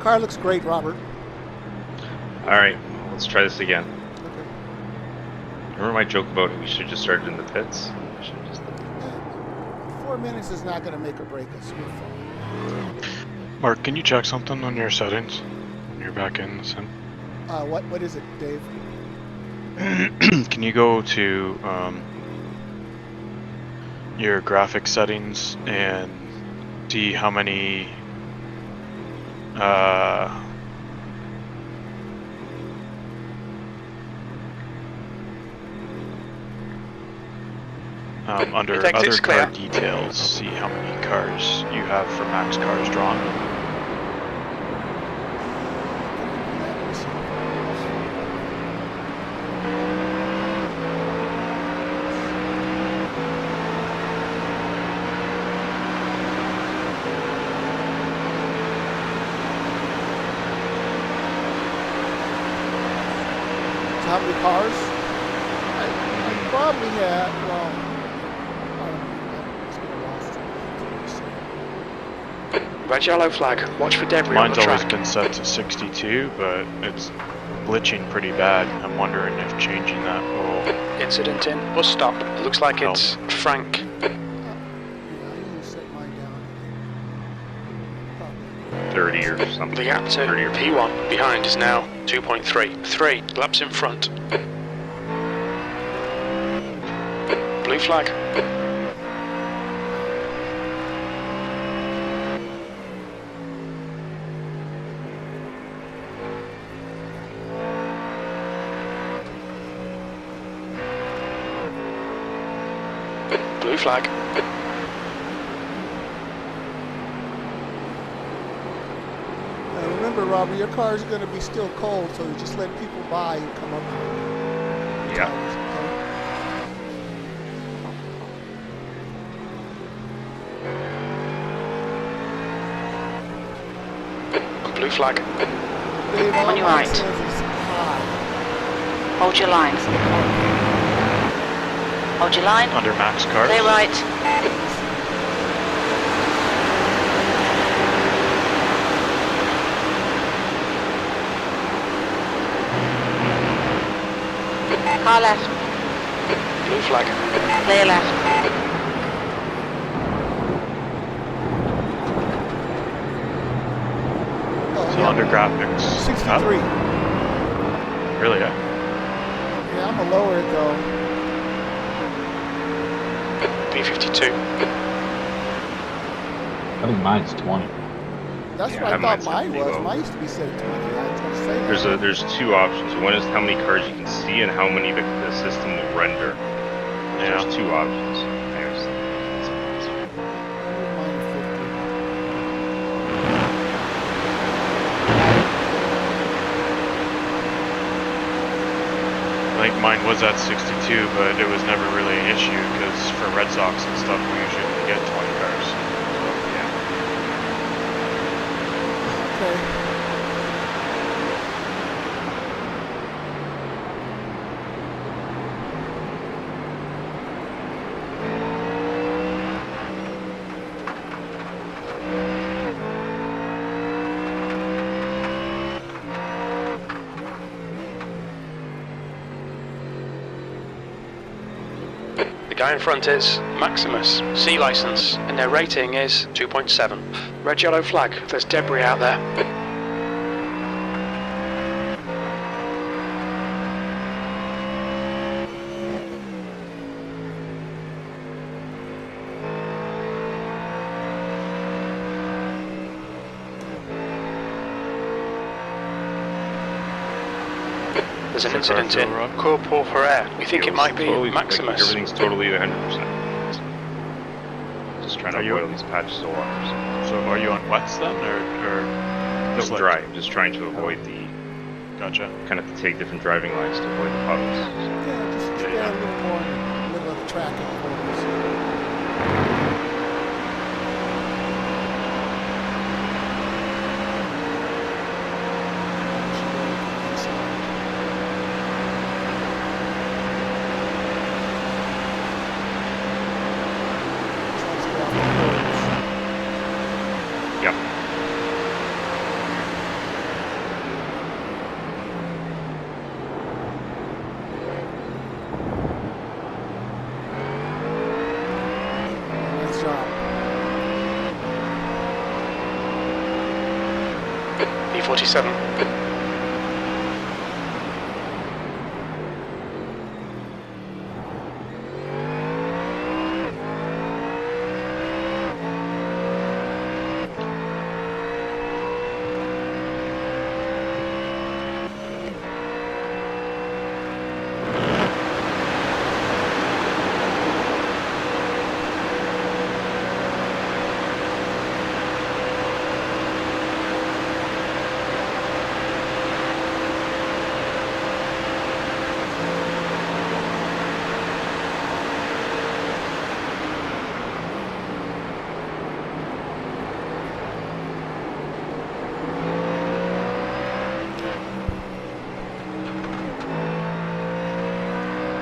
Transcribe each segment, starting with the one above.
Car looks great, Robert. Alright, let's try this again. Okay. Remember my joke about we should just started in the pits? We should just... 4 minutes is not going to make or break us. We're fine. Mark, can you check something on your settings when you're back in the sim? What is it, Dave? Can you go to your graphics settings and see how many under other car details, see how many cars you have for max cars drawn? How many cars? I probably had, well, red yellow flag, watch for debris Mine's on the always track. been set to 62, but it's glitching pretty bad. I'm wondering if changing that will... Incident in bus stop. It looks like it's Frank. yeah, I usually set mine down. 30 or something. The gap to 30 or P1 behind is now 2.3. 3 laps in front. Blue flag. Blue flag. Remember, Robert, your car is going to be still cold, so you just let people by and come up. Yeah. Blue flag. Dave, On your right. Hold your line. Hold your line. Under max cars? Clear right. Car left. Blue flag. Clear left. So under graphics. 63. Really, yeah? Yeah, I'm going to lower it, though. P52. I think mine's 20. That's Yeah, what I thought mine's mine was. low. Mine used to be set at 20. I was going to say that. There's two options. One is how many cars you can see and how many the system will render. Yeah. There's two options. I think mine was at 62, but it was never really an issue because for Red Sox and stuff, we usually get 20 cars. Yeah. Okay. The guy in front is Maximus, C license, and their rating is 2.7. Red yellow flag, there's debris out there. There's an incident in Cours Pourpare. We think it might be Maximus. Like everything's totally 100%. Just trying to avoid all these patches of water. So are you on wets then, or No, dry. I'm just trying to avoid the... Gotcha. Kind of to take different driving lines to avoid the puddles. Yeah, just stay a little more in the middle of the track and corners. B47.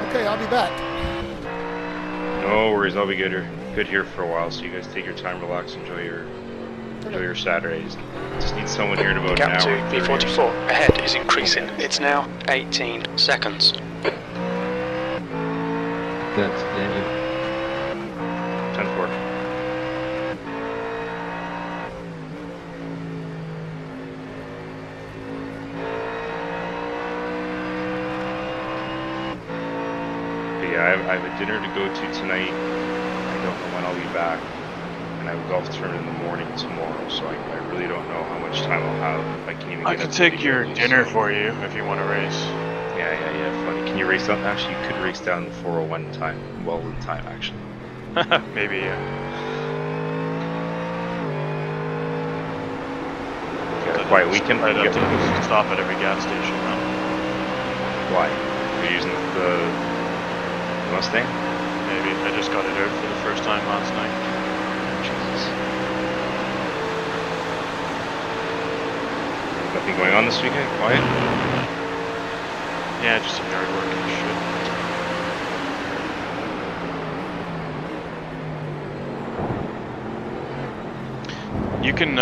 Okay, I'll be back. No worries, I'll be good here for a while. So you guys take your time, relax, enjoy your Saturdays. Just need someone here to about Gap to an hour. B44. Ahead is increasing. It's now 18 seconds. That's Dave. 10-4. Yeah, I have a dinner to go to tonight. I don't know when I'll be back. And I have a golf tournament in the morning tomorrow, so I really don't know how much time I'll have. I can even I get could up take pretty your early, dinner so- for you if you want to race. Yeah, funny. Can you race down? Actually, you could race down the 401 time. Well in time, actually. Maybe, yeah. Got a quiet weekend? I'd have Yep. to stop at every gas station now. Why? You're using the Mustang? Maybe. I just got it out for the first time last night. Jesus. Nothing going on this weekend? Quiet? Yeah, just some yard work and shit. You can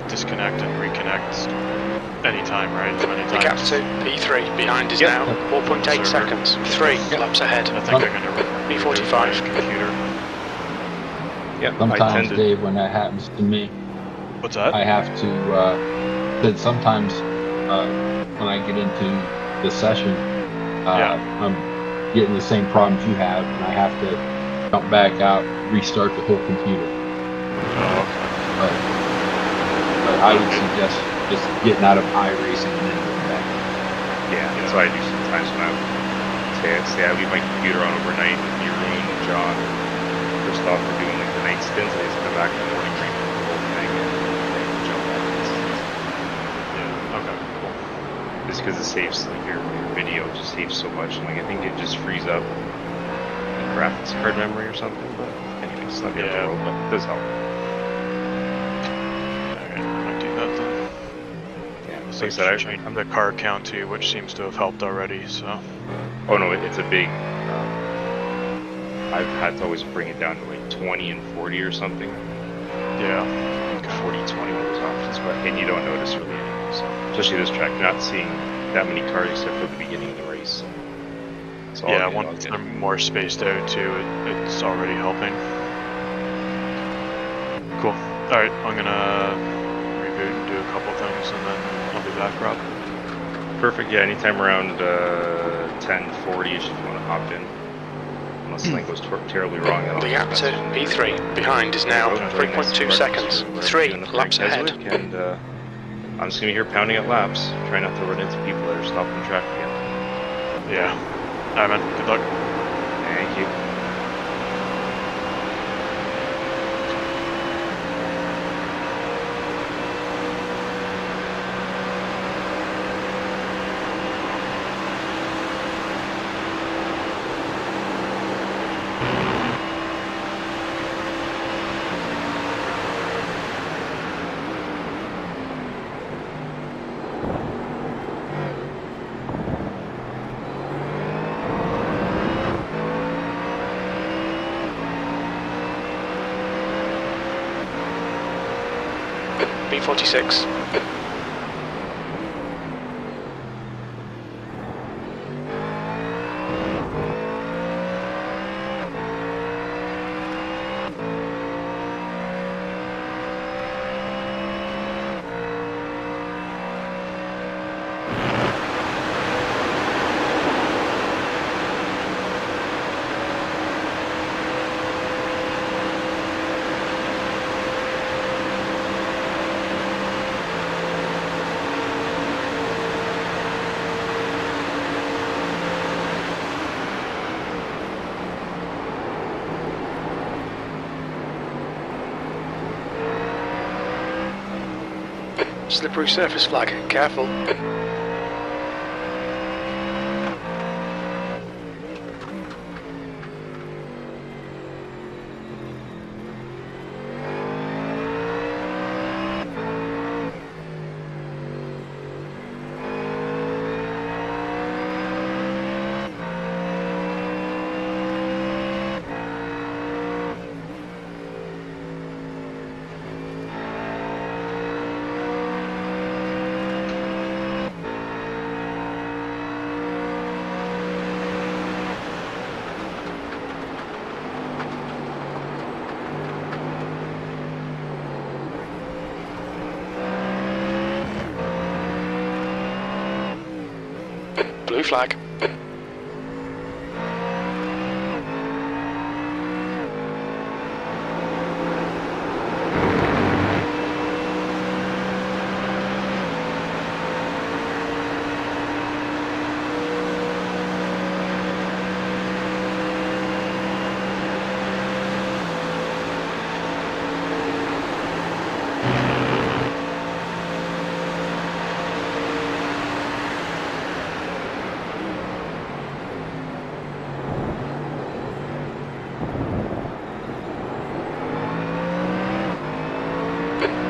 disconnect and reconnect anytime, right? As many The gap times. to B3. Behind is Yep. now 4.8 seconds. 3 laps ahead. I think I'm gonna B45. computer. Yeah, I Sometimes, tend to. Dave, when that happens to me, What's that? I have to, that sometimes when I get into the session, Yeah. I'm getting the same problems you have, and I have to jump back out, restart the whole computer. Oh, okay. But I would suggest just getting out of iRacing and then going back. Yeah, that's what I do sometimes when say I leave my computer on overnight. Jeroen and John, Christoph are doing like the night stints. I just come back in the morning, drink the whole thing, and then jump back. Yeah. Okay. Cool. Just because it saves like your video just saves so much. Like I think it just frees up the graphics card memory or something. But anyway, it's not the end of the world, but it does help. Alright, I might do that then. Yeah, So like I said, changed the car count too, which seems to have helped already. So oh no, it's a big. I've had to always bring it down to like 20 and 40 or something. yeah. 40, 20 one of those options, but and you don't notice really anything. So especially this track, you're not seeing that many cars except for the beginning of the race. So it's all Yeah, good, all once good. they're more spaced out too, it's already helping. Cool. Alright, I'm gonna reboot and do a couple things and then I'll be back, Rob. Perfect. Yeah, anytime around 10:40ish if you want to hop in. Unless something goes terribly wrong. Then I'll The just gap to message you. B3. Behind is now There you go. Enjoy 3.2 nice seconds. parties, 3 doing the laps Frank ahead. Keswick, and I'm just gonna be here pounding at laps. Try not to run into people that are stopping the track again. Yeah. Alright man, good luck. Thank you. B46. Slippery surface flag, careful. Blue flag.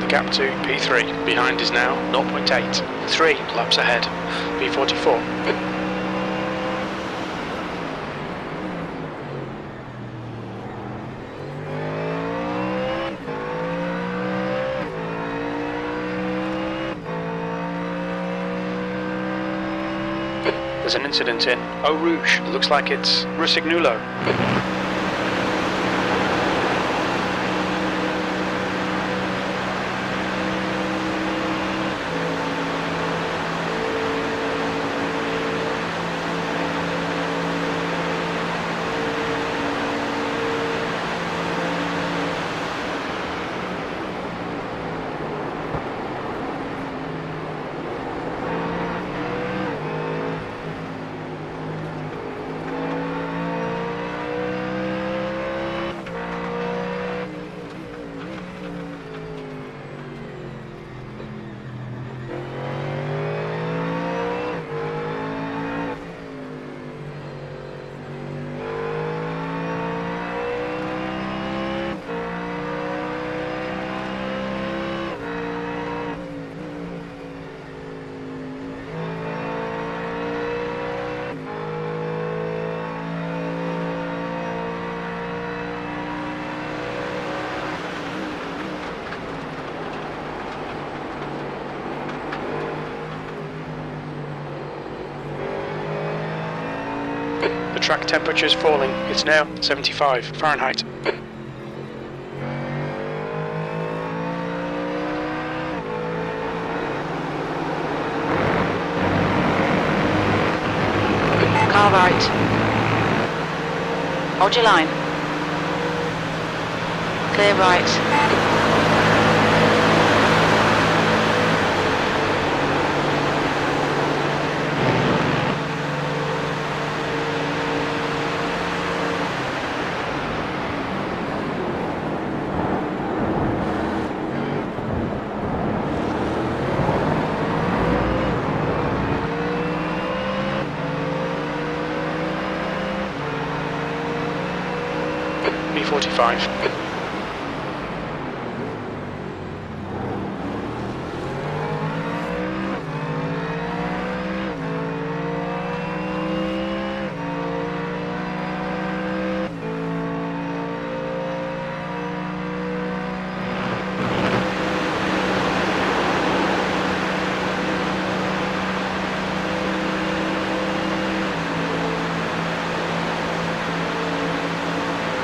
Gap to P3. Behind is now 0.8. 3 laps ahead. P44. There's an incident in Eau Rouge. Looks like it's Rossignolo. Track temperature is falling. It's now 75 Fahrenheit. Car right. Hold your line. Clear right. B45.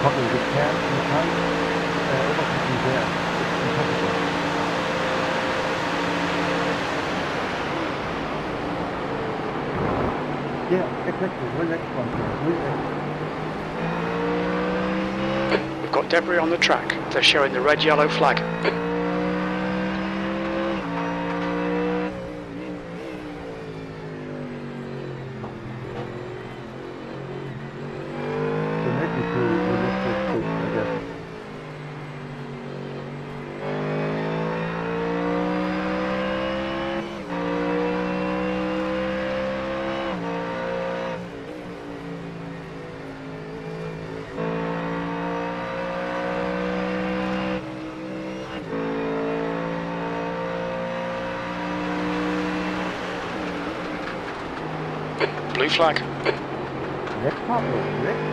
Probably the cab in the time, overtaking there. It's impossible. Yeah, exactly. Relax one. Relax. We've got debris on the track. They're showing the red-yellow flag. Blue flag. Red top or red?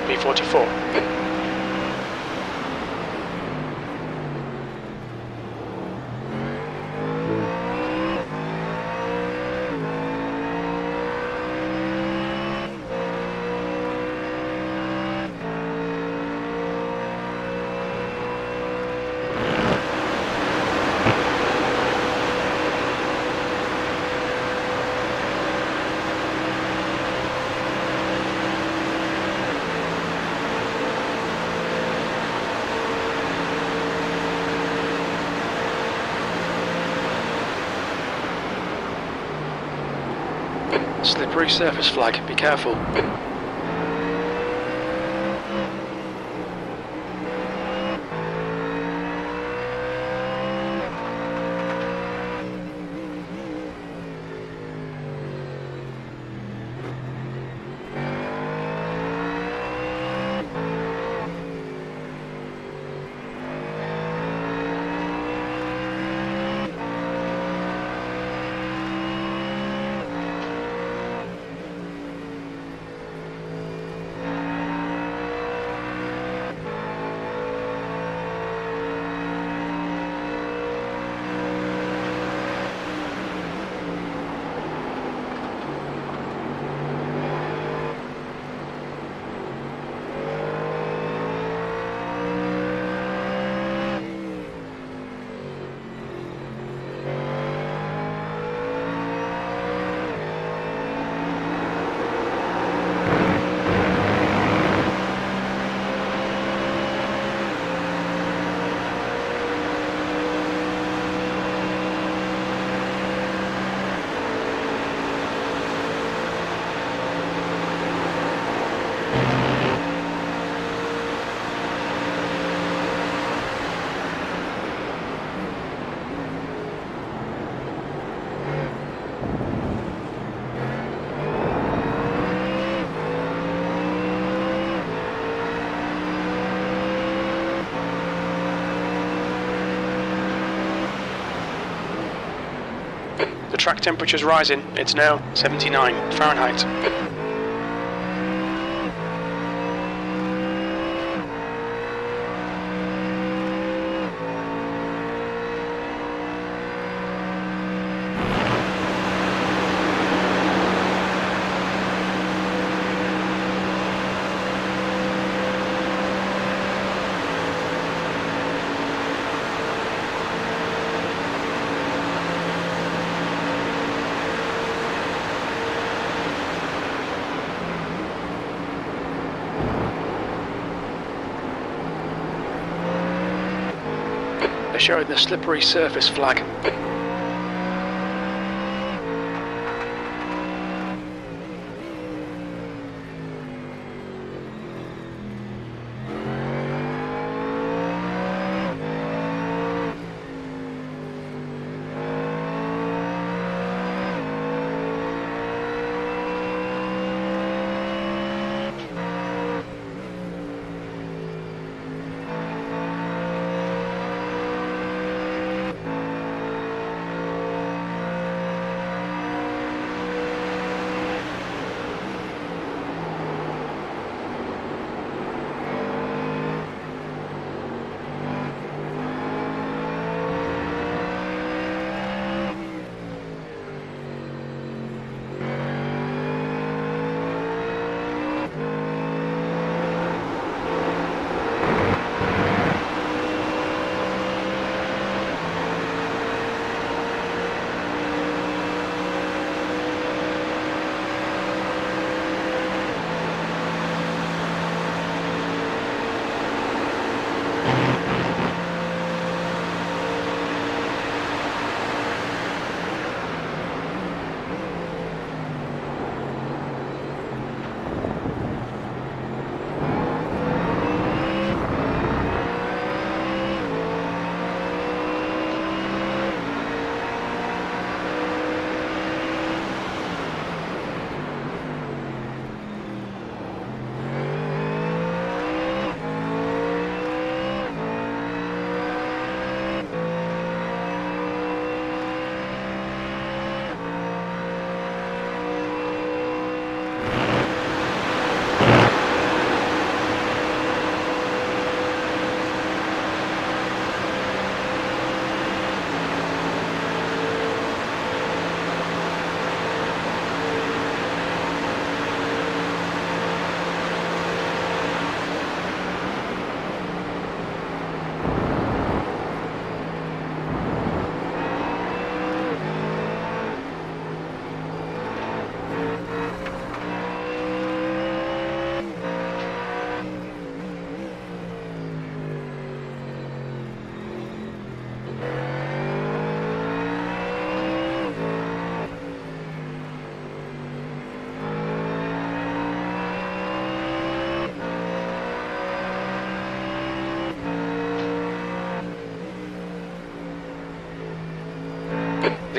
B44. Slippery surface flag, be careful. The track temperature's rising. It's now 79 Fahrenheit. They're showing the slippery surface flag.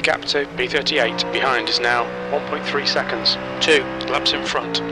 gap to B38. Behind is now 1.3 seconds. 2 laps in front.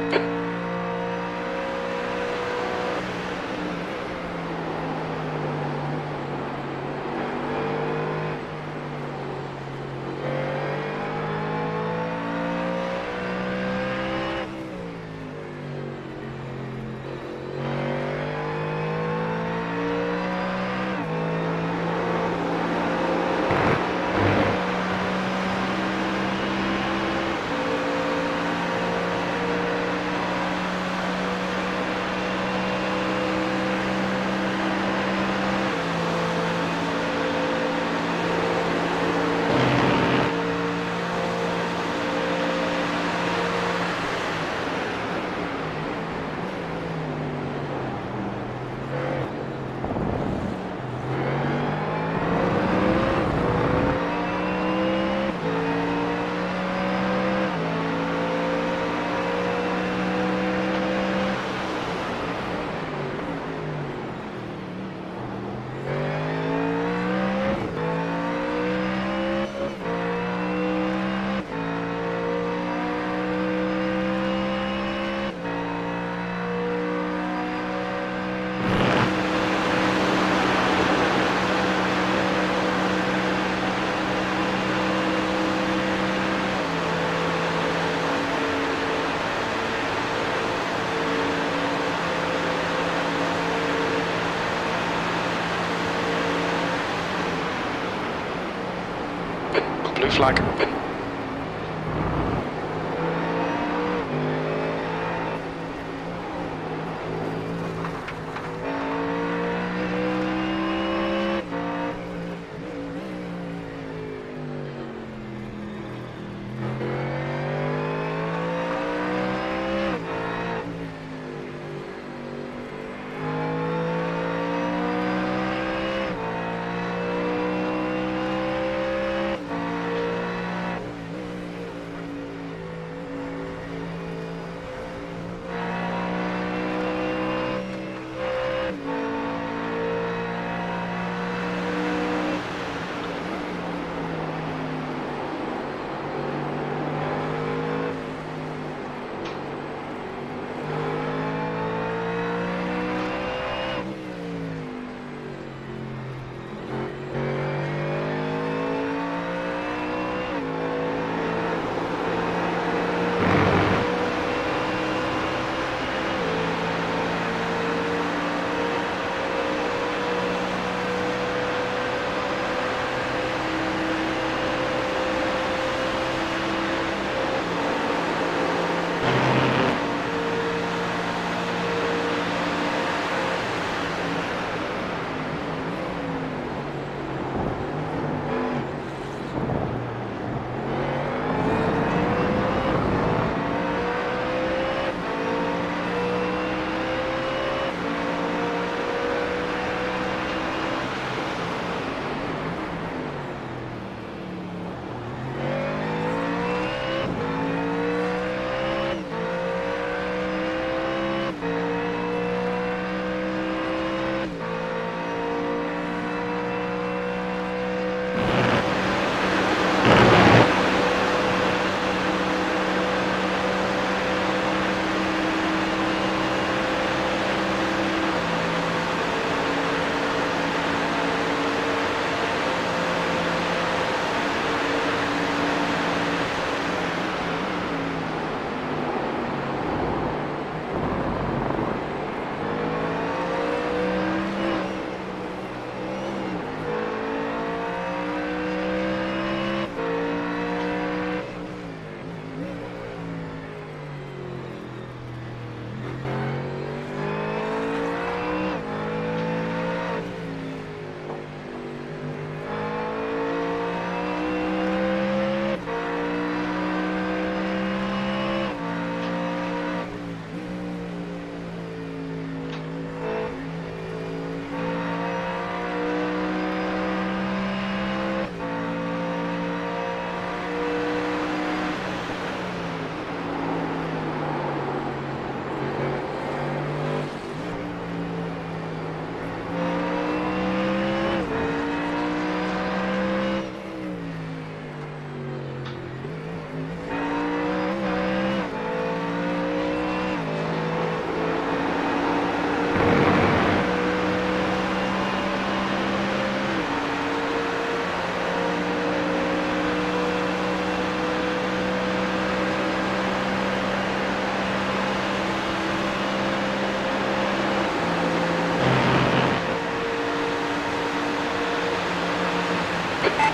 Blue flag.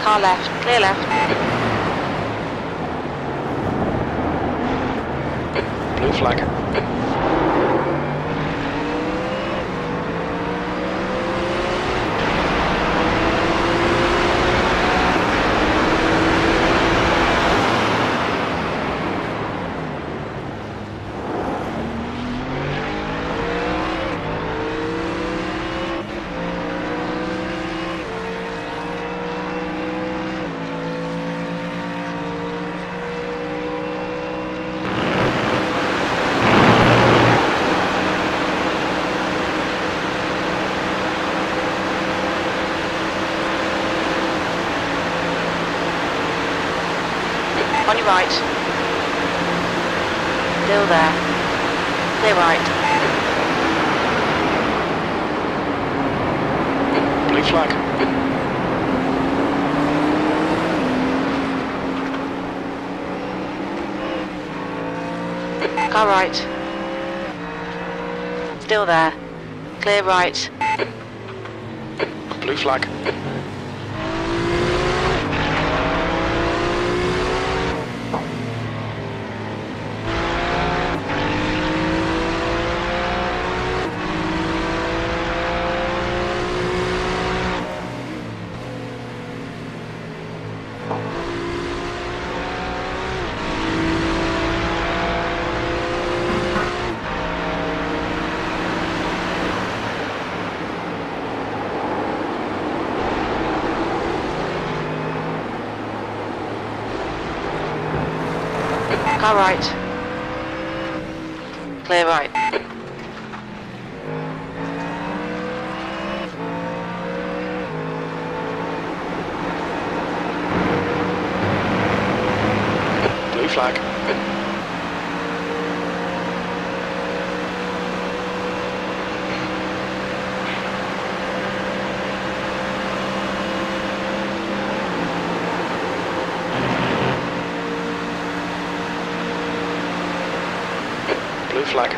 Car left. Clear left. Blue flag. On your right. Still there. Clear right. Blue flag. Car right. Still there. Clear right. Blue flag. Car right. Clear right. Blue flag. Blue flag.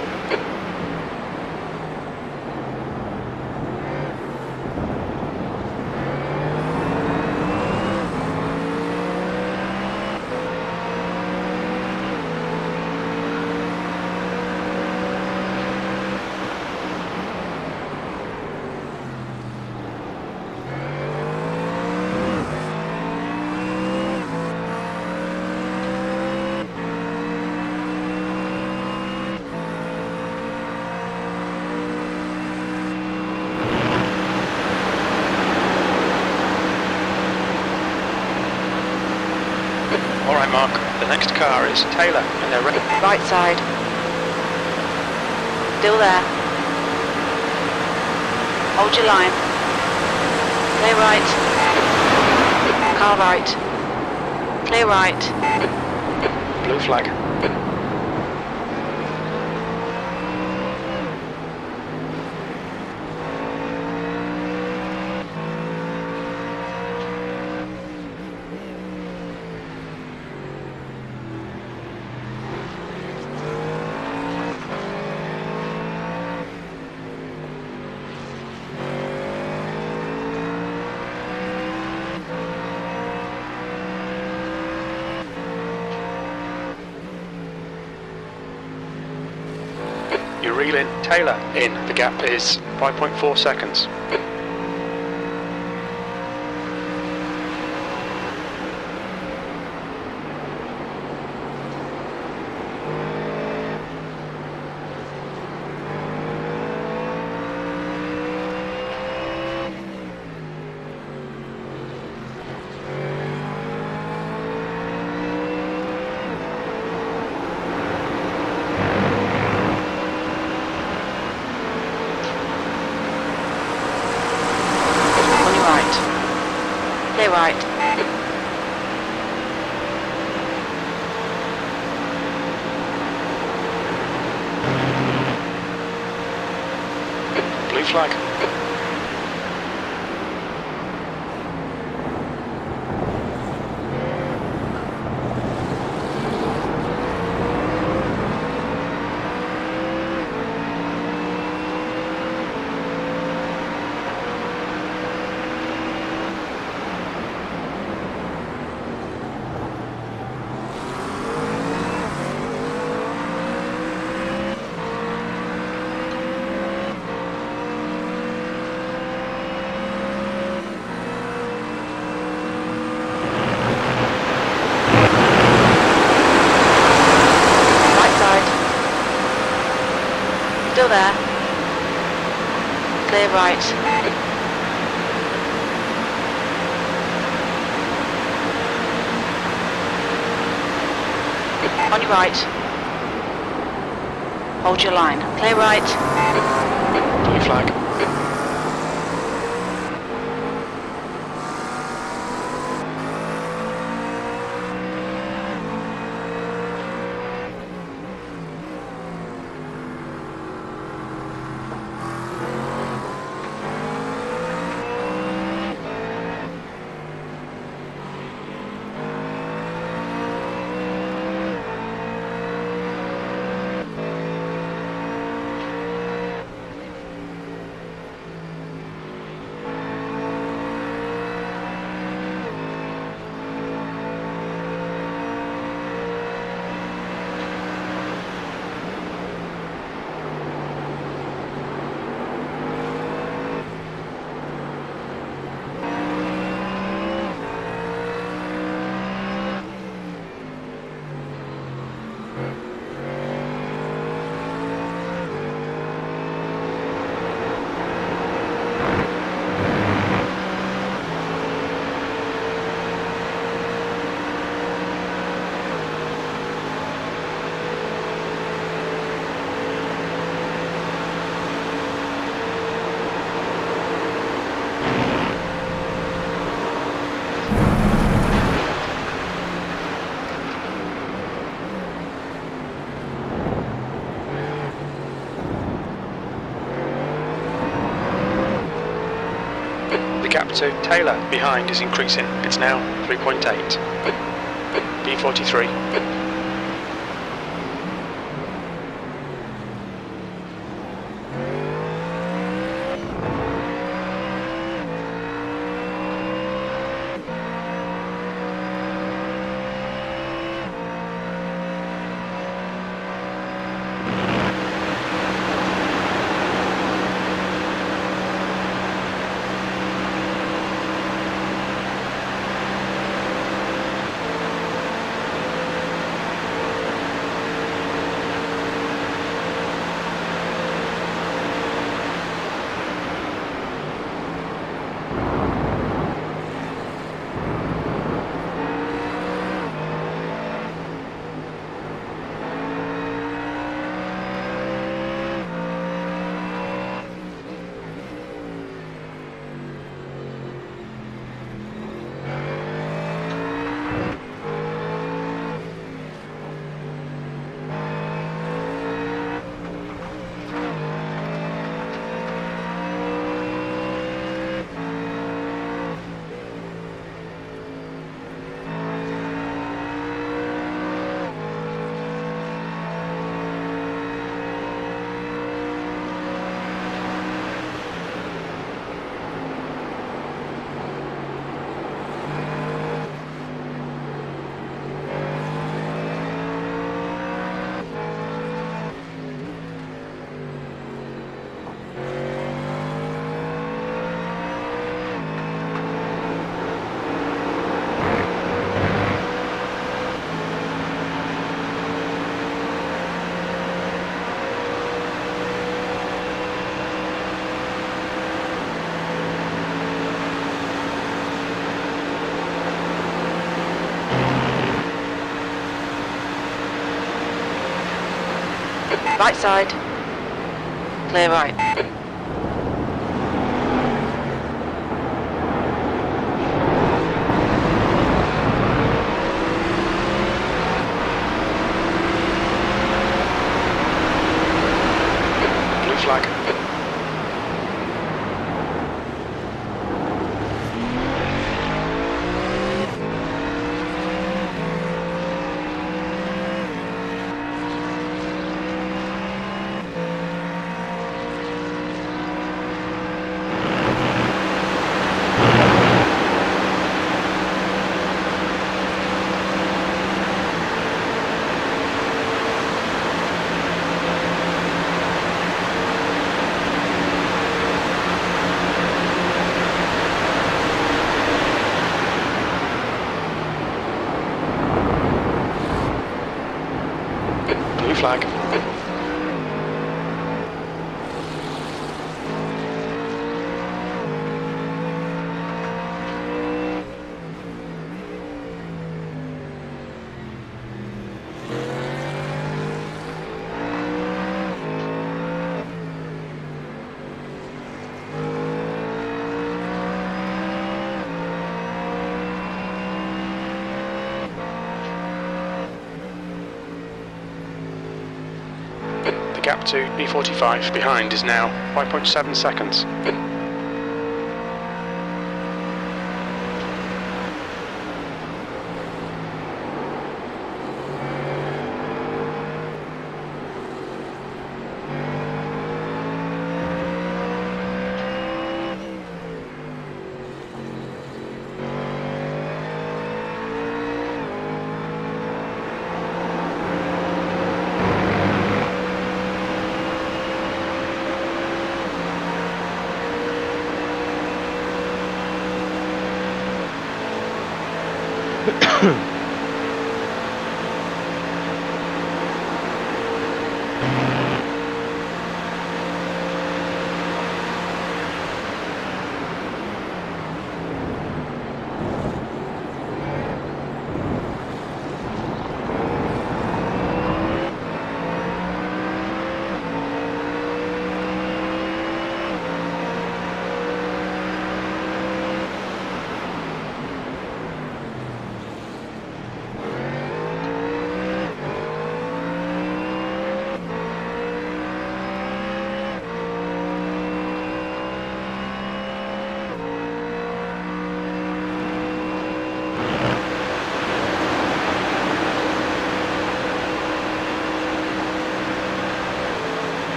Alright Mark, the next car is Taylor and they're ready. Right side. Still there. Hold your line. Clear right. Car right. Clear right. Blue flag. You're reeling Taylor in. The gap is 5.4 seconds. Clear right. Blue flag. there. Clear right. On your right. Hold your line. Clear right. Blue flag. The gap to Taylor behind is increasing. It's now 3.8. B43. Right side. Clear right. Blue flag. gap to B45 behind is now 5.7 seconds.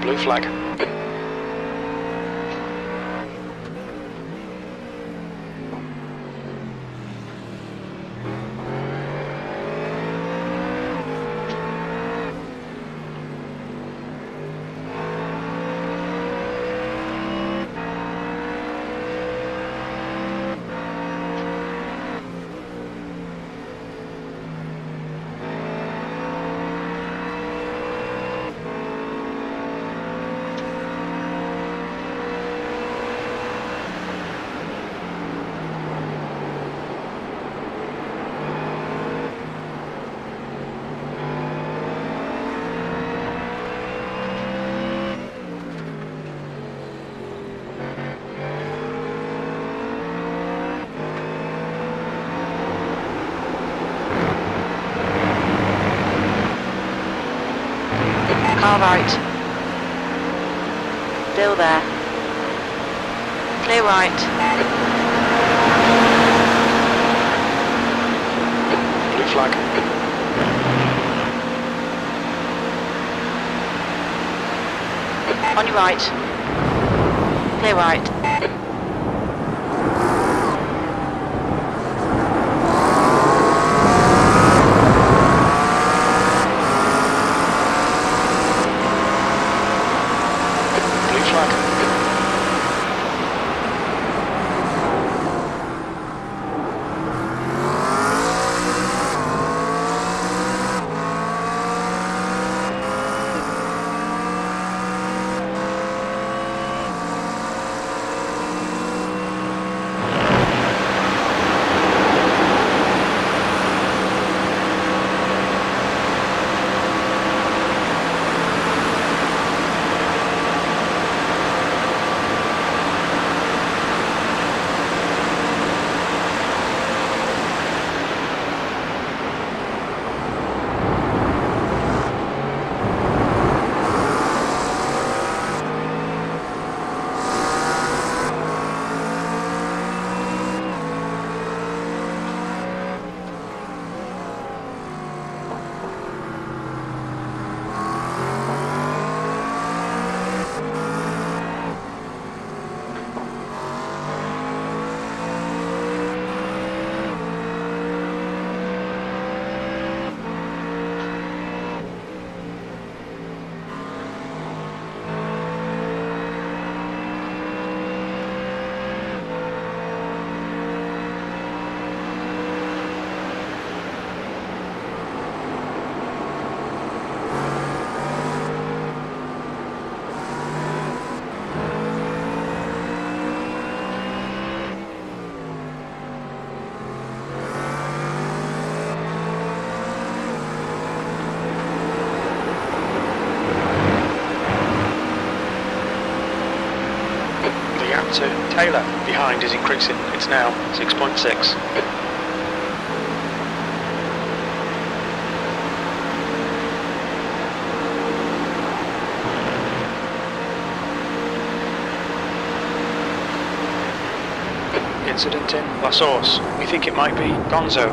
Blue flag. Car right. Still there. Clear right. Blue flag. On your right. Clear right. Blue flag. Taylor, behind is increasing. It's now 6.6. Incident in La Source. We think it might be Gonzo.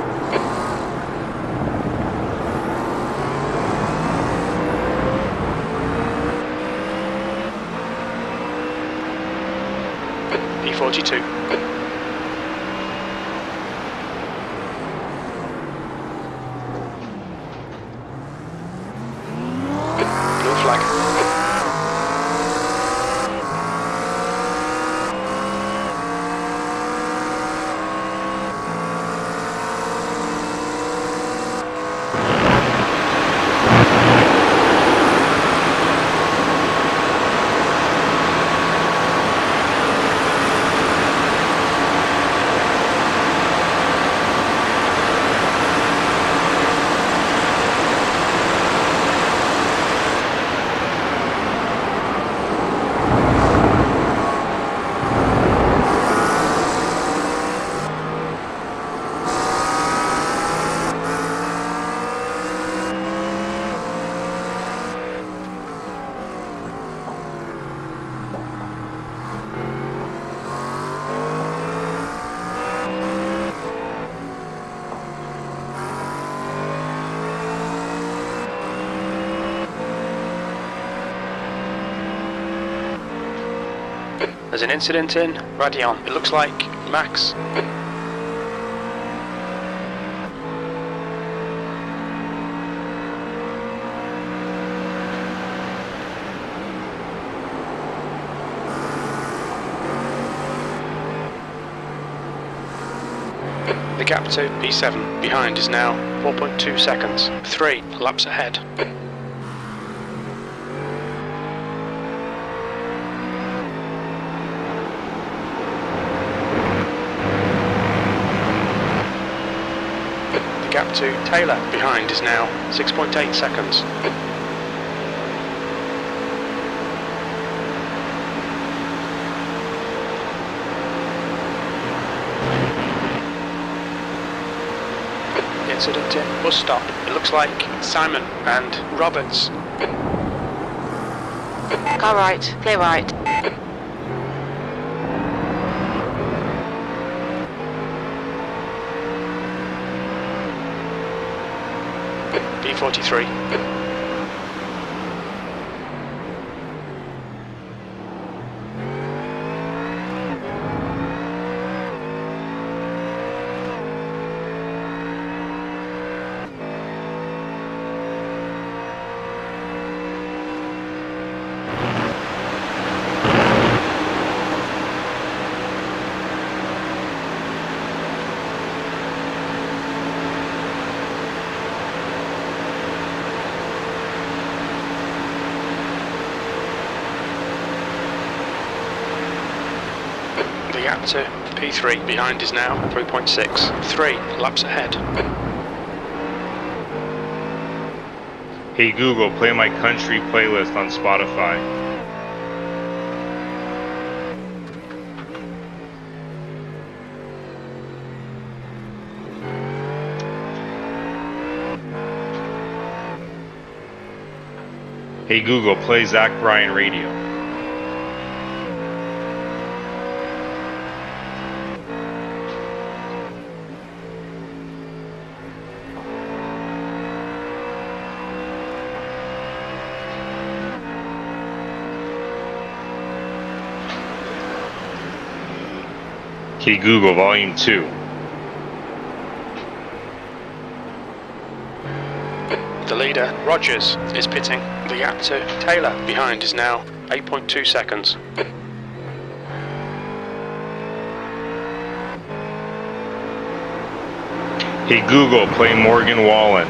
P42. Blue flag. There's an incident in Radion. It looks like Max. The gap to P7 behind is now 4.2 seconds. 3 laps ahead. The gap to Taylor behind is now 6.8 seconds. Incident in bus stop. It looks like Simon and Roberts. Car right, clear right. B43. The gap to P3 behind is now 3.6. 3 laps ahead. Hey Google, play my country playlist on Spotify. Hey Google, play Zach Bryan Radio. Okay, Google, volume 2. The leader, Rogers, is pitting. The gap to Taylor behind is now 8.2 seconds. Hey Google, play Morgan Wallen.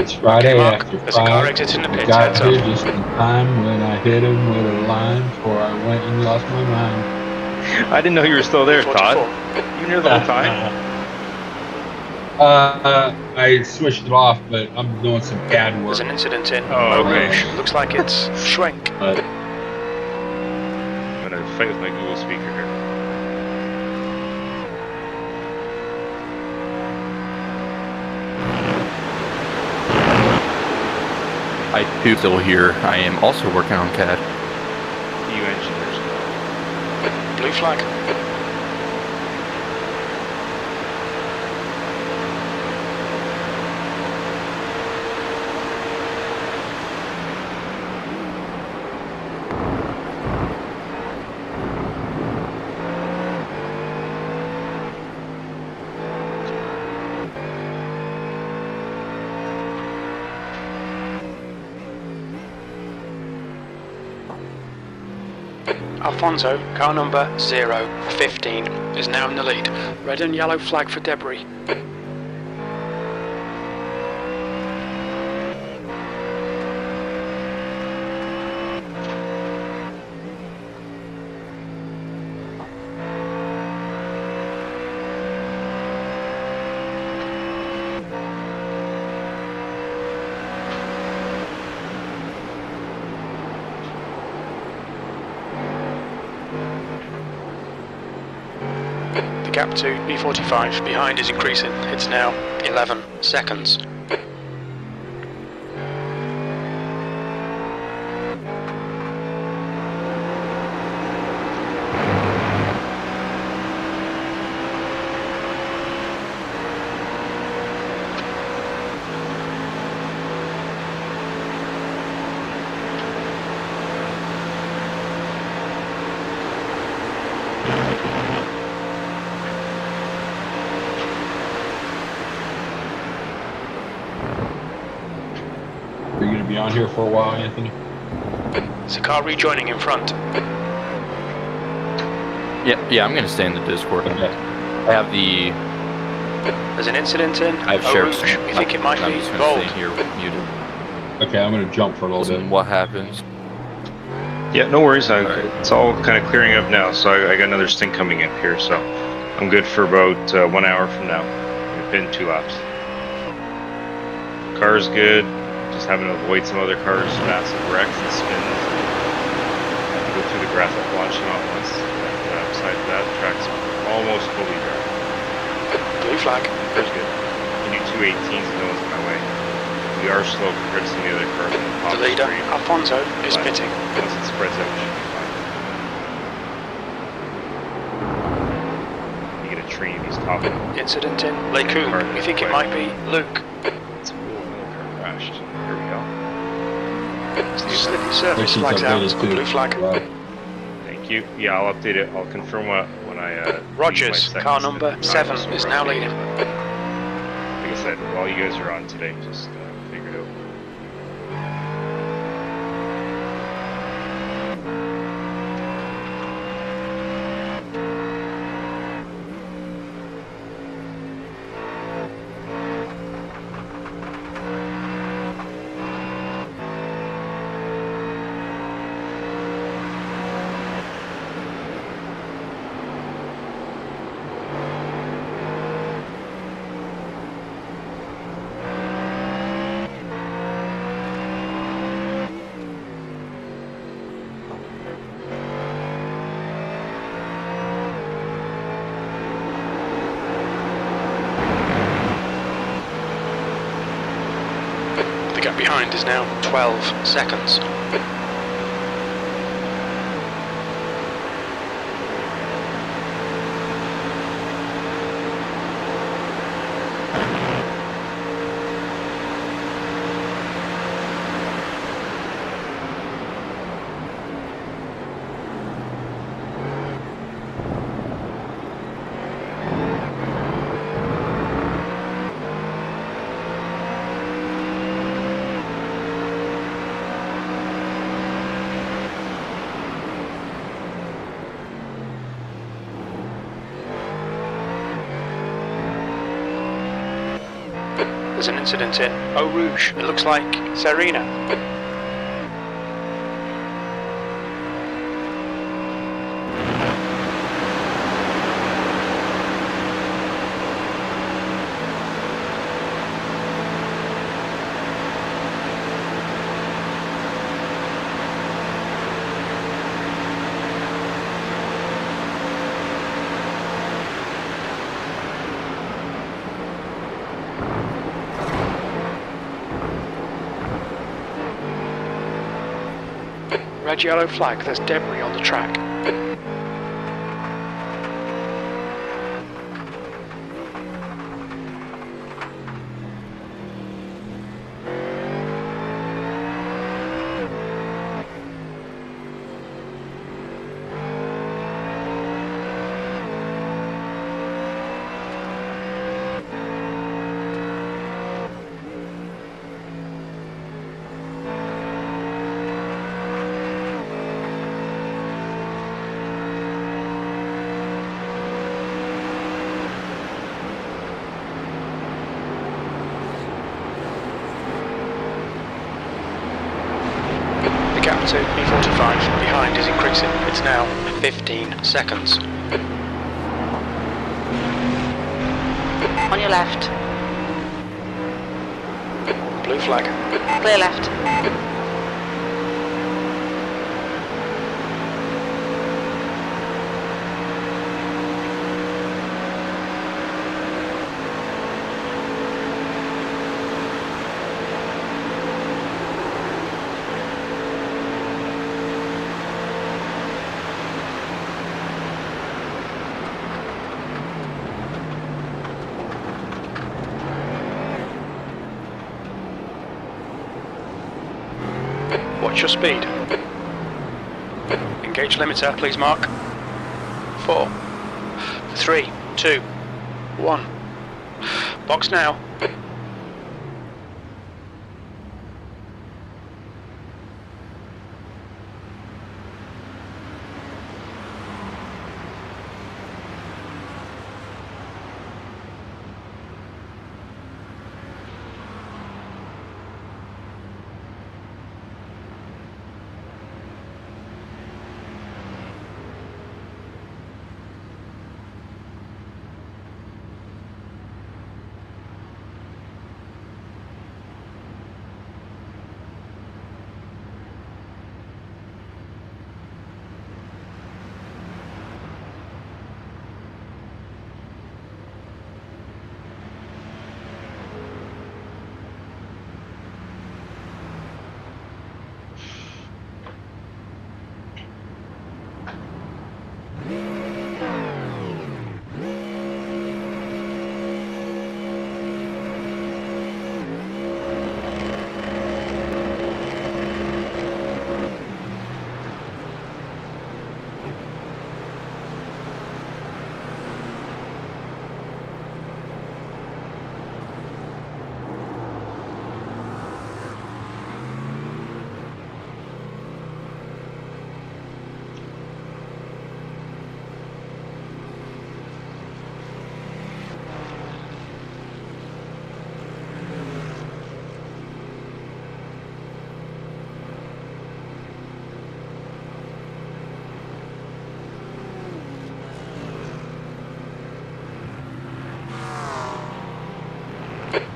It's Friday Mark, after there's a car 5. exiting the pit, Got heads here up. just in time when I hit him with a line before I went and lost my mind. I didn't know you were still there, Todd. 44. You were there the whole time? I switched it off, but I'm doing some CAD work. There's an incident in Oh, Eau okay. Rouge. Looks like it's Schwenk. But I'm gonna fight with my Google speaker here. I do still here. I am also working on CAD. You engineers. Blue flag. Alfonso, car number 015, is now in the lead. Red and yellow flag for debris. The gap to B45 behind is increasing. It's now 11 seconds. are you going to be on here for a while, Anthony? There's a car rejoining in front. Yeah, I'm going to stay in the Discord. Okay. I have the. There's an incident in I have Eau shared Rouge. some. We think it might I'm be just going gold. to stay here muted. Okay, I'm going to jump for a little Listen, bit. what happens? Yeah, no worries. Alright. It's all kind of clearing up now, so I got another stint coming in here, so I'm good for about 1 hour from now. I've been 2 laps. Car's good. Just having to avoid some other cars, massive wrecks and spins. Go through the graphic launch not once. But besides that, the track's almost fully dry. Blue flag. Car's good. You do 218s and no one's in my way. We are slow compared to some of the other cars on the top The leader, street. Alfonso, is But pitting. Once it spreads out, we should be fine. You get a train of these top. Incident in Lake Coombe. We think it might be Luke. It's a wheel, another car crashed. Here we go. Slippy surface Racing's flags out. updated too. Blue flag. Right. Thank you. Yeah, I'll update it. I'll confirm when I. use my Rogers, second car stint. number 7, Just is now update leading. it. Like I said, while you guys are on today, just figure it out. The gap behind is now 12 seconds. There's an incident in Eau Rouge. It looks like Serena. Red yellow flag, there's debris on the track. Gap to E45 behind is increasing. It's now 15 seconds. On your left. Blue flag. Clear left. Watch your speed. Engage limiter, please, Mark. 4, 3, 2, 1. Box now.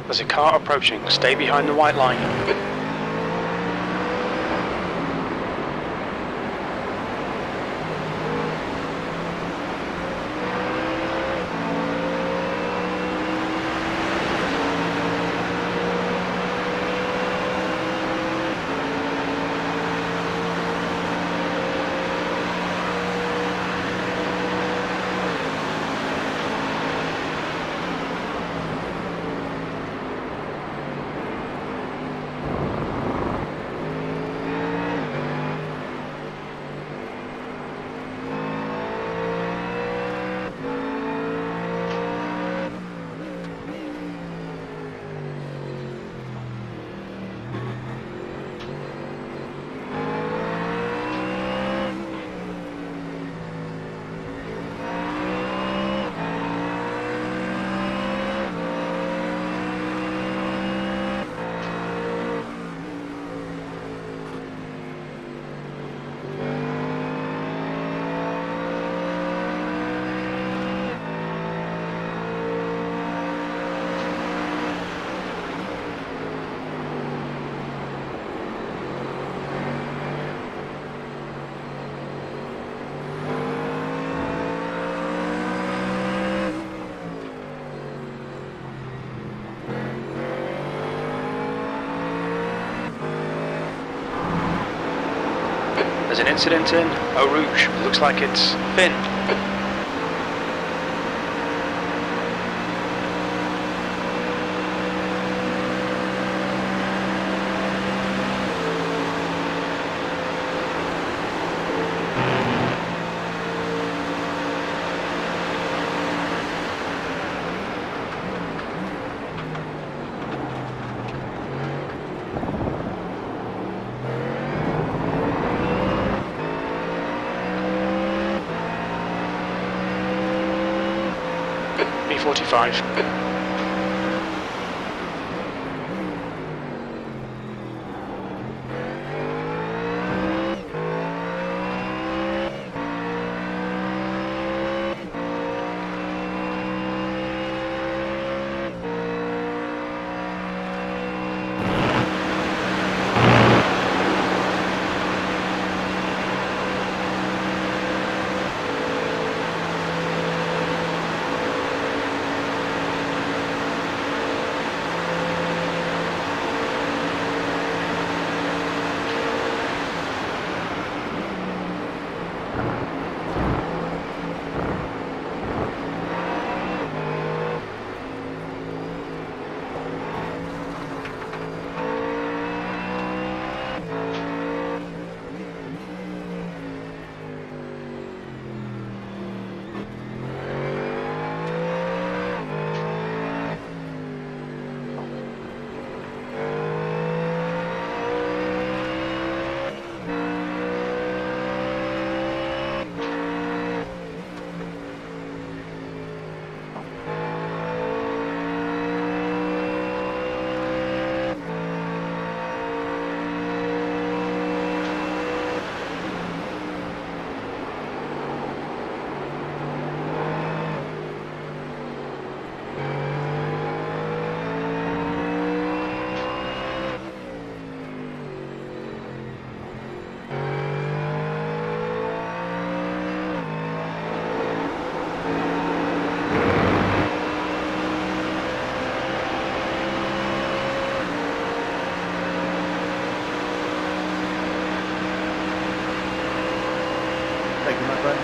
There's a car approaching. Stay behind the white line. There's an incident in Eau Rouge. Looks like it's Finn. B45. Thank you, my friend.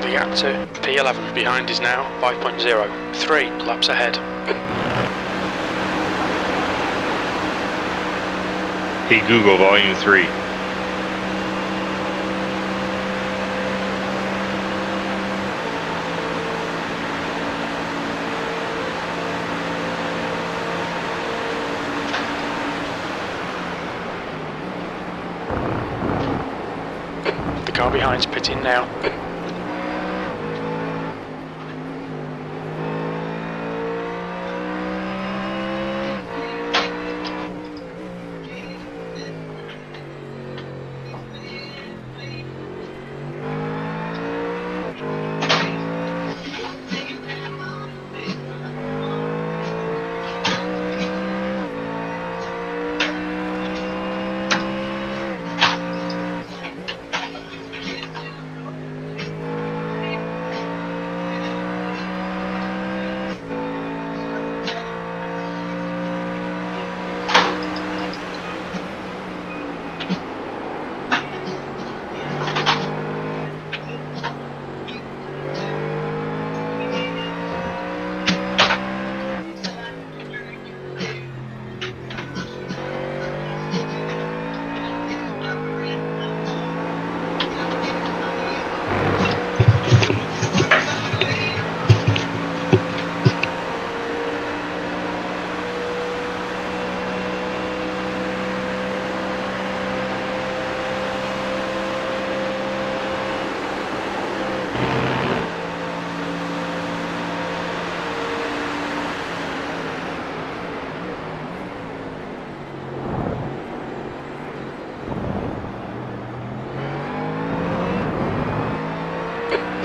The gap to P11 behind is now 5.0. 3 laps ahead. Hey Google, volume 3. The car behind's pitting now.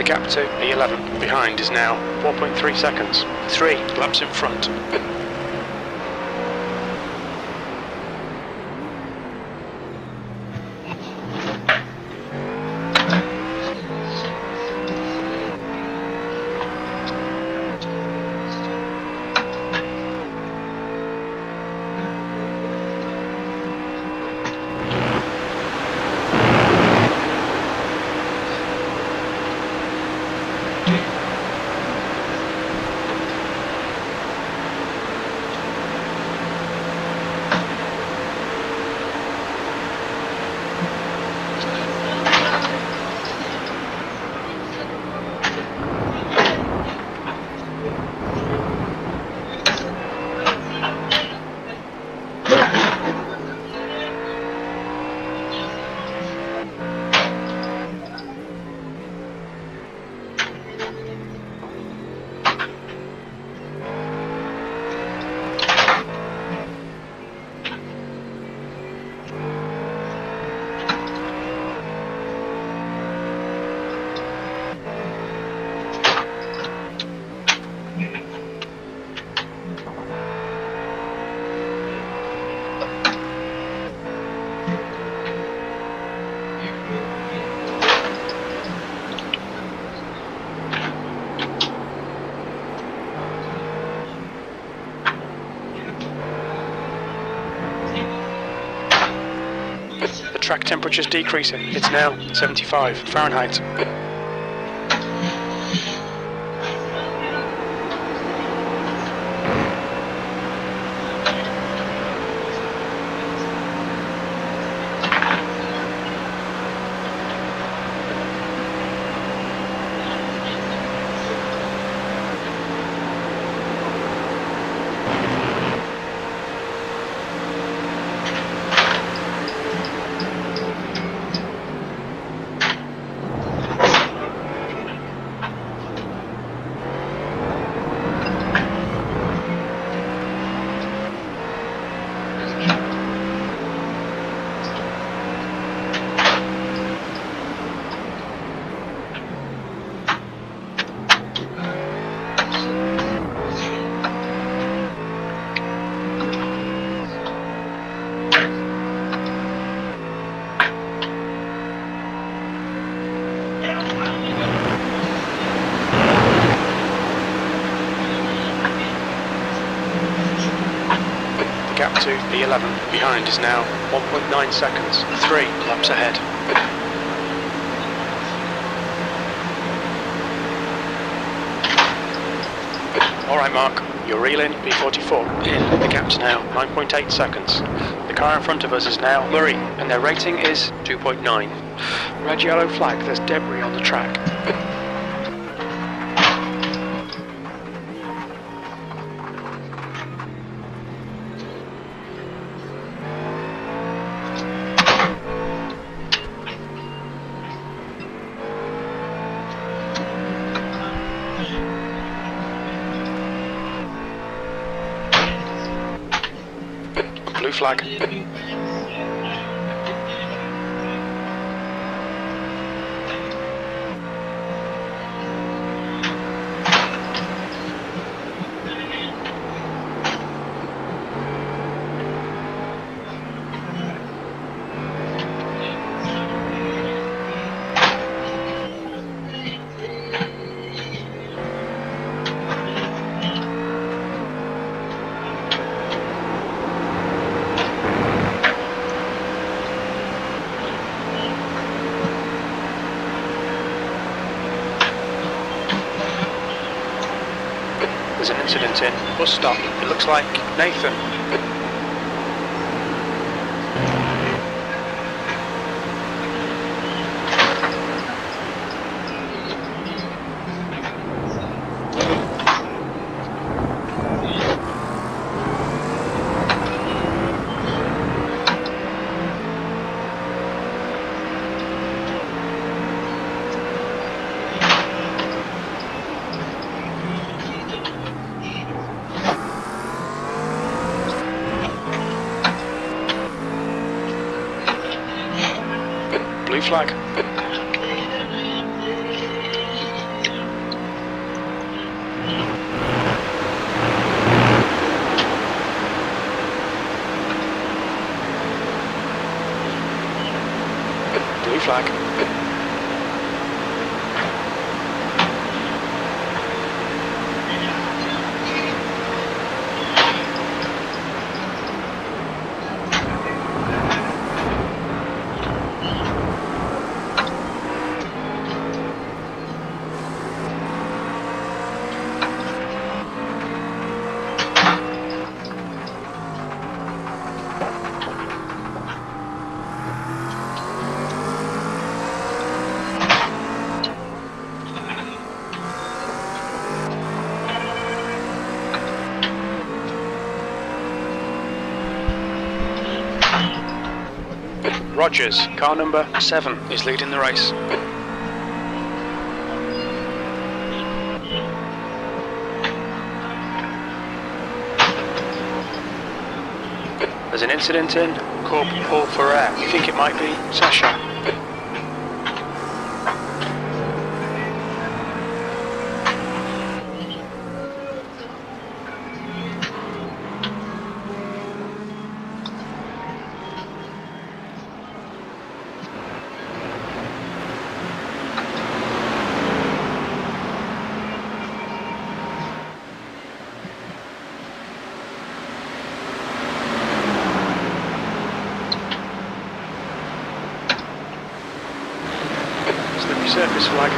the gap to P11 behind is now 4.3 seconds. 3 laps in front. Track temperature's decreasing. It's now 75 Fahrenheit. Gap to P11 behind is now 1.9 seconds. 3 laps ahead. Alright Mark, you're reeling P44 in. The gap's now 9.8 seconds. The car in front of us is now Murray, and their rating is 2.9. Red yellow flag, there's debris on the track. Blue flag. There's an incident in bus stop. It looks like Nathan. Blue flag. flag. Rogers, car number 7 is leading the race. There's an incident in Corporal Paul Ferrer. You think it might be Sasha? Surface flag.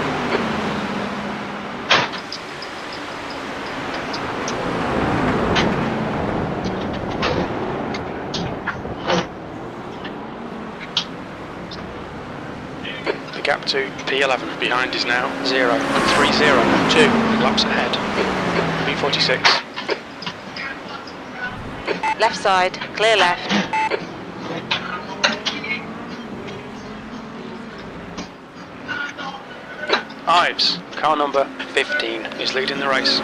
The gap to P11 behind is now 0.30, 2 laps ahead. P46. Left side, clear left. Ives, car number 15 is leading the race.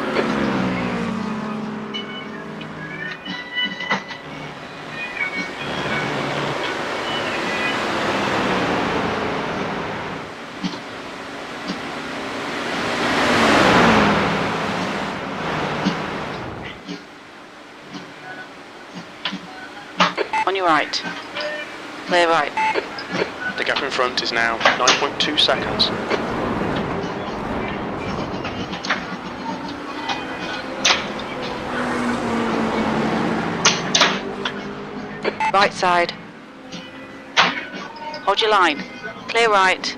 On your right. Clear right. The gap in front is now 9.2 seconds. Right side. Hold your line. Clear right.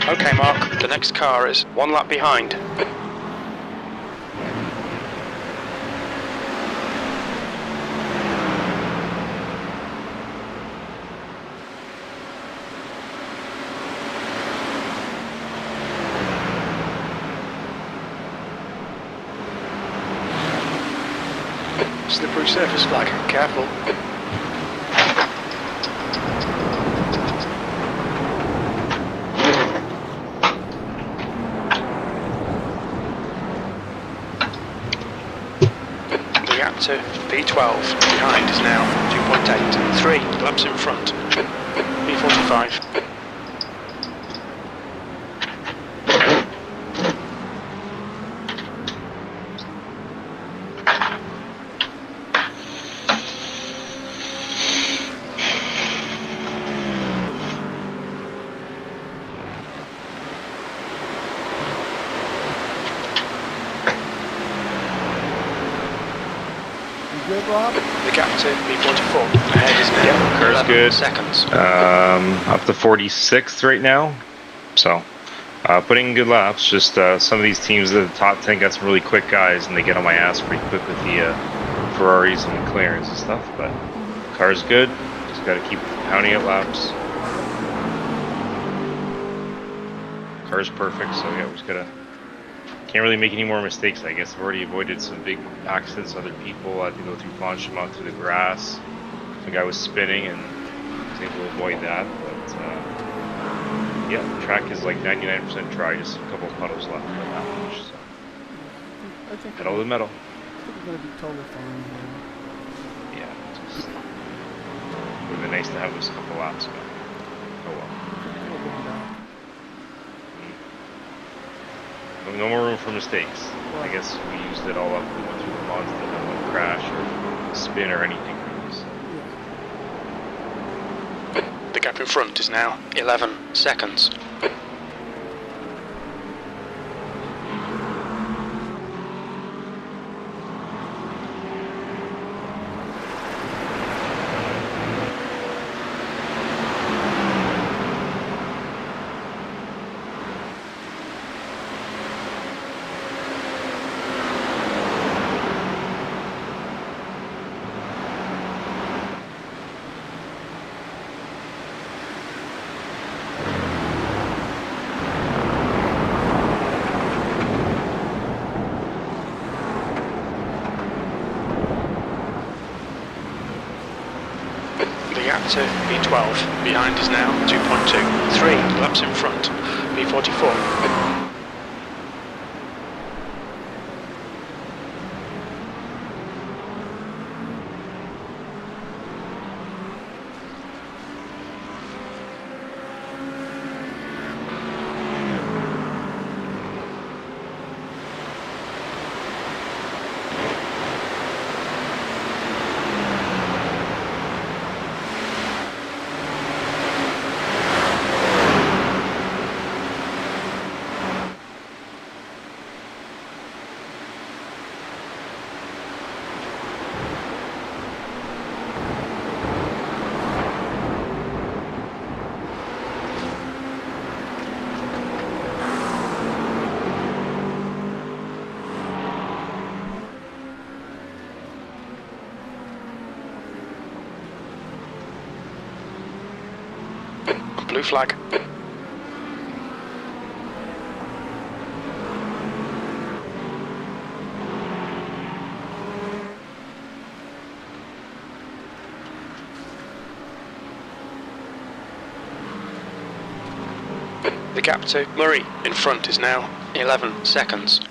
Okay, Mark, the next car is 1 lap behind. Slippery surface flag, careful. To P12, behind is now 2.8, 3 laps in front, P45. Good, Rob? The gap to P44, ahead is now Yeah, car's 11 good. seconds. Up to 46th right now. So, putting in good laps. Just some of these teams at the top 10 got some really quick guys, and they get on my ass pretty quick with the Ferraris and McLarens and stuff. But car's good. Just got to keep pounding out laps. Car's perfect, so yeah, we just gotta. Can't really make any more mistakes, I guess. I've already avoided some big accidents with other people. I had to go through Ponchemont through the grass. The guy was spinning and I was able to avoid that. But yeah, the track is like 99% dry, just a couple of puddles left, but not much. So. I think Pedal to the metal. I think we're going to be totally fine here. Yeah, just would have been nice to have those couple laps, but oh well. We'll get it out. No more room for mistakes. I guess we used it all up and went through the ponds to have one crash or spin or anything really. So. Yeah. The gap in front is now 11 seconds. To B12, behind is now 2.2, 3 laps in front, B44. Blue flag. The gap to Murray in front is now 11 seconds.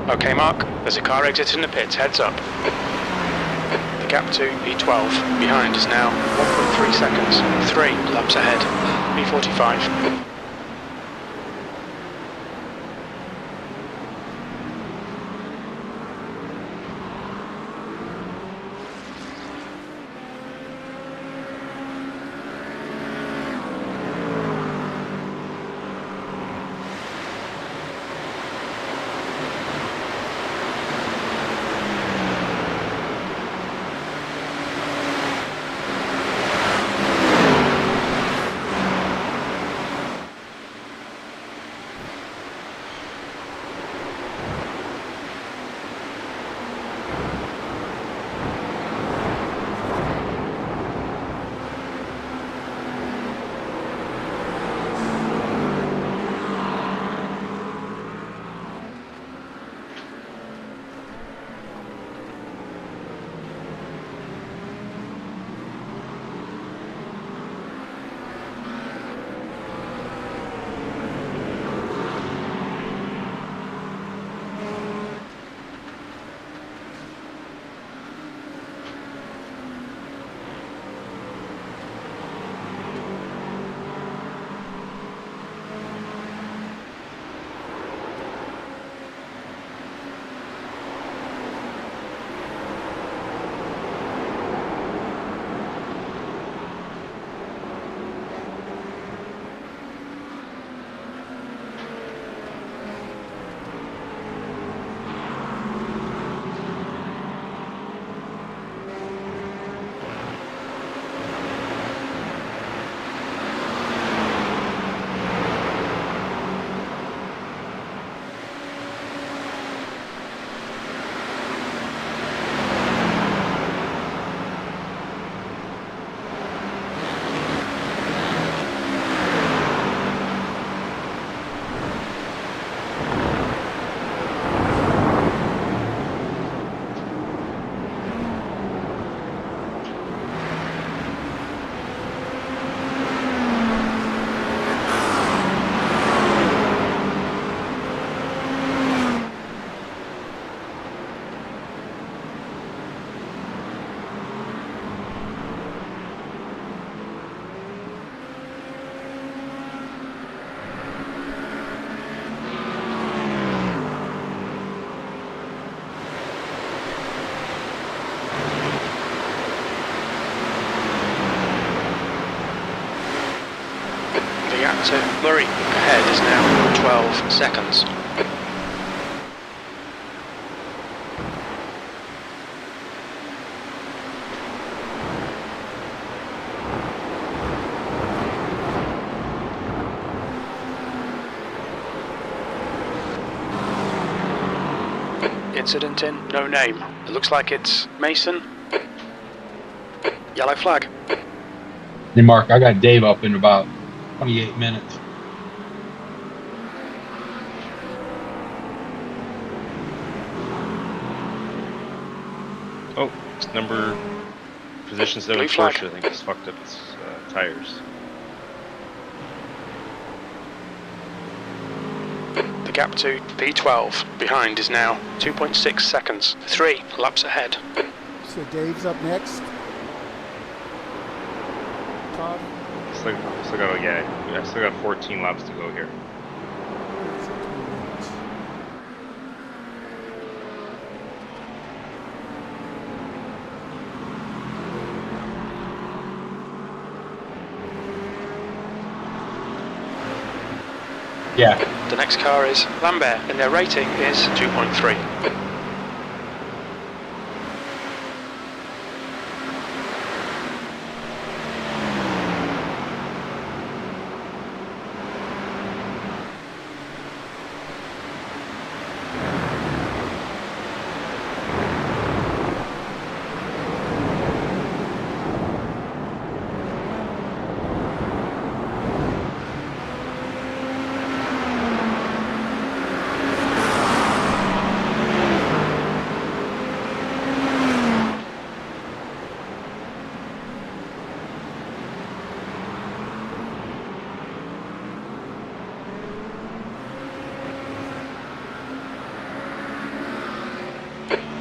Okay, Mark, there's a car exiting the pits, heads up. The gap to B12, behind is now 1.3 seconds, 3 laps ahead, B45. gap to Murray ahead is now 12 seconds. Incident in, no name. It looks like it's Mason. Yellow flag. Hey, Mark, I got Dave up in about 28 minutes. Oh, it's number position 7 Blue flag. Porsche, I think, it's fucked up its tires. The gap to P12 behind is now 2.6 seconds. 3 laps ahead. So Dave's up next. Todd. Still got, yeah, I still got 14 laps to go here. Yeah. The next car is Lambert, and their rating is 2.3.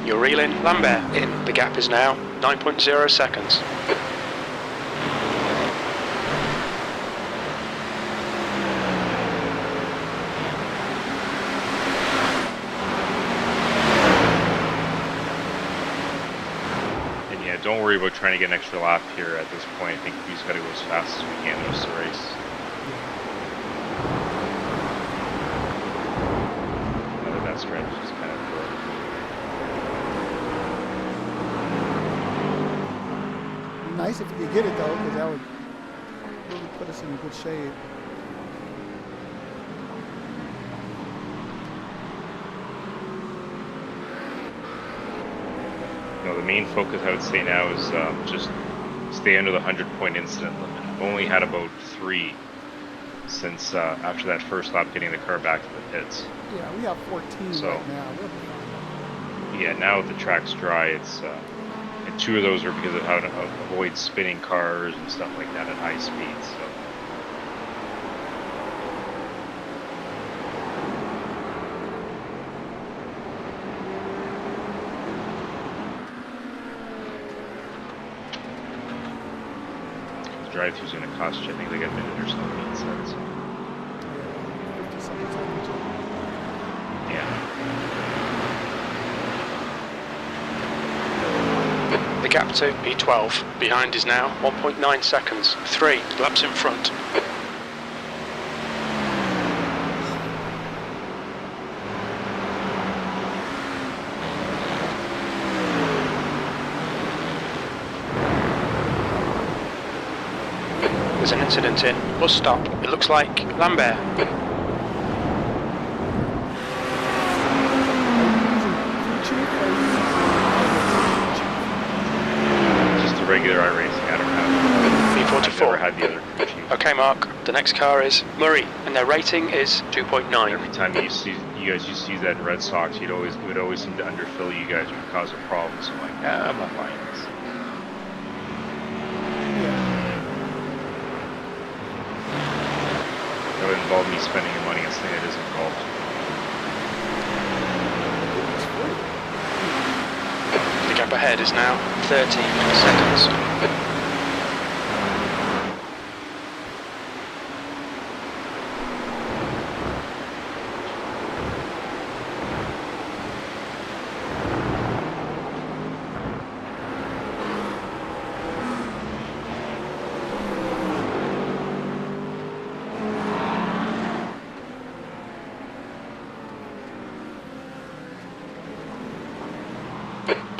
You're reeling Lambert in. The gap is now 9.0 seconds. And yeah, don't worry about trying to get an extra lap here at this point. I think we just got to go as fast as we can most of the race. I think that strategy is kind of broke. Nice if you could get it though, because that would really put us in a good shape. No, the main focus I would say now is just stay under the 100-point incident limit. I've only had about 3 since after that first lap getting the car back to the pits. Yeah, we have 14 So- right now. We'll be fine. Yeah, now that the track's dry, it's and 2 of those are because of how to avoid spinning cars and stuff like that at high speeds. So. Drive-through's gonna cost you. I think they got a minute or something. It says. Yeah, 50-something seconds. Yeah. The gap to P12 behind is now 1.9 seconds. 3 laps in front. There's an incident in. Bus stop. It looks like Lambert. Just a regular iRacing. I don't have. I've never P44. had the other crew chief. Okay, Mark. The next car is Murray, and their rating is 2.9. Every time you guys used to use that in Red Sox, it would always seem to underfill you guys and cause a problem. So I'm like, I'm not buying this. That would involve me spending the money on something that isn't involved. The gap ahead is now 13 seconds.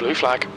Blue flag.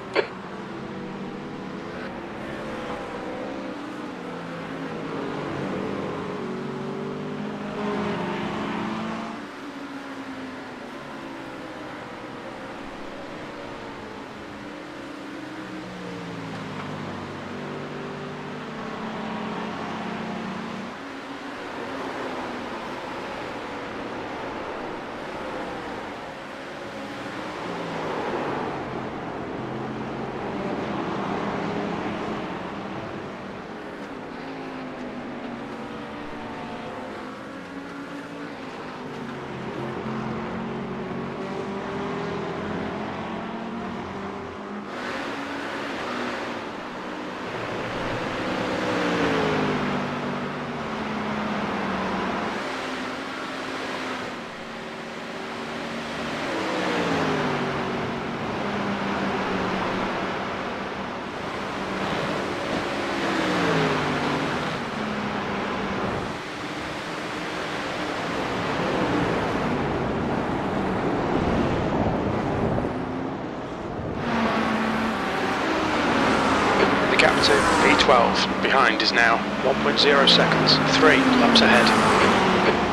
To P12, behind is now 1.0 seconds, 3 laps ahead.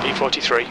P43.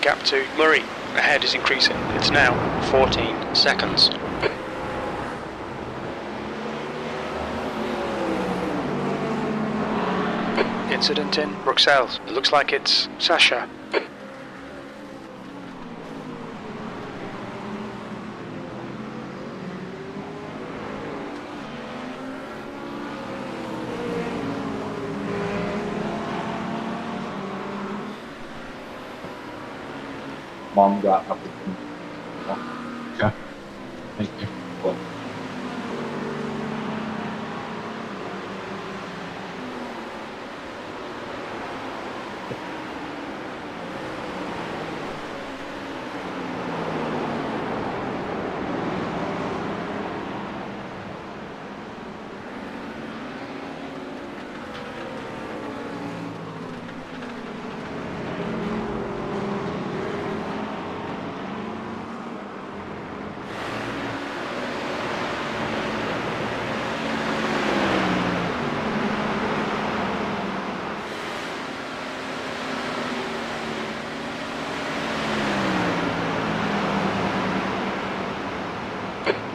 Gap to Murray ahead is increasing. It's now 14 seconds. Incident in Bruxelles. It looks like it's Sasha. Mom got up. Okay. Thank you. Well,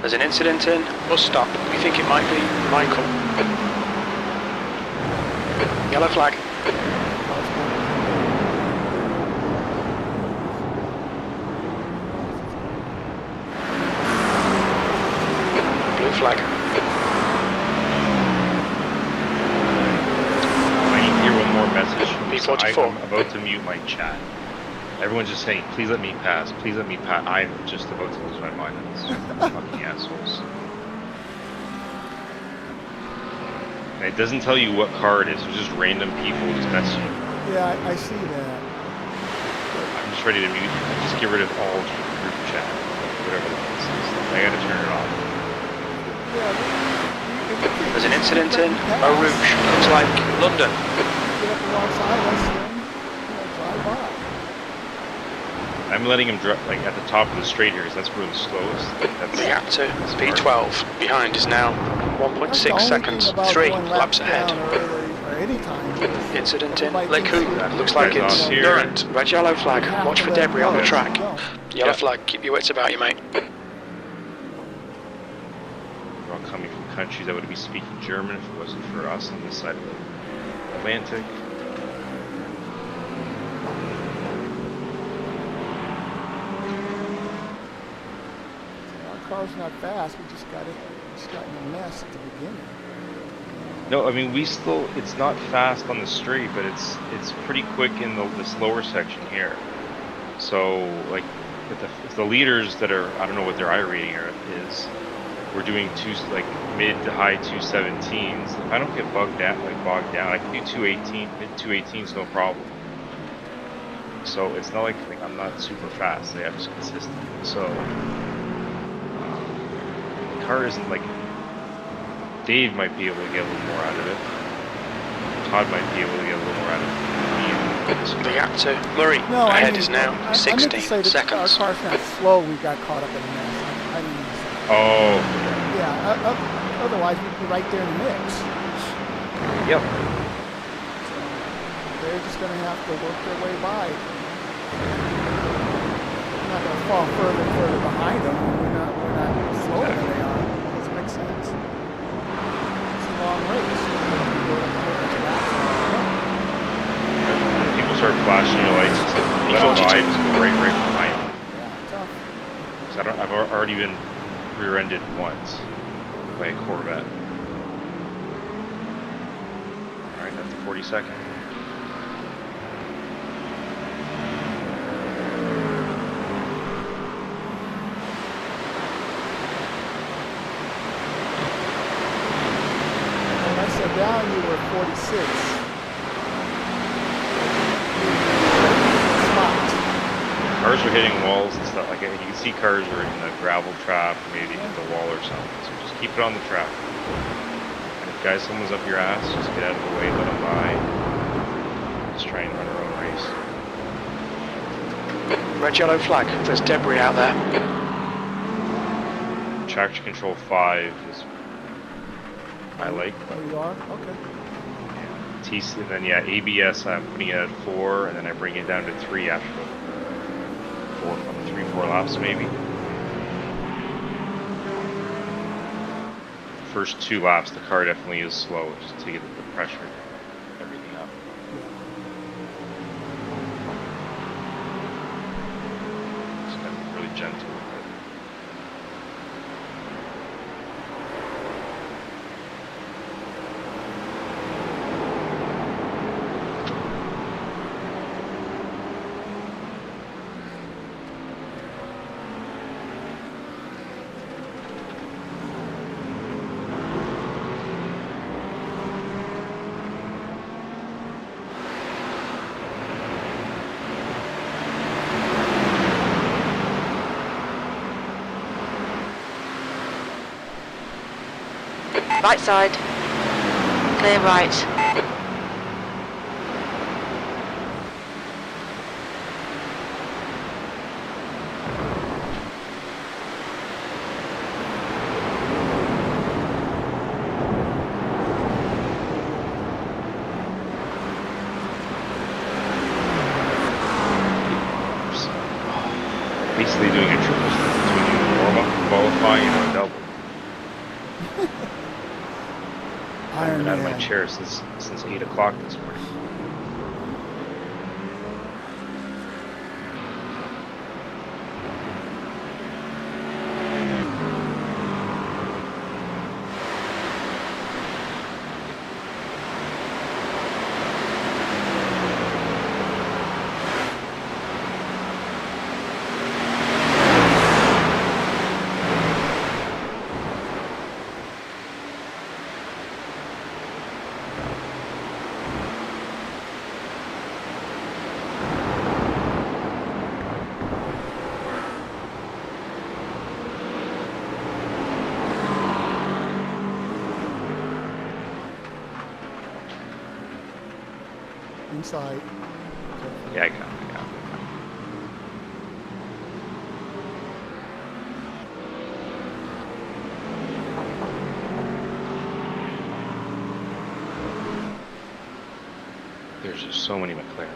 There's an incident in bus stop. We think it might be Michael. Yellow flag. Blue flag. I need to hear one more message. P44. I'm about to mute my chat. Everyone's just saying, please let me pass, please let me pass. I'm just about to lose my mind on this fucking assholes. And it doesn't tell you what car it is, it's just random people just messaging you. Yeah, I see that. I'm just ready to mute, just get rid of all group chat, whatever the fuck this is. I gotta turn it off. There's an incident in Eau Rouge. Looks like London. Get up alongside us, then drive by. I'm letting him drop like at the top of the straight here, because that's where the slowest. That's The gap to P12 behind is now 1.6 seconds, 3 laps ahead. Incident in Les Coupes. Looks like it's Durant. Red yellow flag. Watch for debris on the track. Yellow flag. Keep your wits about you, mate. We're all coming from countries that would be speaking German if it wasn't for us on this side of the Atlantic. Our car's not fast. We just got in a mess at the beginning. No, I mean we still. It's not fast on the straight, but it's pretty quick in the slower section here. So like, if the leaders that are, I don't know what their iRating is. We're doing mid to high 217s. If I don't get bogged down, I can do 218, mid 218s, no problem. So it's not like I'm not super fast. I'm just consistent. So the car isn't like. Dave might be able to get a little more out of it. Todd might be able to get a little more out of it. The gap to Murray No, ahead I mean, is now I meant to 16 say that seconds. our car's not slow. We got caught up in the mess. I didn't mean to say. Oh. Yeah. Otherwise, we'd be right there in the mix. Yep. So they're just going to have to work their way by. We're not going to fall further and further behind them. We're not slower than they are. It doesn't make sense. It's a long race. People start flashing your lights and stuff. Let them by, just go right behind them. Yeah, tough. So I've already been rear-ended once by a Corvette. Alright, that's the 42nd. When I said down, you were 46. Cars are hitting walls and stuff like that. You can see cars are in the gravel trap, maybe hit the wall or something. So just keep it on the track. And if guys, someone's up your ass, just get out of the way, let them by. Just try and run our own race. Red yellow flag. There's debris out there. Traction control 5 is I like. Oh, you are? Okay. TC, and then yeah, ABS I'm putting it at 4, and then I bring it down to 3 after 3-4 laps maybe. First 2 laps the car definitely is slow, just to get the pressure, everything up. Just gotta be really gentle with it. Right side. Clear right. Basically doing a triple step between warm-up, qualifying, and a double. I've been out of my chair since 8 o'clock this morning. Inside. Yeah, I got it. There's just so many McLaren.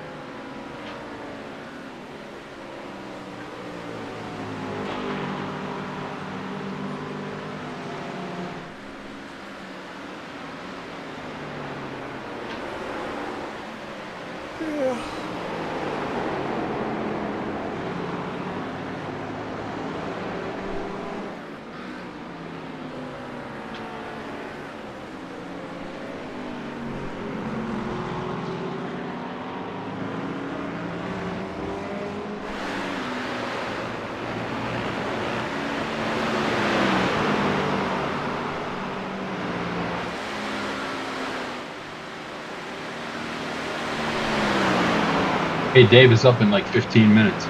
Hey, Dave is up in like 15 minutes.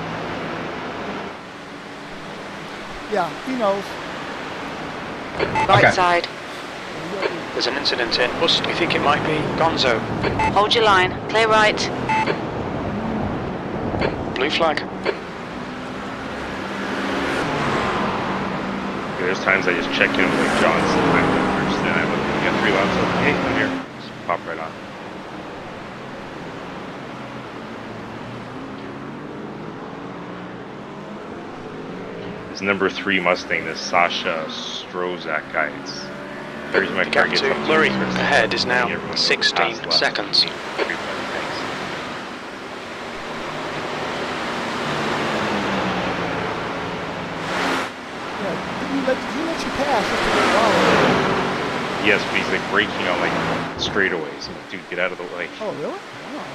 Yeah, he knows. Right Okay. side. There's an incident in Bust. We think it might be Gonzo. Hold your line. Clear right. Blue flag. There's times I just check in with like John's time first, then I look, we got 3 laps left. Hey, I'm here. Just pop right on. This number 3 Mustang, this Sasha Strozak guy, it's every time my The car gap gets to up Murray it starts ahead is now everyone goes 16 past left. seconds. Everybody, thanks. Yeah, did he let you pass just a little while? Yes, but he's like braking on like straightaways. I'm like, dude, get out of the way. Oh, really? Wow.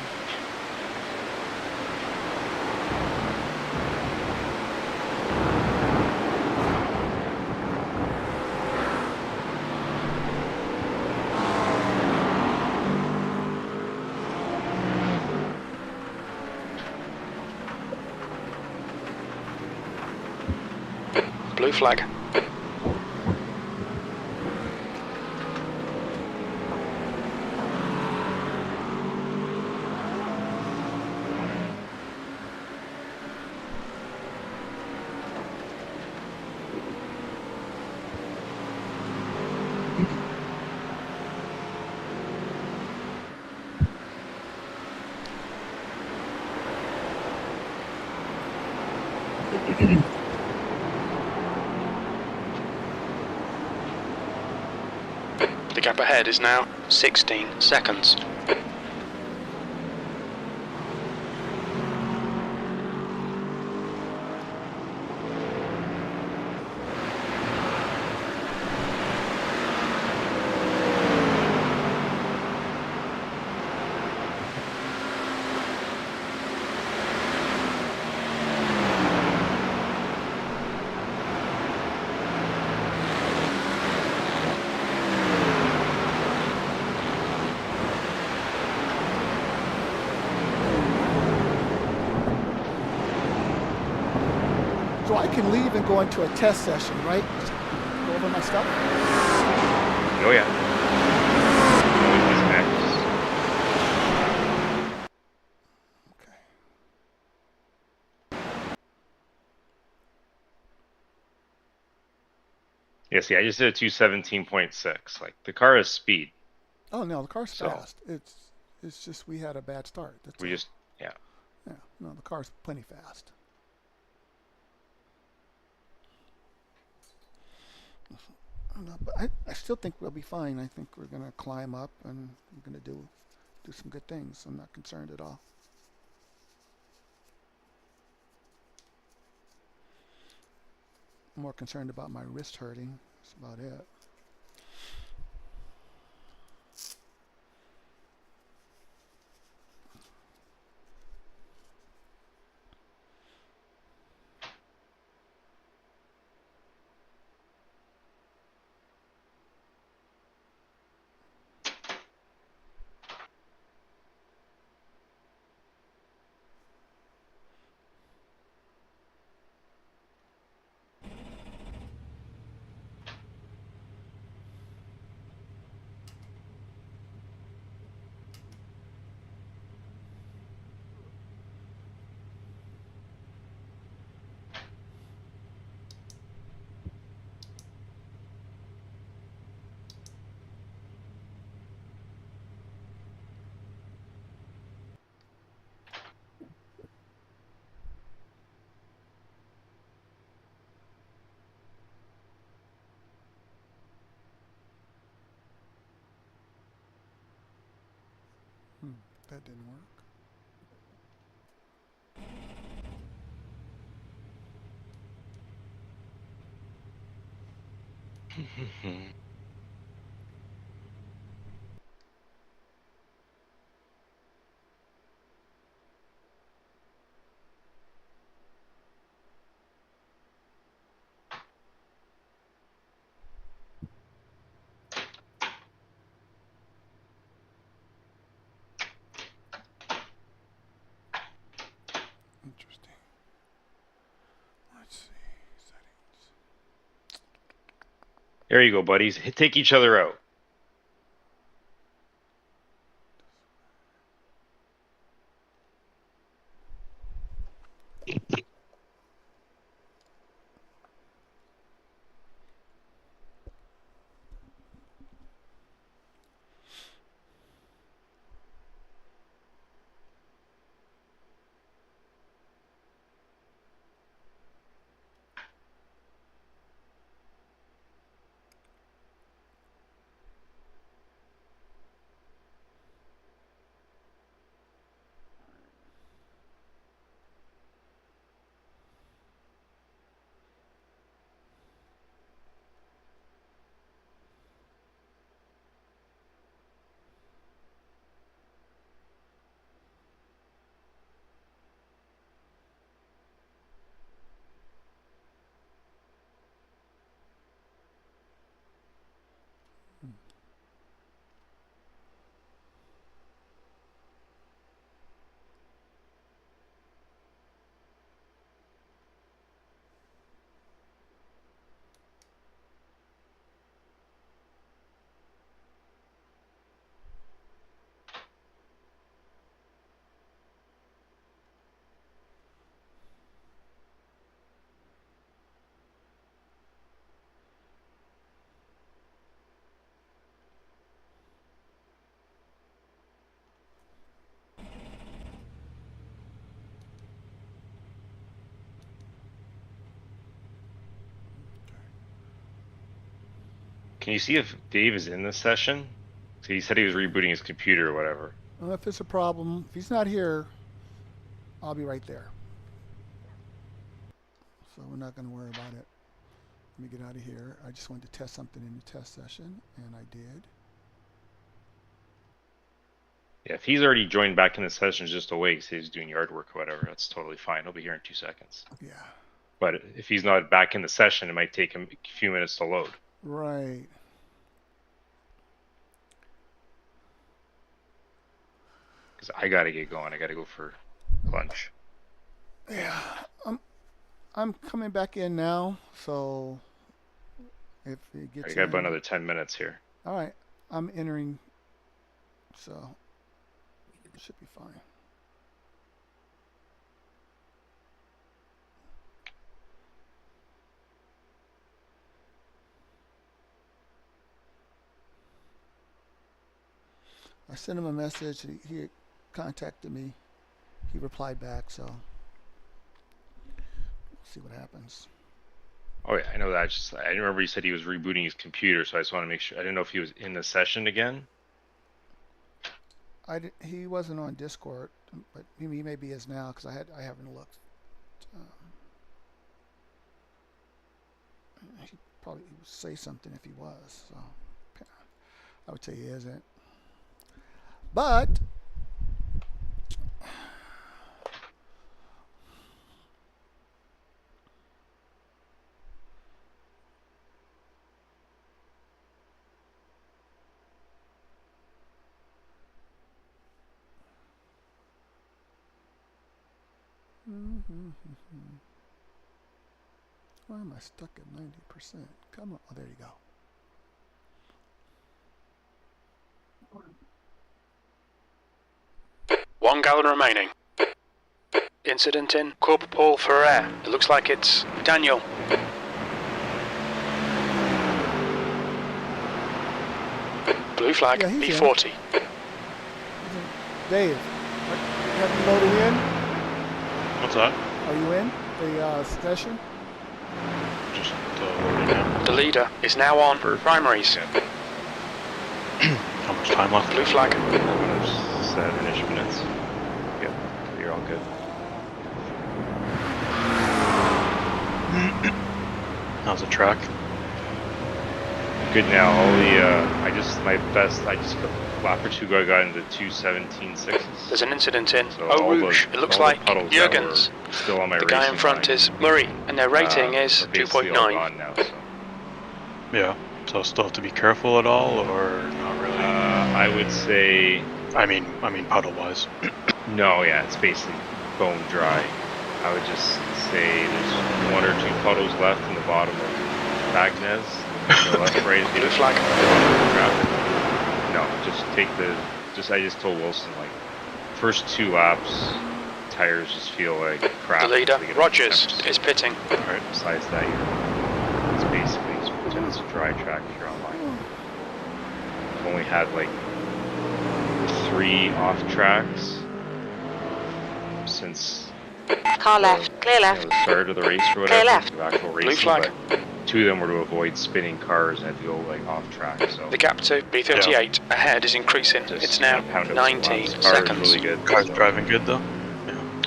Blue flag. The gap ahead is now 16 seconds. So I can leave and go into a test session, right? Just go over my stuff. Oh yeah. Always next. Okay. Yeah, see, I just did a 217.6. Like the car is speed. Oh no, the car's So- fast. It's just we had a bad start. That's We all. just yeah. Yeah, no, the car's plenty fast. No, but I still think we'll be fine. I think we're gonna climb up and we're gonna do some good things. I'm not concerned at all. I'm more concerned about my wrist hurting. That's about it. That didn't work. There you go, buddies. Take each other out. Can you see if Dave is in this session? So he said he was rebooting his computer or whatever. Well, if there's a problem, if he's not here, I'll be right there. So we're not going to worry about it. Let me get out of here. I just wanted to test something in the test session, and I did. Yeah, if he's already joined back in the session just awake, say he's doing yard work or whatever, that's totally fine. He'll be here in 2 seconds. Yeah. But if he's not back in the session, it might take him a few minutes to load. Right. Because I gotta get going. I gotta go for lunch. Yeah. I'm coming back in now, so if it gets I got in, about another 10 minutes here. all right, I'm entering, so it should be fine. I sent him a message. He contacted me. He replied back, so we'll see what happens. Oh yeah, I know that. I remember he said he was rebooting his computer, so I just want to make sure. I didn't know if he was in the session again. He wasn't on Discord, but he maybe is now because I haven't looked. He probably would say something if he was. So I would say he isn't. But why am I stuck at 90%? Come on. Oh, there you go. One gallon remaining. Incident in Corporal Paul Ferrer. It looks like it's Daniel. Blue flag, Yeah, he's B40. Dave, have you loaded in? What's that? Are you in the session? Just loading now. The leader is now on primaries. How much time left? Blue flag. 7-ish minutes. Yep, you're all good. How's the track? Good now. All the I just lap or two ago I got into 2:17.6. There's an incident in So Eau all the- Rouge. It looks all the like puddles that Jurgens. were still on my The guy in racing front line, is Murray, and their rating is are basically all 2.9. gone now, so. Yeah. So still have to be careful at all, or not really? I would say I mean puddle wise. no. Yeah, it's basically bone dry. I would just say there's 1 or 2 puddles left in the bottom of Bagnez. Go left, right. Blue flag. Traffic. No, just take the. I just told Wilson like, first 2 laps, tires just feel like crap. The leader, They get Rogers, 10%. is pitting. Alright, besides that, it's basically just pretend it's a dry track if you're online. I've only had like 3 off tracks since Car left. Clear left. the start of the race or Clear whatever, left. the actual Blue racing, flag. but 2 of them were to avoid spinning cars and had to go like off track, so The gap to B38 ahead is increasing. just It's now pound up 19 some laps. Car is seconds. really good. Car's so- driving good though.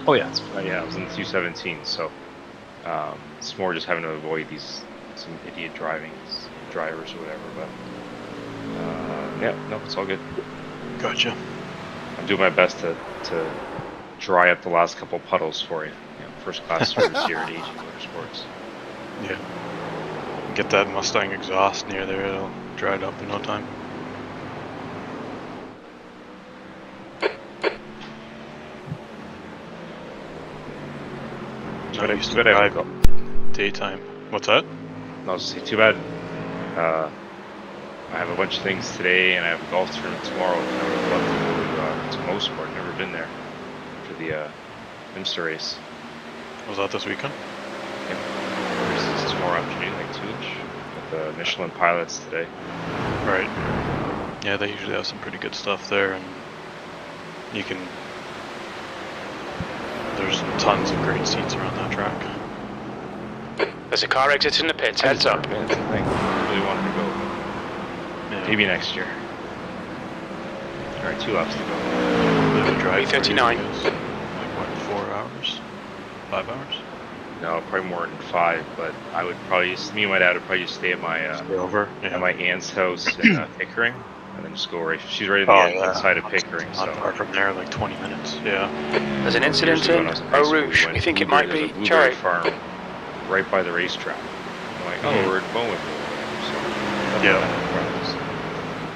Oh yeah, I was in the 217, so it's more just having to avoid some idiot drivers or whatever. But yeah, no, it's all good. Gotcha. I'm doing my best to dry up the last couple puddles for you. First class service here at AG Motorsports. Yeah. Get that Mustang exhaust near there, it'll dry it up in no time. No, I used to drive daytime. What's that? No, I'll say too bad. I have a bunch of things today, and I have a golf tournament tomorrow. And I would love to go to Mosport. Never been there for the Minster race. Was that this weekend? Yep. Race is tomorrow afternoon, like 2-ish, with the Michelin pilots today. Right. Yeah, they usually have some pretty good stuff there, and you can. There's tons of great seats around that track. There's a car exiting the pits. Heads up. I really wanted to go. Yeah. Maybe next year. Alright, 2 laps to go. Bit of a drive for you B39. guys. Like what, 4 hours? 5 hours? No, probably more than 5, but I would probably me and my dad would probably just stay at my Stay over? Yeah. at my aunt's house in Pickering, and then just go right. She's right at the outside of Pickering, Not so far from there, like 20 minutes. Yeah. There's an incident Usually in when I was high Eau school, Rouge. went We think it blueberry- might be there's a blueberry Cherry. farm right by the racetrack. I'm like, oh, we're at Bowen. So Yeah.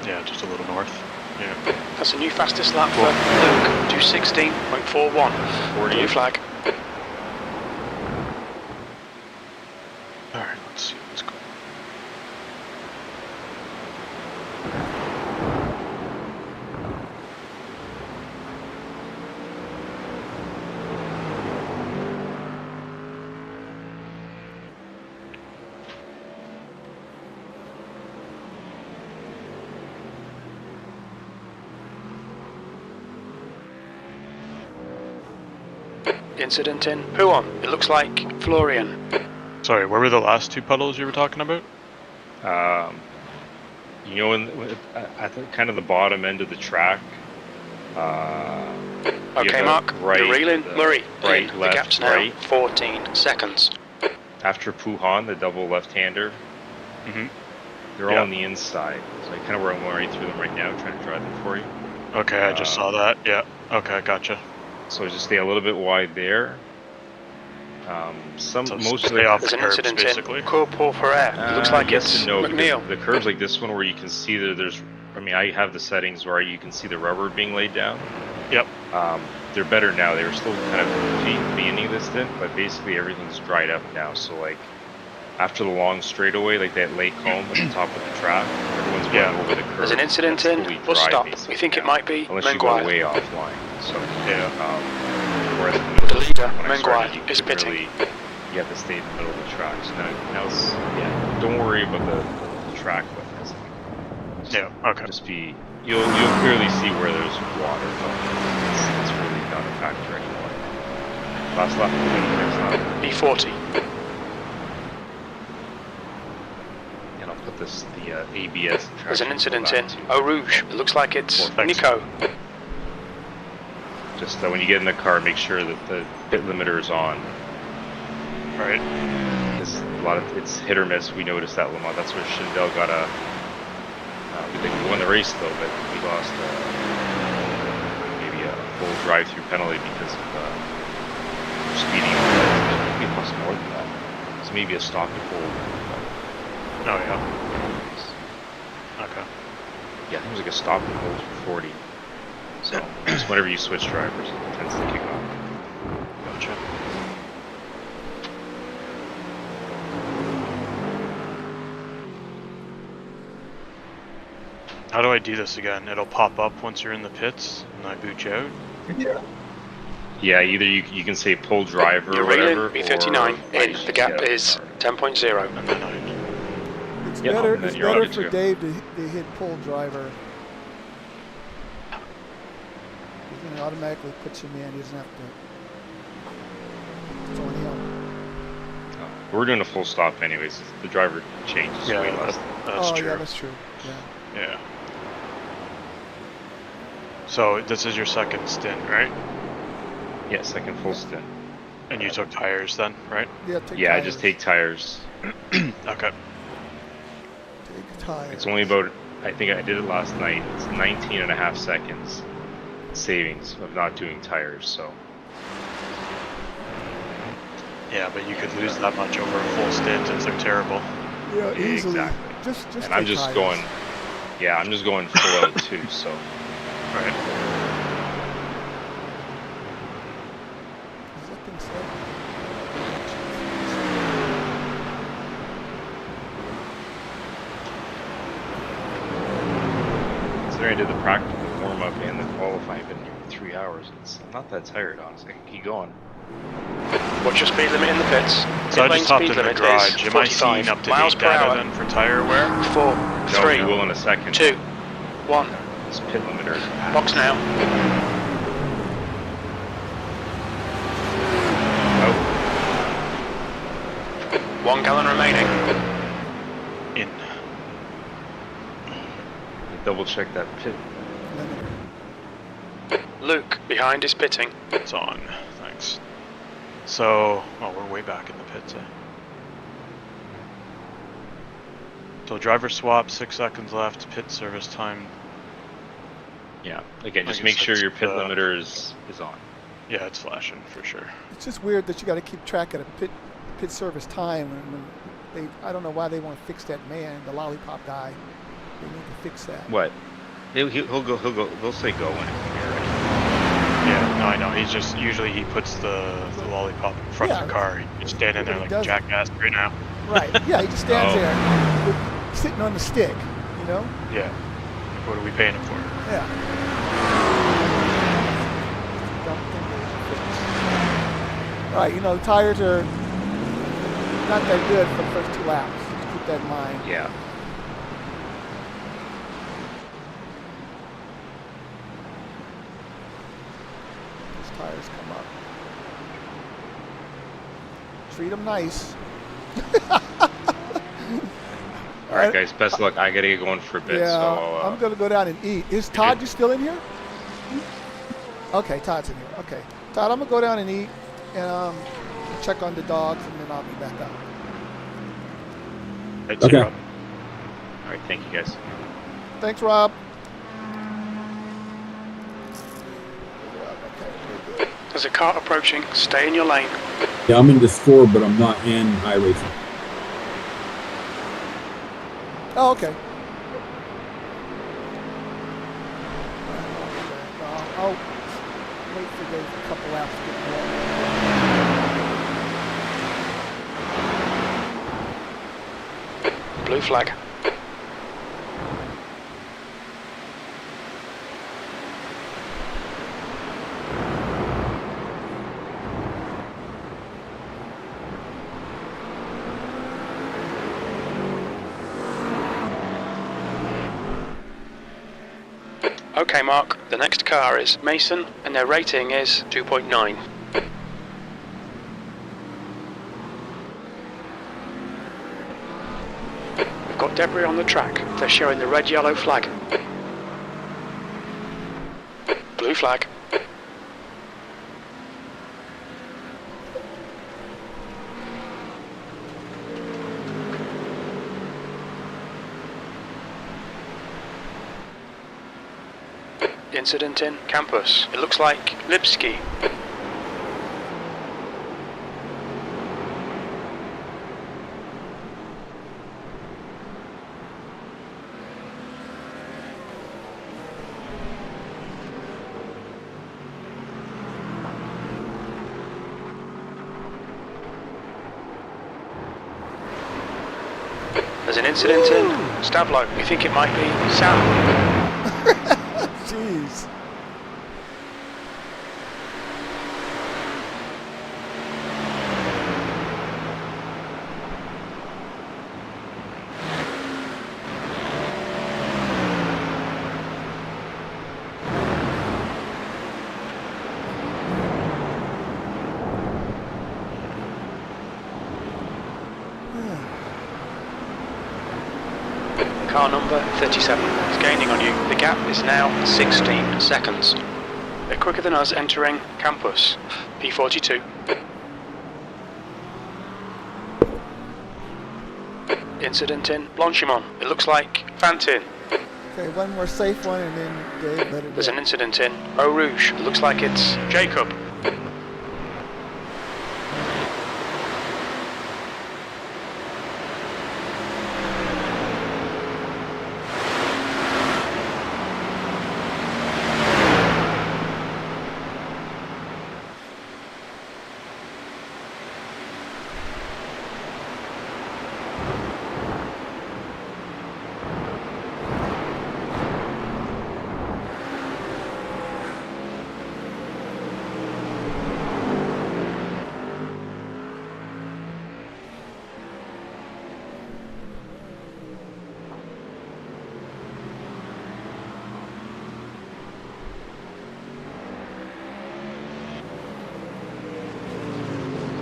Yeah, just a little north. Yeah. That's a new fastest lap for Luke. 2:16.41. 40. Blue flag. Alright, let's see what's going on. Incident in Huon. It looks like Florian. Sorry, where were the last 2 puddles you were talking about? You know, at the, kind of the bottom end of the track. Okay, Mark. Right, You're reeling. Murray. Right, in. left, The gap's now right. 14 seconds. After Puhan, the double left-hander, Mm-hmm. they're all on the inside. So I kind of where I'm going right through them right now, trying to drive them for you. Okay, I just saw that. Yeah. Okay, gotcha. So just stay a little bit wide there. So Most of stay the off There's the an curbs, incident basically. in Courport Ferrer. It looks like yes it's and no, because McNeil. the curbs like this one where you can see that there's. I mean, I have the settings where you can see the rubber being laid down. Yep. They're better now. They were still kind of goofy at the beginning of this stint, but basically everything's dried up now. So like after the long straightaway, like that Lake Home at the top of the track, everyone's going over the curb. There's an incident That's in fully bus dry, stop. basically, We think it now, might be unless you go Menguire. way offline. So Yeah. whereas The leader, when I started, Menguire, you is couldn't pitting. you have to stay in the middle of the track. So now it's don't worry about the track width. 'Cause Yeah, okay. just be you'll clearly see where there's water. But it's really not a factor anymore. Last lap, next lap. B40. And I'll put the ABS. and There's an traction incident control in back Eau Rouge. It looks like it's Thanks. Nico. too. Just when you get in the car, make sure that the pit limiter is on. Right. Because a lot of it's hit or miss. We noticed that Lamont. That's where Schindel got a. We think we won the race though, but we lost maybe a full drive-through penalty because of speeding. We lost more than that. It's maybe a stop and hold. Oh, yeah. Okay. Yeah, I think it was like a stop and hold for 40. So just whenever you switch drivers, it tends to kick off. Gotcha. How do I do this again? It'll pop up once you're in the pits, and I boot you out? Yeah, either you can say pull driver You're or whatever. reeling B39 or in. The gap is 10.0. And then I... It's Yeah, better, and then it's you're on better it for too. Dave to hit pull driver. It automatically puts him in. He doesn't have to. It's on him. We're doing a full stop anyways. The driver changes way less. That's Oh true. yeah, that's true. Yeah. Yeah. So this is your second stint, right? Yeah, second full stint. And you took tires then, right? Yeah. Take Yeah, tires. I just take tires. Okay. Take tires. It's only about, I think I did it last night. It's 19.5 seconds savings of not doing tires, so. Yeah, but you could lose that much over a full stint. It's like terrible. Yeah, easily. Exactly. Just And I'm take just tires. going, yeah, I'm just going full out too, so. Right. Is that thing slow? Considering I did the practical warm up and the qualifying, I've been here for 3 hours. I'm not that tired, honestly. I can keep going. What's your speed limit in the pits? So I Pit lane just hopped in speed the limit garage. is Am I 45 seeing up to miles date per data hour. then for tire wear? 4, No, 3, you will in a second. 2, 1. This pit limiter. Box now. Oh, 1 gallon remaining. In. double check that pit. Luke, behind is pitting. It's on. Thanks. So, oh, we're way back in the pits, eh? So driver swap, 6 seconds left. Pit service time. Yeah. Again, I just guess make sure that's your pit the- limiter is on. Yeah, it's flashing for sure. It's just weird that you got to keep track of the pit service time. When they, I don't know why they want to fix that man, the lollipop guy. They need to fix that. What? He'll go. He'll say go when it's ready. Yeah, no, I know. He's just usually he puts the lollipop in front of Yeah. the car. He's standing there He like a does. jackass right now. Right. Yeah, he just stands Oh. there, sitting on the stick. You know. Yeah. What are we paying him for? Yeah. Dumb thing to fix. All right. You know, the tires are not that good for the first 2 laps. Just keep that in mind. Yeah. These tires come up. Treat them nice. All right, guys. Best of luck. I gotta get going for a bit. Yeah, So I'm gonna go down and eat. Is Todd you still in here? Okay, Todd's in here. Okay, Todd, I'm gonna go down and eat and check on the dogs, and then I'll be back up. It's Okay. Rob. all right. Thank you, guys. Thanks, Rob. There's a car approaching. Stay in your lane. Yeah, I'm in the score, but I'm not in iRacing. Oh, okay. I'll wait for those a couple laps to get going. Blue flag. Okay, Mark, the next car is Mason, and their rating is 2.9. We've got debris on the track. They're showing the red-yellow flag. Blue flag. Incident in campus. It looks like Lipsky. There's an incident in Stablo. We think it might be Sam. Car number 37 is gaining on you. The gap is now 16 seconds. They're quicker than us entering campus. P42. Incident in Blanchimont. It looks like Fantin. Okay, one more safe one and then Dave let it There's go. an incident in Eau Rouge. It looks like it's Jacob.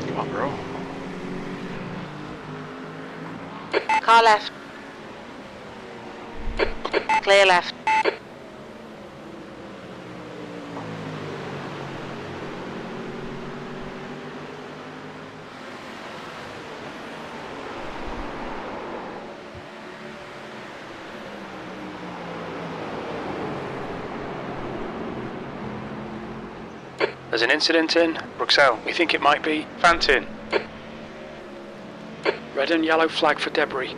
Come on, bro. Car left. Clear left. There's an incident in Bruxelles. We think it might be Fantin. Red and yellow flag for debris.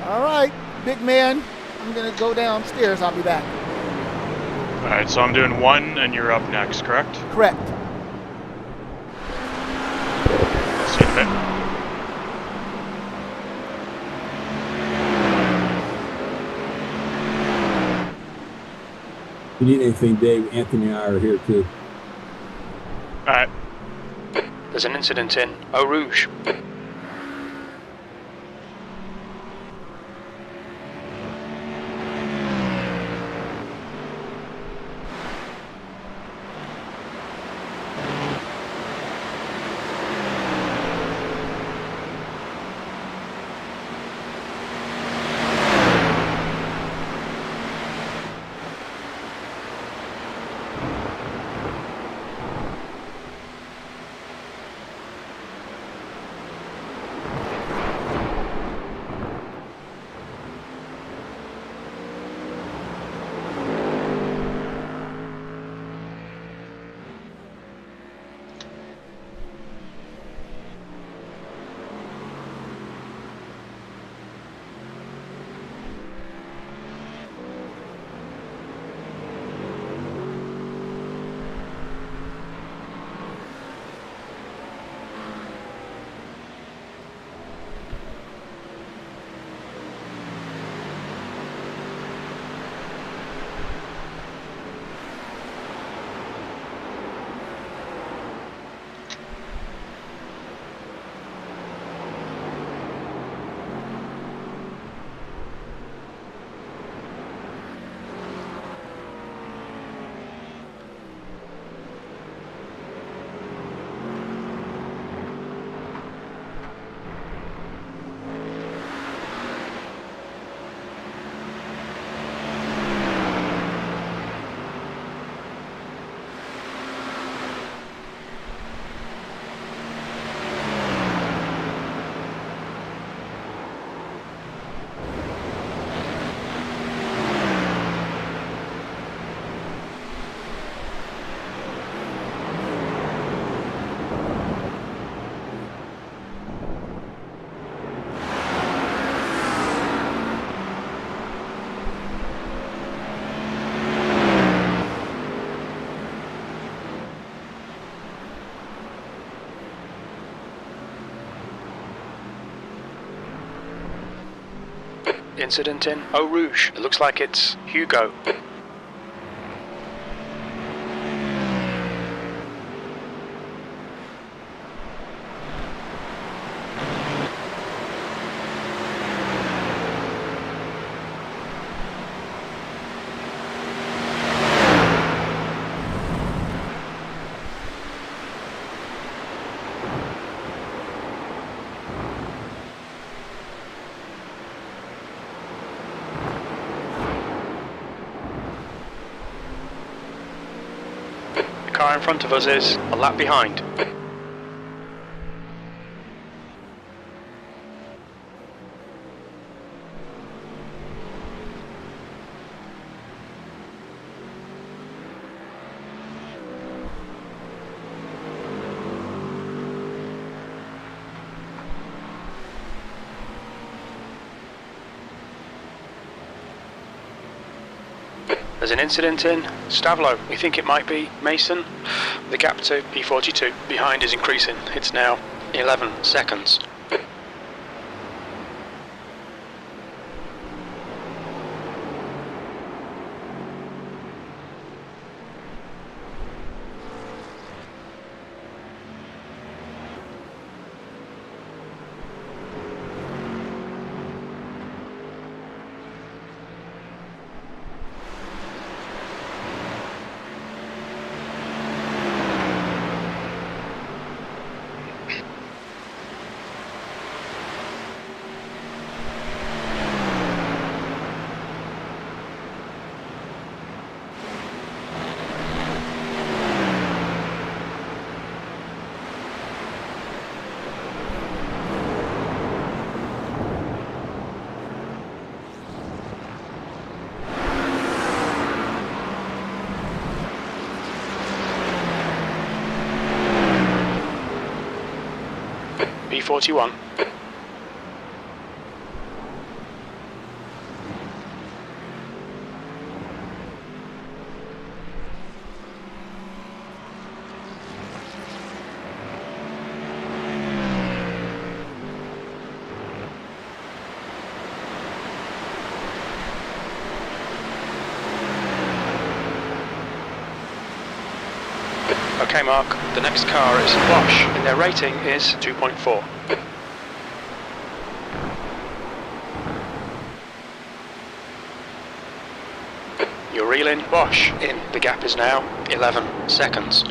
All right, big man. I'm gonna go downstairs. I'll be back. Alright, so I'm doing 1 and you're up next, correct? Correct. See you in a bit. If you need anything, Dave, Anthony and I are here too. Alright. There's an incident in Eau Rouge. Incident in Eau Rouge. It looks like it's Hugo. car in front of us is a lap behind. There's an incident in Stavlo. We think it might be Mason. The gap to P42 behind is increasing. It's now 11 seconds. P41. Okay, Mark, the next car is Bosch, and their rating is 2.4. You're reeling Bosch in. The gap is now 11 seconds.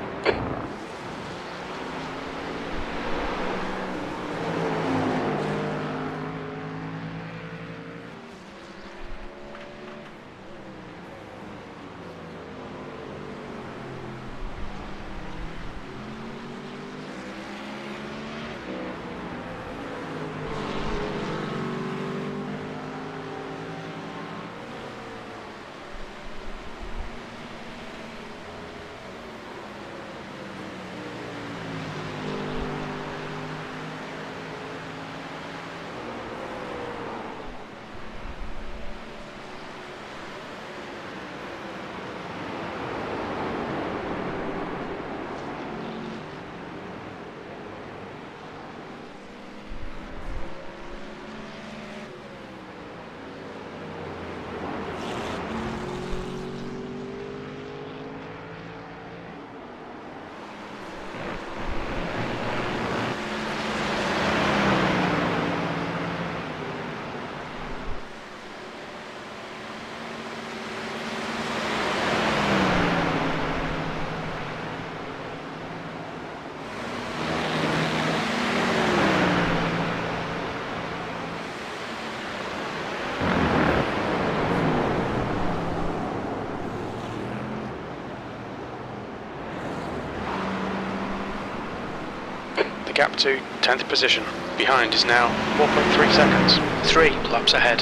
The gap to 10th position. Behind is now 4.3 seconds. 3 laps ahead.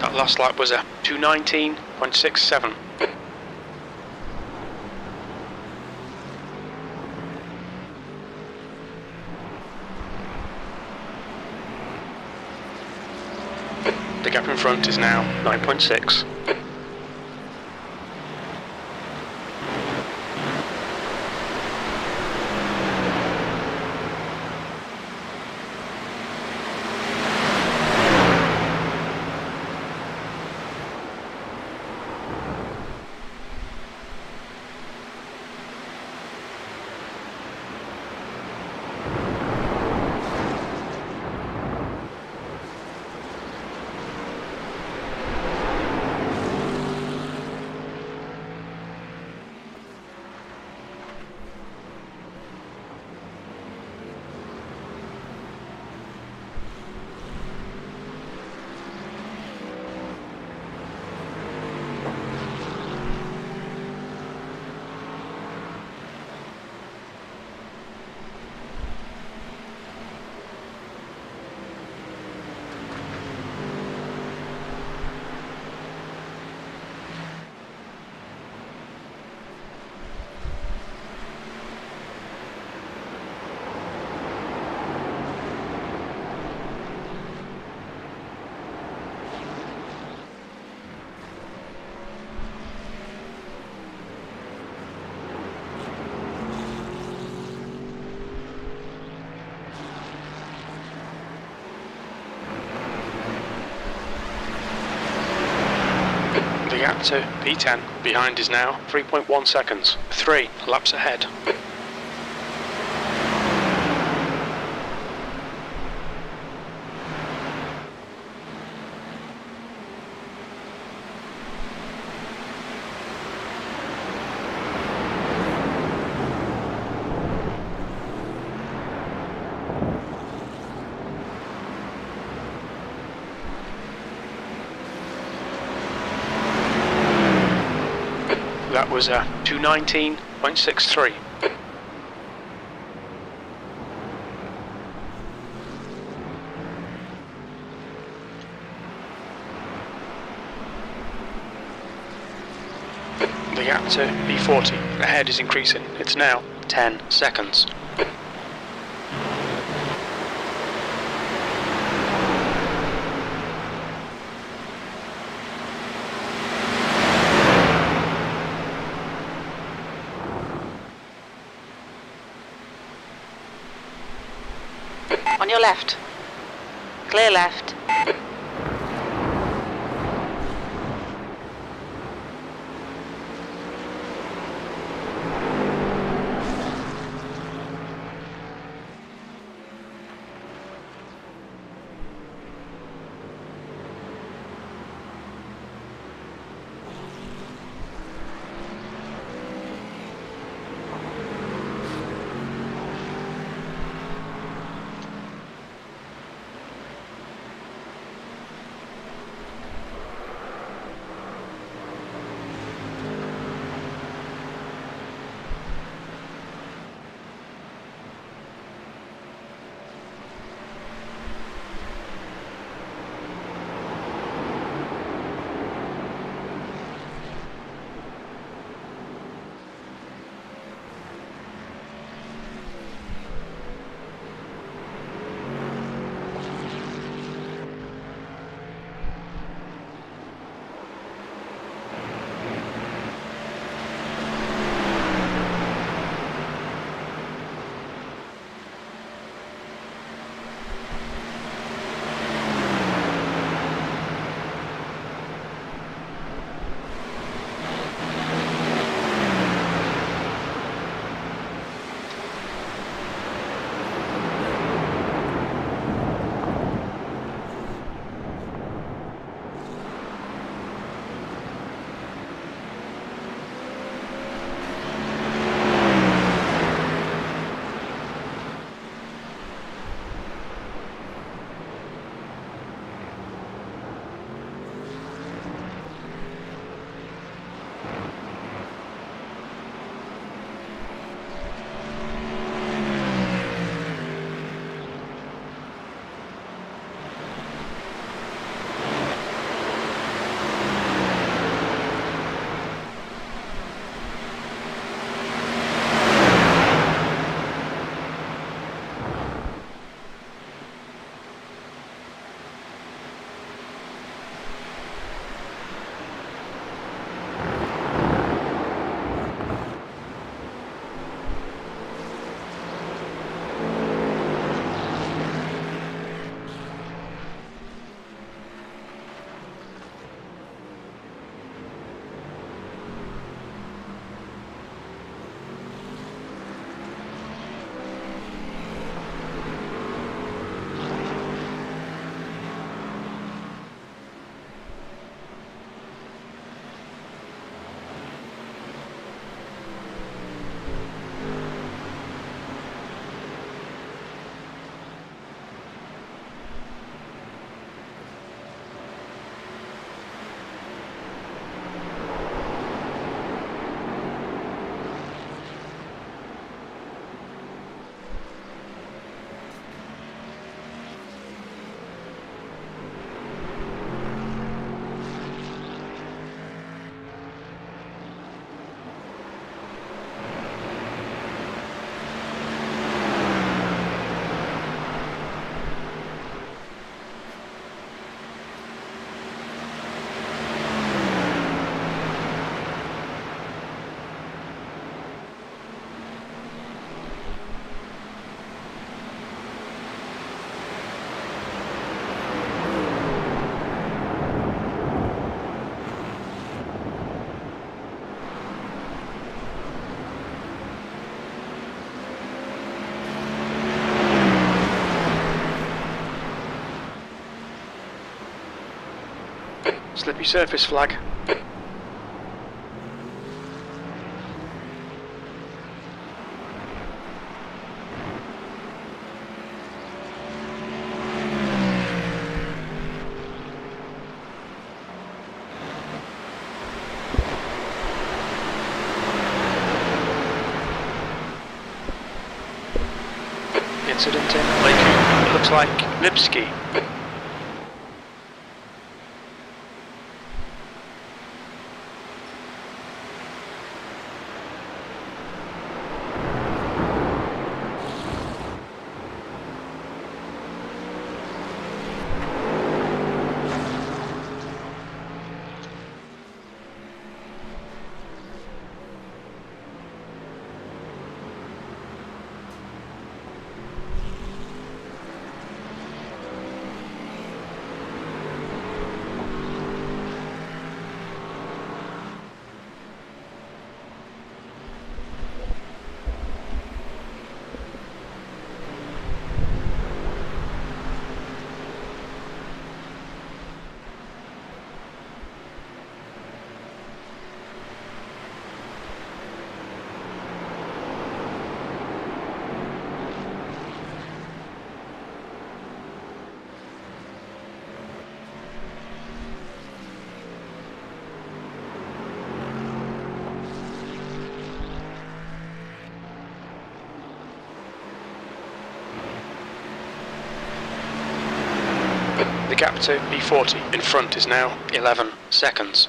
That last lap was a 2:19.67. The gap in front is now 9.6. gap to P10 behind is now 3.1 seconds. 3 laps ahead. That was a 219.63. The gap to B40 ahead is increasing. It's now 10 seconds. On your left. Clear left. Slippy surface flag. Incident in Lake, it looks like Lipski. The gap to B40 in front is now 11 seconds.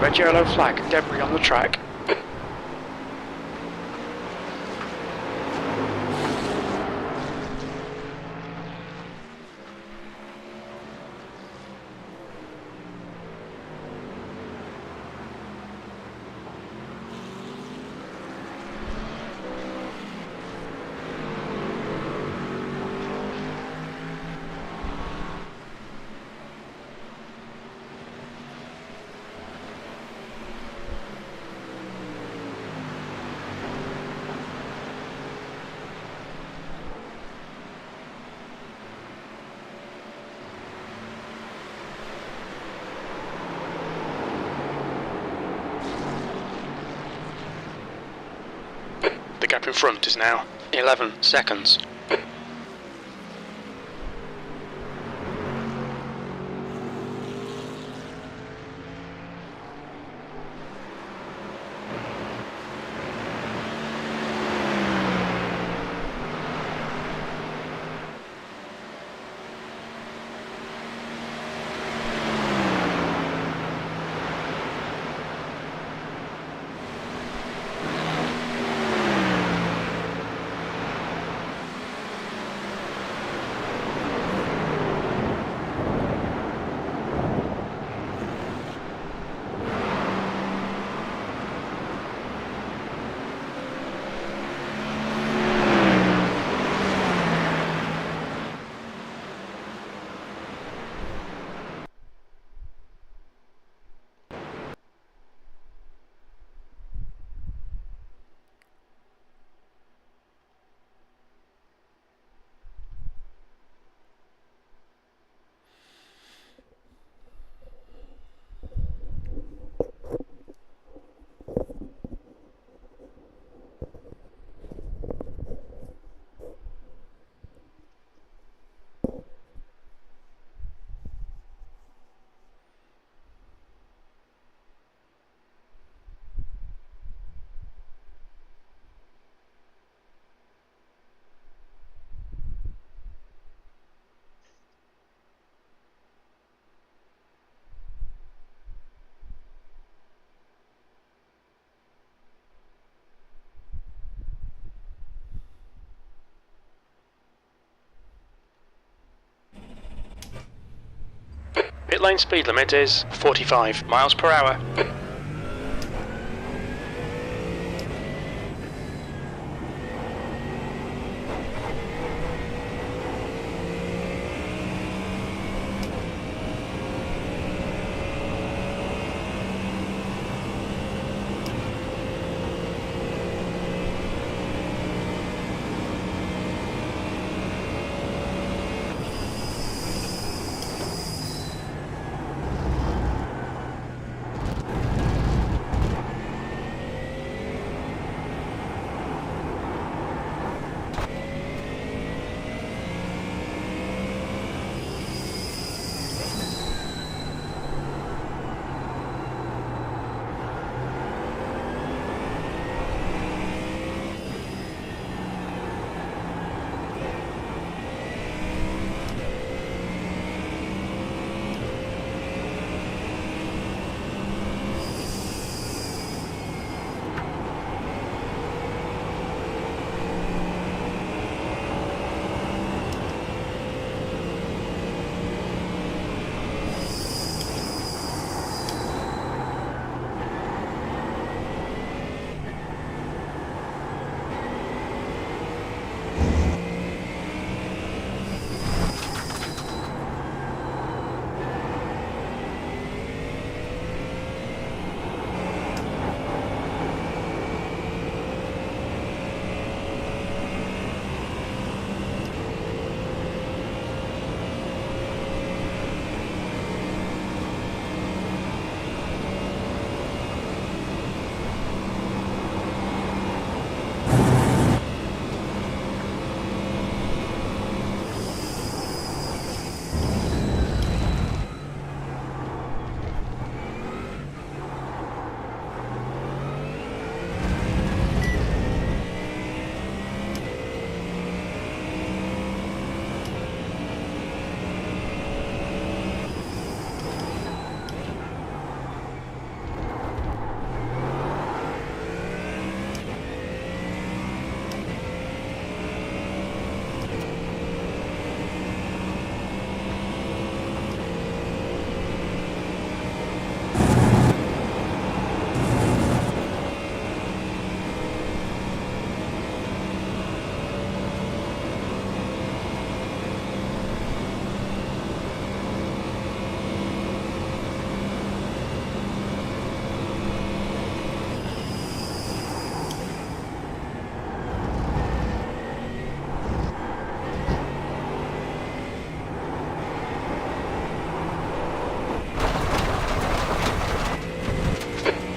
Red yellow flag, debris on the track. The gap in front is now 11 seconds. lane speed limit is 45 miles per hour.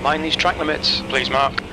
Mind these track limits, please, Mark.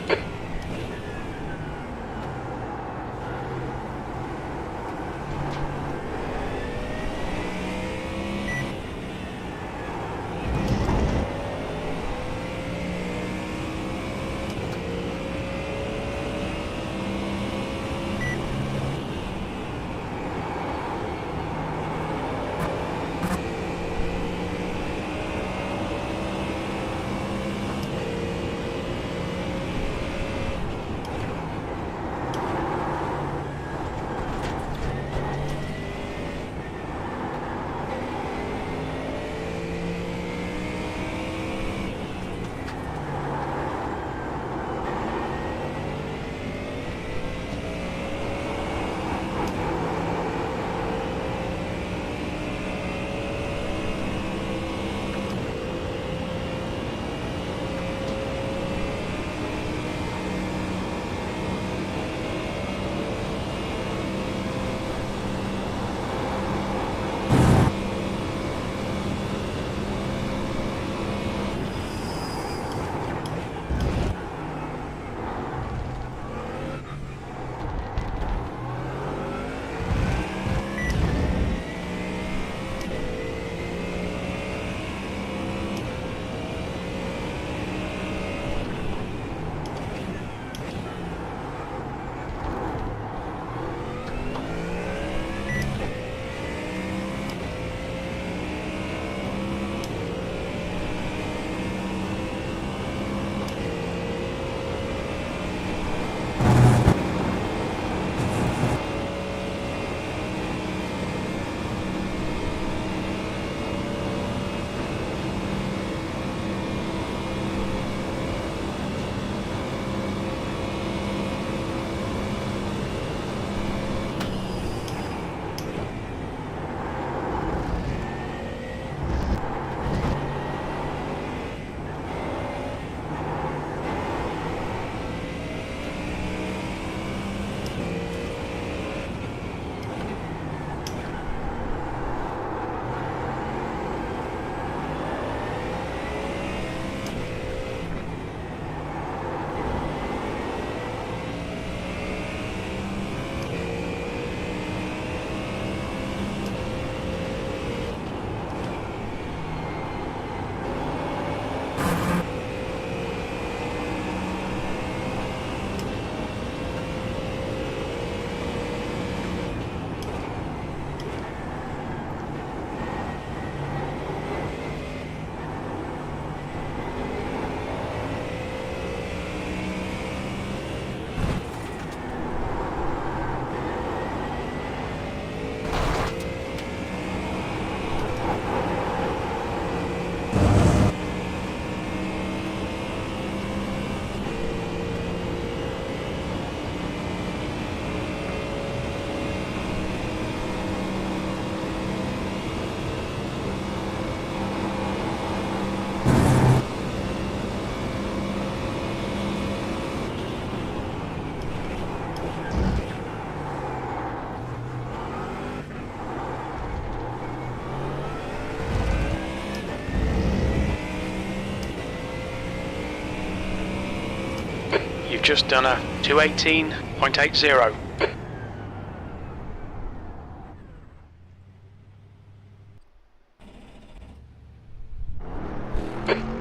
just done a 218.80.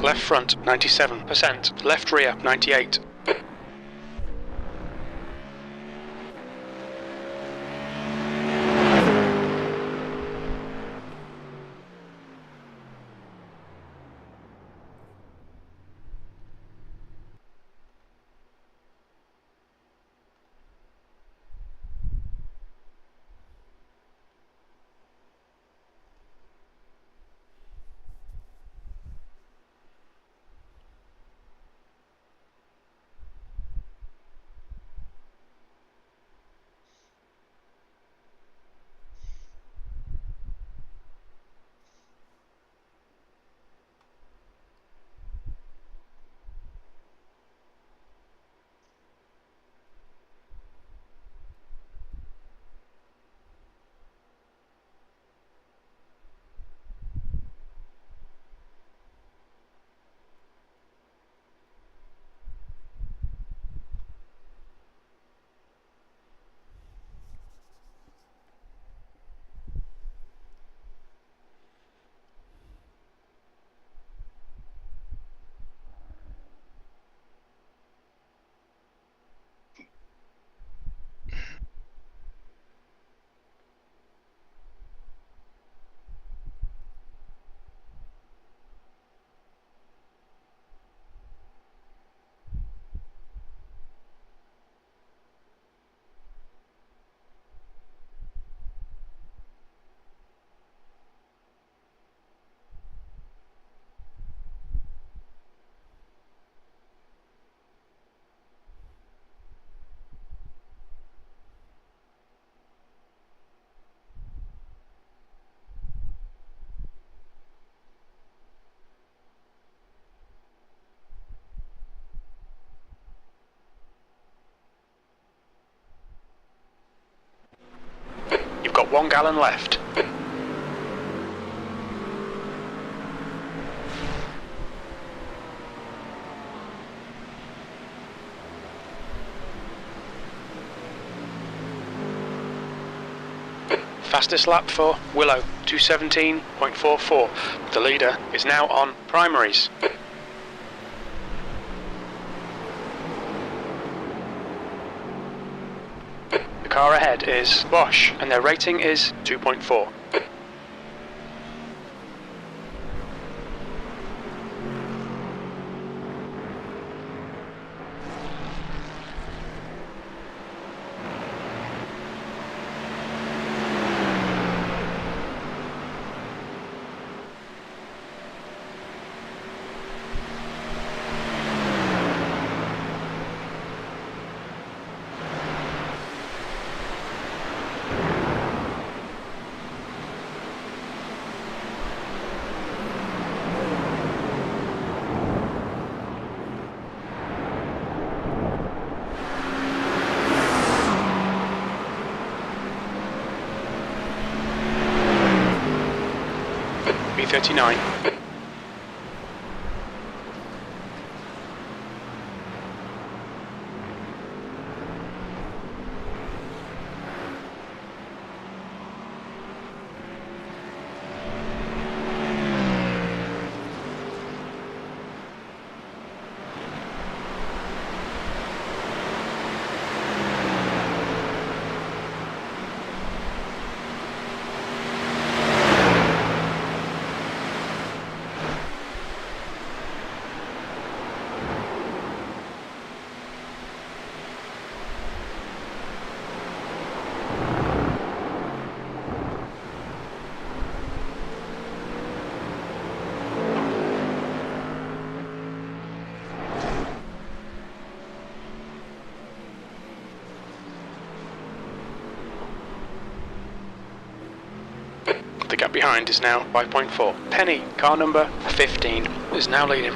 Left front 97%, left rear 98. You've got 1 gallon left. Fastest lap for Willow, 217.44. The leader is now on primaries. The car ahead is Bosch, and their rating is 2.4. B39. The gap behind is now 5.4. Penny, car number 15, is now leading.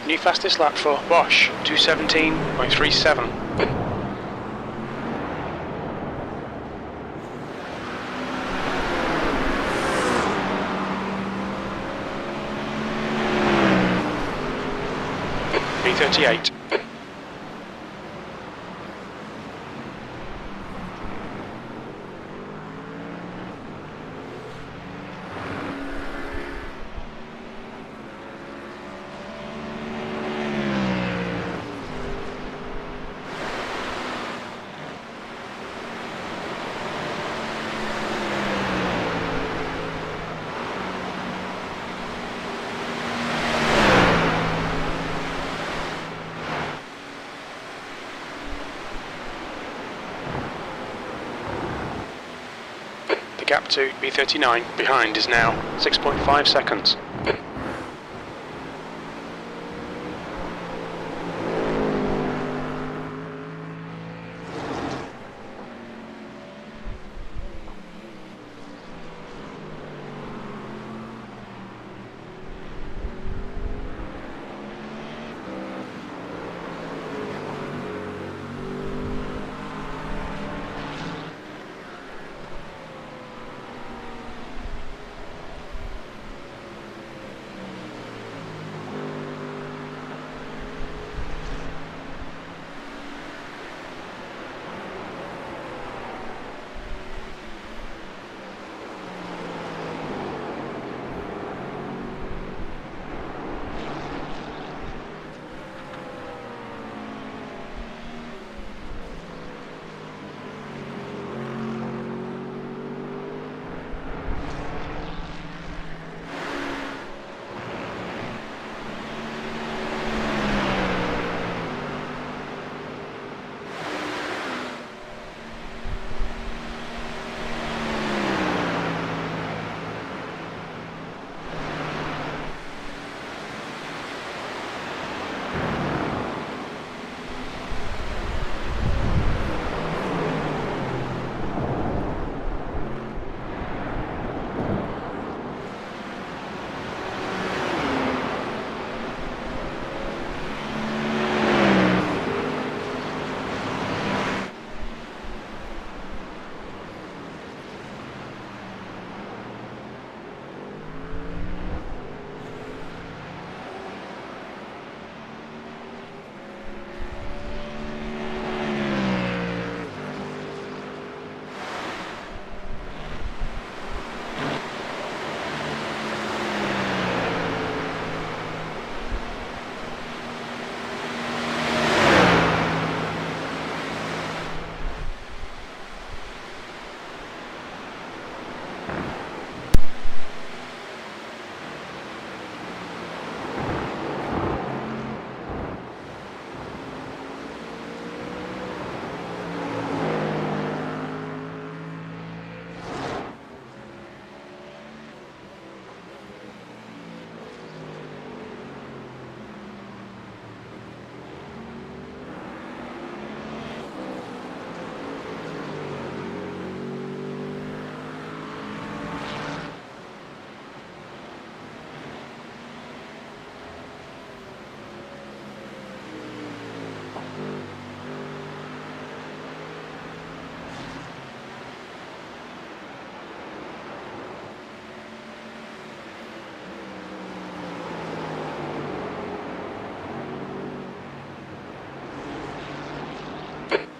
New fastest lap for Bosch, 2:17.37. B38. The gap to B39 behind is now 6.5 seconds.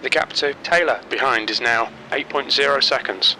The gap to Taylor behind is now 8.0 seconds.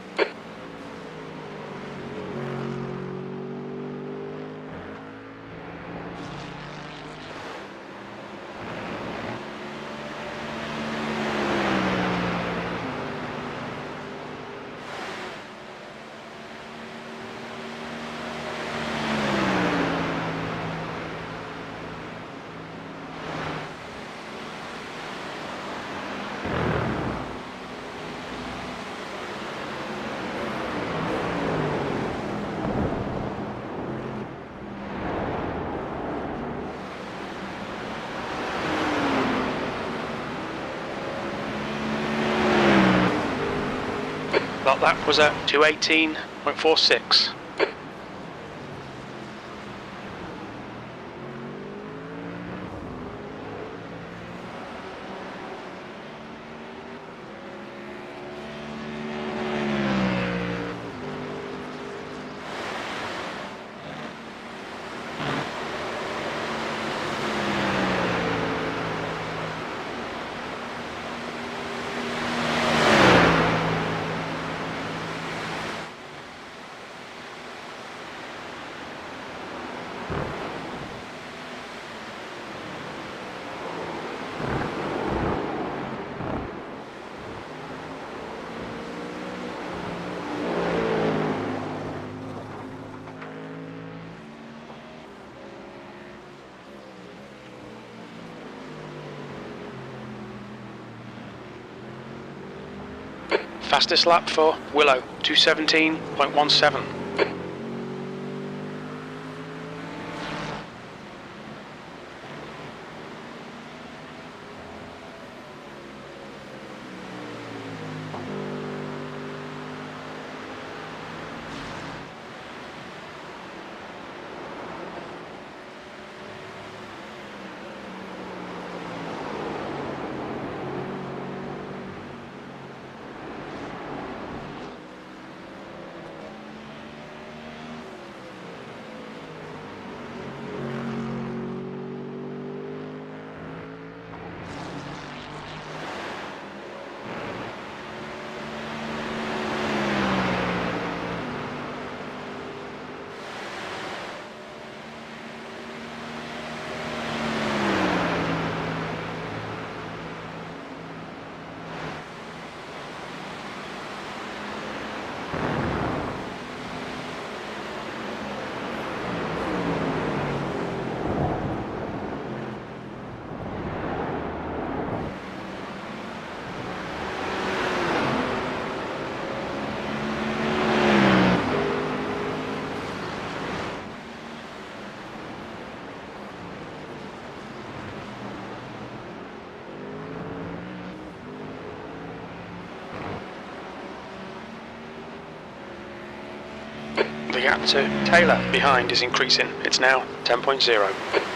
That lap was at 2:18.46. Fastest lap for Willow, 2:17.17. The gap to Taylor behind is increasing. It's now 10.0.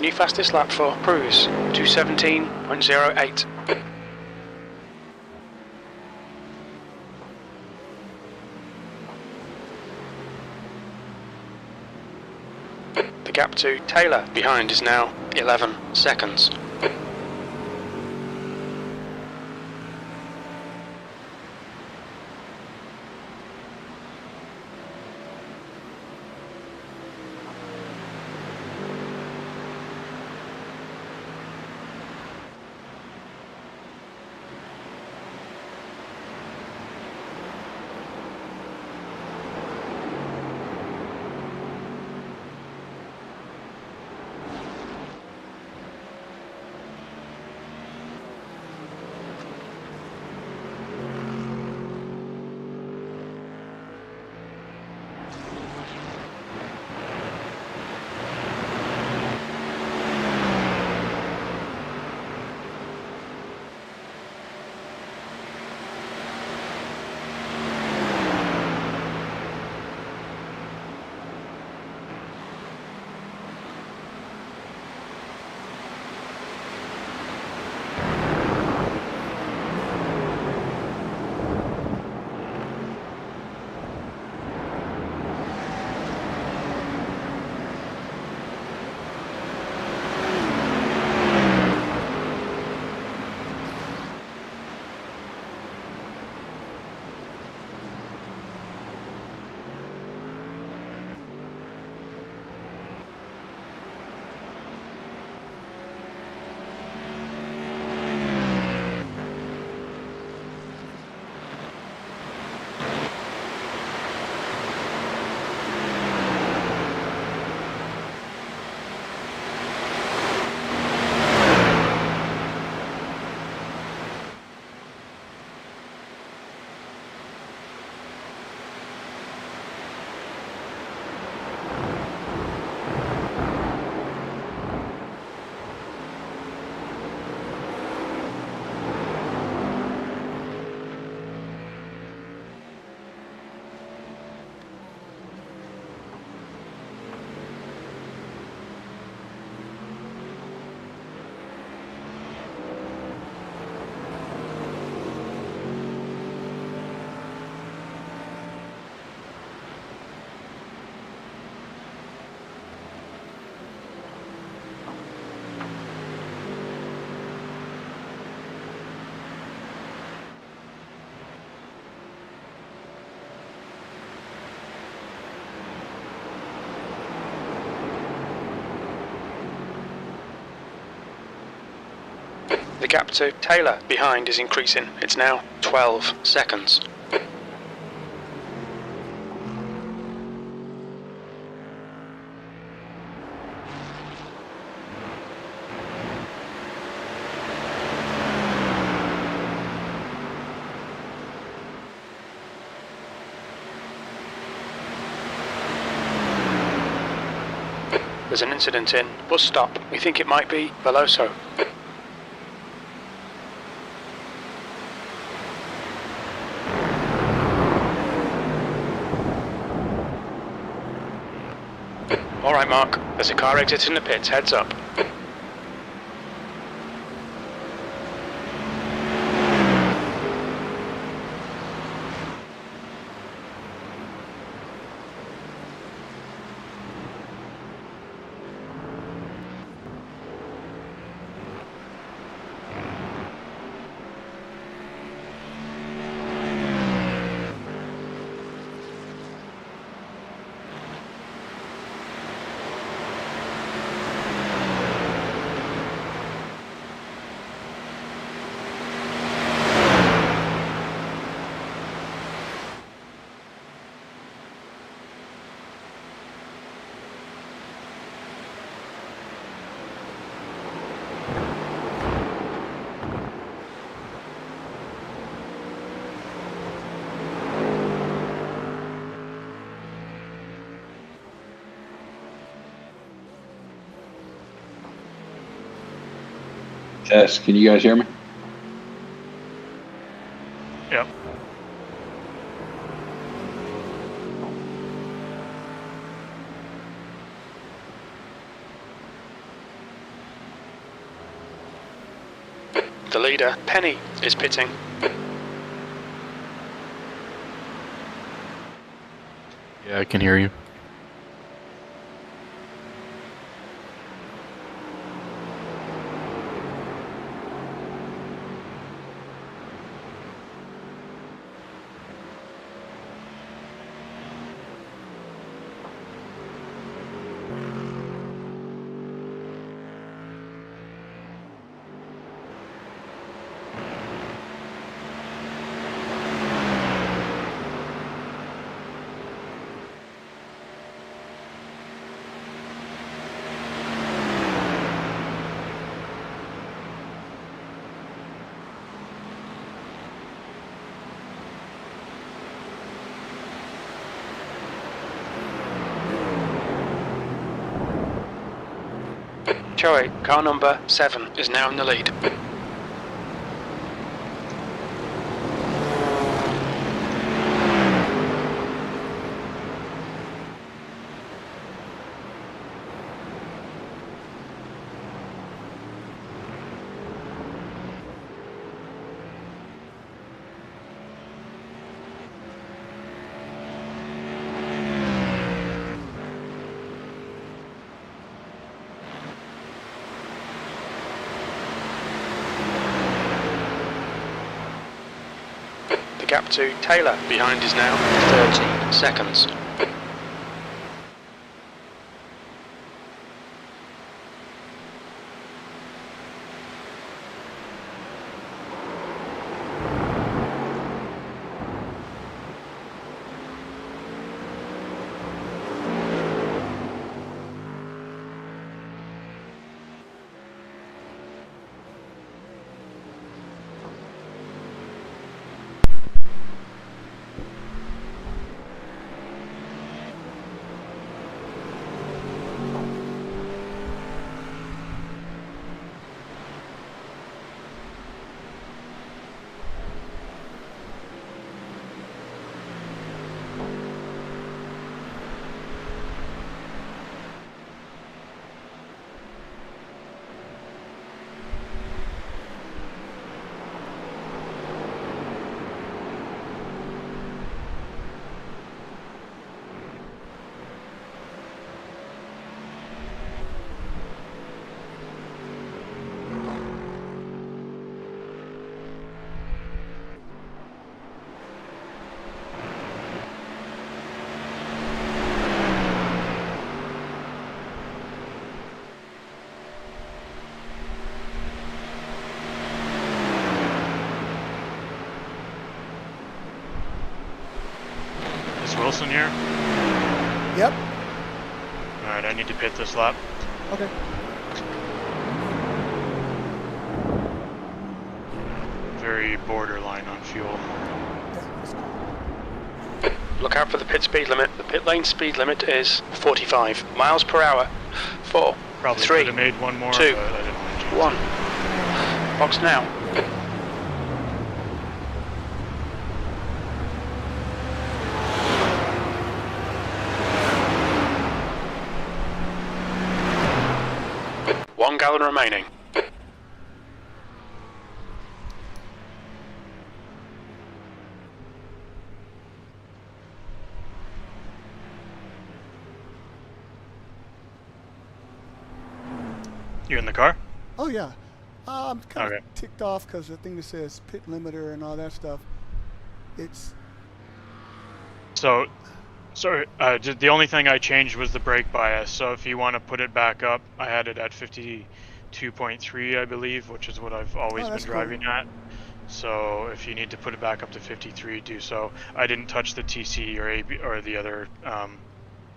New fastest lap for Cruise, 2:17.08. The gap to Taylor behind is now 11 seconds. The gap to Taylor behind is increasing. It's now 12 seconds. There's an incident in bus stop. We think it might be Veloso. Alright, Mark. There's a car exiting the pits. Heads up. Test, can you guys hear me? Yep. The leader, Penny, is pitting. Yeah, I can hear you. Joey, car number 7 is now in the lead. The gap to Taylor behind is now 13 seconds. Lance Wilson here. Yep. Alright, I need to pit this lap. Okay. Very borderline on fuel. Yeah, let's go. Look out for the pit speed limit. The pit lane speed limit is 45 miles per hour. 4, Probably 3, could have made one more, 2, but I didn't want to change 1. it. Box now. One gallon remaining. You in the car? Oh yeah. I'm kind of Okay. ticked off because the thing that says pit limiter and all that stuff. It's So, sorry, just the only thing I changed was the brake bias. So if you want to put it back up, I had it at 52.3, I believe, which is what I've always been that's cool. driving at. So if you need to put it back up to 53, do so. I didn't touch the TC or AB or the other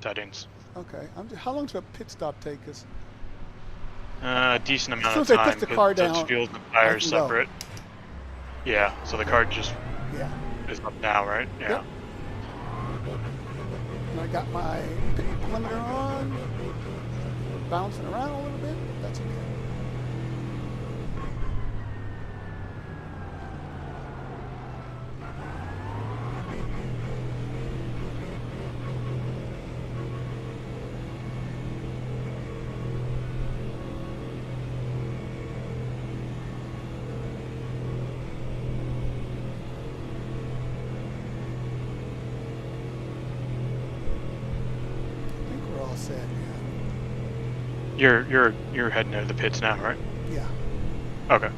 settings. okay. How long does a pit stop take? 'Cause A decent amount soon of as I time. put the car because down, fuel and I tires can go. separate. Yeah. So the car just yeah. is up now, right? Yeah. Yep. And I got my pit limiter on, bouncing around a little bit. That's okay. I think we're all set now. You're heading to the pits now, right? Yeah. Okay.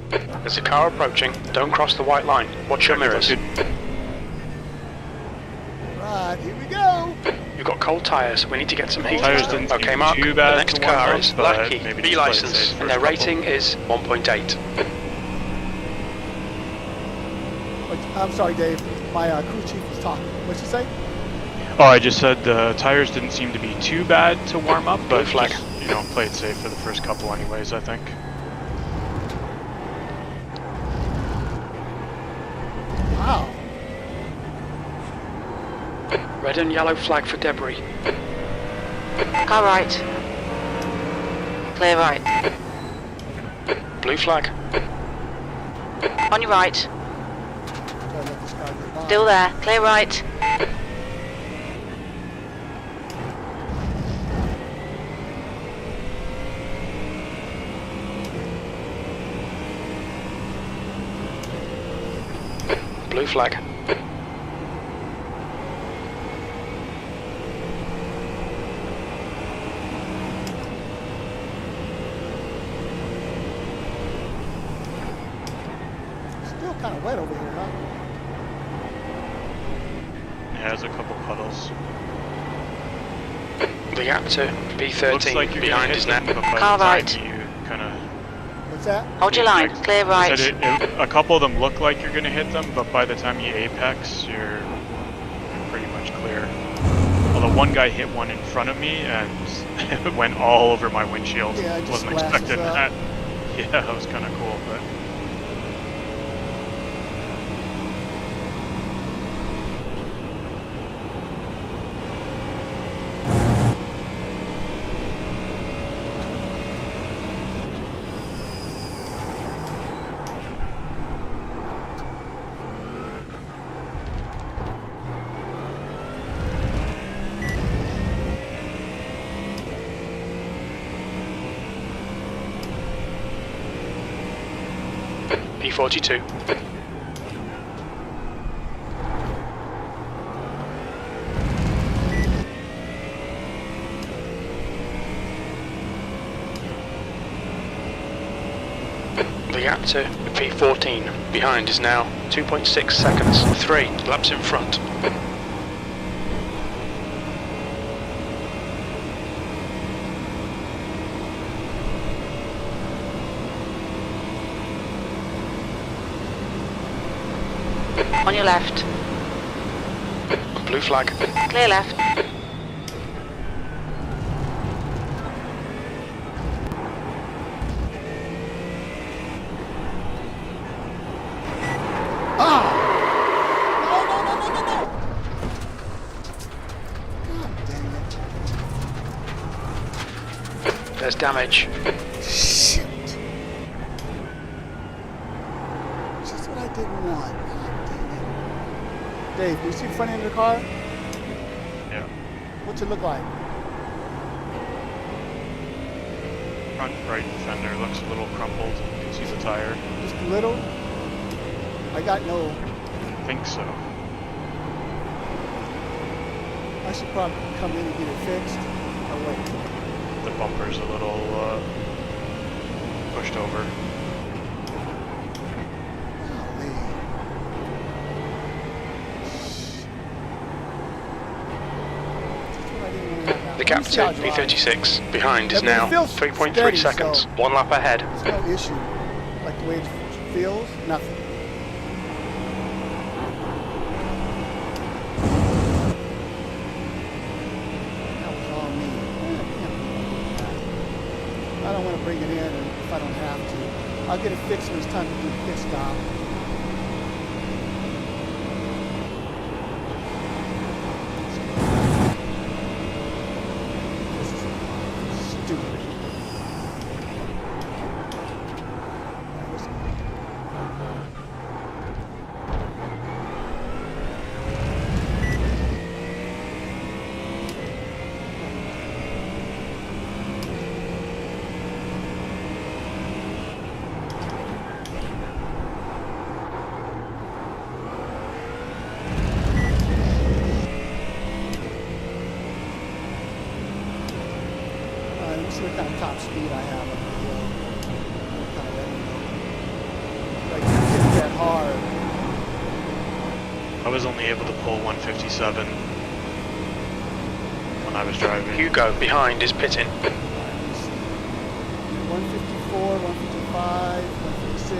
There's a car approaching. Don't cross the white line. Watch your mirrors. Right, here we go. You've got cold tyres. We need to get some heat. Tires didn't seem Okay, Mark. too bad The next to warm car up, is but Lackey, maybe B just play it license, safe and their for a couple. rating is 1.8. I'm sorry, Dave. My crew chief was talking. What'd you say? Oh, I just said the tires didn't seem to be too bad to warm up, but Blue flag. just, play it safe for the first couple anyways, I think. Wow. Red and yellow flag for debris. Car right. Clear right. Blue flag. On your right. Gotta let this car get by. Still there. Clear right. Blue flag. Still kind of wet over here, huh? Yeah, there's a couple puddles. The gap to Looks B13 like you're gonna behind hit is them, now. but by Car the time right. you kind of What's that? Hold your line. Clear right. a couple of them look like you're gonna hit them, but by the time you apex, you're pretty much clear. Although one guy hit one in front of me and it went all over my windshield. Yeah, it just Wasn't splashes expecting up. that. Yeah, that was kind of cool, but. P42. The gap to P14 behind is now 2.6 seconds. 3 laps in front. On your left. Blue flag. Clear left. Ah! No! God dang it. There's damage. Shit. Just what I didn't want. God dang it. Dave, do you see the front end of the car? Yeah. What's it look like? Front right fender looks a little crumpled. You can see the tire. Just a little? I got no... I think so. I should probably come in and get it fixed. Oh, wait. The bumper's a little pushed over. The captain, P36, behind is now 3.3 seconds. 1 lap ahead. There's no issue. Like the way it feels, nothing. That was all me. I don't want to bring it in if I don't have to. I'll get it fixed when it's time to do the pit stop. See what kind of top speed I have up the hill. Kind of like hit that hard. I was only able to pull 157 when I was driving. Hugo behind is pitting. 154, 155, 156,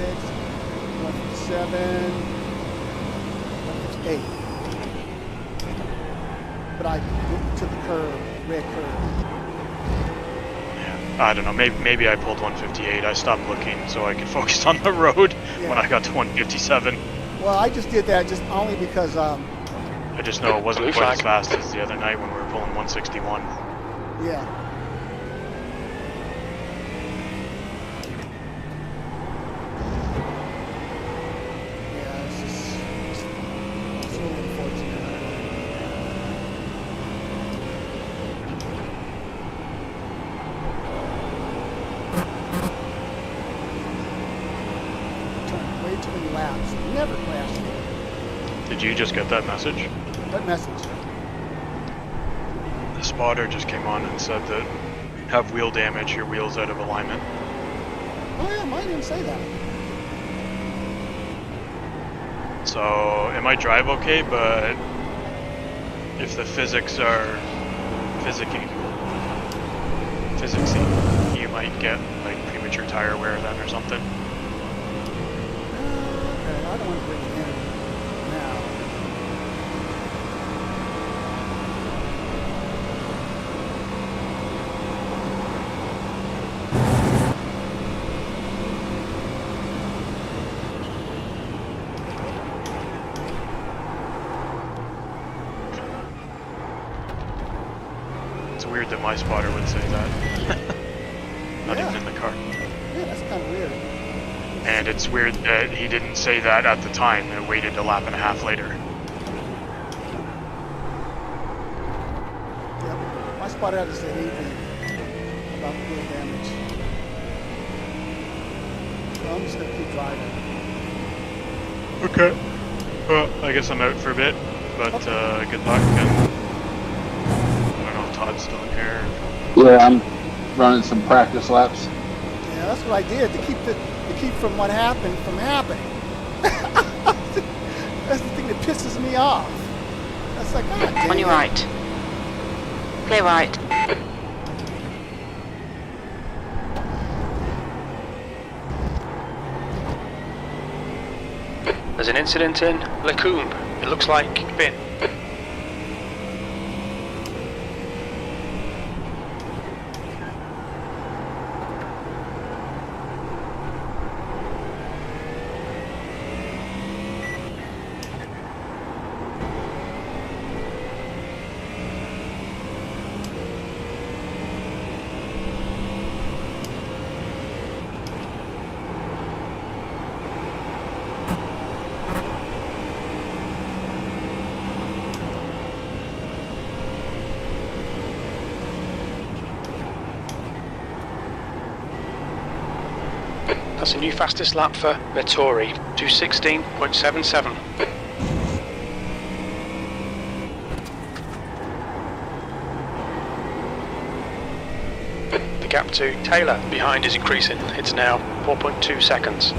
157, 158. But I went to the curve, red curve. I don't know, maybe I pulled 158. I stopped looking so I could focus on the road when I got to 157. Well, I just did that just only because I just know it wasn't quite as fast as the other night when we were pulling 161. Yeah. Yeah, it's really unfortunate. Way too many laps. Never crashed. Did you just get that message? What message? The spotter just came on and said that have wheel damage, your wheel's out of alignment. Oh yeah, mine didn't say that. So it might drive okay, but if the physics are physicsy, you might get like premature tire wear then or something. Okay, I don't want to bring it in now. It's weird that my spotter would say that. Not even in the car. Yeah, that's kind of weird. And it's weird that he didn't say that at the time and waited a lap and a half later. Yep. My spotter had to say anything about the wheel damage. So I'm just going to keep driving. Okay. Well, I guess I'm out for a bit, but good luck. And I don't know if Todd's still in here. Yeah, I'm running some practice laps. Yeah, that's what I did to keep from what happened from happening. That's the thing that pisses me off. That's like, God damn On your it. right. Clear right. There's an incident in Lacombe. It looks like bin. That's a new fastest lap for Vettori, 2:16.77. The gap to Taylor behind is increasing. It's now 4.2 seconds.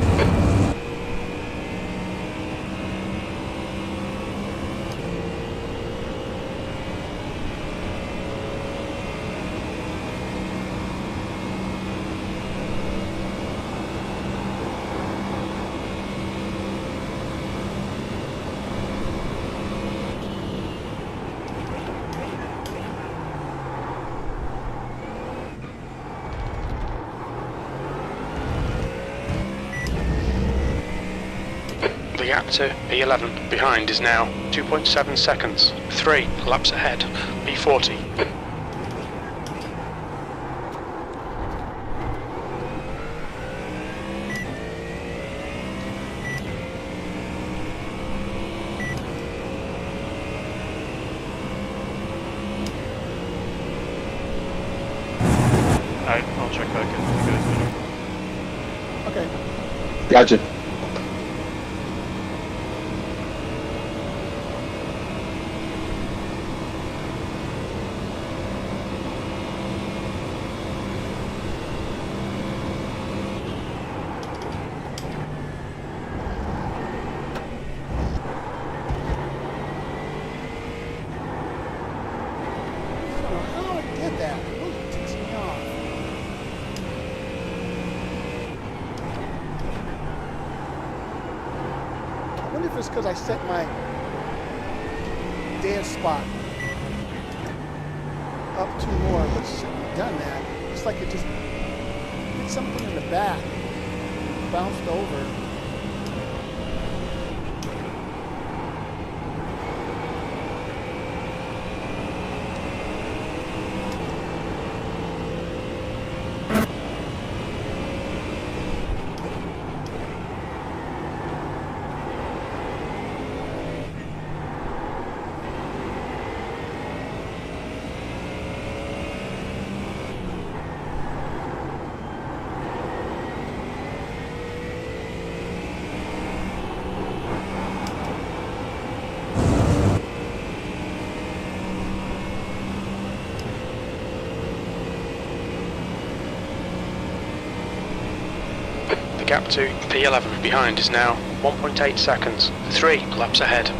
The gap to P11 behind is now 2.7 seconds. 3 laps ahead. P40. I'll check back in with you guys later. Okay. Gotcha. How I did that? It really ticks me off. I wonder if it's because I set my dead spot up too low, but shouldn't have done that. It's like it just hit something in the back, bounced over. The gap to P11 behind is now 1.8 seconds. 3 laps ahead.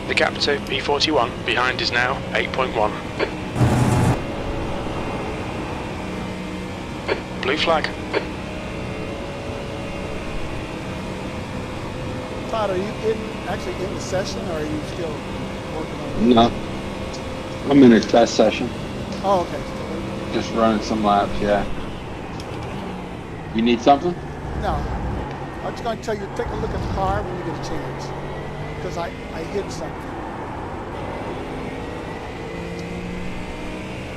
The gap to P41 behind is now 8.1. Blue flag. Todd, are you actually in the session, or are you still working on it? No. I'm in a test session. Oh, okay. Still working. Just running some laps, yeah. You need something? No. I'm just going to tell you, take a look at the car when you get a chance. Because I hit something.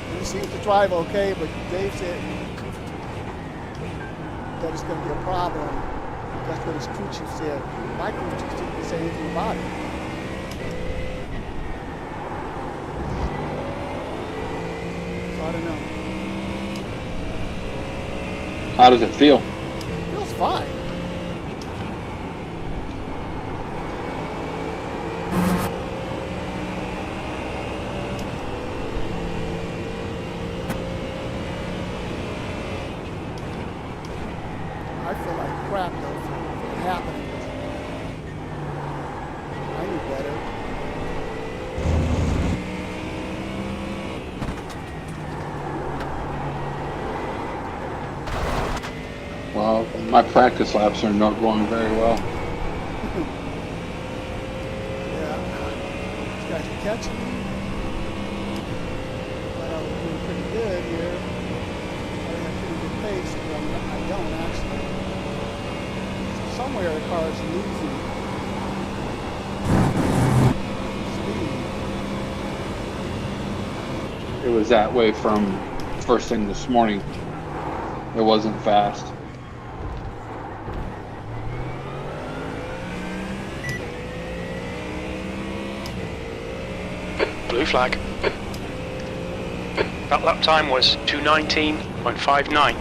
And it seems to drive okay, but Dave said that it's going to be a problem. That's what his crew chief said. My crew chief didn't say anything about it. So I don't know. How does it feel? It feels fine. I feel like crap though for it happening. I knew better. Well, my practice laps are not going very well. Yeah. These guys are catching me. race, but I don't actually. So somewhere the car is losing speed. It was that way from first thing this morning. It wasn't fast. Blue flag. That lap time was 2:19.59.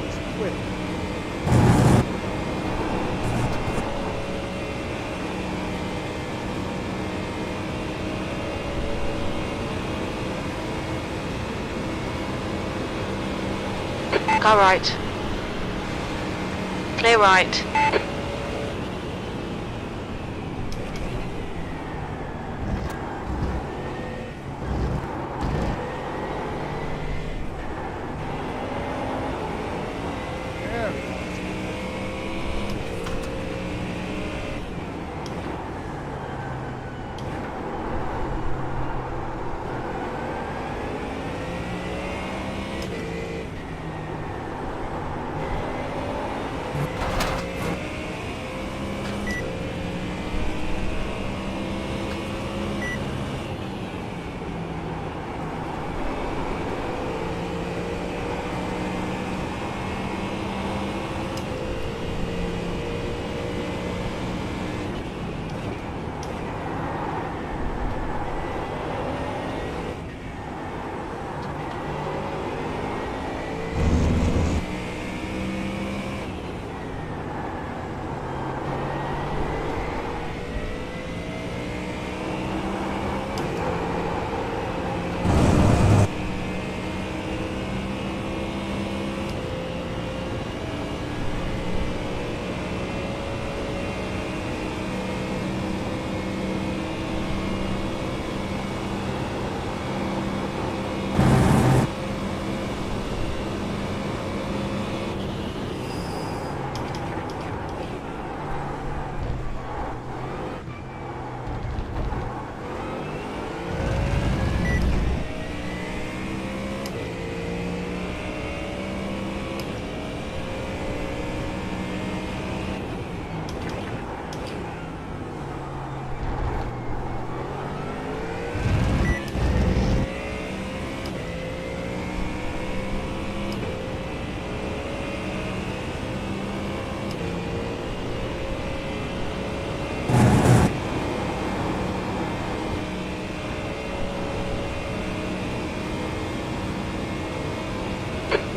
It's quick. Car right. Clear right. There we go.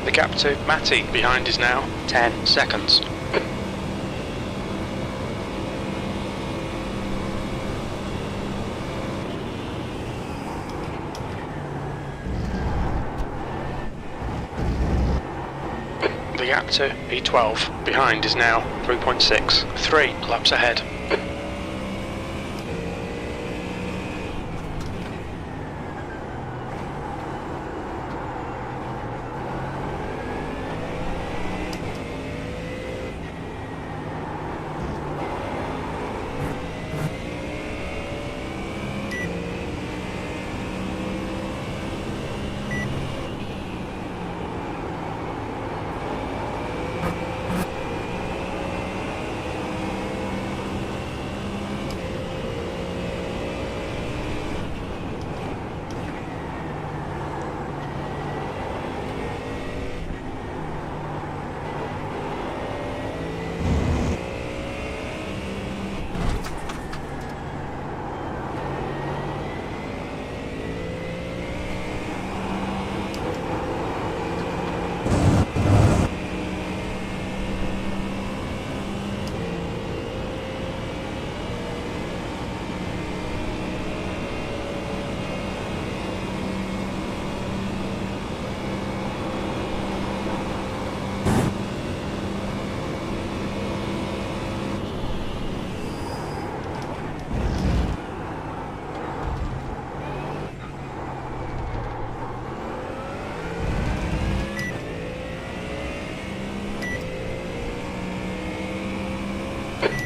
The gap to Matty behind is now 10 seconds. The gap to P12 behind is now 3.6. 3 laps ahead.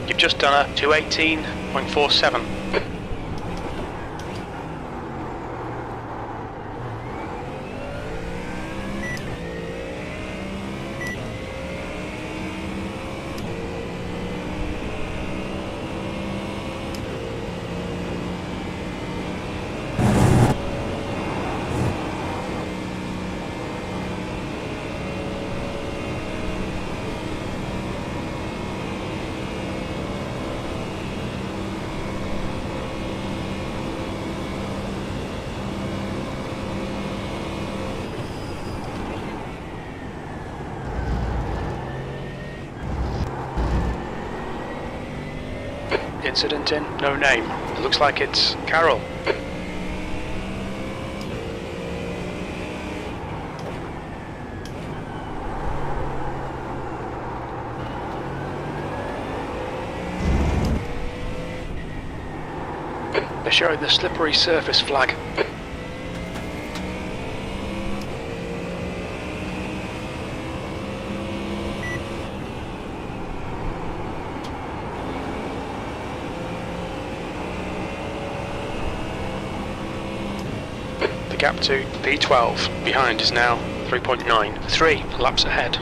You've just done a 218.47. Incident in, no name. It looks like it's Carol. They're showing the slippery surface flag. The gap to P12 behind is now 3.9. 3 laps ahead.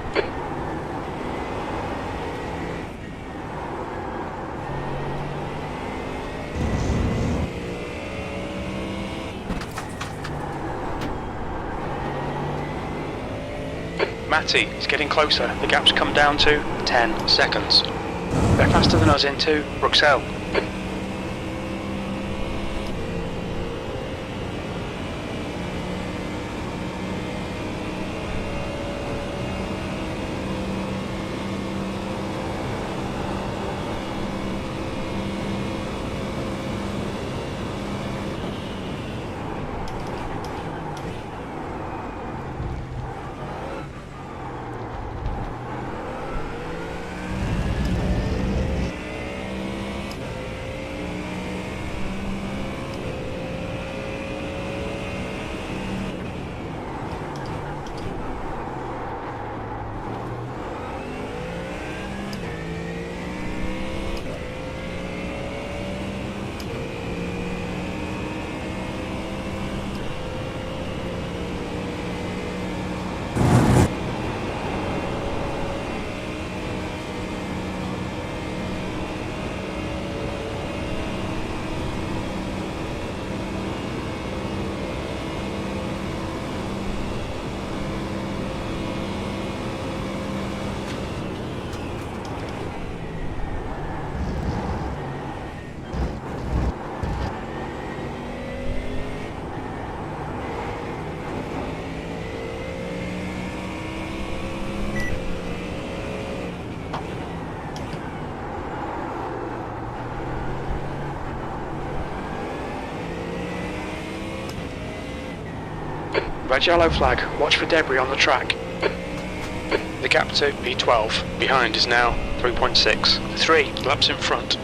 Matty is getting closer. The gap's come down to 10 seconds. They're faster than us into Bruxelles. Red yellow flag, watch for debris on the track. The gap to P12 behind is now 3.6. 3 laps in front.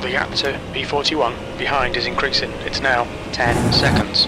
The gap to P41 behind is increasing. It's now 10 seconds.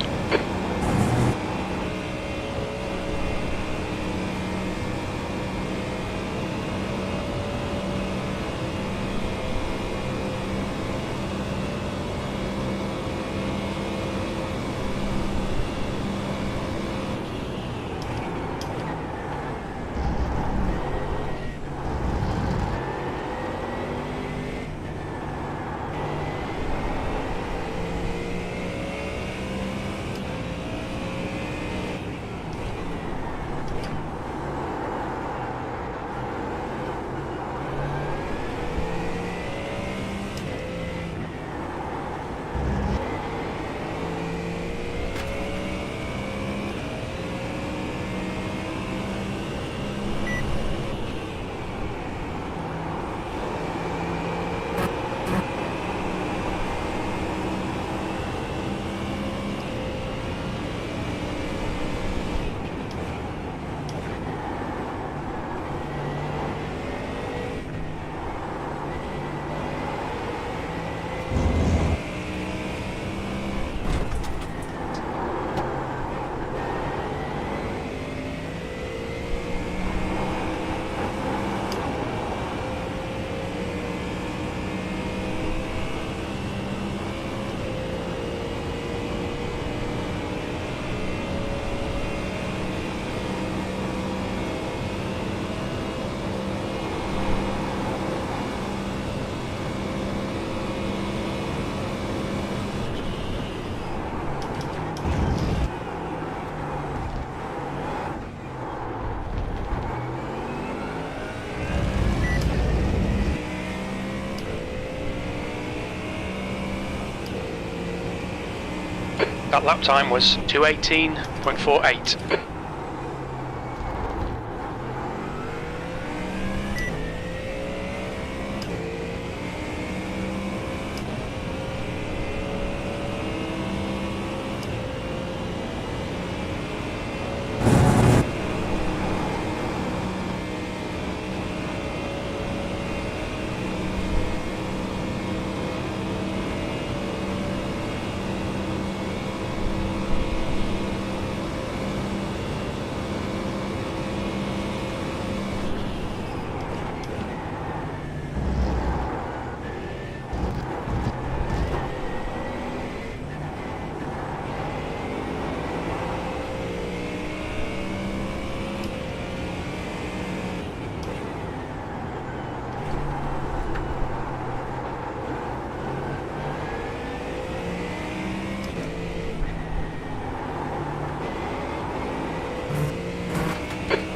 That lap time was 2:18.48.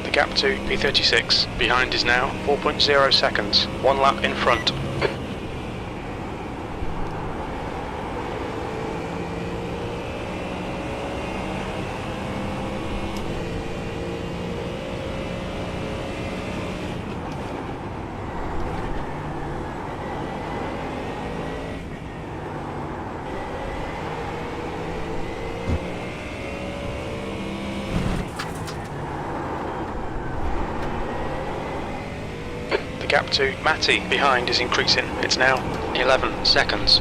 The gap to P36 behind is now 4.0 seconds, 1 lap in front. The gap to Matty behind is increasing. It's now 11 seconds.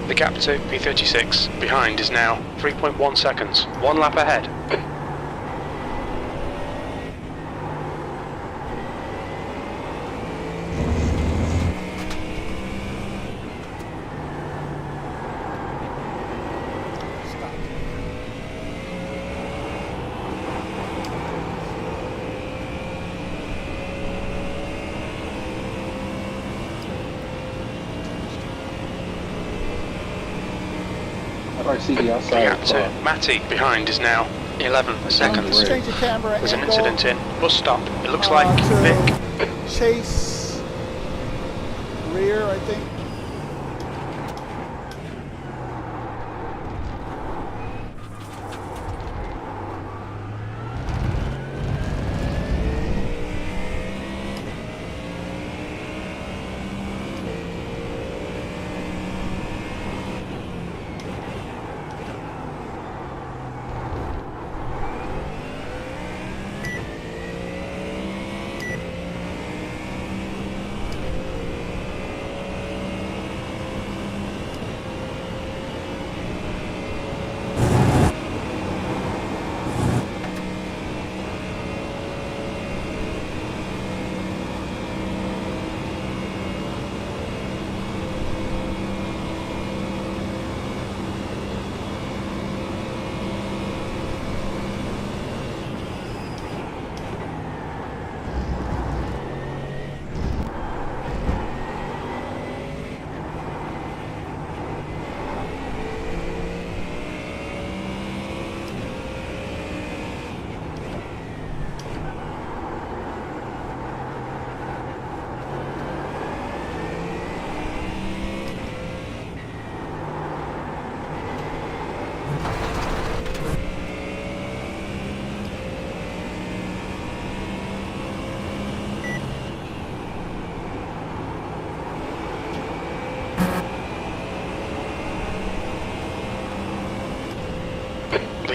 The gap to P36 behind is now 3.1 seconds, 1 lap ahead. RCD outside. The gap to Matty behind is now 11 seconds. Change the camera There's an angle. incident in bus stop. It looks like to Vic. Chase rear, I think.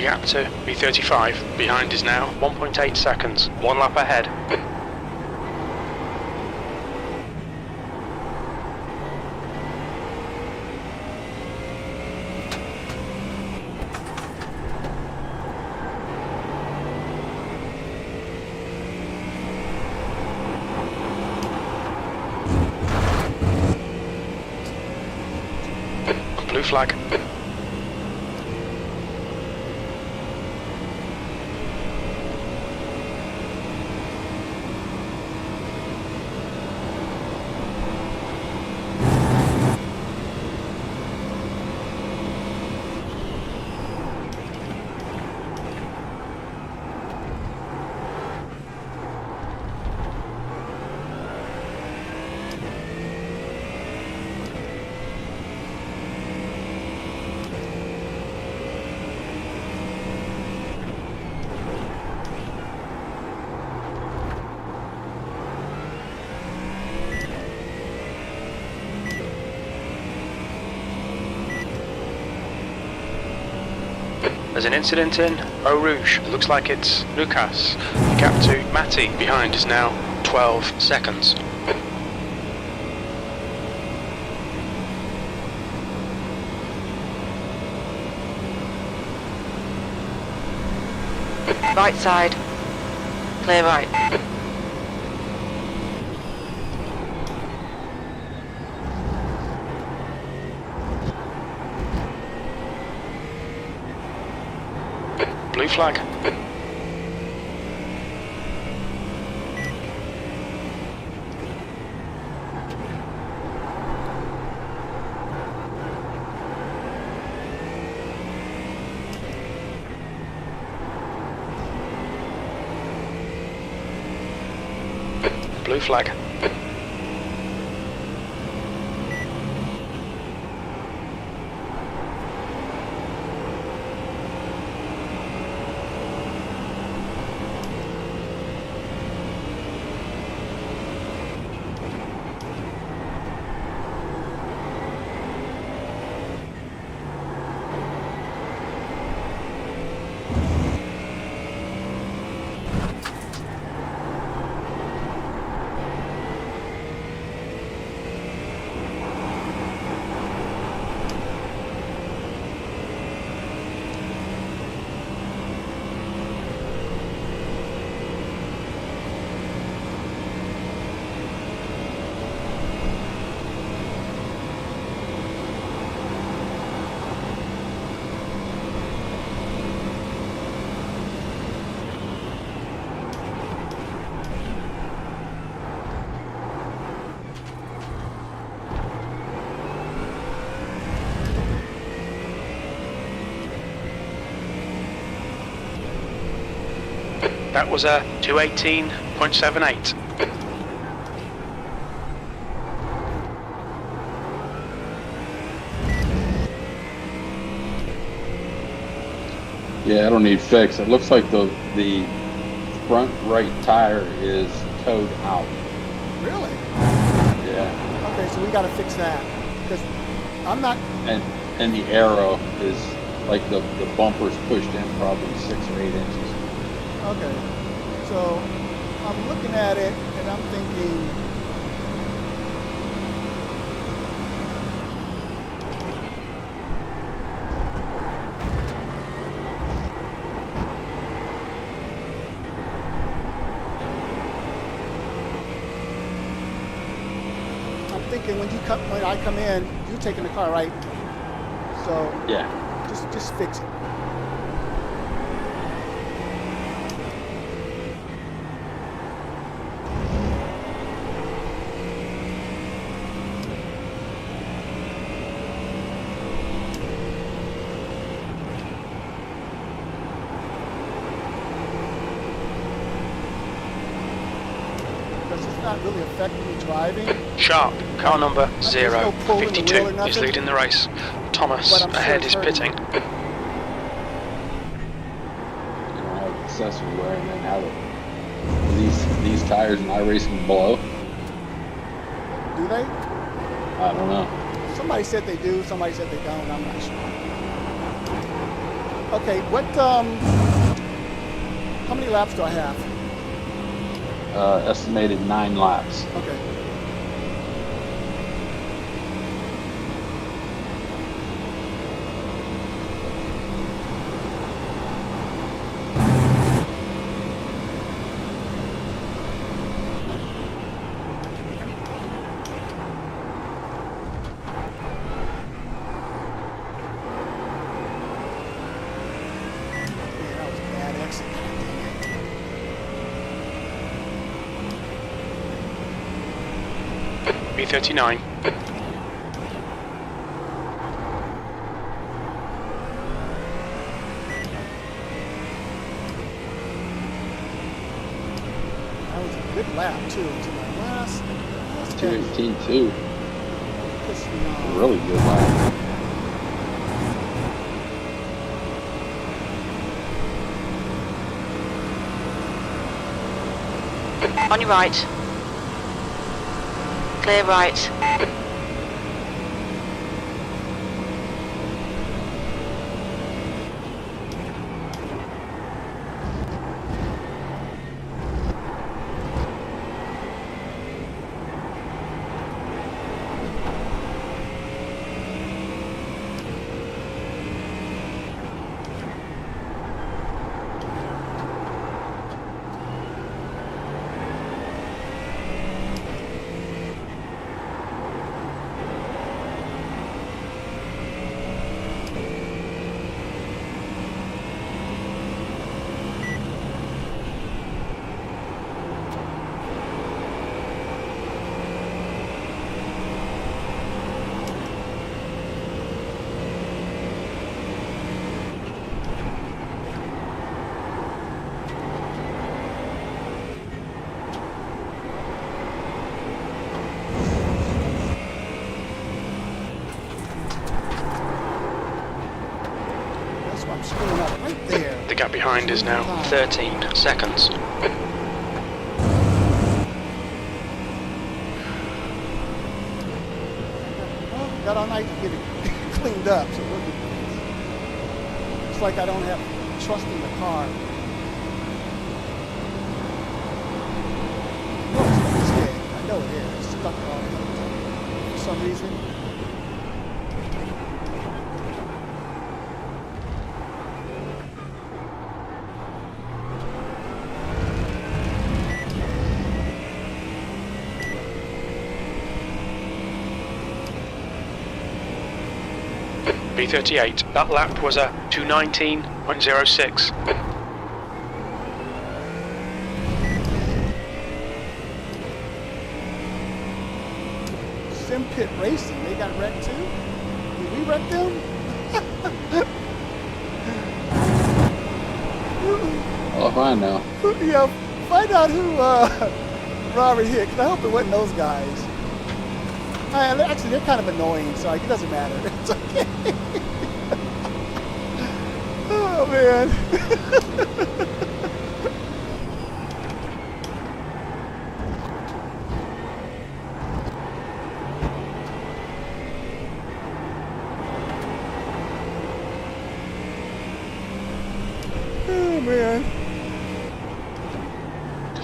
gap to B35. Behind is now 1.8 seconds. 1 lap ahead. Blue flag. There's an incident in Eau Rouge. It looks like it's Lucas. The gap to Matty behind is now 12 seconds. Right side. Clear right. Blue flag. Blue flag. That was a 218.78. Yeah, I don't need fixed. It looks like the front right tire is towed out. Really? Yeah. Okay, so we got to fix that because I'm not. And the arrow is like the bumper's pushed in probably 6 or 8 inches. Okay, so I'm looking at it and I'm thinking, when I come in, you're taking the car, right? So yeah, just fix it. Not really affecting me driving. Sharp, car number There's no pull in the 052 wheel or is nothing, leading the race. Thomas but I'm sure ahead it's is hurting pitting. me. you don't have accessory wearing and how these tires in iRacing blow. Do they? I don't know. Somebody said they do, somebody said they don't, I'm not sure. Okay, what, how many laps do I have? Estimated 9 laps. Okay. B39. That was a good lap too. To my last 2:18.2. pissed me off. Really good lap. On your right. Clear right. I'm screwing up right there. The gap behind is now 13 seconds. Well, got all night to get it cleaned up, so we'll be it's like I don't have trust in the car. Oh, it's dead. I know it is. It's stuck all the time. For some reason. B38. That lap was a 2:19.06. Sim Pit Racing, they got wrecked too? Did we wreck them? Oh, if I know. Yeah, find out who Robert hit, 'cause I hope it wasn't those guys. Actually, they're kind of annoying, so it doesn't matter. It's okay. Oh, man. Oh, man.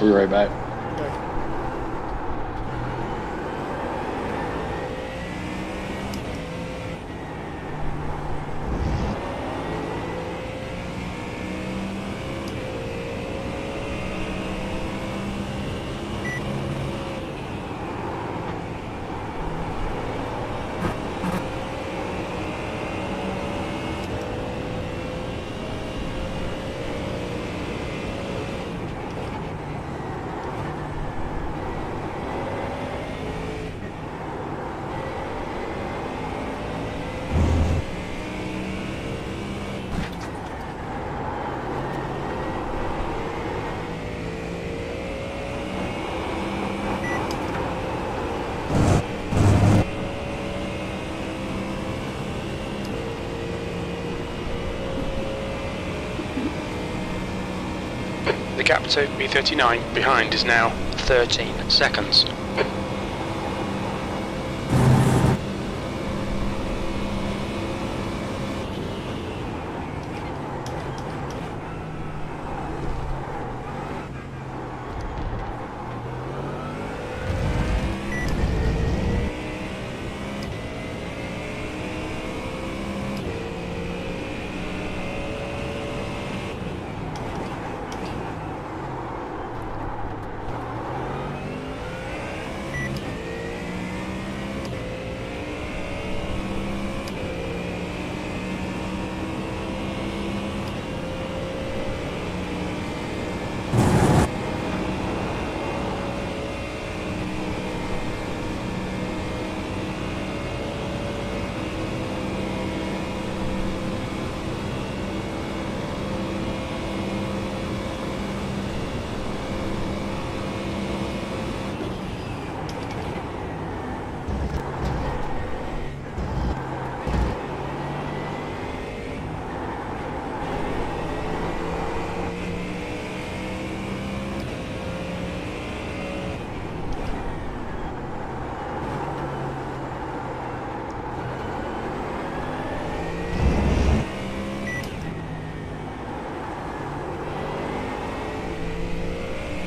We'll be right back. The gap to B39 behind is now 13 seconds.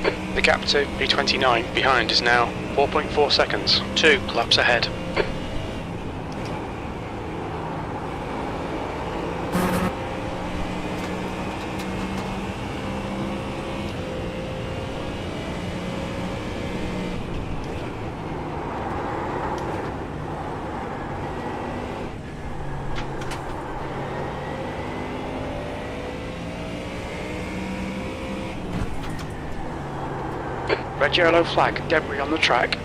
The gap to P29 behind is now 4.4 seconds. 2 laps ahead. Red yellow flag, debris on the track.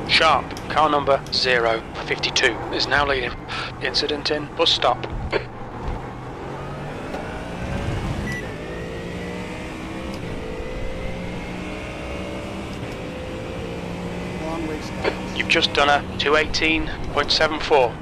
Sharp, car number 052 is now leading. Incident in bus stop. Long race now. You've just done a 218.74.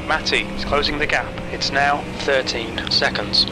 Matty is closing the gap. It's now 13 seconds.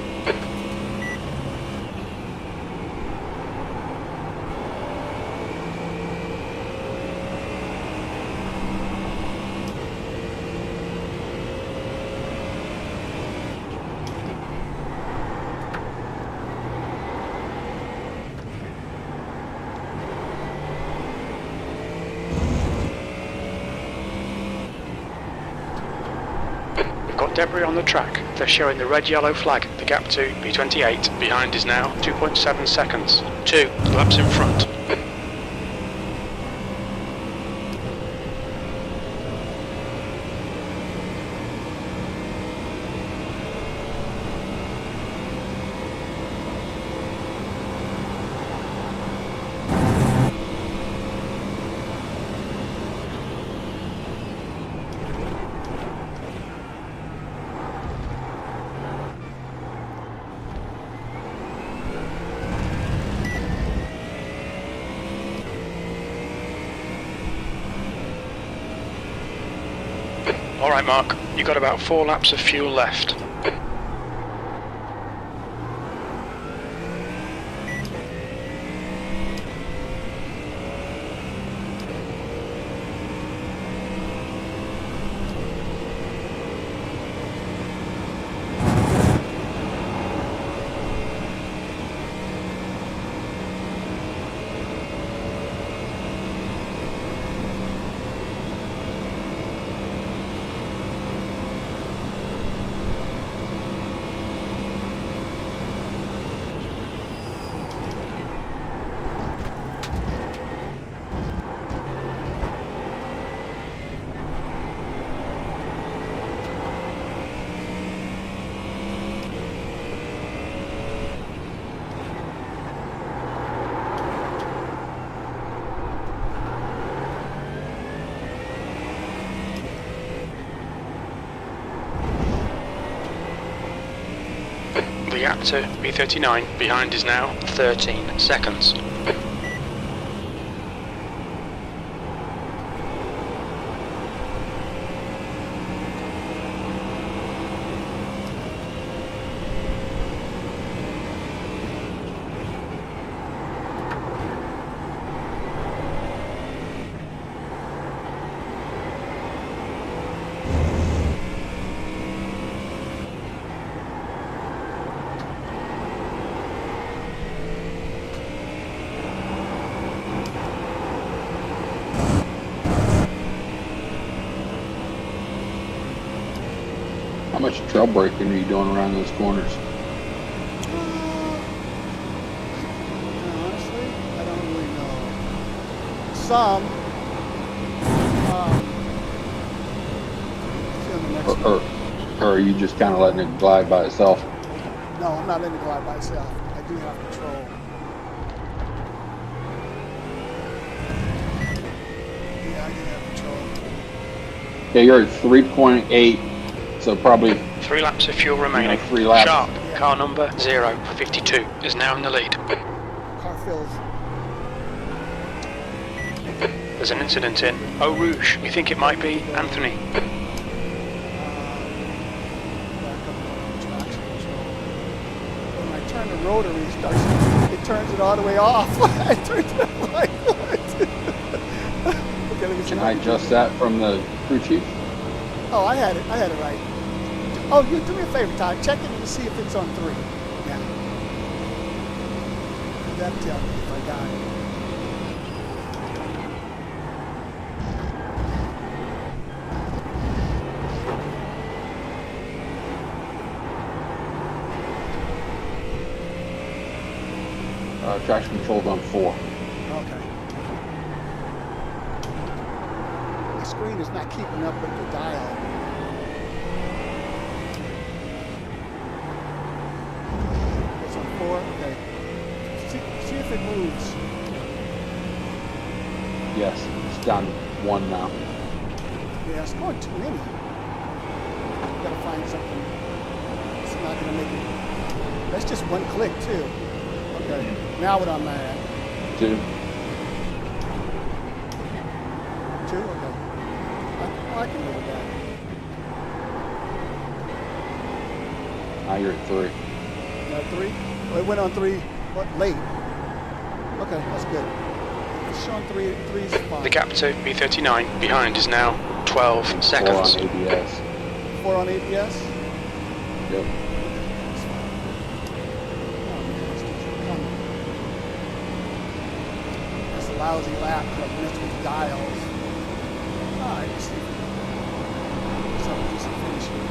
Got debris on the track. They're showing the red-yellow flag. The gap to P28 behind is now 2.7 seconds. 2 laps in front. Alright Mark, you've got about 4 laps of fuel left. The gap to P39 behind is now 13 seconds. How much trail braking are you doing around those corners? Honestly, I don't really know. Some. See on the next one. Or are you just kind of letting it glide by itself? No, I'm not letting it glide by itself. I do have control. Yeah, I do have control. Yeah, you're at 3.8, so probably 3 laps of fuel remaining. 3 laps. Sharp, car number 052, is now in the lead. Car fills. There's an incident in Eau Rouge. We think it might be Anthony. When I turn the rotary, it turns it all the way off. I turned it off like what? Okay, Can I adjust that from the crew chief? Oh, I had it right. Oh, you do me a favor, Todd. Check it to see if it's on 3. Yeah. That'll tell me if I got it. Traction control's on 4. Okay. The screen is not keeping up with the dial. It's on 4? Okay. See if it moves. Yes, it's down 1 now. Yeah, it's going too many. Gotta find something. It's not gonna make it. That's just 1 click too. Okay. Now what I'm at? 2. 2? Okay. I can live with that. Now you're at 3. Now 3? Oh, it went on 3. What? Late. Okay, that's good. It's showing 3. 3's fine. The gap to B39 behind is now 12 seconds. 4 on ABS. 4 on ABS? Yep. That's a lousy lap because I messed with dials. Alright, let's see. So just finish here.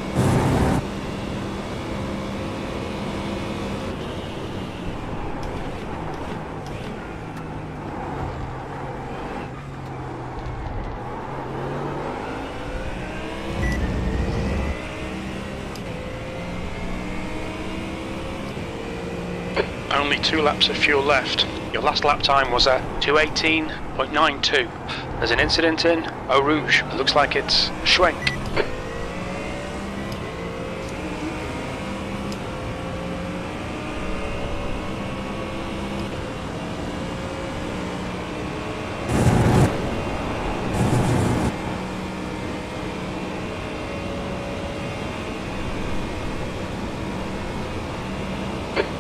Only 2 laps of fuel left. Your last lap time was at 2:18.92. There's an incident in Eau Rouge. It looks like it's Schwenk.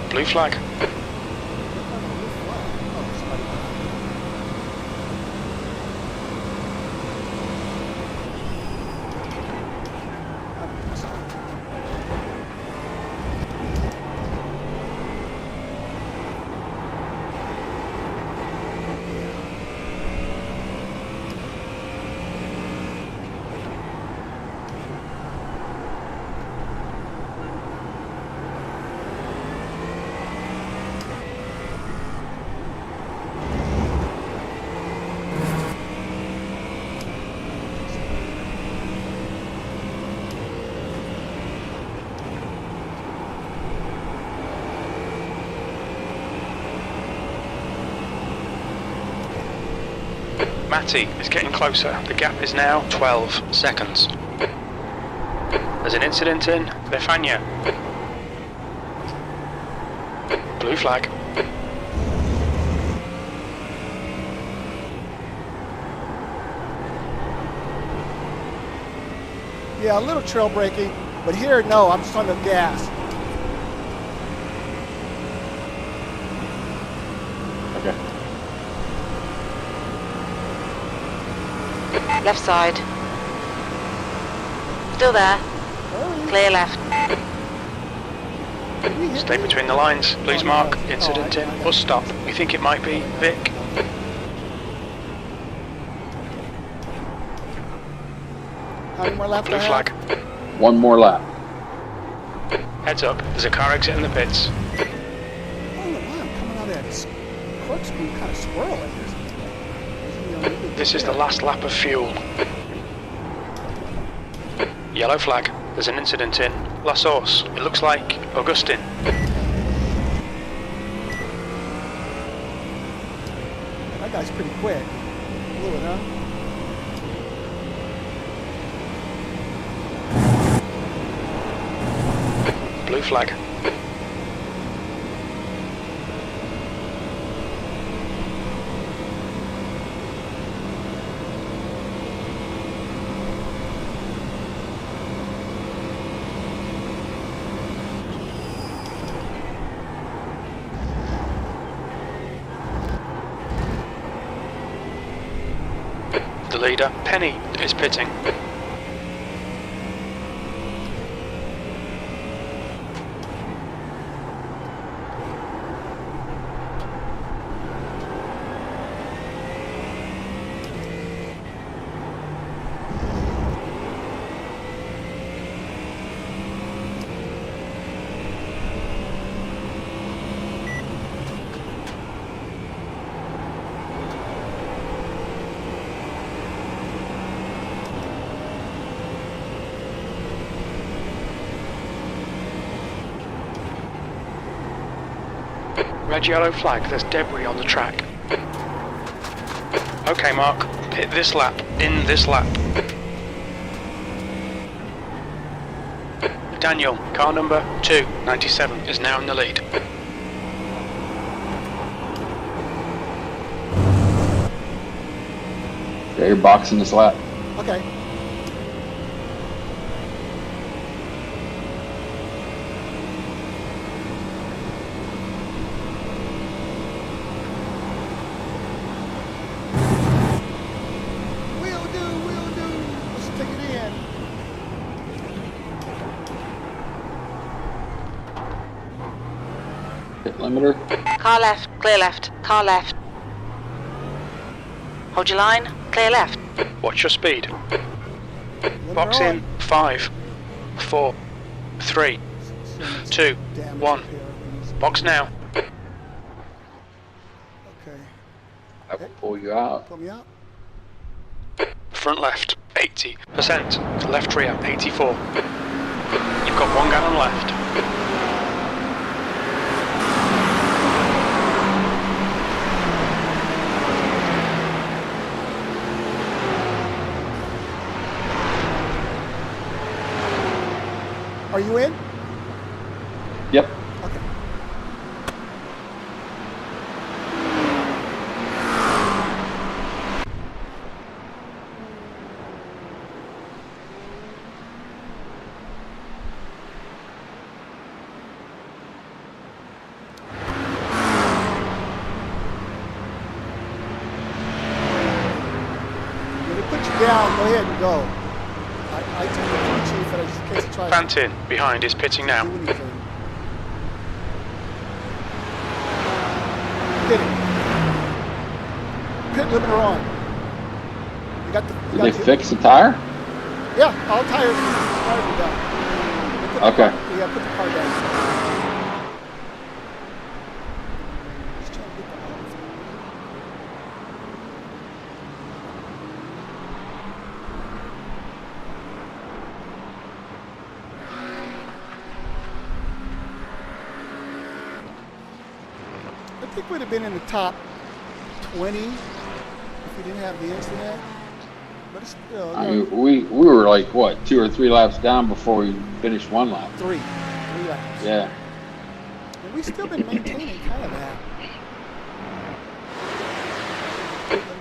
Blue flag. Matty is getting closer. The gap is now 12 seconds. There's an incident in Befania. Blue flag. Yeah, a little trail braking, but here, no, I'm just on the gas. Okay. Left side. Still there. Clear left. Stay between the lines, please mark. Incident in bus stop. We think it might be Vic. How many more laps Blue I have? flag. 1 more lap. Heads up, there's a car exiting the pits. I don't know why I'm coming out of that corkscrew kind of swirl like this. This is the last lap of fuel. Yellow flag. There's an incident in La Source. It looks like Augustine. That guy's pretty quick. Fluid, huh? Blue flag. The leader, Penny, is pitting. Red yellow flag, there's debris on the track. Okay, Mark, pit this lap, in this lap. Daniel, car number 297 is now in the lead. Yeah, you're boxing this lap. Okay. Will do. Let's take it in. Pit limiter. Car left, clear left, car left. Hold your line, clear left. Watch your speed. Limiter Box in, on. 5, 4, 3, 2, 1. Box now. Okay. I will pull you out. Pull me out. Front left, 80%. Left rear, 84. You've got 1 gallon left. Are you in? Yep. Okay. When they put you down, go ahead and go. I took the crew chief and I just in case he tries to Fantin, behind, is pitting now. do anything. Hit it. Pit limiter on. You got the. Did they fix the tire? Yeah, all tires are done. Put the Okay. car- Yeah, put the car down. Just trying to get the off. I think we'd have been in the top 20 if we didn't have the incident. But it's still I mean, we were like, what, 2 or 3 laps down before we finished 1 lap. three laps. Yeah. And we've still been maintaining kind of that.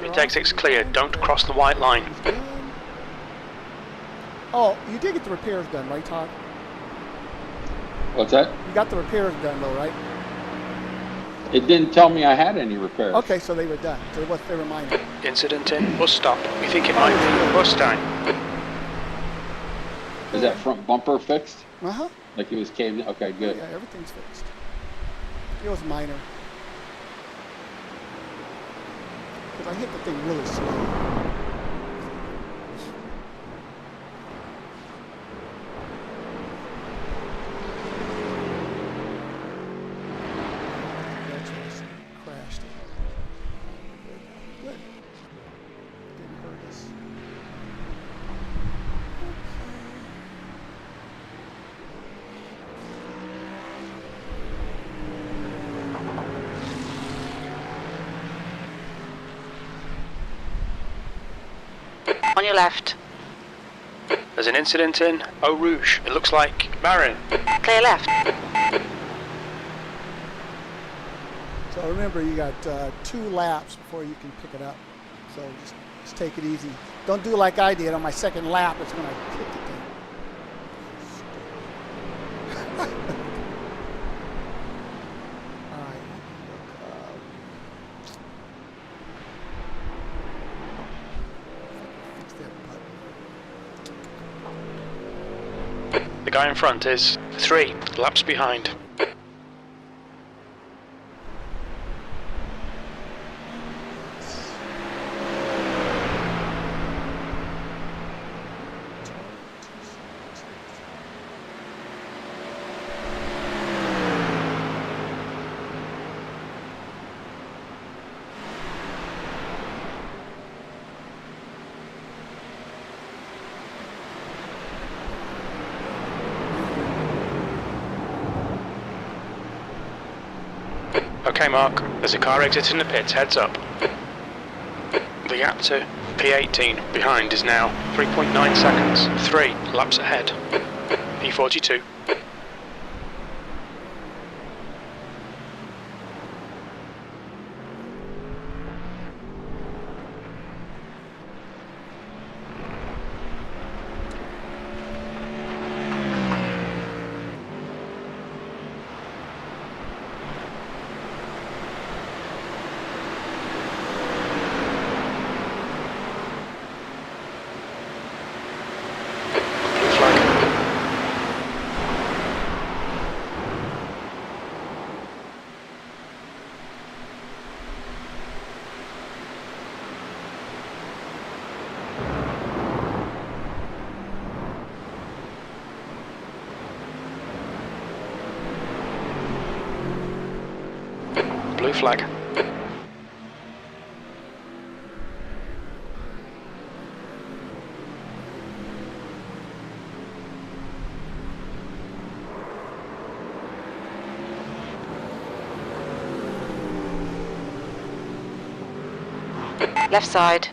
Intake 6 clear, don't cross the white line. Oh, you did get the repairs done, right, Todd? What's that? You got the repairs done, though, right? It didn't tell me I had any repairs. Okay, so they were done. So they were minor. Incident in bus stop. We think it might be bus time. Is that front bumper fixed? Uh-huh. Like it was caved in? Okay, good. Yeah, everything's fixed. It was minor. Because I hit the thing really slow. On your left. There's an incident in Eau Rouge. It looks like Marin. Clear left. So remember, you got 2 laps before you can pick it up. So just take it easy. Don't do like I did on my second lap. It's when I kicked the thing. All right. Fix that button. The guy in front is 3 laps behind. Okay, Mark, there's a car exiting the pits, heads up. The gap to P18 behind is now 3.9 seconds, 3 laps ahead. P42. Blue flag. Left side.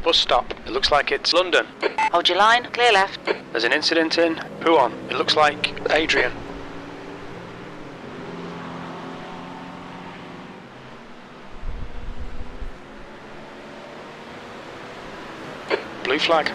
Bus stop. It looks like it's London. Hold your line. Clear left. There's an incident in Huon. It looks like Adrian. Blue flag.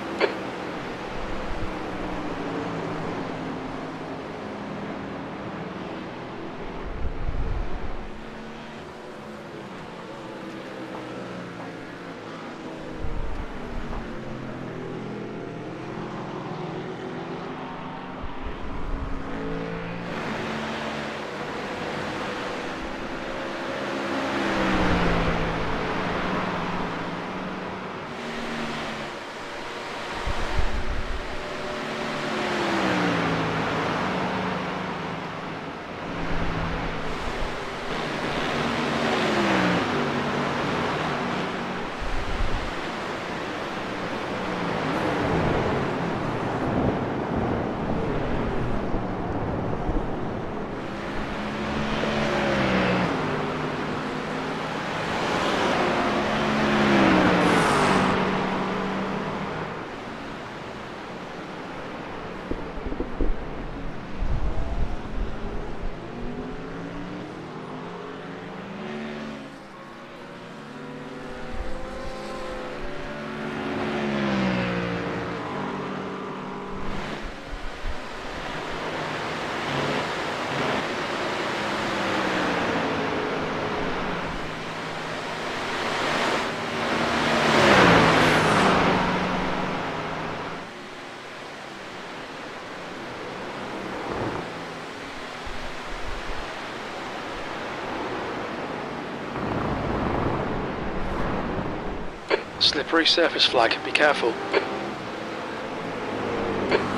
Slippery surface flag, be careful.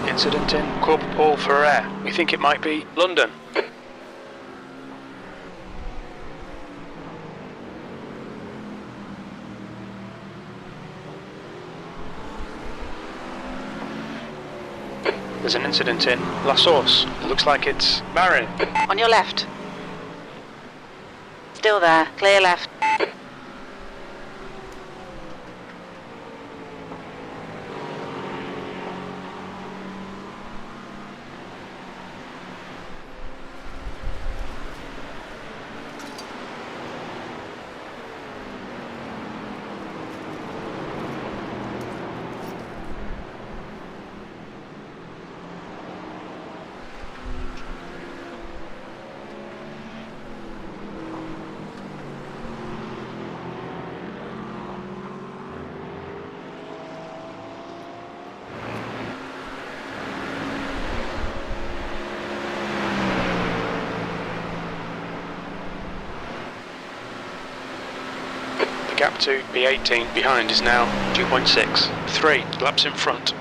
Incident in Corporal Paul Ferrer. We think it might be London. There's an incident in La Source. It looks like it's Marin. On your left. Still there. Clear left. gap to P18 behind is now 2.6. 3 laps in front.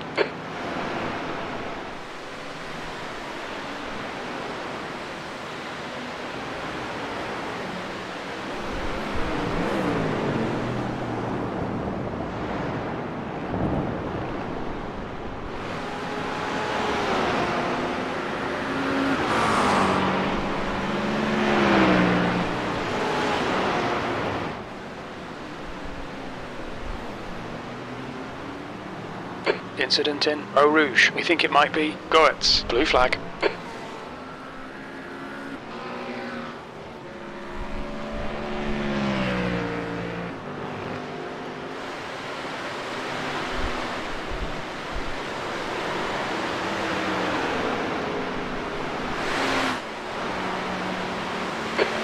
Incident in Eau Rouge. We think it might be Goetz. Blue flag.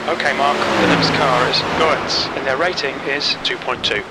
Okay, Mark, the next car is Goetz, and their rating is 2.2.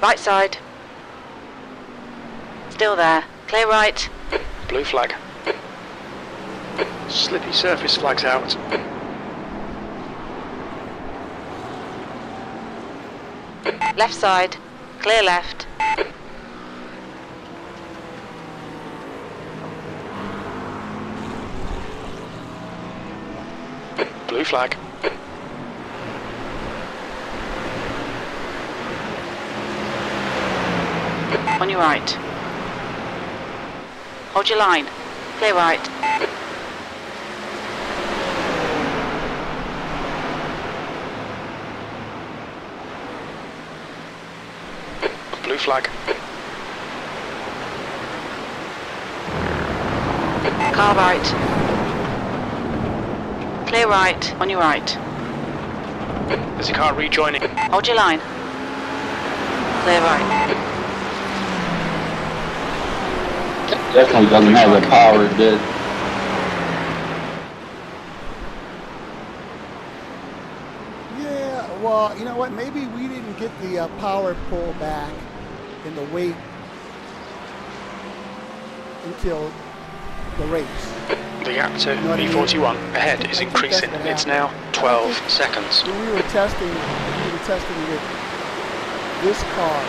Right side. Still there. Clear right. Blue flag. Slippy surface flags out. Left side. Clear left. Blue flag. On your right. Hold your line. Clear right. Blue flag. Car right. Clear right. On your right. There's a car rejoining. Hold your line. Clear right. Definitely doesn't have the power it did. Yeah, well, you know what? Maybe we didn't get the power pull back in the weight until the race. The gap to You know what I mean? B41 ahead is I think increasing. that's what It's now 12 seconds. When we were testing with this car,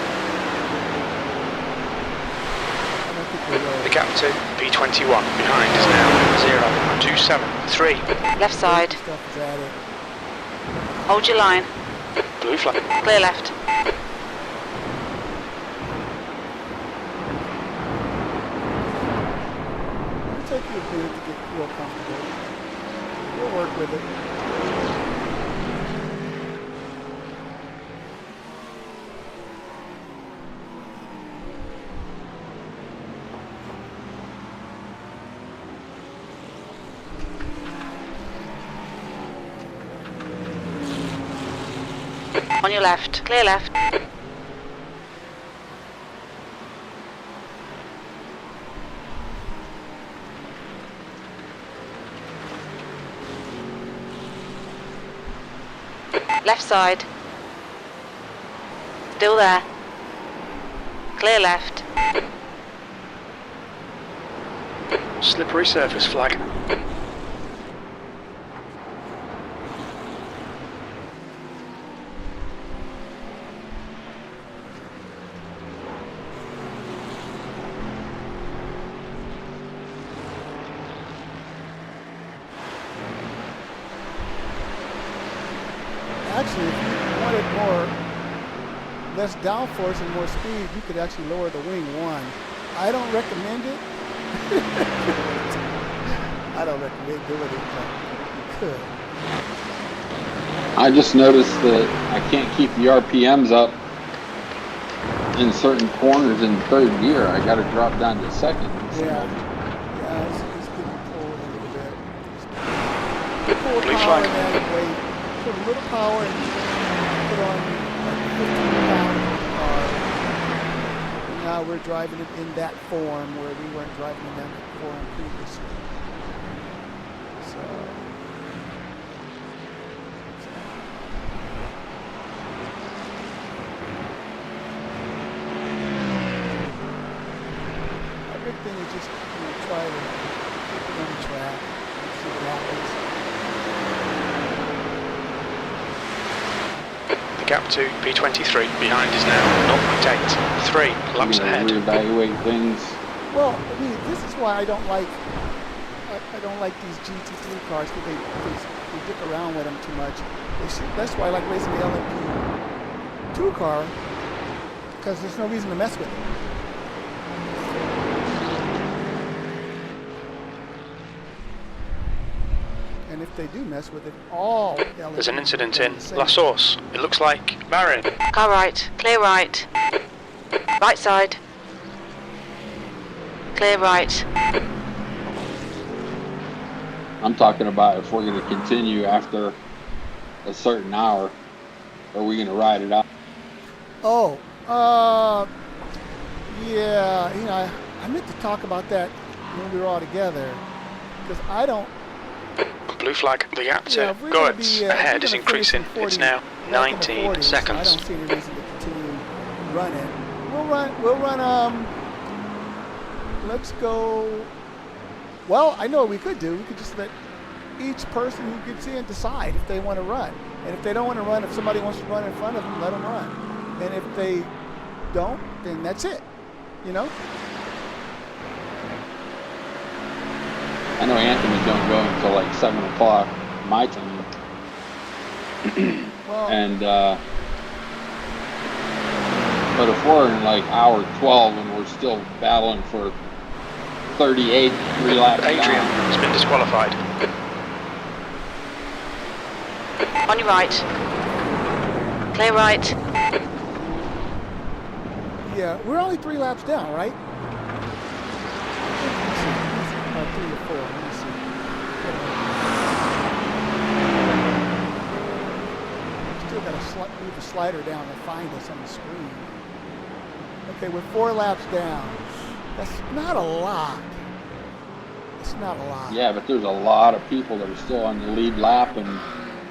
I don't think we were. The gap to B21 behind is now 0.273. Left side. Stuff is added. Hold your line. Blue flag. Clear left. It'll take you a minute to get real comfortable. We'll work with it. On your left. Clear left. Left side. Still there. Clear left. Slippery surface flag. Actually, if you wanted less downforce and more speed, you could actually lower the wing one. I don't recommend it. I don't recommend doing it, but you could. I just noticed that I can't keep the RPMs up in certain corners in third gear. I got to drop down to second. Yeah, it's getting pulled a little bit. Pull Blue power flag. and then wait. Put a little power and put on like 15 pounds of the car. And now we're driving it in that form where we weren't driving in that form previously. So. Big thing is just try to keep it on the track and see what happens. The gap to P23 behind is now 0.8. 3 laps ahead. Reevaluate things. Well, I mean, this is why I don't like these GT3 cars because they dick around with them too much. That's why I like racing the LMP2 car because there's no reason to mess with it. And if they do mess with it, all LMP There's an incident in La Source. It looks like Marin. Car right. Clear right. Right side. Clear right. I'm talking about if we're going to continue after a certain hour, are we going to ride it out? Oh, yeah, I meant to talk about that when we were all together, because I don't. Blue flag. The gap to Yeah, if we're gonna Goetz be, ahead is we're gonna finish increasing. in 40, It's now back in the 19 40s, seconds. I don't see any reason to continue running. We'll run, let's go. Well, I know what we could do. We could just let each person who gets in decide if they want to run. And if they don't want to run, if somebody wants to run in front of them, let them run. And if they don't, then that's it. You know? I know Anthony don't go until like 7 o'clock my time. Well, And, but if we're in like hour 12 and we're still battling for 38, 3 laps Adrian down, has been disqualified. On your right. Clear right. yeah, we're only 3 laps down, right? Let me see. 3 or 4. Let me see. Still got to move the slider down to find us on the screen. Okay, we're 4 laps down. That's not a lot. It's not a lot. yeah, but there's a lot of people that are still on the lead lap and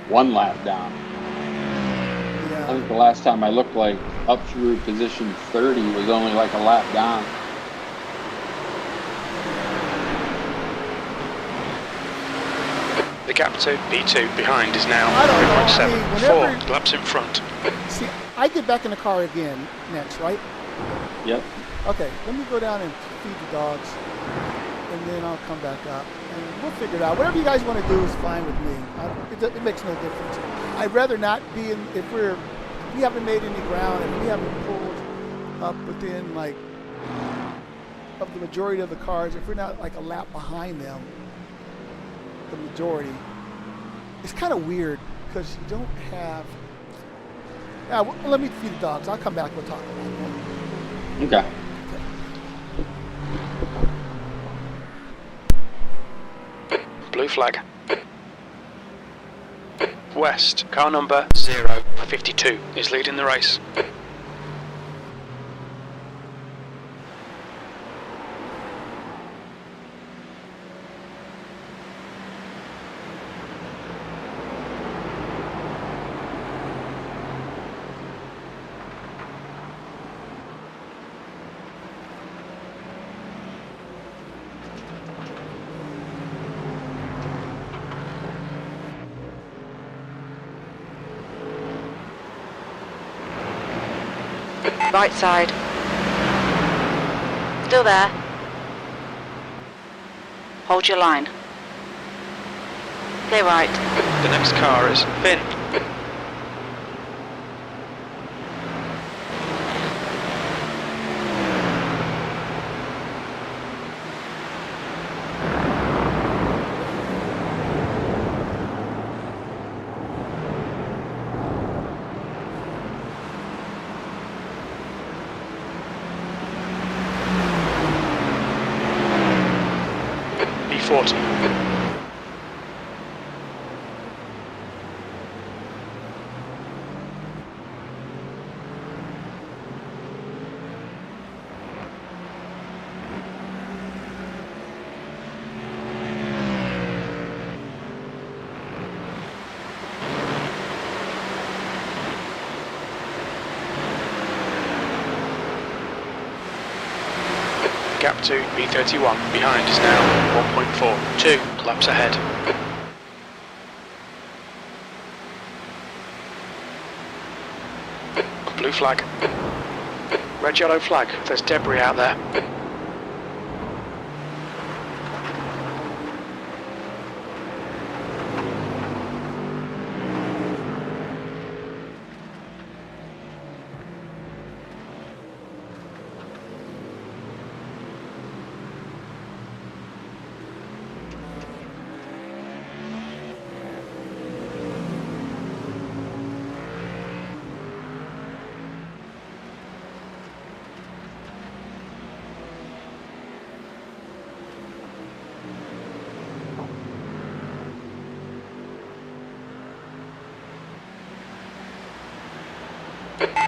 1 lap down. I Yeah. think the last time I looked, like up through position 30 was only like a lap down. The gap to P2 behind is now I don't know. I 3.7. mean, whenever- 4 laps in front. See, I get back in the car again next, right? Yep. Okay, let me go down and feed the dogs, and then I'll come back up, and we'll figure it out. Whatever you guys want to do is fine with me. It makes no difference. I'd rather not be in, if we haven't made any ground, and we haven't pulled up within, like, of the majority of the cars, if we're not, like, a lap behind them, the majority, it's kind of weird, because you don't have, yeah, well, let me feed the dogs. I'll come back, we'll talk about it. Okay. Blue flag. West, car number 052 is leading the race. Right side. Still there. Hold your line. Clear right. The next car is Finn. Gap to B31 behind is now 1.4. 2 laps ahead. Blue flag. Red, yellow flag. There's debris out there.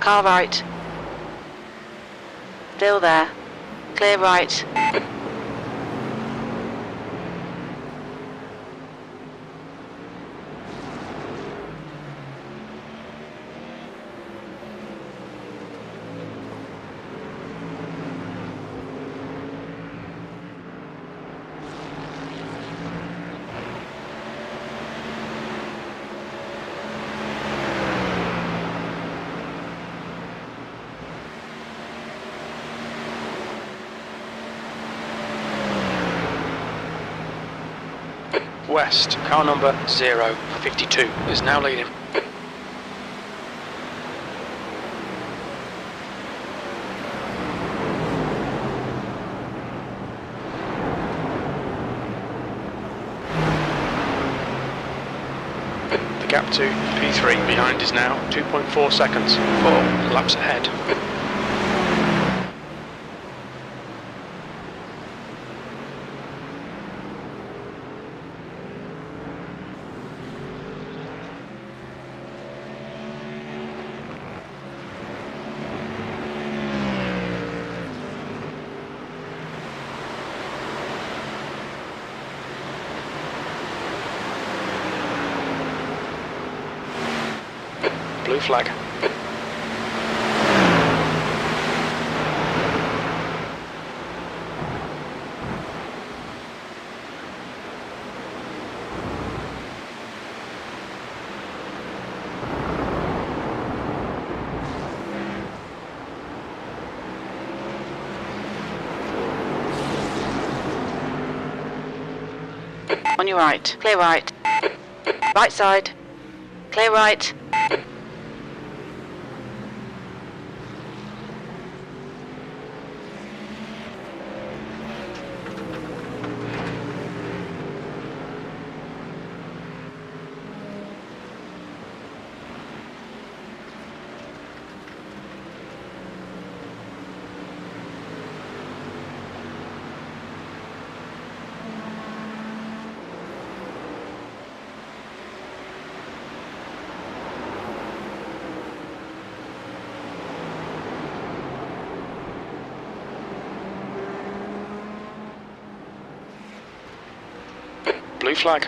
Car right. Still there. Clear right. West, car number 052 is now leading. The gap to P3 behind is now 2.4 seconds. 4 laps ahead. Blue flag. On your right. Clear right. Right side. Clear right. Blue flag.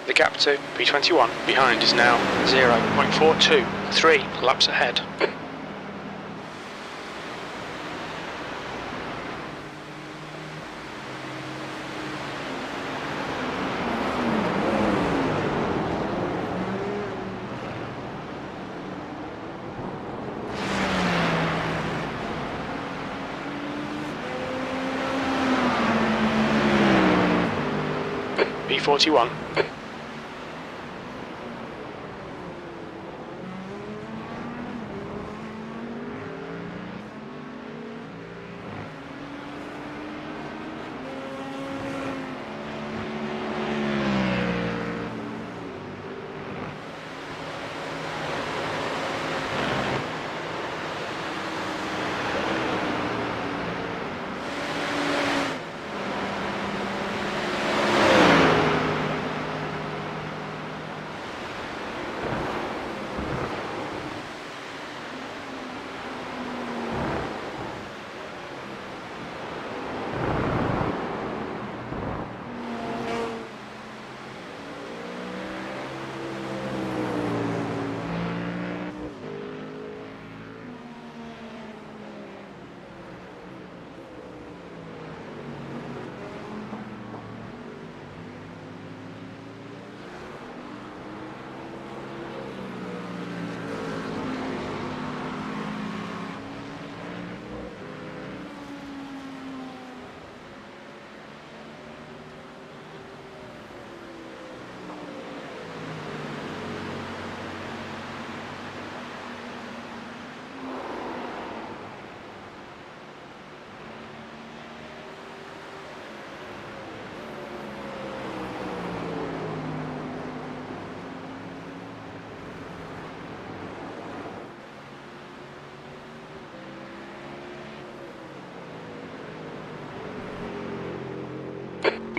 The gap to P21 behind is now 0.42. 3 laps ahead. B41.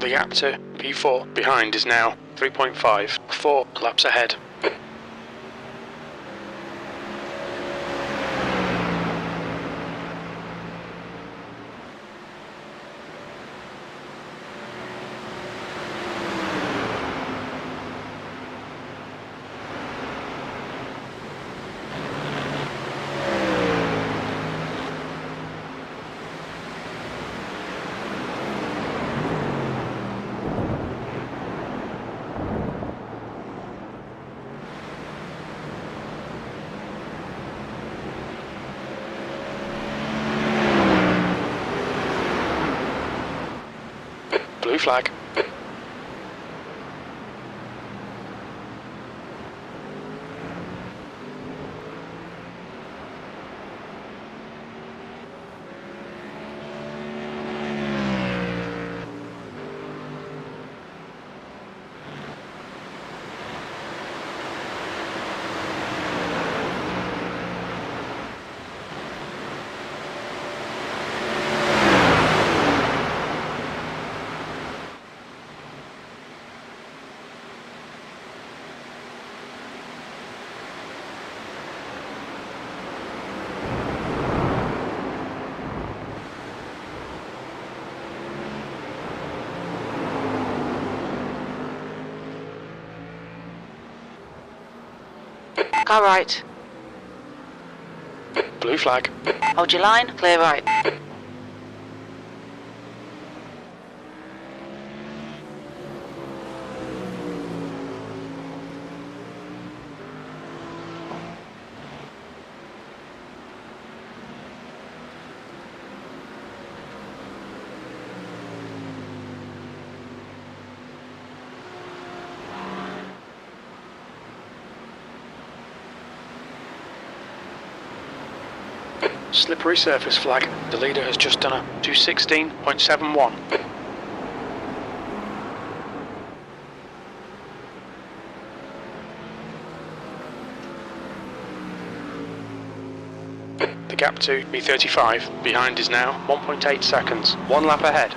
The gap to P4 behind is now 3.5. 4 laps ahead. Blue flag. Car right. Blue flag. Hold your line, clear right. Slippery surface flag. The leader has just done a 216.71. The gap to B35 behind is now 1.8 seconds. 1 lap ahead.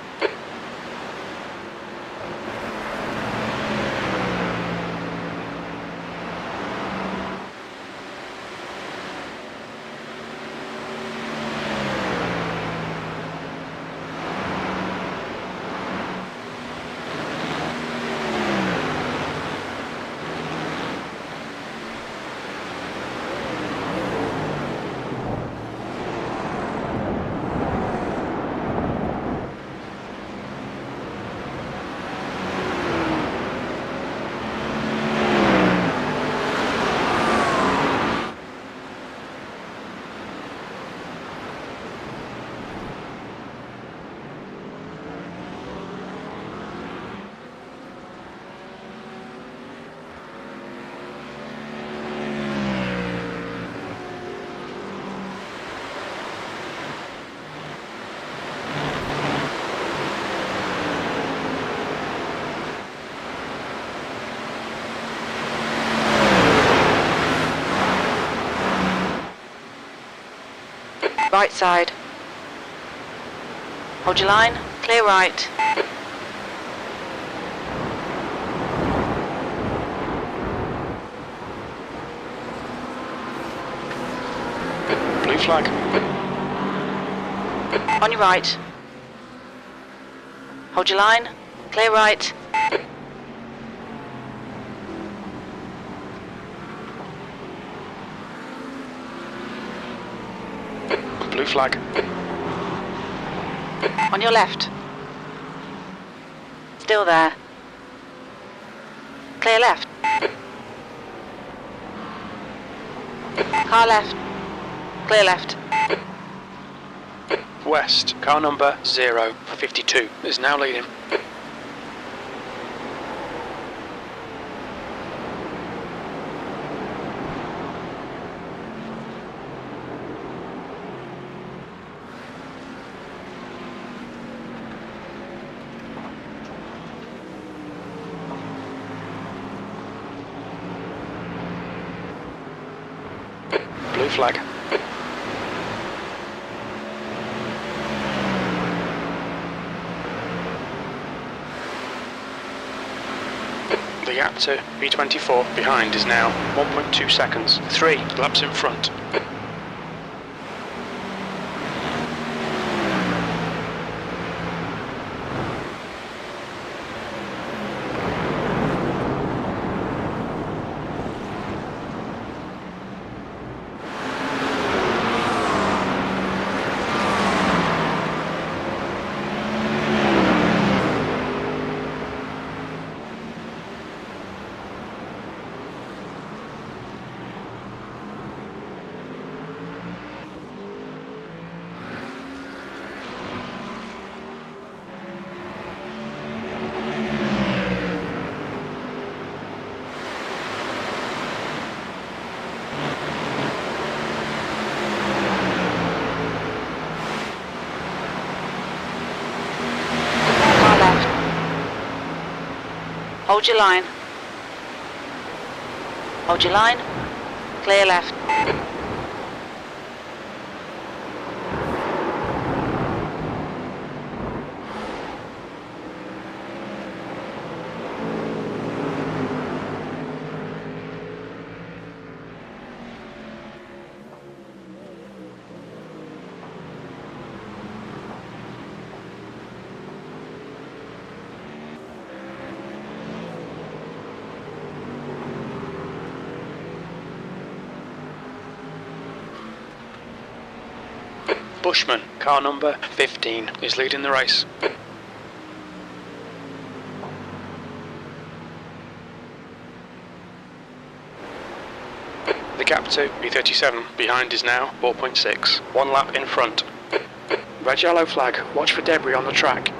Right side. Hold your line, clear right. Blue flag. On your right. Hold your line, clear right. Blue flag. On your left. Still there. Clear left. Car left. Clear left. West, car number 052 is now leading. Blue flag. The gap to P24 behind is now 1.2 seconds. 3 laps in front. Car left. Hold your line. Hold your line. Clear left. Bushman, car number 15, is leading the race. The gap to P37 behind is now 4.6. 1 lap in front. Red yellow flag, watch for debris on the track.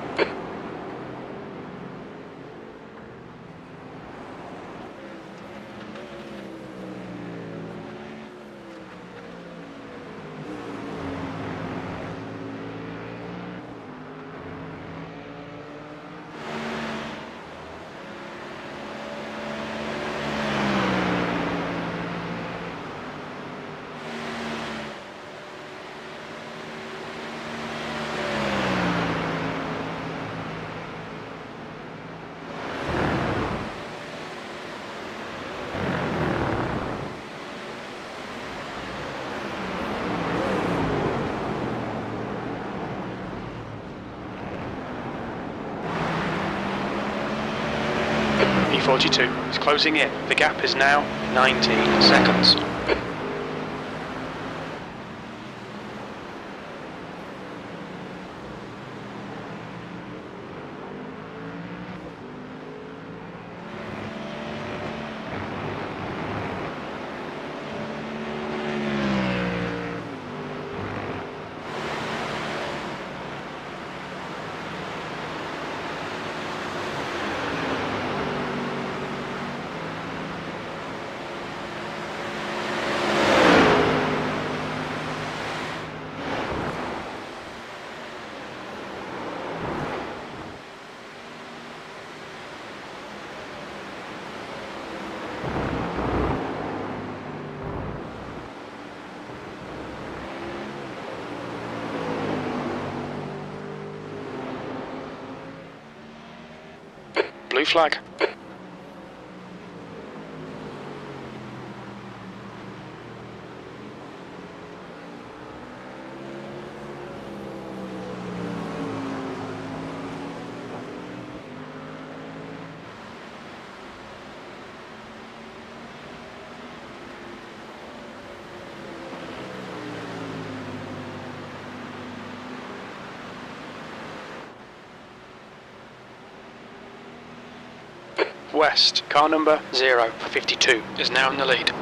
P42 is closing in. The gap is now 19 seconds. Blue flag. West, car number 052, is now in the lead.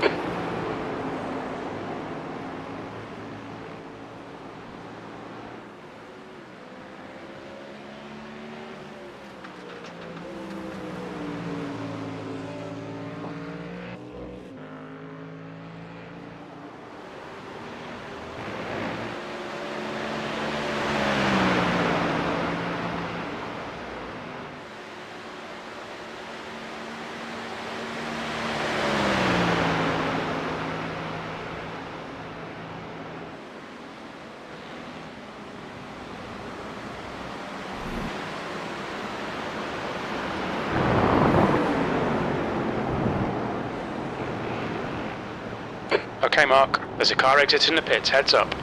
Okay, Mark. There's a car exiting the pits. Heads up.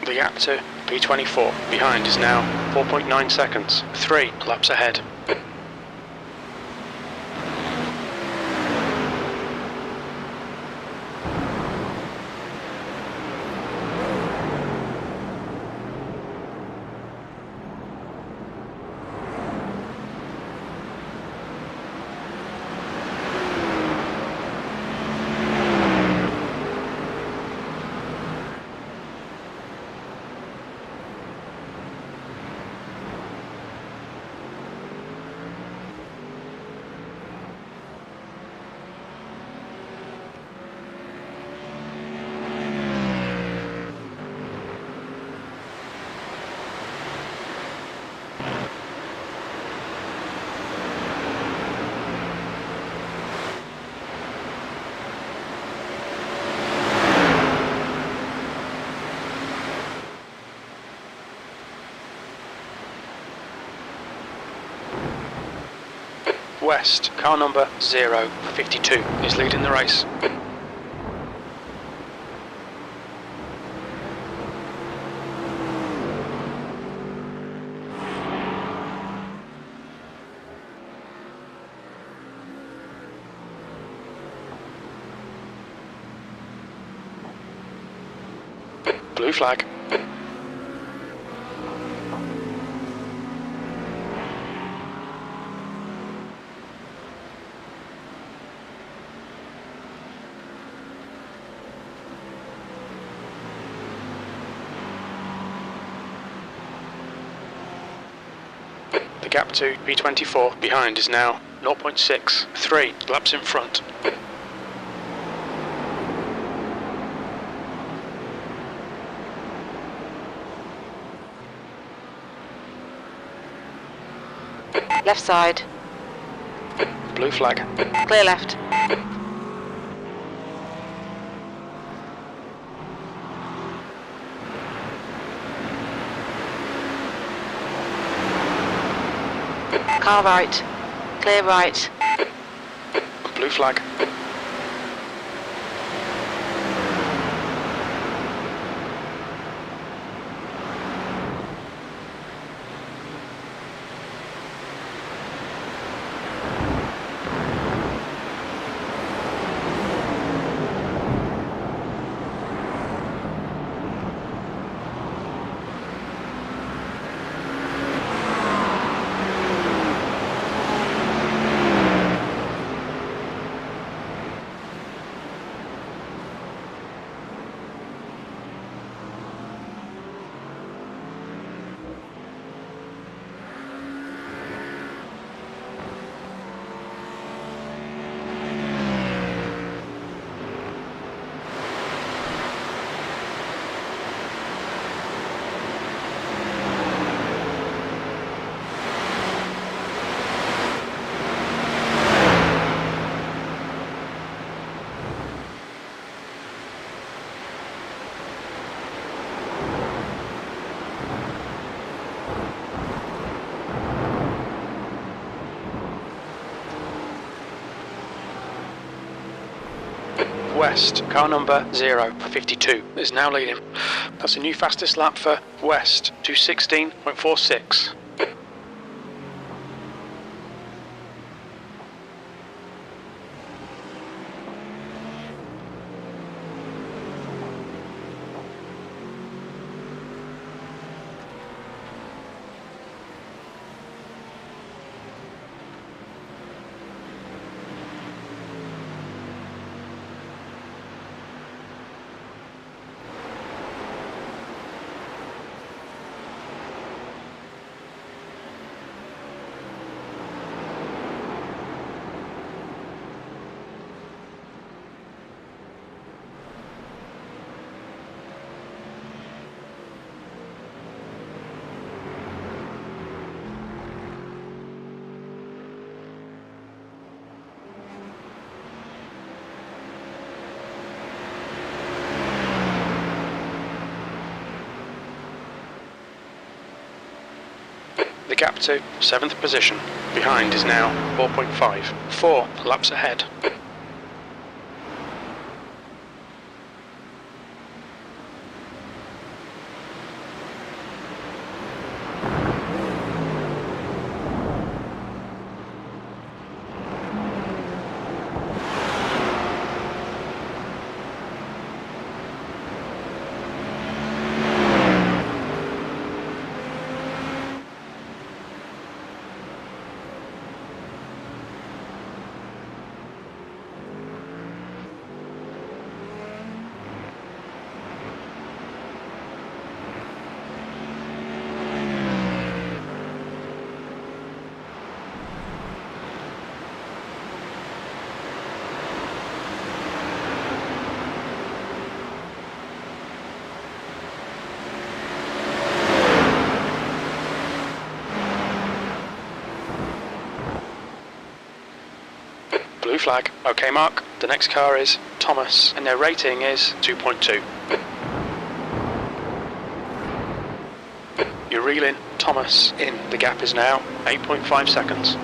The gap to P24 behind is now 4.9 seconds. 3 laps ahead. West, car number 052 is leading the race. Blue flag. The gap to P24 behind is now 0.6, 3 laps in front. Left side. Blue flag. Clear left. Car right. Clear right. Blue flag. West, car number 052 is now leading. That's a new fastest lap for West, 2:16.46. The gap to 7th position. Behind is now 4.5. 4 laps ahead. Blue flag. Okay, Mark. The next car is Thomas, and their rating is 2.2. You're reeling Thomas in. The gap is now 8.5 seconds.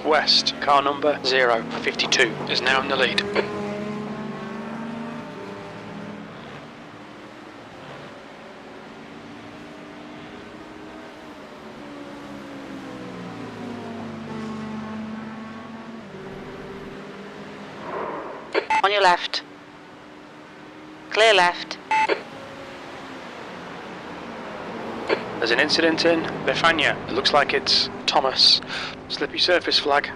West, car number 052, is now in the lead. On your left. Clear left. There's an incident in Befania. It looks like it's Thomas. Slippy surface flag.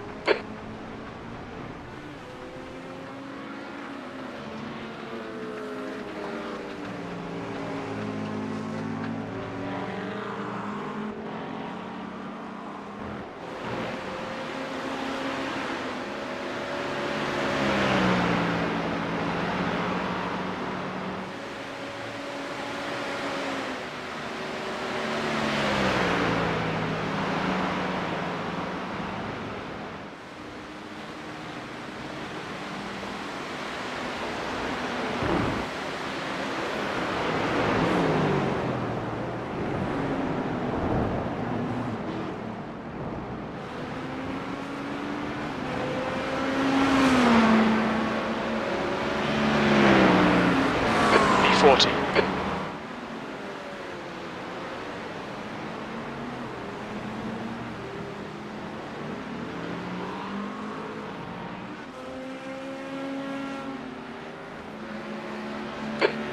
B40.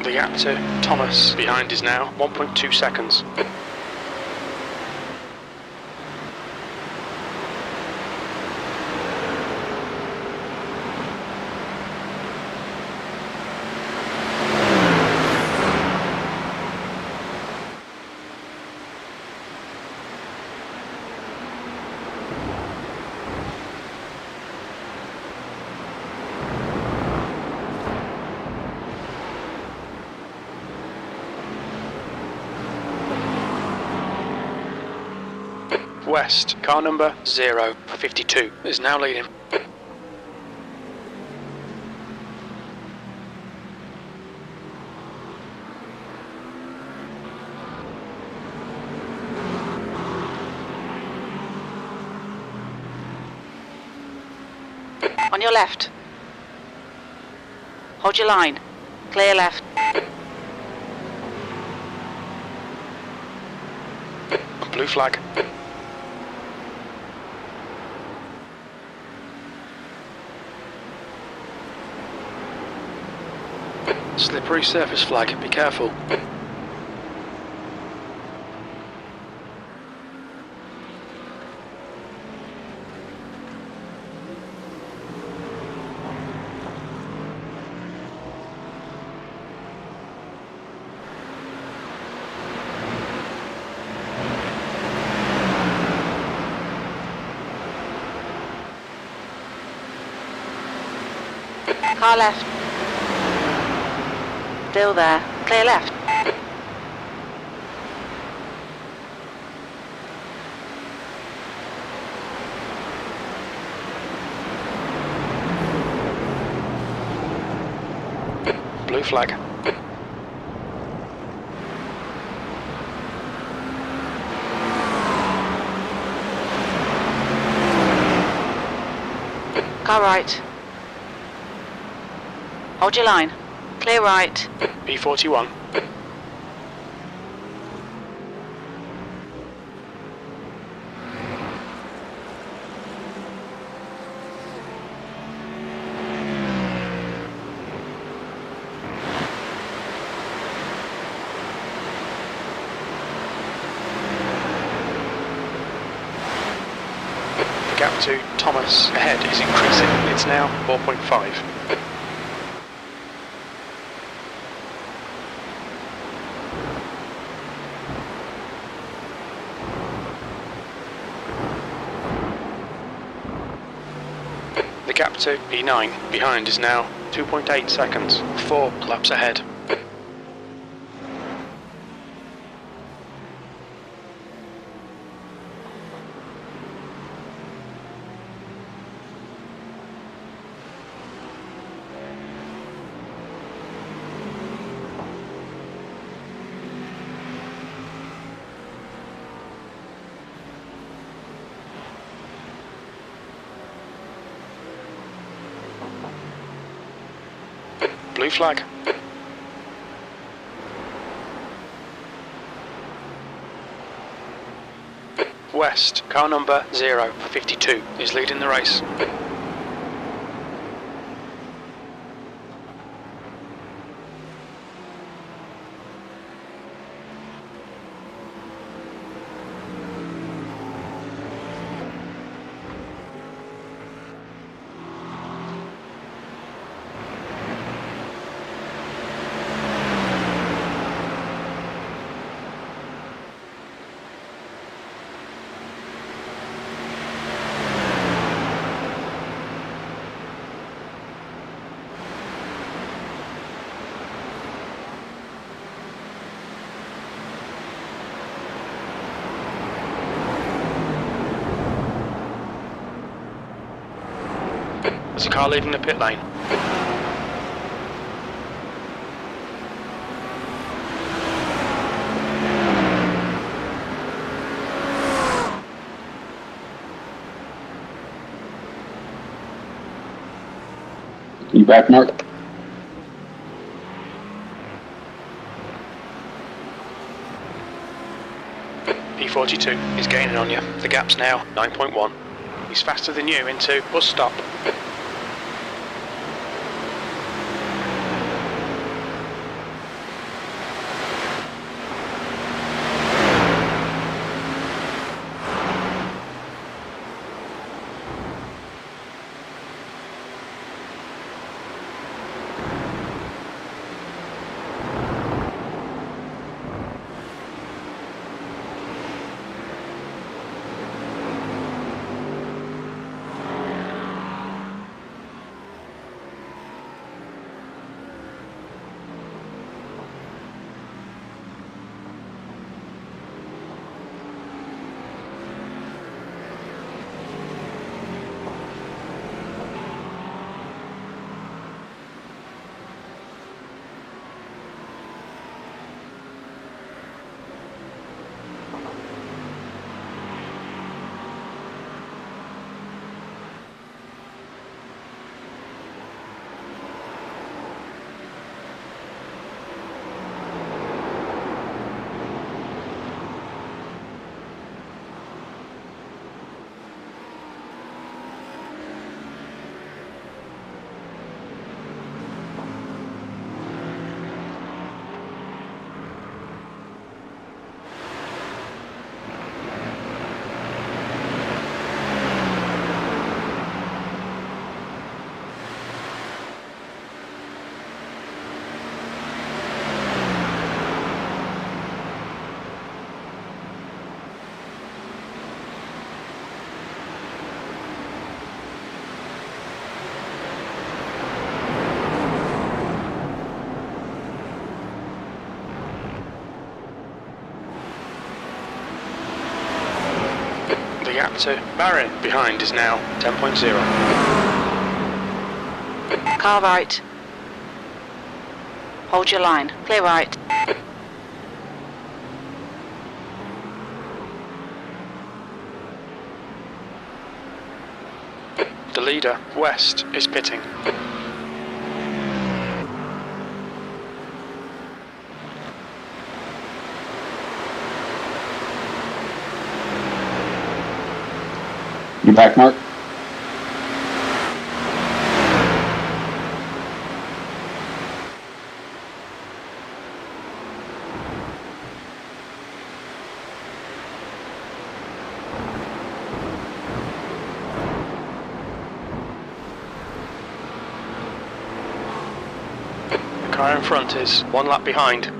The gap to Thomas behind is now 1.2 seconds. West, car number 052, is now leading. On your left. Hold your line. Clear left. Blue flag. Slippery surface flag, be careful. Car left. Still there. Clear left. Blue flag. Car right. Hold your line. Clear right. B41. The gap to Thomas ahead is increasing. It's now 4.5. The gap to P9 behind is now 2.8 seconds, 4 laps ahead. Blue flag. West, car number 052 is leading the race. There's a car leaving the pit lane. You back, Mark? P42 is gaining on you. The gap's now 9.1. He's faster than you into bus stop. to Barron. Behind is now 10.0. Car right. Hold your line. Clear right. The leader, West, is pitting. You back, Mark? The car in front is 1 lap behind.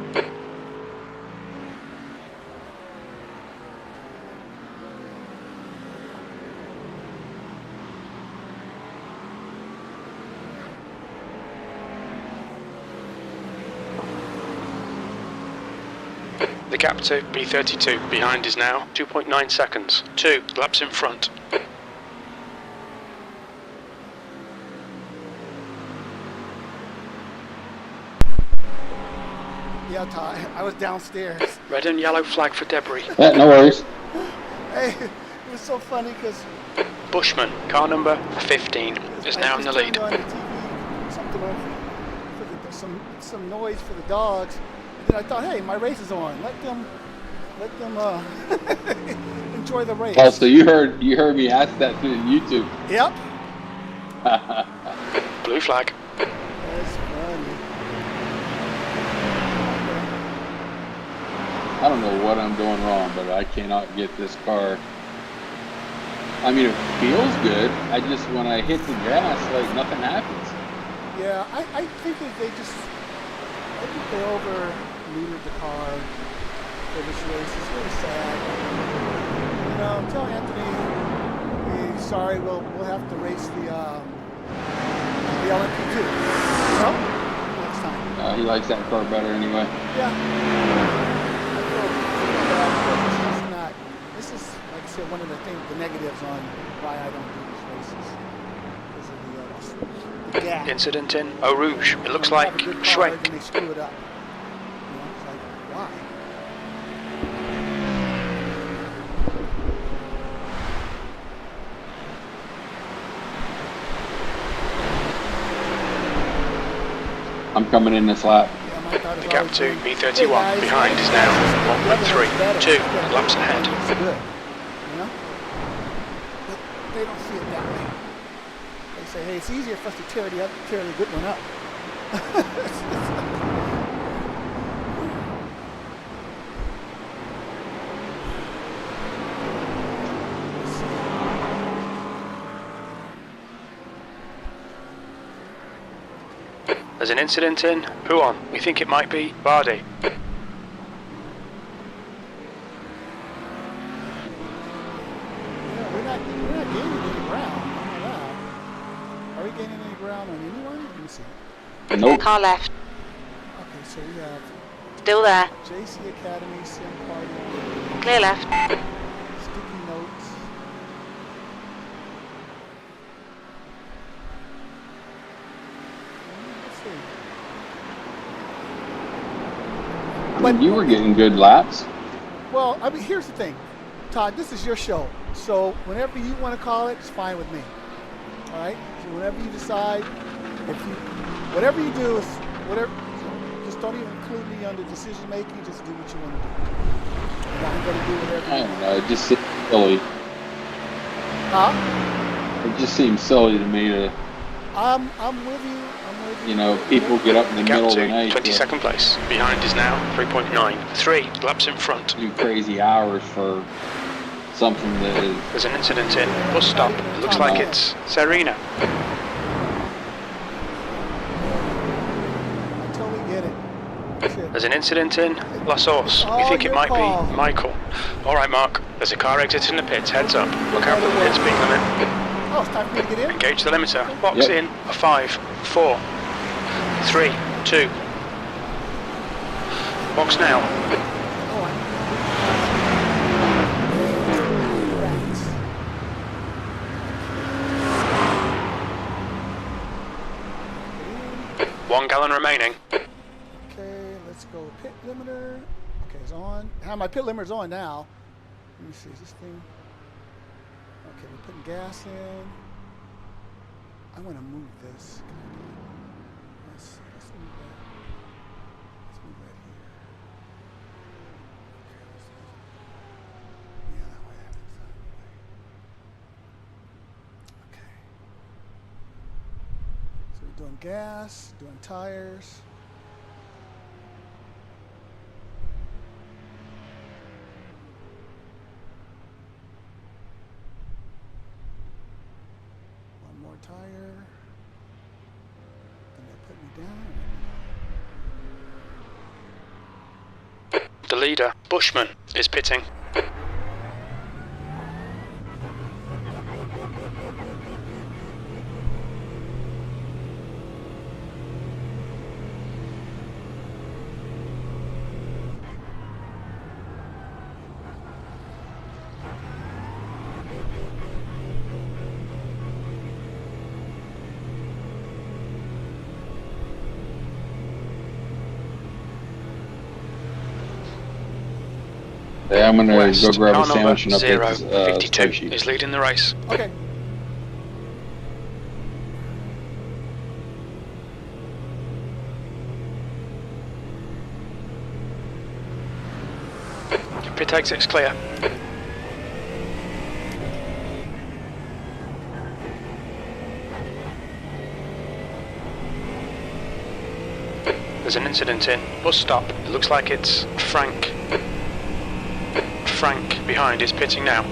The gap to B32 behind is now 2.9 seconds. 2 laps in front. Yeah, Todd, I was downstairs. Red and yellow flag for debris. Yeah, no worries. Hey, it was so funny because Bushman, car number 15, is now in the lead. On the TV, something on for some noise for the dogs, and then I thought, hey, my race is on. Let them enjoy the race. Oh, so you heard me ask that through YouTube. Yep. Blue flag. That's funny. I don't know what I'm doing wrong, but I cannot get this car. I mean, it feels good. I just, when I hit the gas, like nothing happens. Yeah, I think that they over-neutered the car for this race. It's really sad. You know, tell Anthony, hey, sorry, we'll have to race the LMP2. Well, next time. He likes that car better anyway. Yeah. This is, like I said, one of the negatives on why I don't do these races. Because of the gap. Incident in Eau Rouge. It looks like Schwenk. And they screw it up. You know, it's like, why? I'm coming in this lap. The gap to B31 behind is now 1.3. 2 laps ahead. It's good, you know? But they don't see it that way. They say, hey, it's easier for us to tear the good one up. There's an incident in Huon. We think it might be Bardi. Yeah, we're not gaining any ground. I know that. Are we gaining any ground on anyone? Let me see. Nope. Car left. Okay, so we have Still there. JC Academy, Sim Party, Clear left. Sticky Notes. Let's see. I mean, you were getting good laps. Well, I mean, here's the thing, Todd. This is your show, so whenever you want to call it, it's fine with me. All right. So whenever you decide, whatever you do is whatever. Just don't even include me under decision making. Just do what you want to do. And I'm going to do whatever. I don't know. It just seems silly. Huh? It just seems silly to me to. I'm with you. You know, people get up in the middle of the night. 22nd place. Behind is now 3.9. 3 laps in front. Do crazy hours for something that is. There's an incident in bus stop. It looks like it's Serena. I totally get it. That's it. There's an incident in La Source. We think it might be Michael. Alright, Mark. There's a car exiting the pits. Heads up. Look out for the pit speed limit. Oh, it's time for me to get in. Engage the limiter. Box Yep. in. A 5, 4, 3, 2. Box now. Oh, remaining. Okay, let's go pit limiter. Okay, it's on. How my pit limiter's on now. Let me see, is this thing? Okay, we're putting gas in. I want to move this. Let's move that. Let's move that here. Okay, yeah, that way. Okay. So we're doing gas, doing tires. One more tire. Then they put me down. The leader, Bushman, is pitting. Yeah, I'm gonna West, go grab car a sandwich and number update this 052 spreadsheet. is leading the race. Okay. Pit exit's clear. There's an incident in bus stop. It looks like it's Frank. Frank behind is pitting now.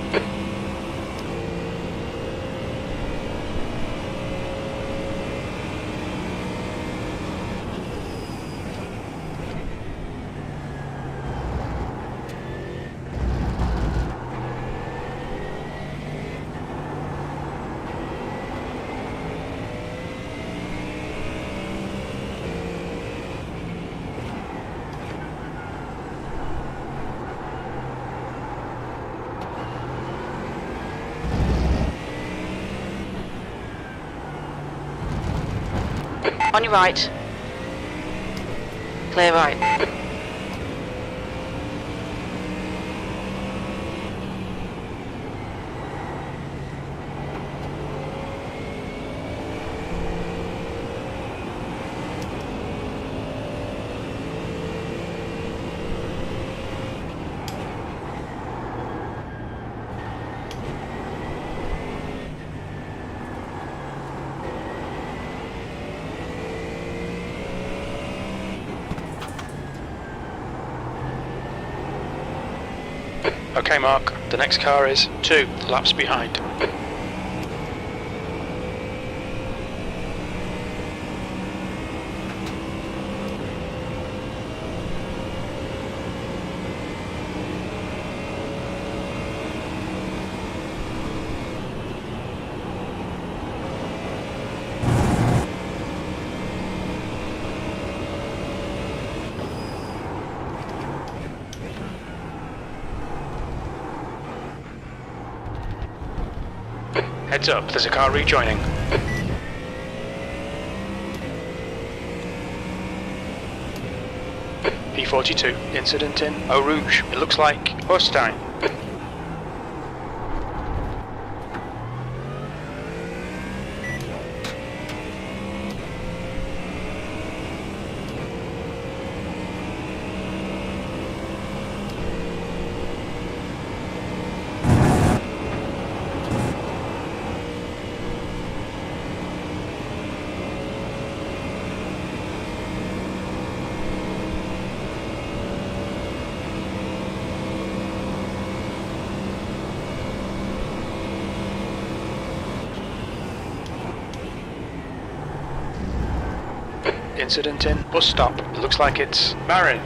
On your right. Clear right. Okay, Mark, the next car is 2 laps behind. Heads up, there's a car rejoining. P42, incident in Eau Rouge. It looks like Horstein. Incident in bus stop. It looks like it's Marin.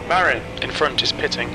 Marin in front is pitting.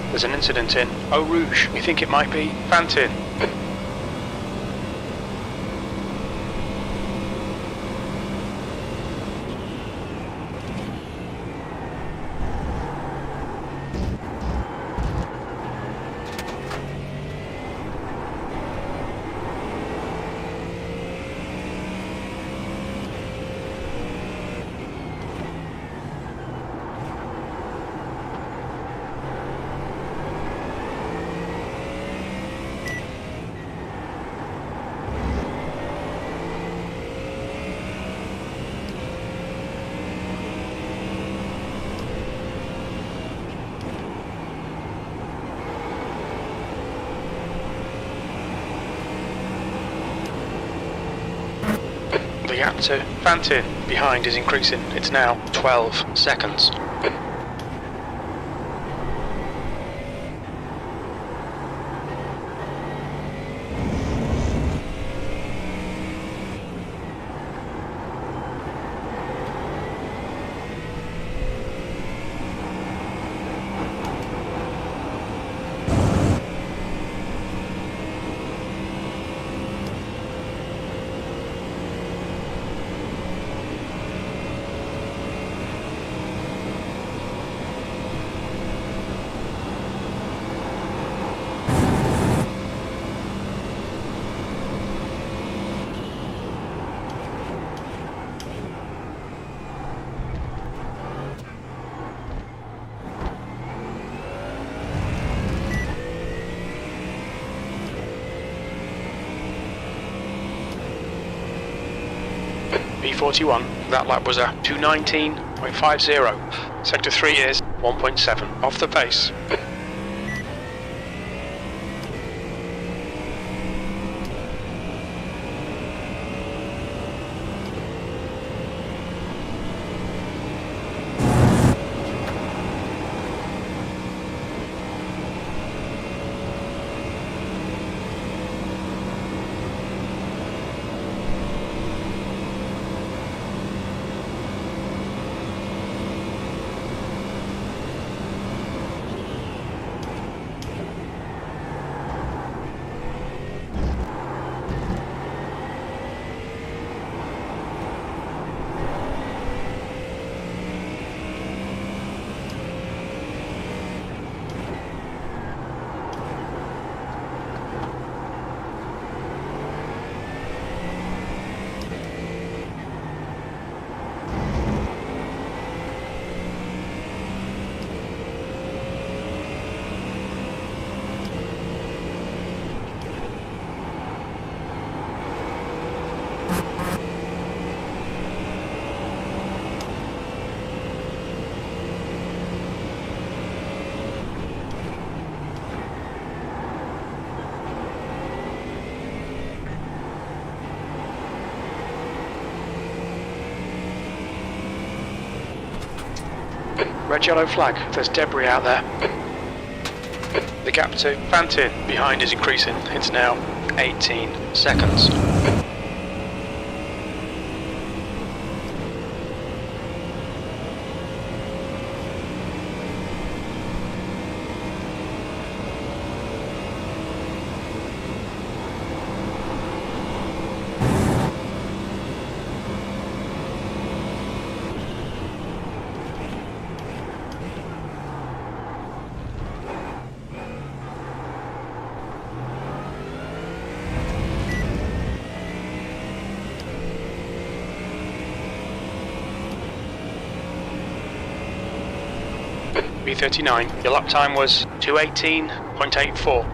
There's an incident in Eau Rouge. We think it might be Fantin. The gap to Fantin behind is increasing. It's now 12 seconds. P41, that lap was a 2:19.50. Sector 3 is 1.7 off the pace. Red yellow flag, there's debris out there. The gap to Fantin behind is increasing. It's now 18 seconds. B39, your lap time was 2:18.84.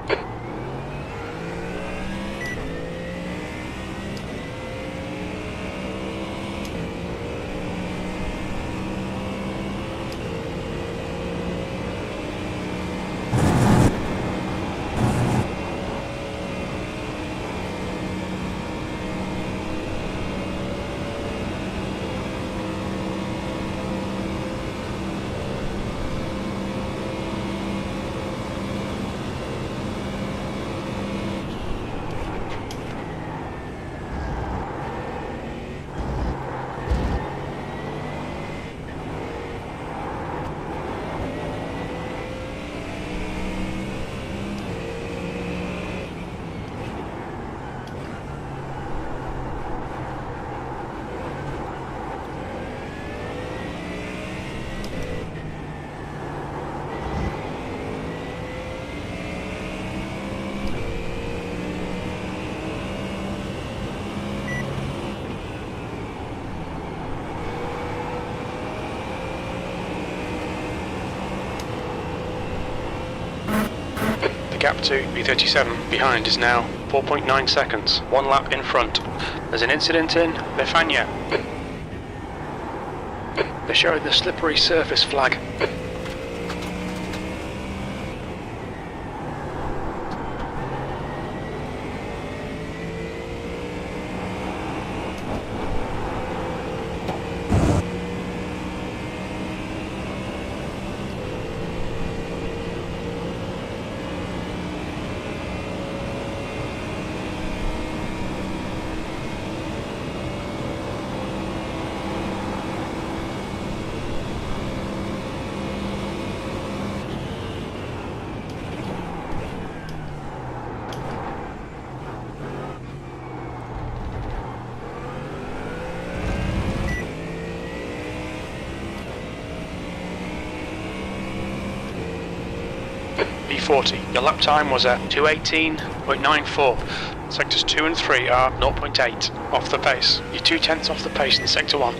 gap to B37 behind is now 4.9 seconds. 1 lap in front. There's an incident in Befania. They're showing the slippery surface flag. B40. Your lap time was at 2:18.94. Sectors 2 and 3 are 0.8 off the pace. You're 0.2 off the pace in Sector 1.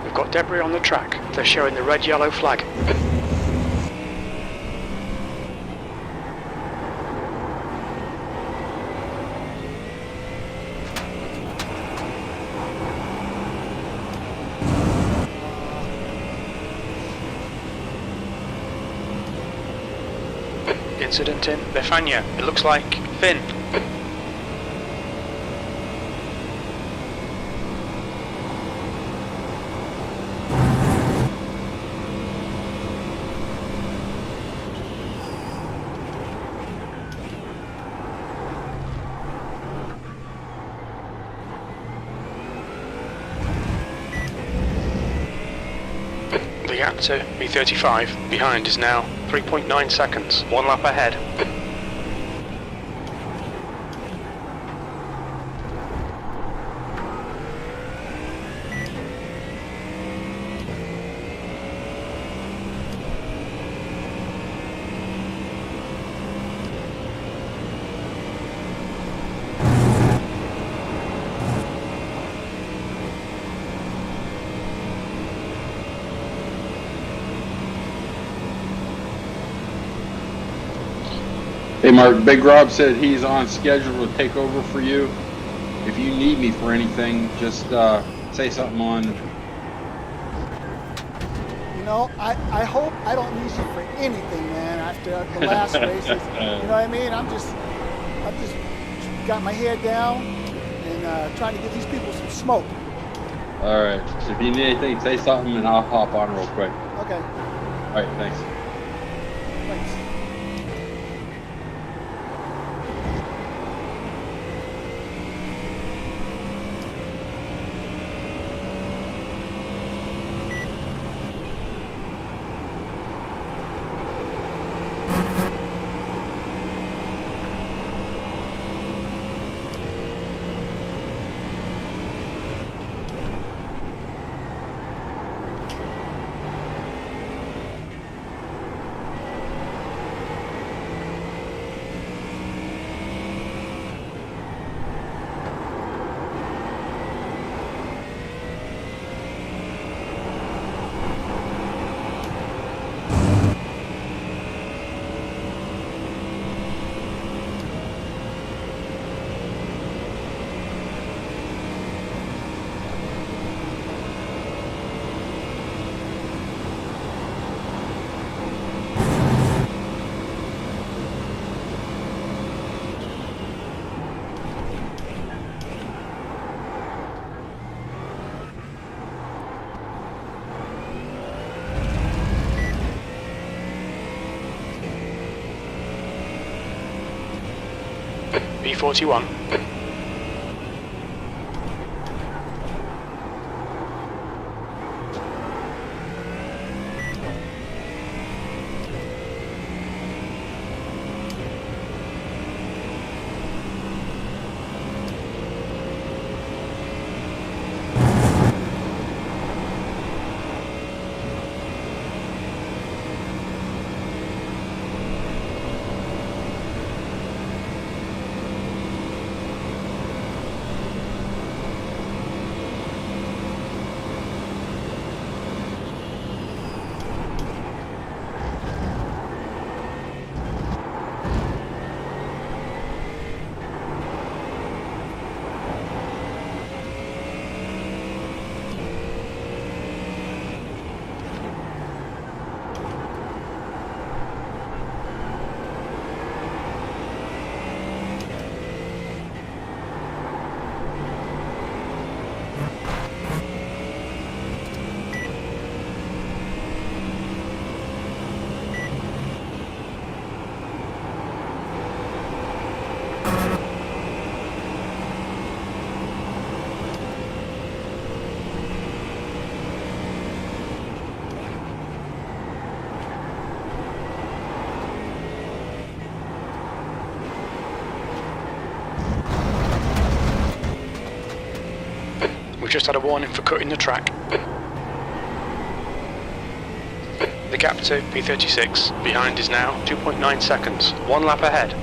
We've got debris on the track. They're showing the red-yellow flag. Incident in Befania. It looks like Finn. The gap to B35 behind is now 3.9 seconds. 1 lap ahead. Hey Mark, Big Rob said he's on schedule to take over for you. If you need me for anything, just say something on. You know, I hope I don't need you for anything, man, after the last races. You know what I mean? I've just got my head down and trying to give these people some smoke. All right. So if you need anything, say something and I'll hop on real quick. Okay. All right. Thanks. Thanks. P41. We've just had a warning for cutting the track. The gap to P36 behind is now 2.9 seconds, 1 lap ahead.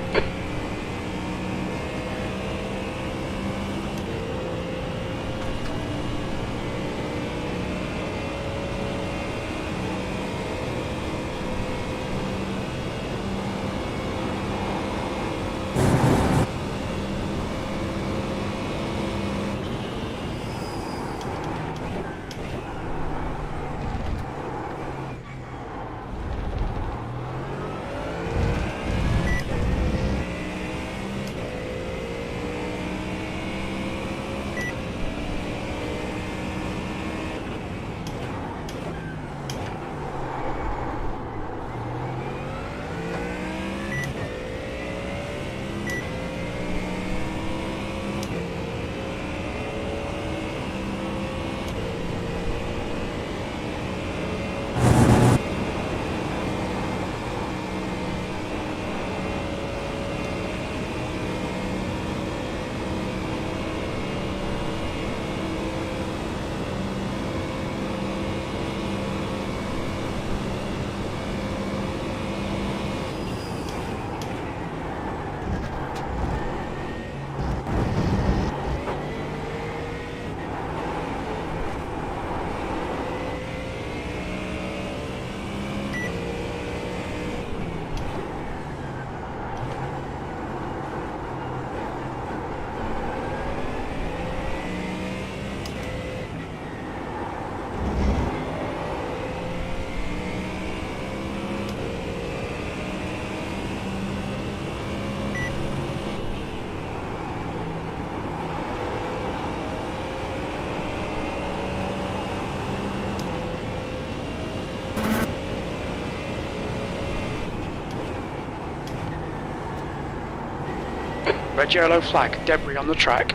Red yellow flag, debris on the track.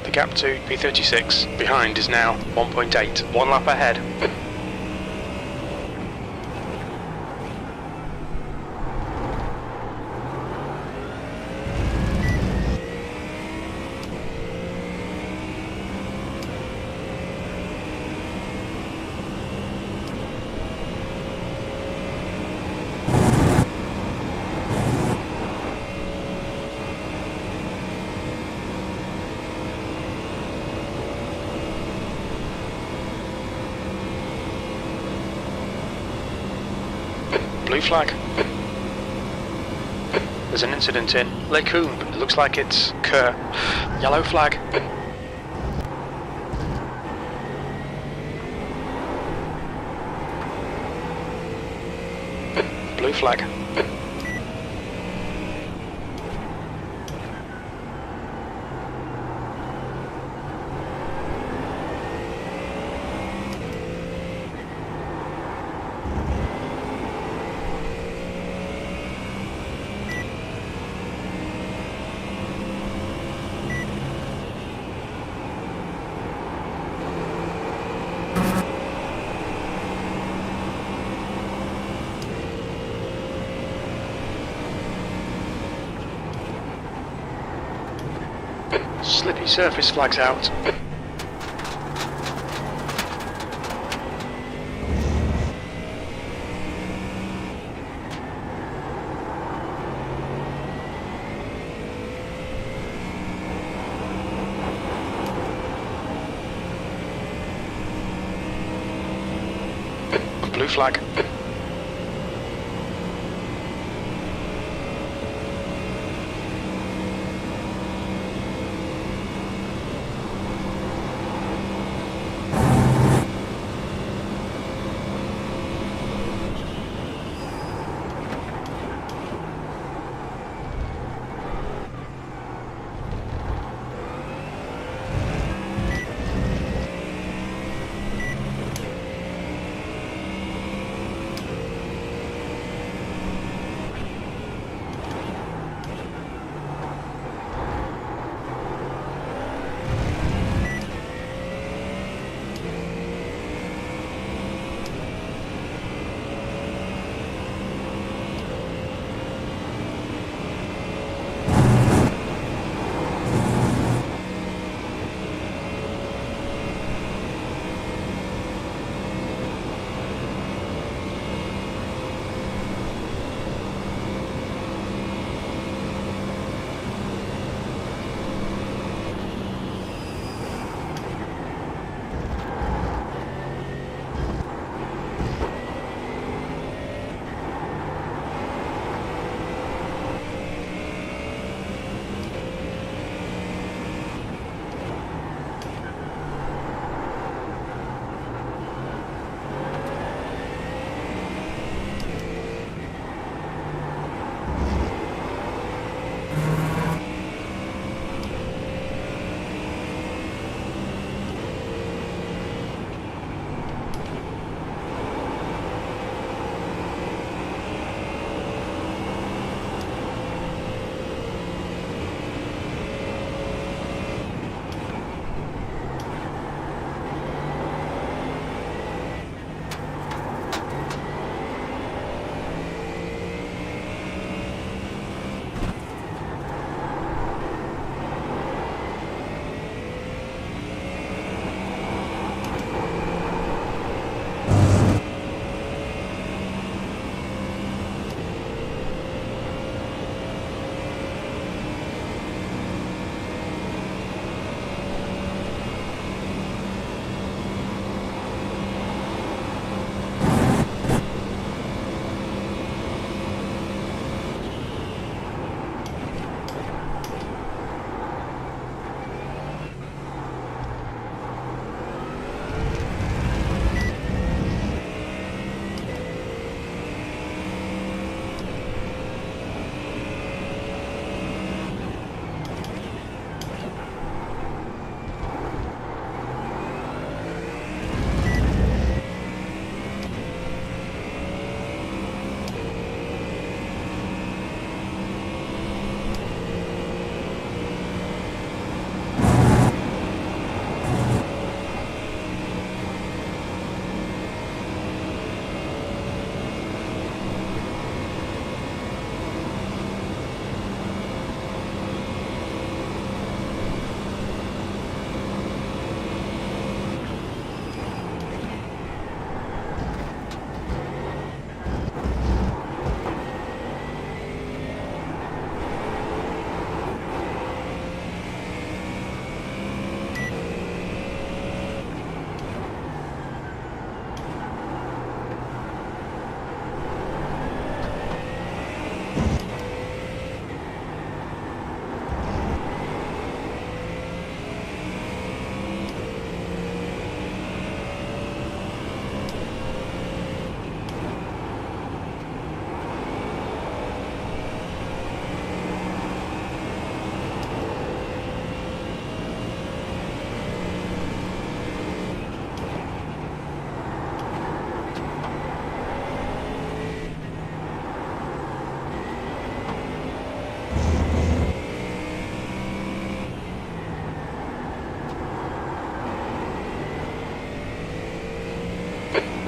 The gap to P36 behind is now 1.8. 1 lap ahead. Blue flag. There's an incident in Lecombe. It looks like it's Kerr. Yellow flag. Blue flag. Slippy surface flags out. Blue flag.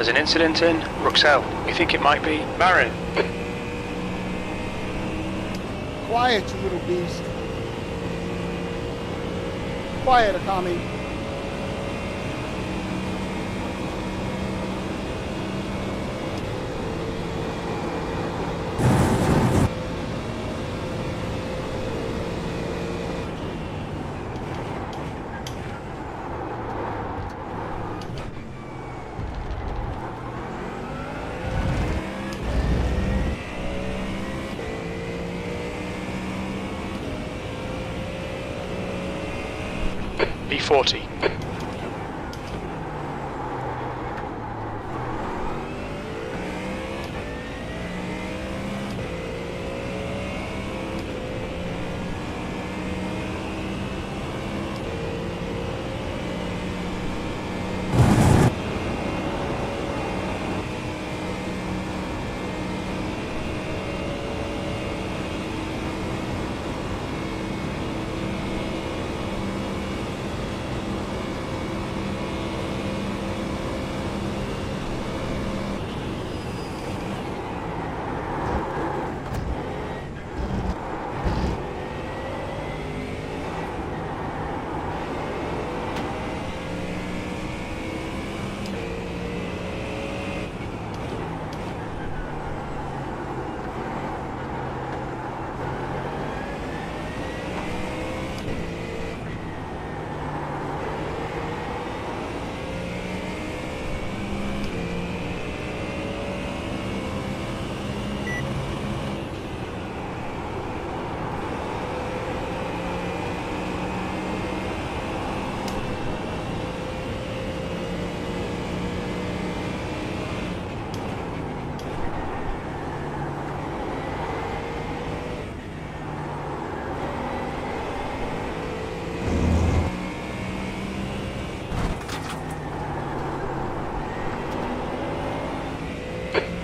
There's an incident in Ruxell. We think it might be Marin. Quiet, you little beast. Quiet, Akami. B40.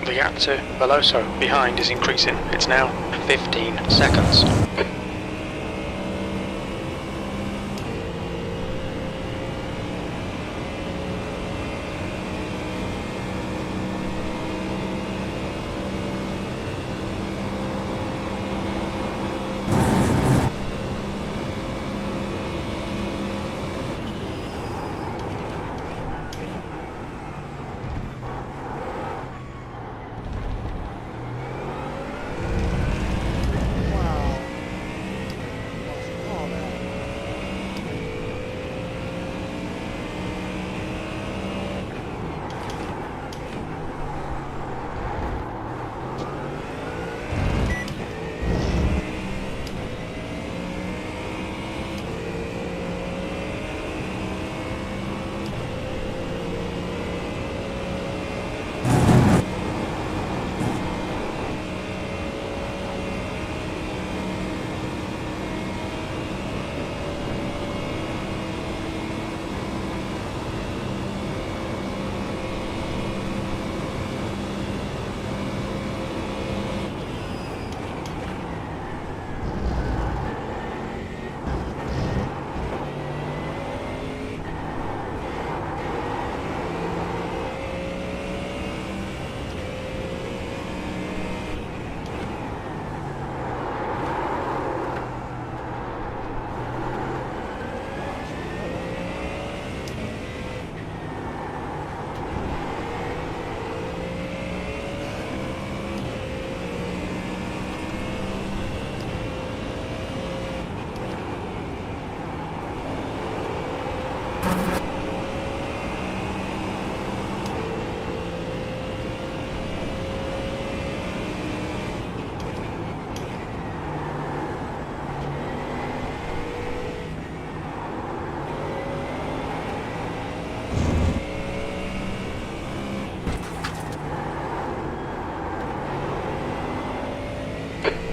The gap to Veloso behind is increasing. It's now 15 seconds.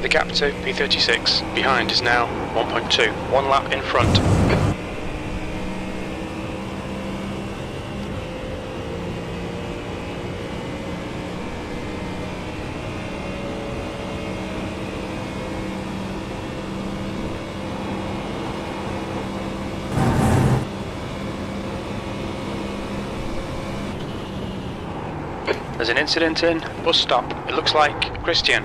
The gap to P36 behind is now 1.2, 1 lap in front. There's an incident in bus stop. It looks like Christian.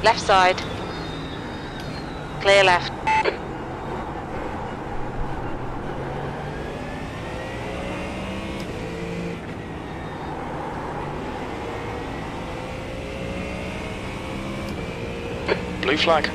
Left side. Clear left. Blue flag.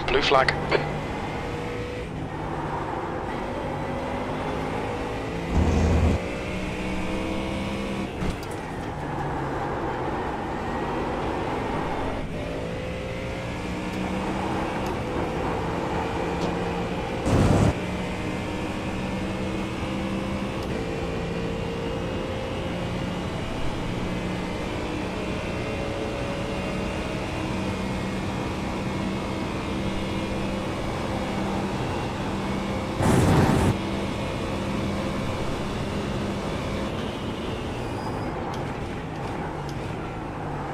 Blue flag.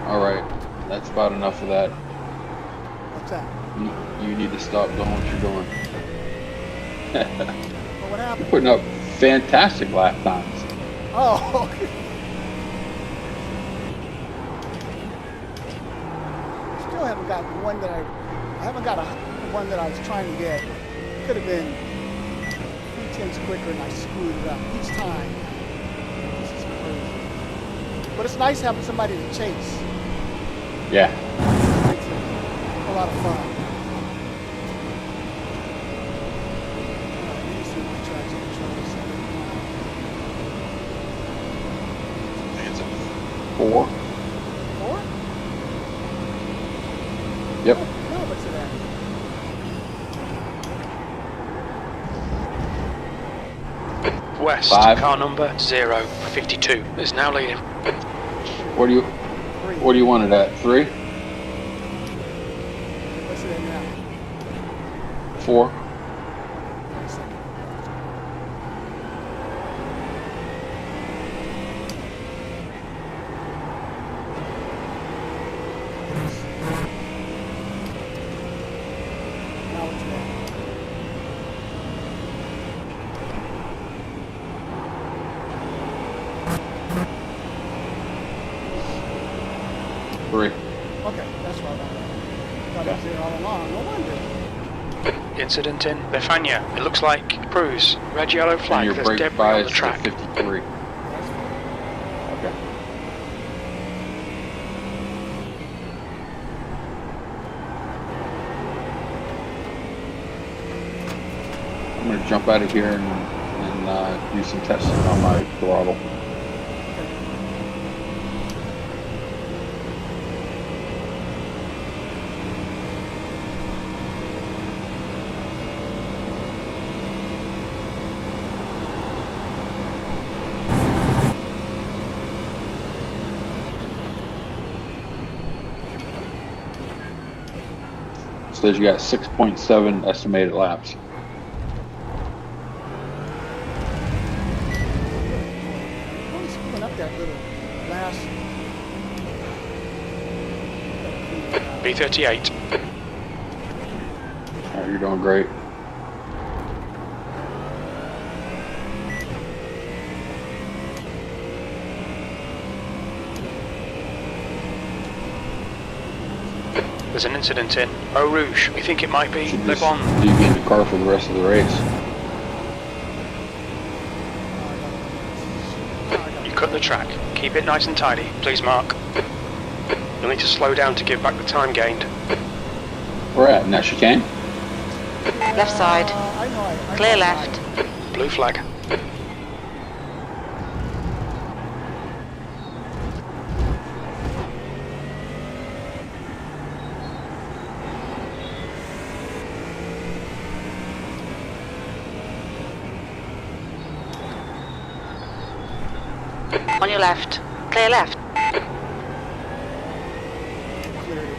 Alright, that's about enough of that. What's that? You need to stop doing what you're doing. Well, what happened? You're putting up fantastic lap times. Oh, okay. Still haven't got one that I haven't got one that I was trying to get. could have been 3/10 quicker and I screwed it up each time. This is crazy. But it's nice having somebody to chase. Yeah. It's a lot of fun. Let me see my traction control setting. 4. 4? Yep. No, what's it at? West, 5. car number 052 is now leading. What do you 3. want it at? 3? What's it at now? 4? Now it's at. 3. Okay, that's right. Thought it was there all along. No wonder. Incident in Bethania. It looks like cruise. Red yellow And flag. your There's brake debris on bias the to track. 53. Okay. I'm going to jump out of here and do some testing on my throttle. Says you got 6.7 estimated laps. Only screwing up that little last. B38. Alright, you're doing great. There's an incident in Eau Rouge. We think it might be Should Le just Bon. leave you in the car for the rest of the race. You cut the track. Keep it nice and tidy, please, Mark. You'll need to slow down to give back the time gained. Where at? Now chicane? Left side. I know. Clear left. Blue flag. On your left. Clear left. Cleared it.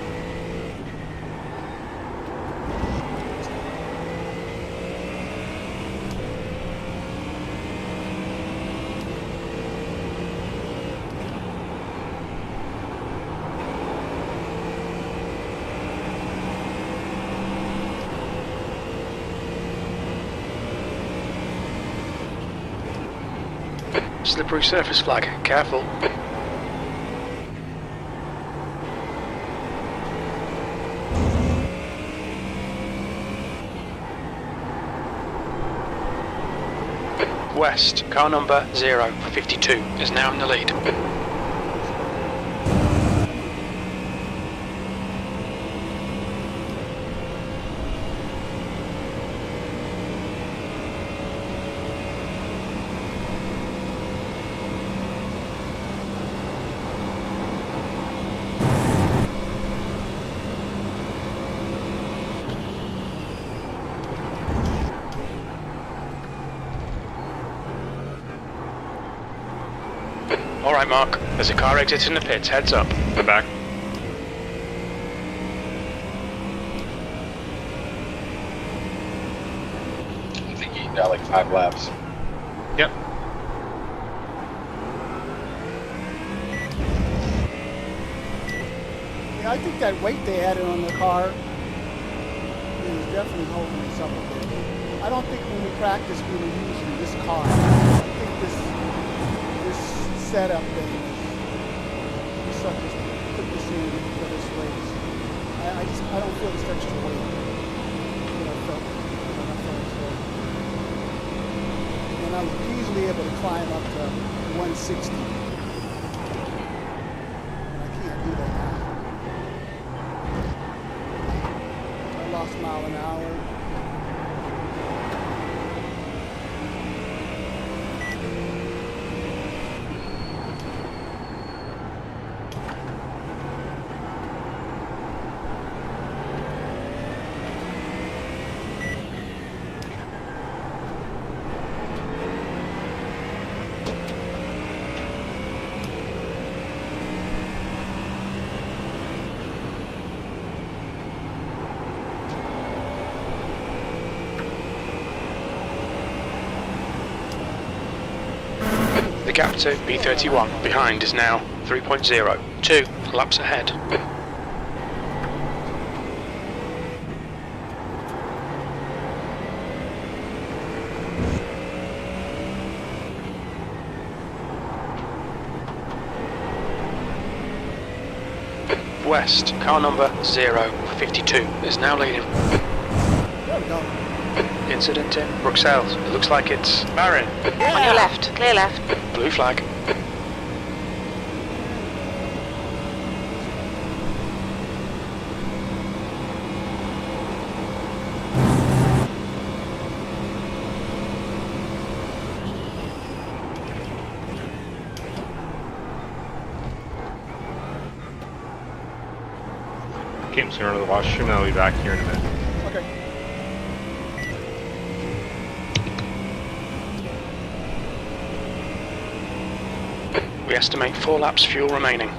Slippery surface flag. Careful. West, car number 052 is now in the lead. Alright, Mark. There's a car exiting the pits. Heads up. I'm back. I think you got like 5 laps. Yep. Yeah, I think that weight they added on the car is definitely holding us up a bit. I don't think when we practice we were using this car. I think this setup thing we sort of just put this in for this race. I don't feel this extra weight. I felt only able to climb up to 160. And I can't do that now. I lost mile an hour. The gap to B31 behind is now 3.0. 2 laps ahead. West, car number 052 is now leading. There we go. Incident in Bruxelles. It looks like it's Marin. On your left, clear left. Blue flag. Okay, I'm just going to the washroom and I'll be back here in a minute. Okay. We estimate 4 laps fuel remaining.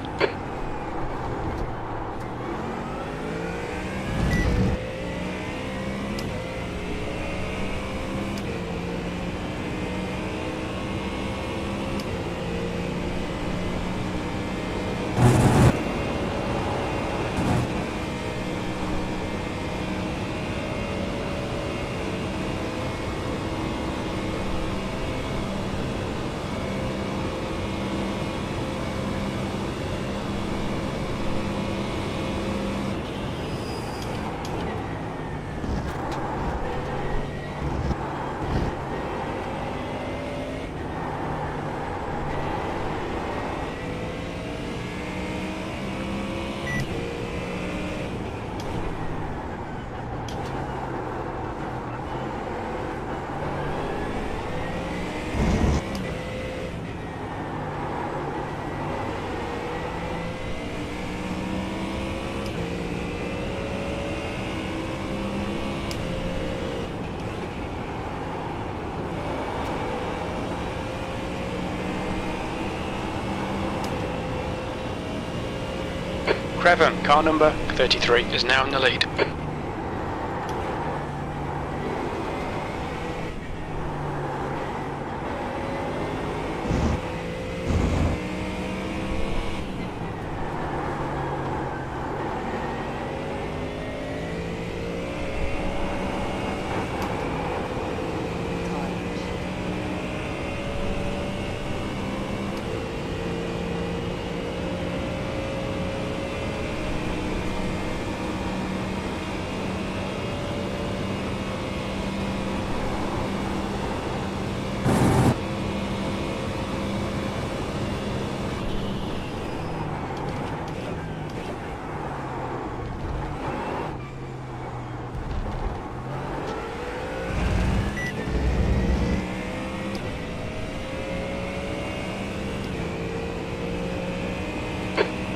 Crevan, car number 33, is now in the lead.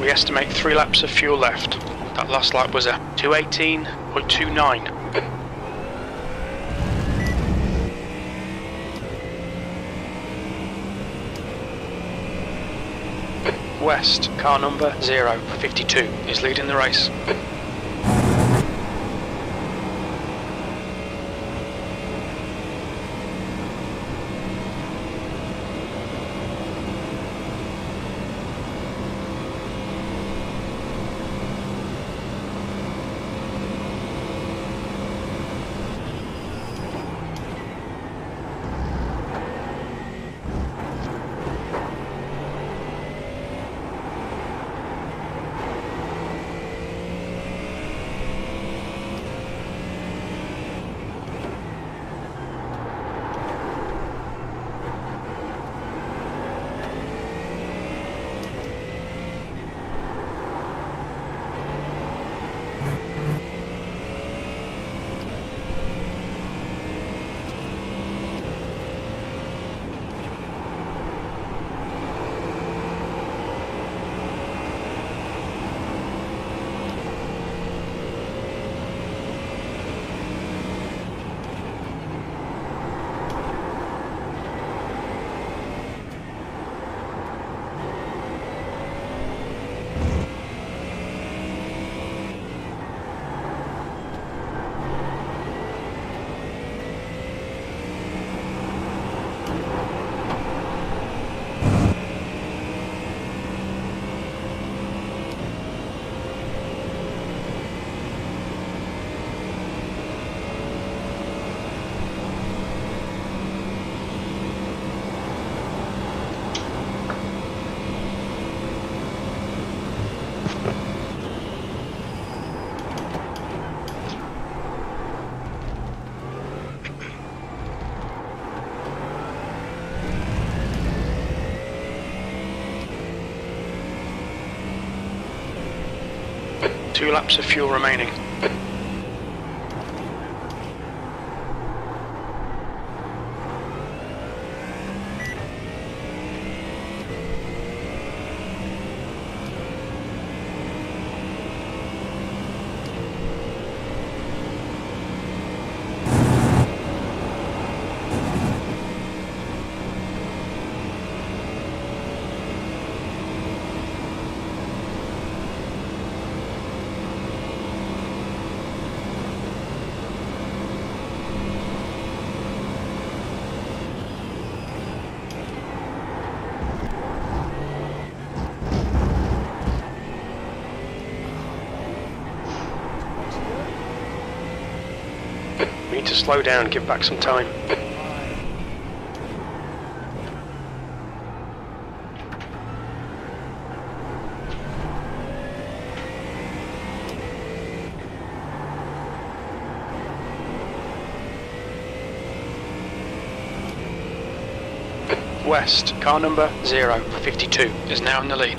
We estimate 3 laps of fuel left. That last lap was a 2:18.29. West, car number 052, is leading the race. 2 laps of fuel remaining. We need to slow down, give back some time. West, car number 052 is now in the lead.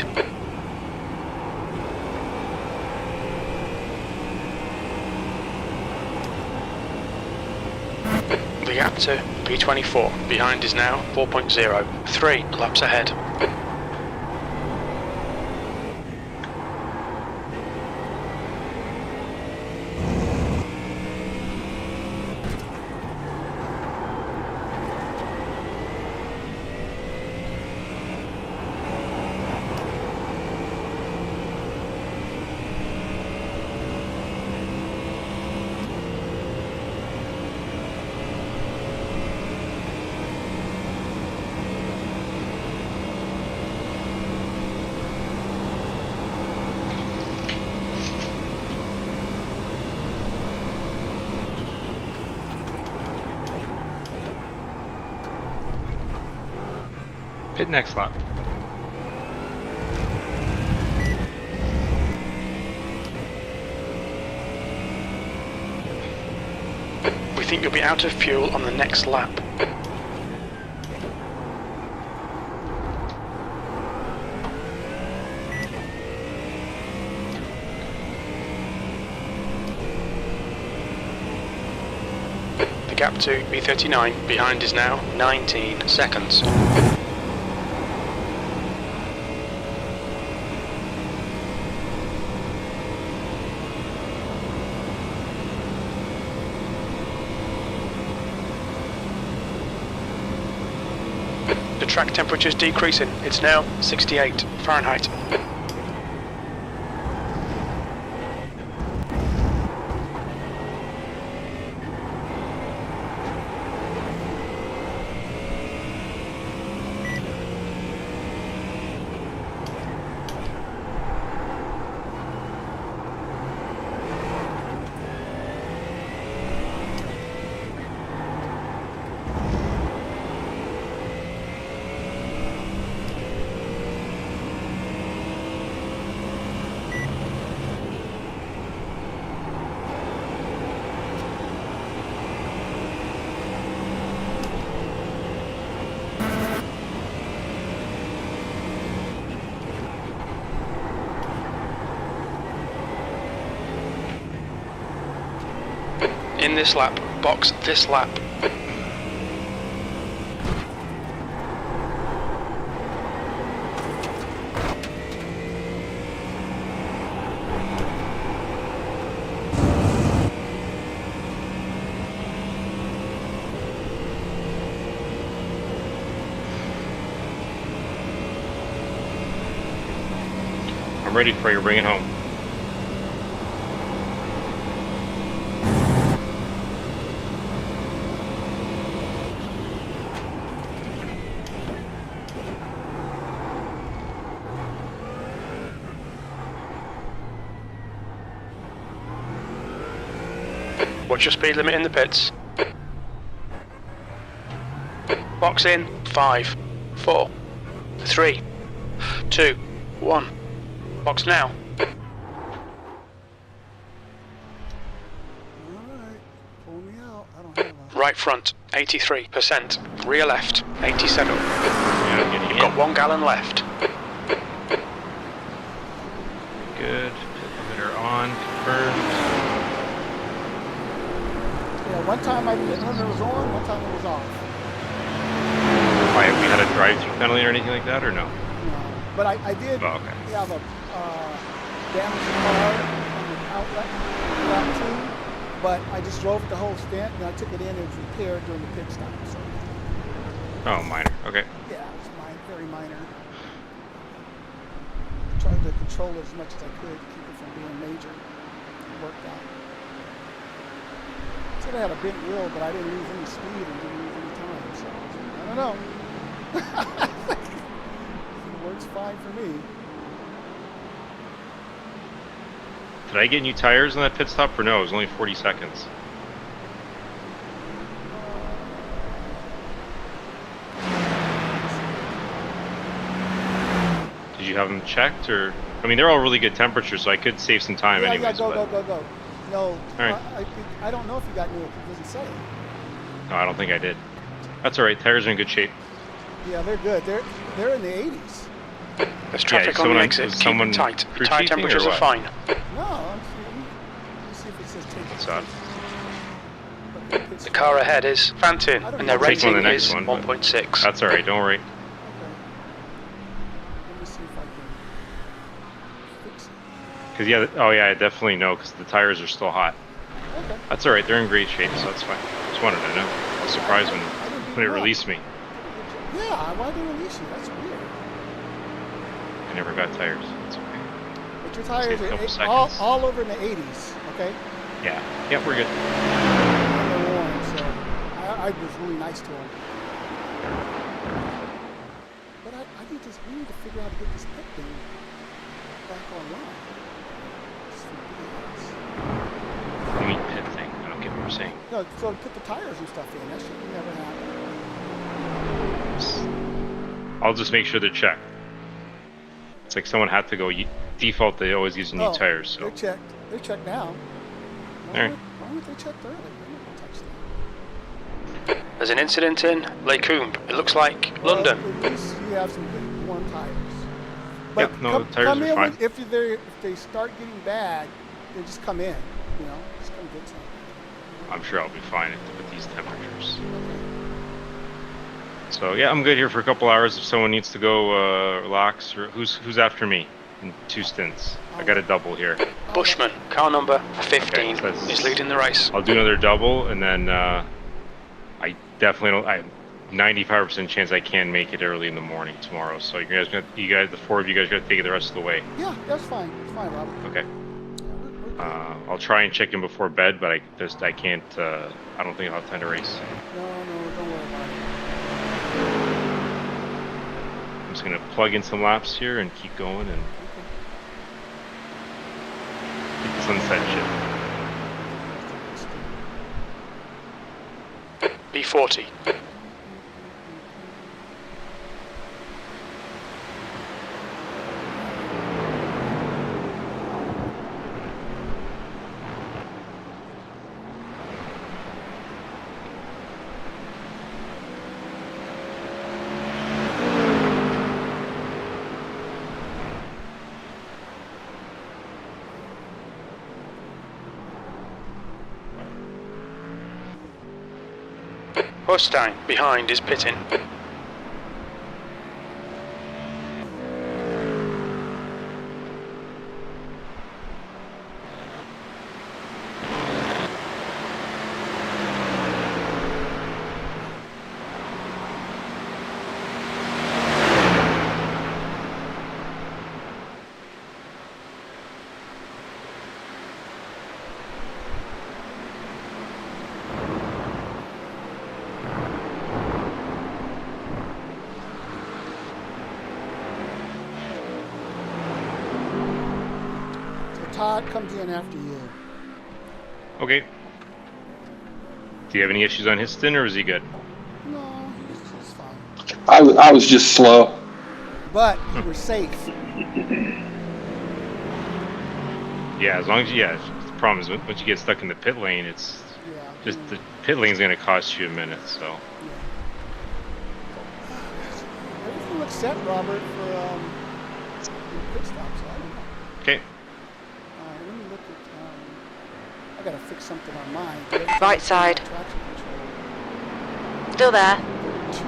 The gap to P24 behind is now 4.0, 3 laps ahead. Pit next lap. We think you'll be out of fuel on the next lap. The gap to B39 behind is now 19 seconds. The track temperature is decreasing. It's now 68 Fahrenheit. In this lap, box this lap. I'm ready for you, bring it home. What's your speed limit in the pits? Box in 5, 4, 3, 2, 1. Box now. Alright, pull me out. I don't have a... Right front, 83%. Rear left, 87. Yeah, You've got 1 gallon left. good. Pit limiter on. on, confirmed. Yeah, one time the limiter was on, one time it was off. Why, have we had a drive-through penalty or anything like that, or no? No. But I did Oh, okay. have a damaged car on the outlet lap 2, but I just drove it the whole stint, and I took it in and it was repaired during the pit stop. So. Oh, minor. Okay. Yeah, it's very minor. Tried to control it as much as I could to keep it from being major. It worked out. Said I had a bent wheel, but I didn't lose any speed and didn't lose any time. So I don't know. It works fine for me. Did I get new tires on that pit stop, or no? It was only 40 seconds. Did you have them checked, or? I mean, they're all really good temperatures, so I could save some time anyways. Yeah, go. No, All right. I don't know if you got new. It doesn't say. No, I don't think I did. That's all right. Tires are in good shape. Yeah, they're good. They're in the 80s. There's traffic on the exit. Keep it tight. Tire temperatures are fine. No, let me see if it says take What's up? The car ahead is Fantin, and their rating is 1.6. That's all right. Don't worry. Okay. Let me see if I can fix it. Because yeah, oh yeah, I definitely know because the tires are still hot. Okay. That's all right. They're in great shape, so that's fine. Just wanted to know. I was surprised when it released me. Yeah, why did they release you? That's weird. I never got tires. It's okay. But your tires Just a couple are seconds. all over in the 80s. Okay. Yeah. Yep, we're good. And they're warm, so I was really nice to them. But we need to figure out how to get this pit thing back online. You mean pit thing? I don't get what you're saying. No, so put the tires and stuff in. That should never happen. I'll just make sure they're checked. It's like someone had to go. Default, they always use new tires. So They're checked. They're checked now. All right. Why weren't they checked earlier? I didn't touch them. There's an incident in Les Combes. It looks like London. At least you have some good warm tires. But Yep, no, the tires come are in fine. if they start getting bad, they just come in. You know, just come get some. I'm sure I'll be fine with these temperatures. So yeah, I'm good here for a couple hours. If someone needs to go relax, or who's after me in 2 stints? I got a double here. Bushman, car number 15, Okay, so is leading the race. I'll do another double, and then I definitely don't. I 95% chance I can make it early in the morning tomorrow. So you guys, the 4 of you guys, got to take it the rest of the way. Yeah, that's fine. It's fine, Robert. Okay. I'll try and check in before bed, but I can't. I don't think I'll have time to race. No, don't worry about it. I'm just gonna plug in some laps here and keep going and keep the sunset shit. B40. Mustang behind is pitting. Todd comes in after you. Okay. Do you have any issues on his stint, or is he good? No, it's fine. I was just slow. But you were safe. Yeah, as long as the problem is once you get stuck in the pit lane, it's just the pit lane's gonna cost you a minute. So Everything looks set, Robert, for pit stops. I don't know. okay. Let me look at I gotta fix something on mine. Every time I Right turn side. on traction control, Still there. 2 or 3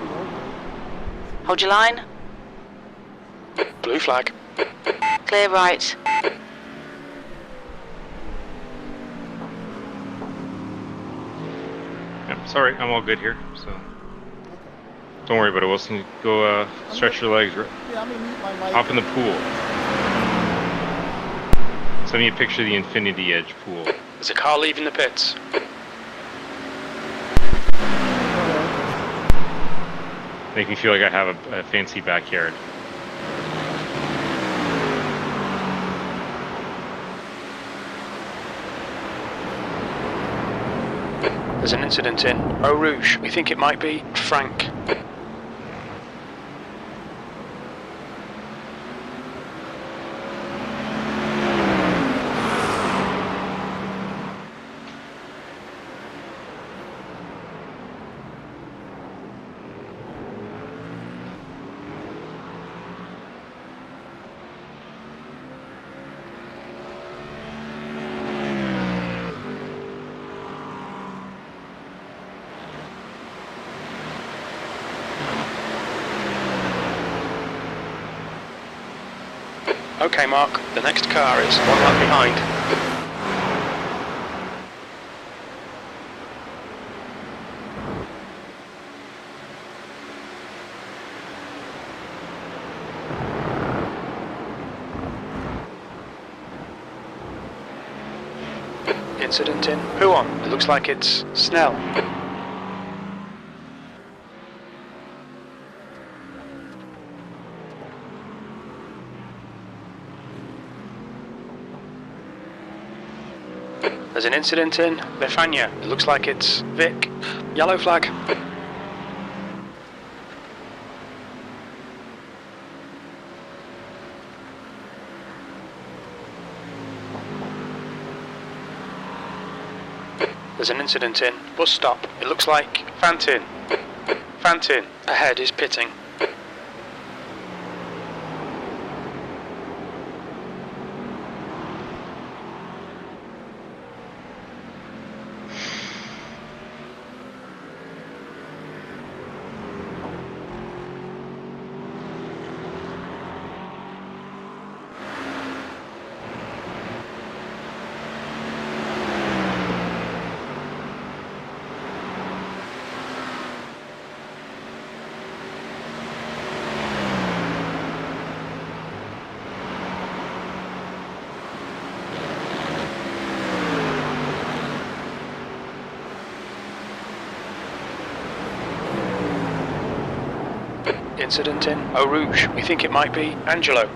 over. Hold your line. Blue flag. Clear right. Yeah, sorry, I'm all good here. So don't worry about it, Wilson. Go stretch your legs. Yeah, I'm gonna mute my mic. Hop in the pool. Send me a picture of the Infinity Edge pool. There's a car leaving the pits. Make me feel like I have a fancy backyard. There's an incident in Eau Rouge. We think it might be Frank. Okay, Mark, the next car is 1 lap behind. Incident in Huon. It looks like it's Snell. There's an incident in Befania. It looks like it's Vic. Yellow flag. There's an incident in bus stop. It looks like Fantin. Fantin. Ahead is pitting. Incident in Eau Rouge. We think it might be Angelo.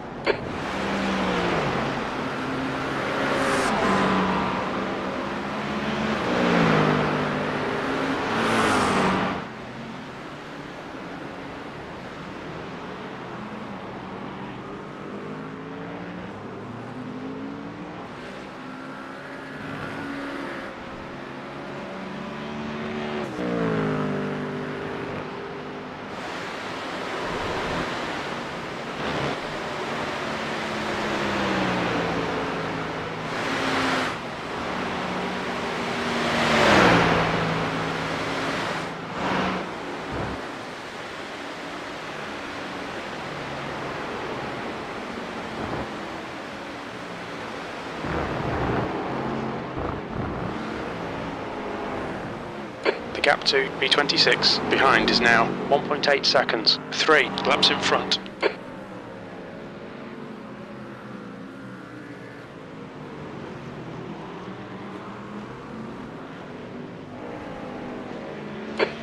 The gap to B26 behind is now 1.8 seconds. 3 laps in front.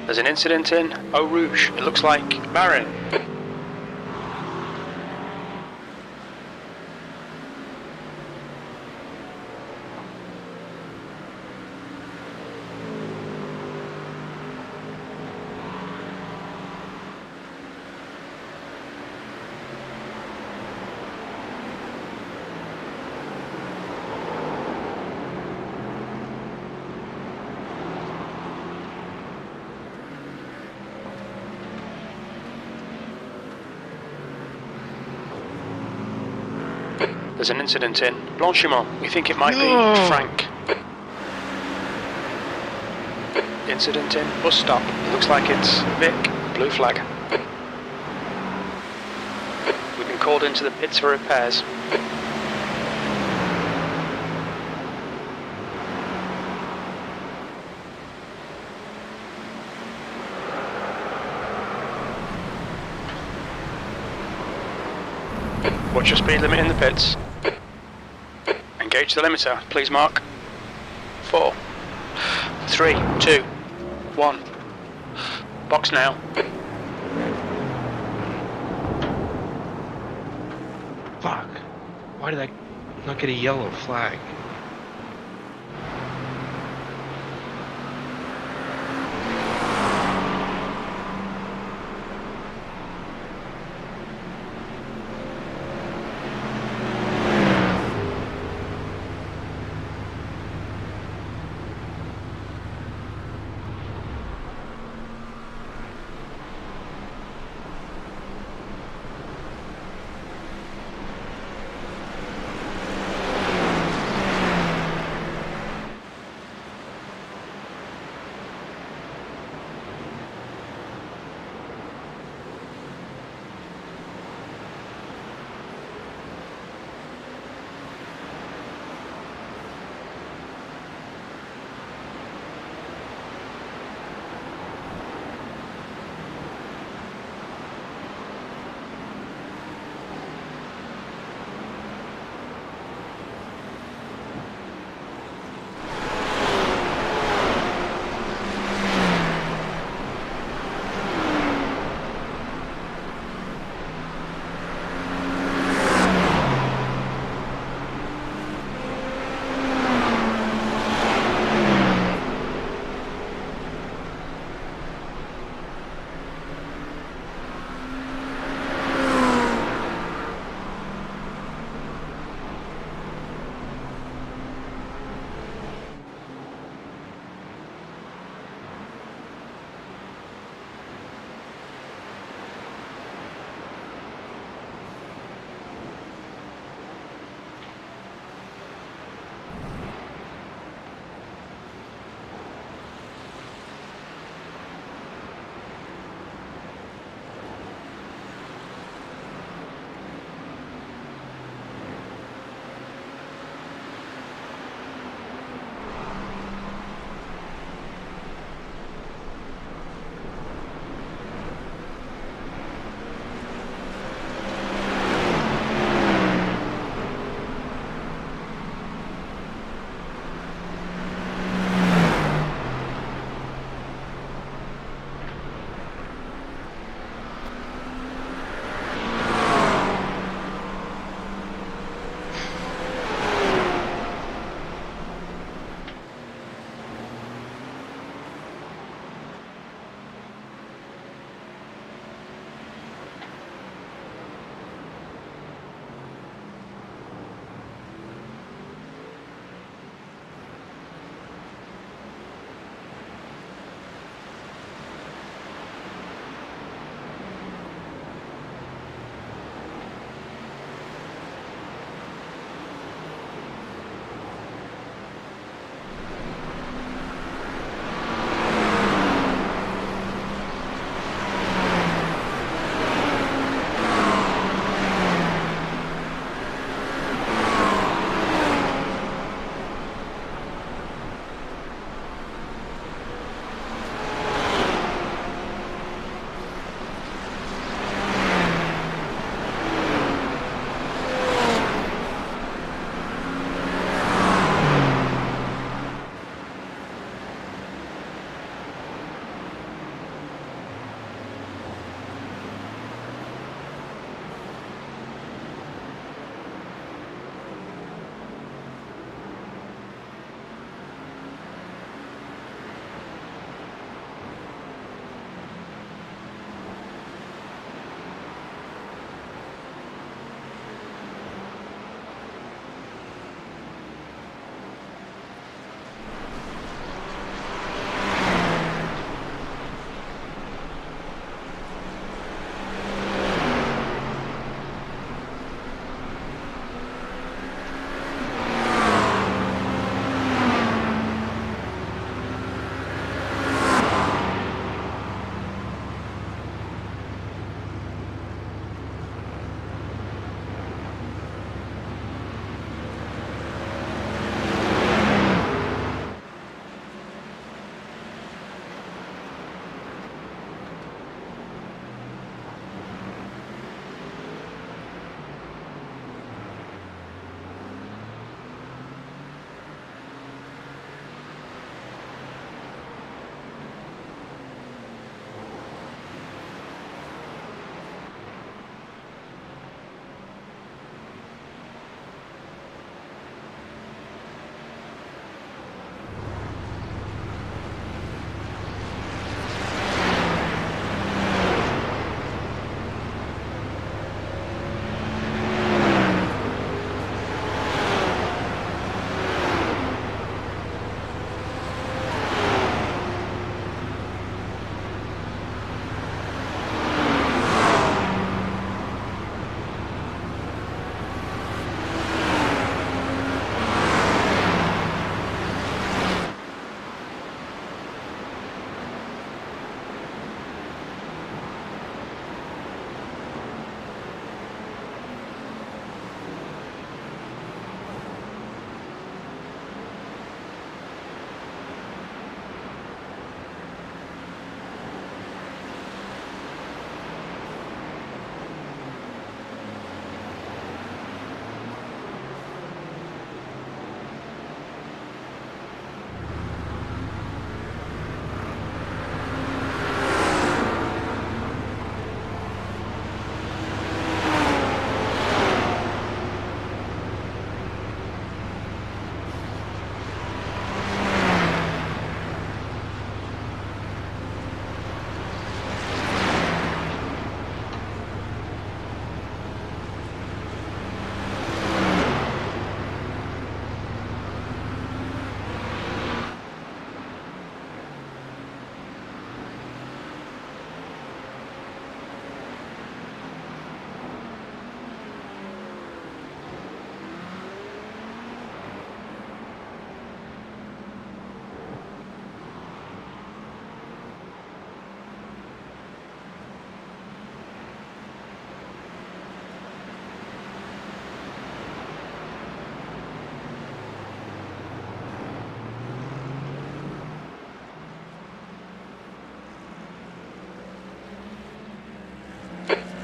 There's an incident in Eau Rouge. It looks like Marin. There's an incident in Blanchimont. We think it might be Frank. Incident in bus stop. Looks like it's Vic. Blue flag. We've been called into the pits for repairs. What's your speed limit in the pits? Engage the limiter, please, Mark. 4, 3, 2, 1. Box now. Fuck. Why did I not get a yellow flag?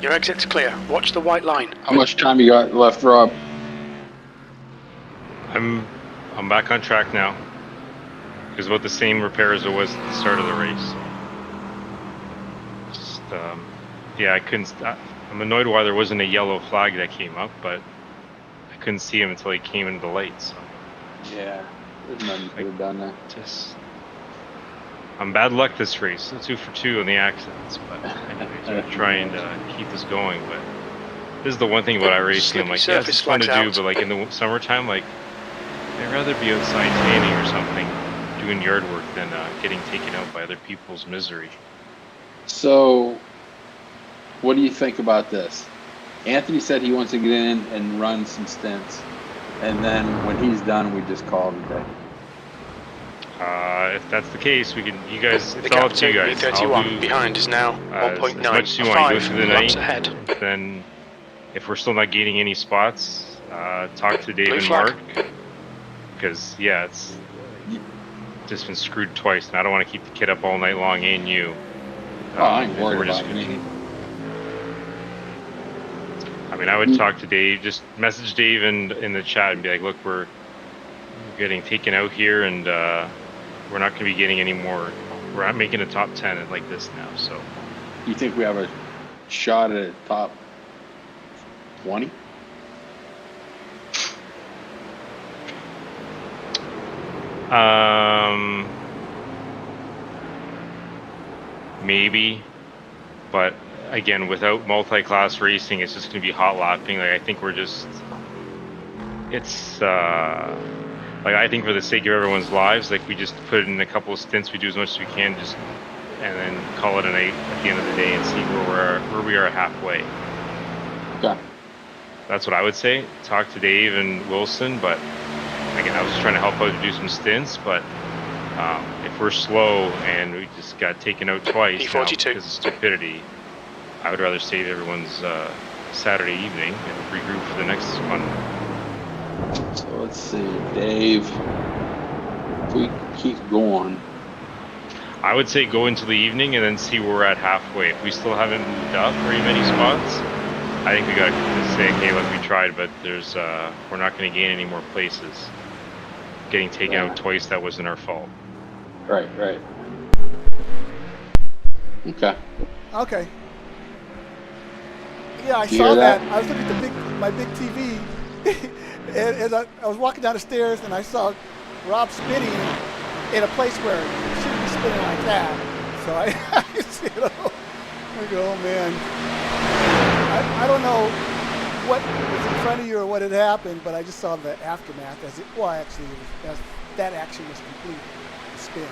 Your exit's clear. Watch the white line. How much time you got left, Rob? I'm back on track now. It was about the same repair as it was at the start of the race. Just yeah, I couldn't. I'm annoyed why there wasn't a yellow flag that came up, but I couldn't see him until he came into the lights. So. Yeah, there's nothing you could have done there. Just, I'm bad luck this race. 2 for 2 on the accidents, but anyways, I'm trying to keep this going. But this is the one thing about iRacing. I'm like, yeah, it's fun to do, but like in the summertime, like I'd rather be outside tanning or something, doing yard work than getting taken out by other people's misery. So, what do you think about this? Anthony said he wants to get in and run some stints, and then when he's done, we just call it a day. If that's the case, we can. You guys, it's The all gap up to you to guys. B31 behind is now 1.9. As much as you want to go through the night. Ahead. Then, if we're still not gaining any spots, talk to Dave Blue and flag. Mark. Because yeah, it's just been screwed twice, and I don't want to keep the kid up all night long and you. Oh, I ain't worried we're just about gonna me. I mean, I would talk to Dave, just message Dave in the chat and be like, look, we're getting taken out here, and we're not going to be getting any more. We're not making a top 10 like this now, so. You think we have a shot at a top 20? Maybe, but again, without multi-class racing, it's just going to be hot lapping. Like, I think we're just, it's, like, I think for the sake of everyone's lives, like, we just put in a couple of stints, we do as much as we can, just, and then call it a night at the end of the day and see where we are halfway. Yeah. That's what I would say. Talk to Dave and Wilson, but again, I was just trying to help out to do some stints, but if we're slow and we just got taken out twice now because of stupidity, I would rather save everyone's Saturday evening and regroup for the next one. So let's see, Dave. If we keep going, I would say go into the evening and then see where we're at halfway. If we still haven't moved up very many spots, I think we got to say, okay, look, we tried, but there's we're not going to gain any more places. Getting taken out twice, that wasn't our fault. Right. Okay. Okay. Yeah, I You saw hear that. that? I was looking at my big TV, and as I was walking down the stairs, and I saw Rob spinning in a place where he shouldn't be spinning like that. So I go, oh man. I don't know what was in front of you or what had happened, but I just saw the aftermath as that action was complete. The spin.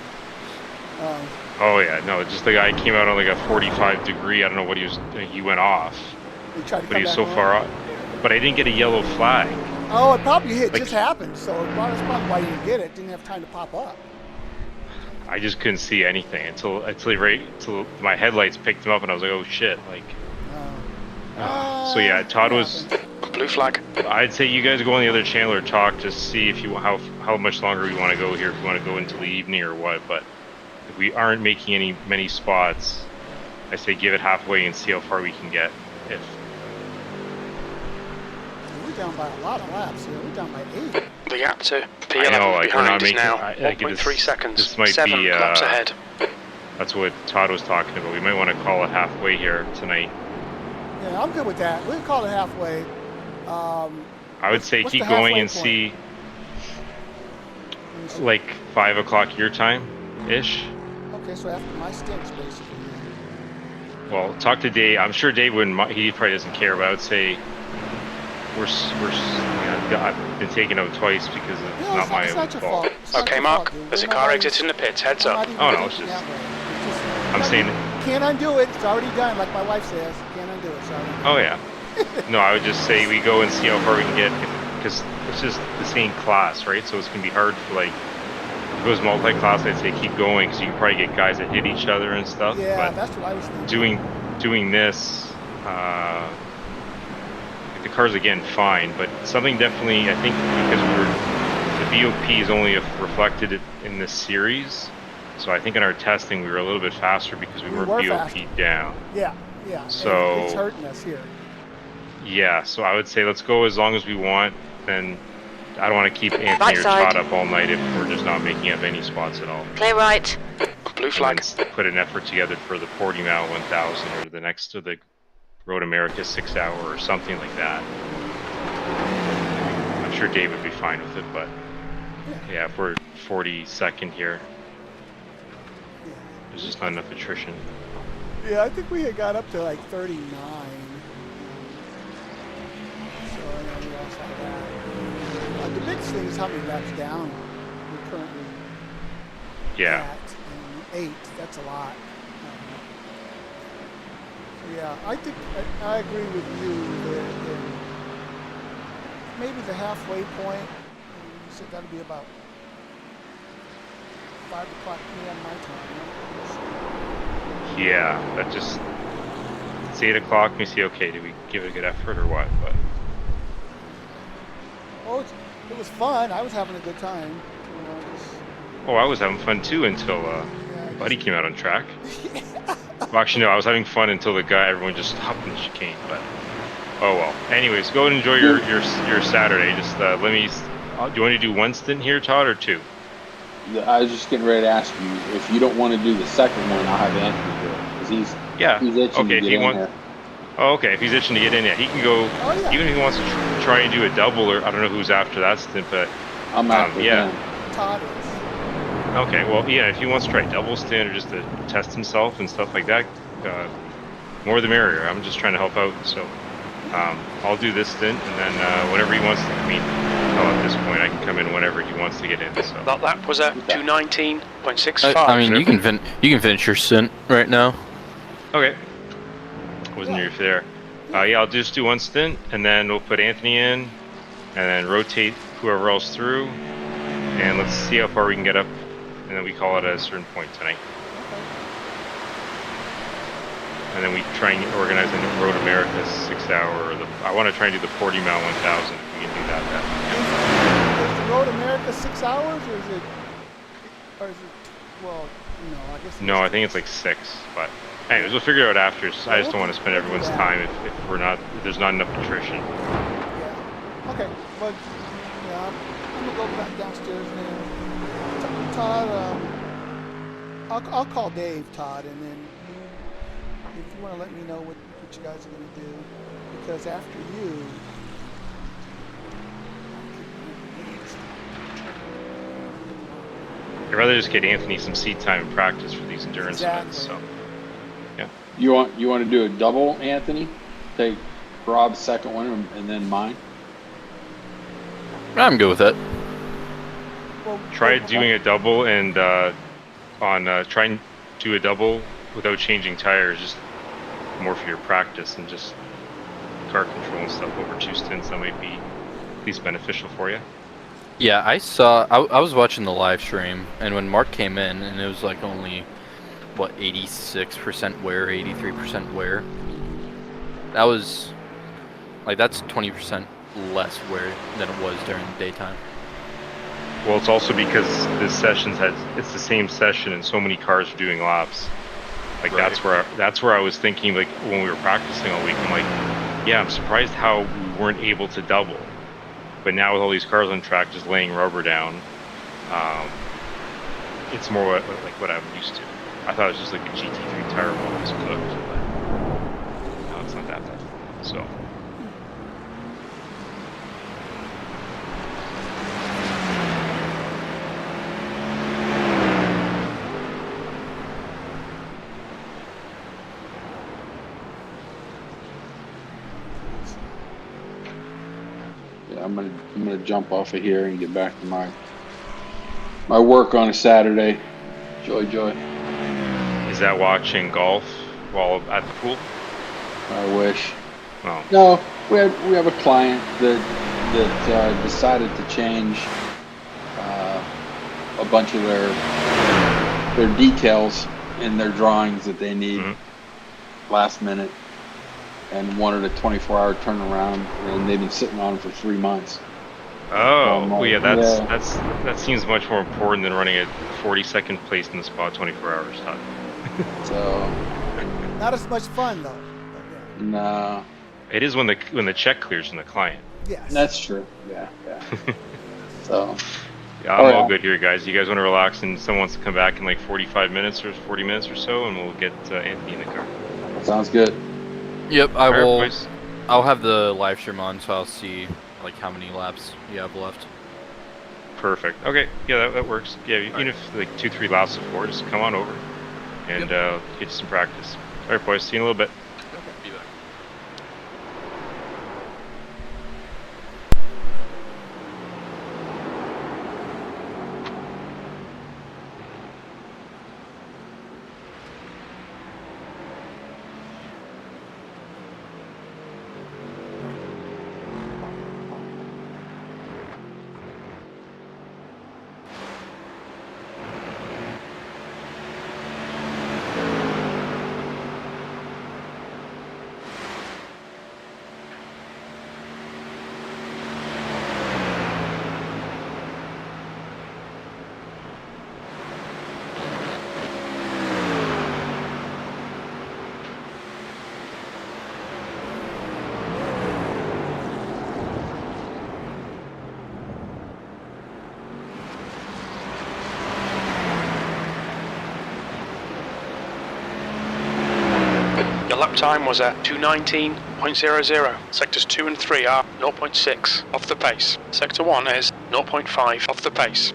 Oh yeah, no, just the guy came out on like a 45 degree. I don't know what he went off. He tried to but come he was back so on. far off. But I didn't get a yellow flag. Oh, it probably Like- just happened, so that's probably why you didn't get it. Didn't have time to pop up. I just couldn't see anything until my headlights picked him up, and I was like, oh shit, like. So yeah, Todd was. Blue flag. I'd say you guys go on the other channel or talk to see if you how much longer we want to go here. If you want to go into the evening or what, but if we aren't making many spots, I say give it halfway and see how far we can get. If We're down by a lot of laps here. We're down by 8. The gap to I know, P11 like, we're behind not is making. now Like, 1.3 seconds. This might 7 be. laps ahead. That's what Todd was talking about. We might want to call it halfway here tonight. Yeah, I'm good with that. We'll call it halfway. I would say what's keep the going halfway and point? see like 5 o'clock your time ish. Okay, so after my stints, basically. Well, talk to Dave. I'm sure Dave wouldn't. He probably doesn't care, but I would say I've been taken out twice because it's No, not my it's own not your fault. fault. It's not Okay, your Mark, fault, dude. there's a We're car not exiting the pits. Heads I'm up. not even Oh, no, thinking it's just- that way. I'm saying. Can't undo it. It's already done, like my wife says. Can't undo it. Sorry. Oh yeah. No, I would just say we go and see how far we can get, because it's just the same class, right? So it's gonna be hard for like. If it was multi-class, I'd say keep going because you can probably get guys that hit each other and stuff. Yeah, but that's what I was thinking. doing this, the car's again fine, but something definitely, I think, because the VOP is only reflected in this series, so I think in our testing we were a little bit faster because we were were VOP faster. down. Yeah. Yeah, So and it's hurting us here. yeah, so I would say let's go as long as we want. Then I don't want to keep Anthony Right or side. Todd up all night if we're just not making up any spots at all. Clear right. Blue And flag. then put an effort together for the Portimao 1000 or the next to the Road America 6 hour or something like that. I'm sure Dave would be fine with it, but yeah, if we're 42nd here, there's just not enough attrition. Yeah, I think we had got up to like 39. So and then we lost all that. The biggest thing is how many laps down we're currently Yeah. at. And 8, that's a lot. So yeah, I think I agree with you that maybe the halfway point, you said that'll be about 5 o'clock p.m. my time. Yeah, that just, it's 8 o'clock, and we see, okay, did we give it a good effort or what? But Oh, it was fun. I was having a good time. You know, oh, I was having fun too until Buddy came out on track. Well, actually, no, I was having fun until everyone just stopped in the chicane. But oh well. Anyways, go and enjoy your Saturday. Just let me. Do you want to do one stint here, Todd, or 2? I was just getting ready to ask you if you don't want to do the second one. I'll have Anthony do it because he's itching to get in there. Oh, okay. If he's itching to get in, yeah, he can go. Oh, yeah. Even if he wants to try and do a double, or I don't know who's after that stint, but I'm after him. Todd is. Okay, well, yeah, if he wants to try double stint or just to test himself and stuff like that, more the merrier. I'm just trying to help out, so I'll do this stint, and then whenever he wants to, I mean, at this point, I can come in whenever he wants to get in. So That lap was at 2:19.65. I mean, you can finish your stint right now. okay, wasn't near there. Yeah, I'll just do one stint, and then we'll put Anthony in, and then rotate whoever else through, and let's see how far we can get up. And then we call it at a certain point tonight. And then we try and organize a Road America 6 hour. I want to try and do the Portimao 1000 if we can do that. Is the Road America 6 hours, or is it, well, no, I guess. No, I think it's like 6. But anyways, we'll figure it out after. I just don't want to spend everyone's time if there's not enough attrition. Yeah. Okay. Well, yeah, I'm gonna go back downstairs now. Todd, I'll call Dave, Todd, and then if you want to let me know what you guys are going to do, because after you, I'd rather just get Anthony some seat time and practice for these endurance events. So, yeah. You want to do a double, Anthony? Take Rob's second one and then mine. I'm good with that. Try doing a double and try and do a double without changing tires, just more for your practice and just car control and stuff over 2 stints. That might be at least beneficial for you. Yeah, I saw. I was watching the live stream, and when Mark came in, and it was like only 86% wear, 83% wear. That was like that's 20% less wear than it was during the daytime. Well, it's also because this it's the same session and so many cars are doing laps. Like Right. that's where I was thinking, like when we were practicing all week, I'm like, yeah, I'm surprised how we weren't able to double. But now with all these cars on track just laying rubber down, it's more like what I'm used to. I thought it was just like a GT3 tire ball was cooked, but no, it's not that bad. So. I'm gonna jump off of here and get back to my work on a Saturday. Joy. Is that watching golf while at the pool? I wish. Oh. No, we have a client that decided to change a bunch of their details in their drawings that they need last minute, and wanted a 24-hour turnaround, and they've been sitting on it for 3 months. Oh, well, yeah, that seems much more important than running a 42nd place in the spot 24 hours, Todd. So not as much fun though. No, It is when the check clears from the client. Yes. that's true. Yeah. So, Yeah, I'm Oh, all yeah. good here, guys. You guys want to relax, and someone wants to come back in like 45 minutes or 40 minutes or so, and we'll get Anthony in the car. sounds good. Yep, I All right, will. boys. I'll have the live stream on, so I'll see like how many laps you have left. Perfect. Okay, yeah, that works. Yeah, even if like 2-3 laps before, just come on over and get you some practice. All right, boys. See you in a little bit. Be back. Your lap time was at 2:19.00. Sectors 2 and 3 are 0.6 off the pace. Sector 1 is 0.5 off the pace.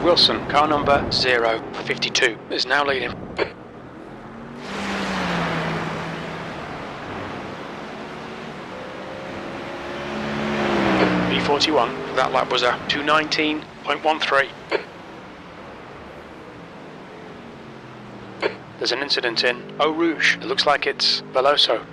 Wilson, car number 052, is now leading. B41, that lap was a 2:19.13. There's an incident in Eau Rouge. It looks like it's Veloso.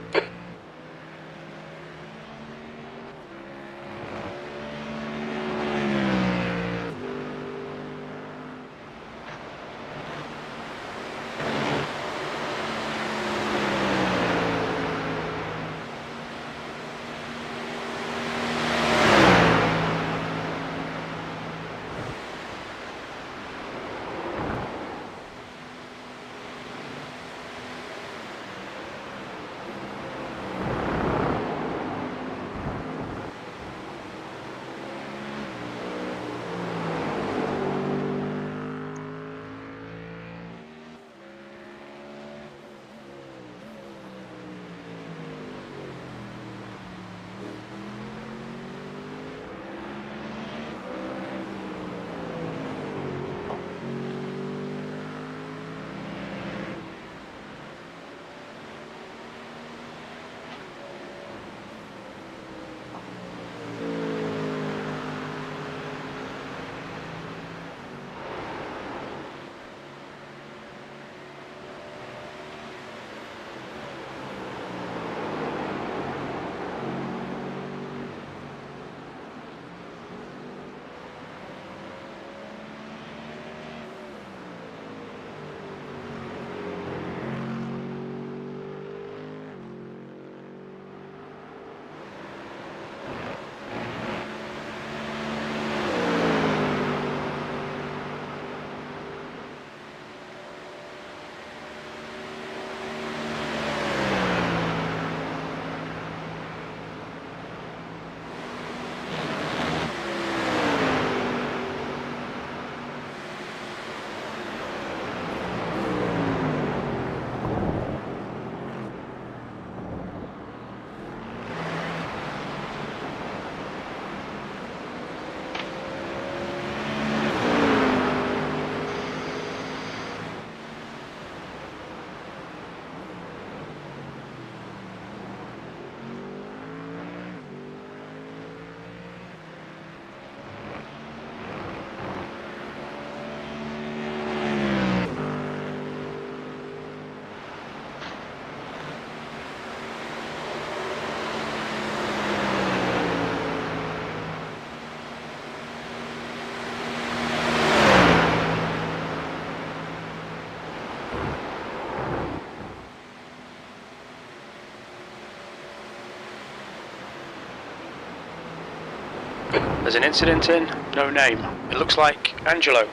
There's an incident in, no name. It looks like Angelo.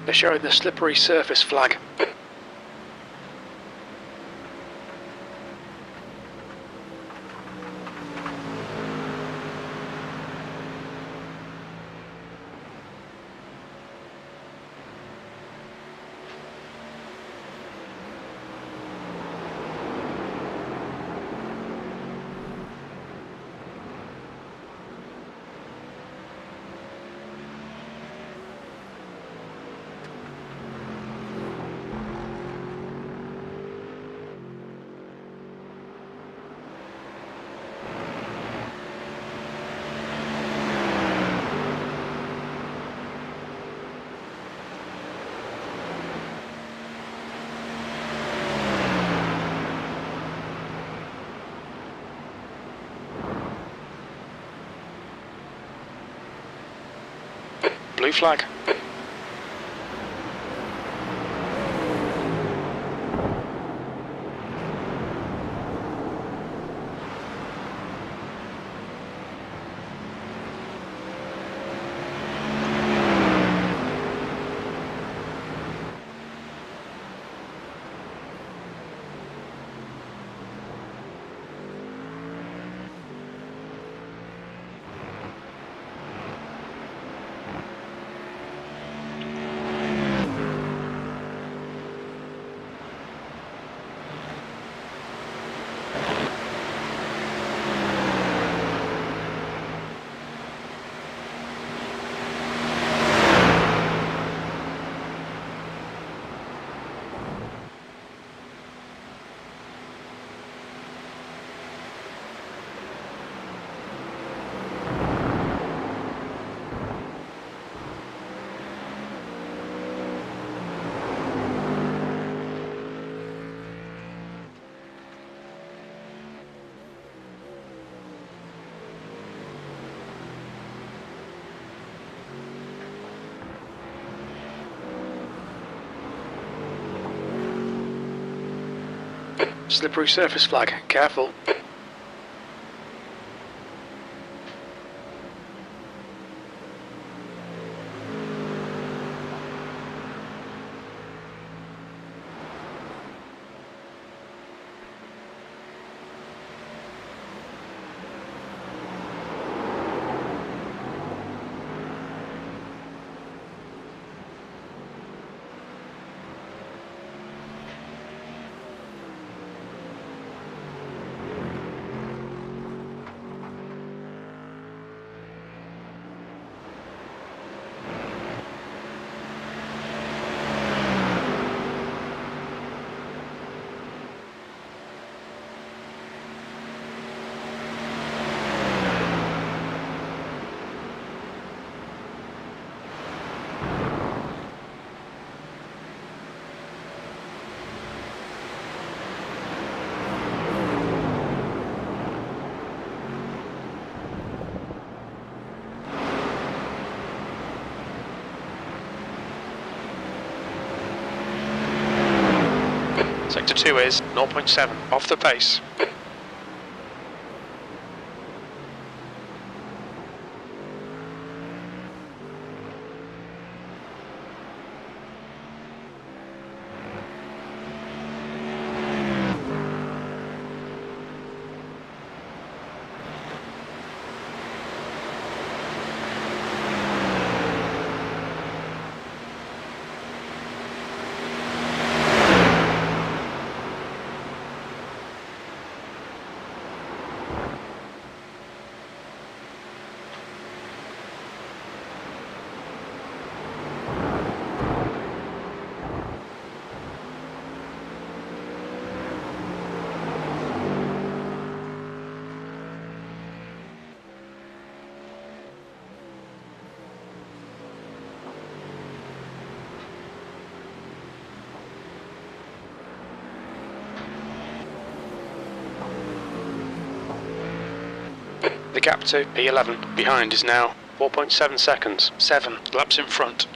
They're showing the slippery surface flag. Blue flag. Slippery surface flag, careful. Sector 2 is 0.7, off the pace. The gap to P11 behind is now 4.7 seconds. 7 laps in front.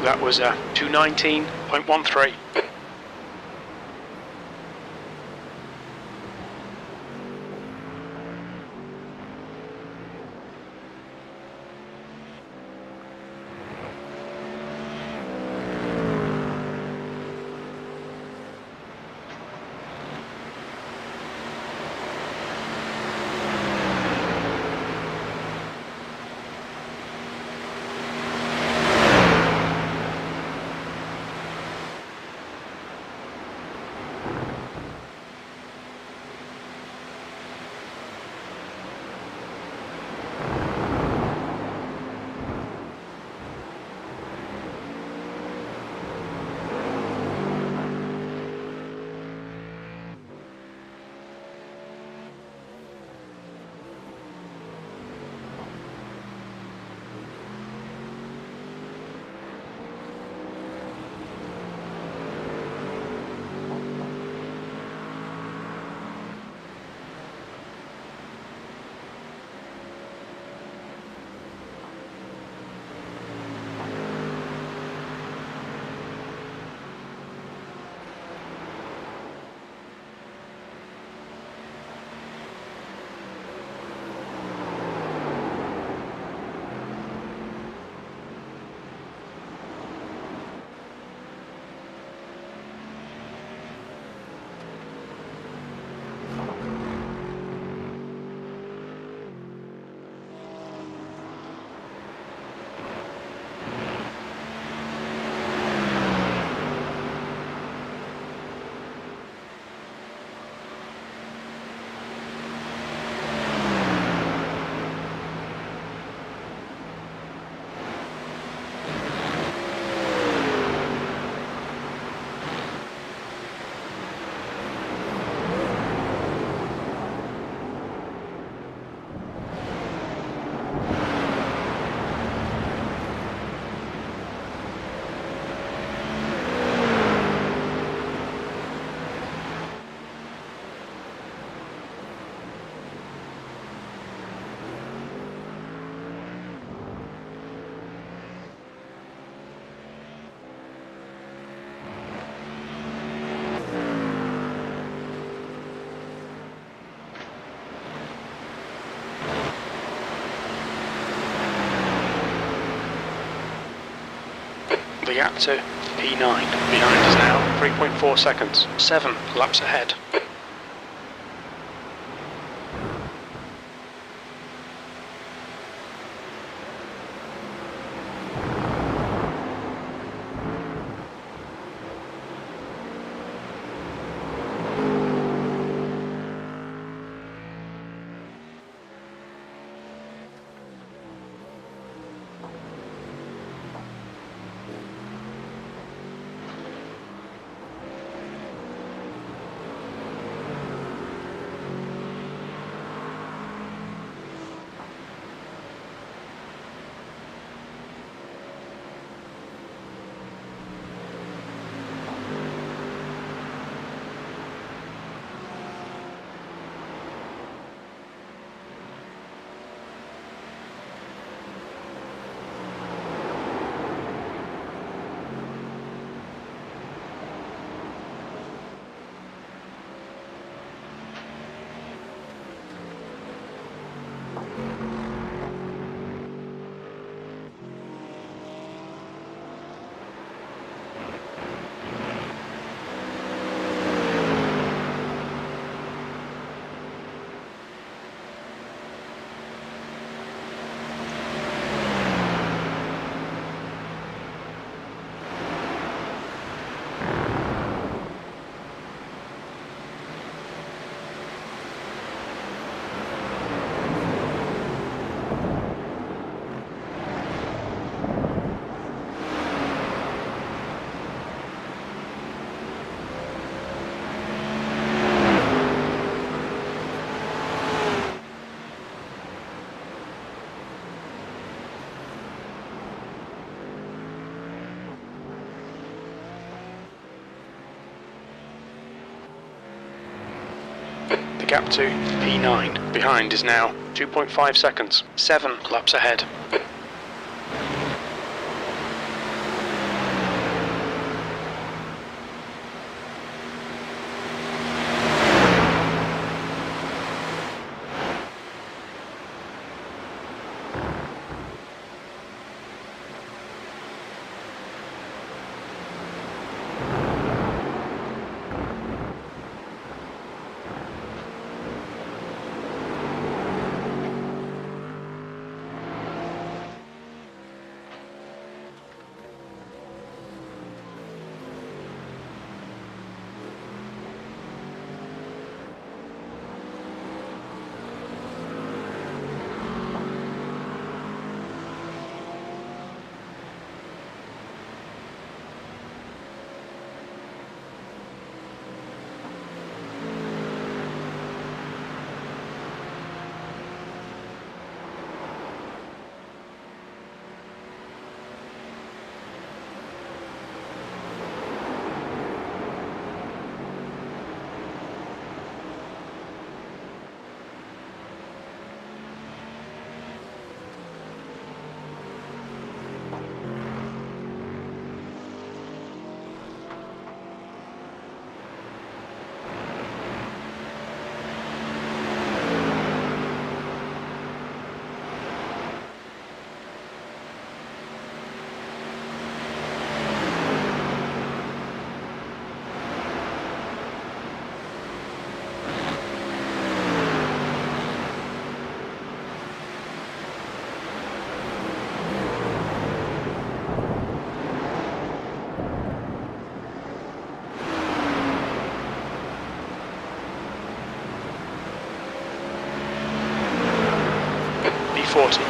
That was a 219.13. The gap to P9 behind is now 3.4 seconds. 7 laps ahead. The gap to P9 behind is now 2.5 seconds. 7 laps ahead.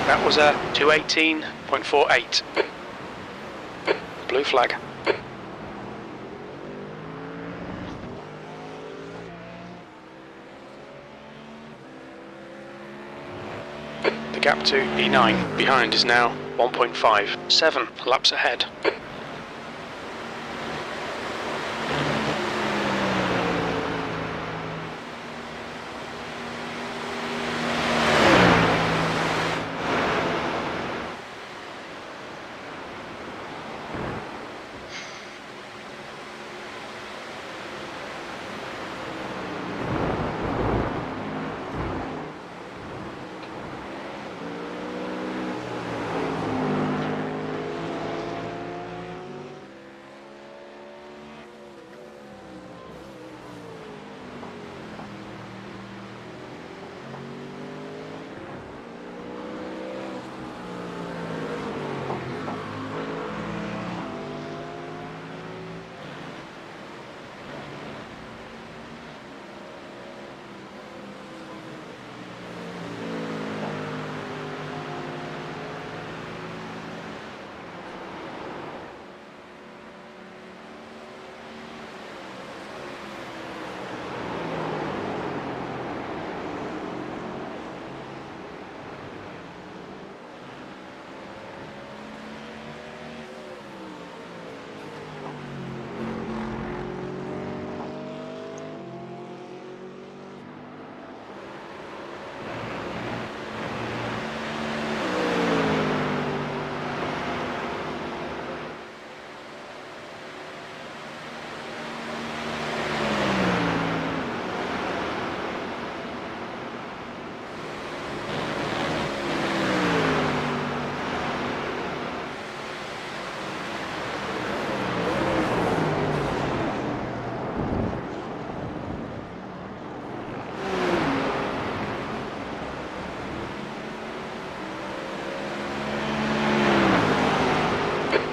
That was a 218.48. Blue flag. The gap to E9 behind is now 1.5. 7 laps ahead.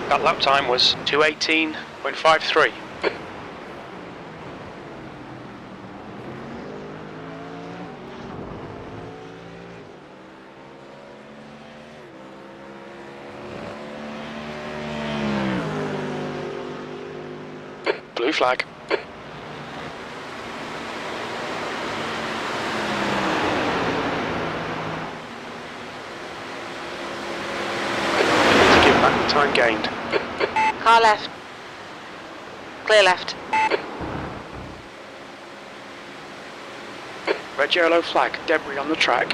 That lap time was 218.53. Blue flag. To give back the time gained. Car left. Clear left. Red yellow flag, debris on the track.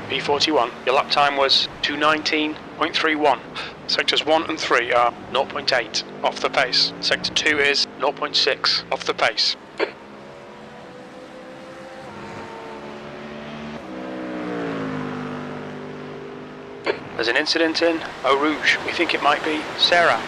P41, your lap time was 2:19.31. Sectors 1 and 3 are 0.8 off the pace. Sector 2 is 0.6 off the pace. There's an incident in Eau Rouge. We think it might be Sarah.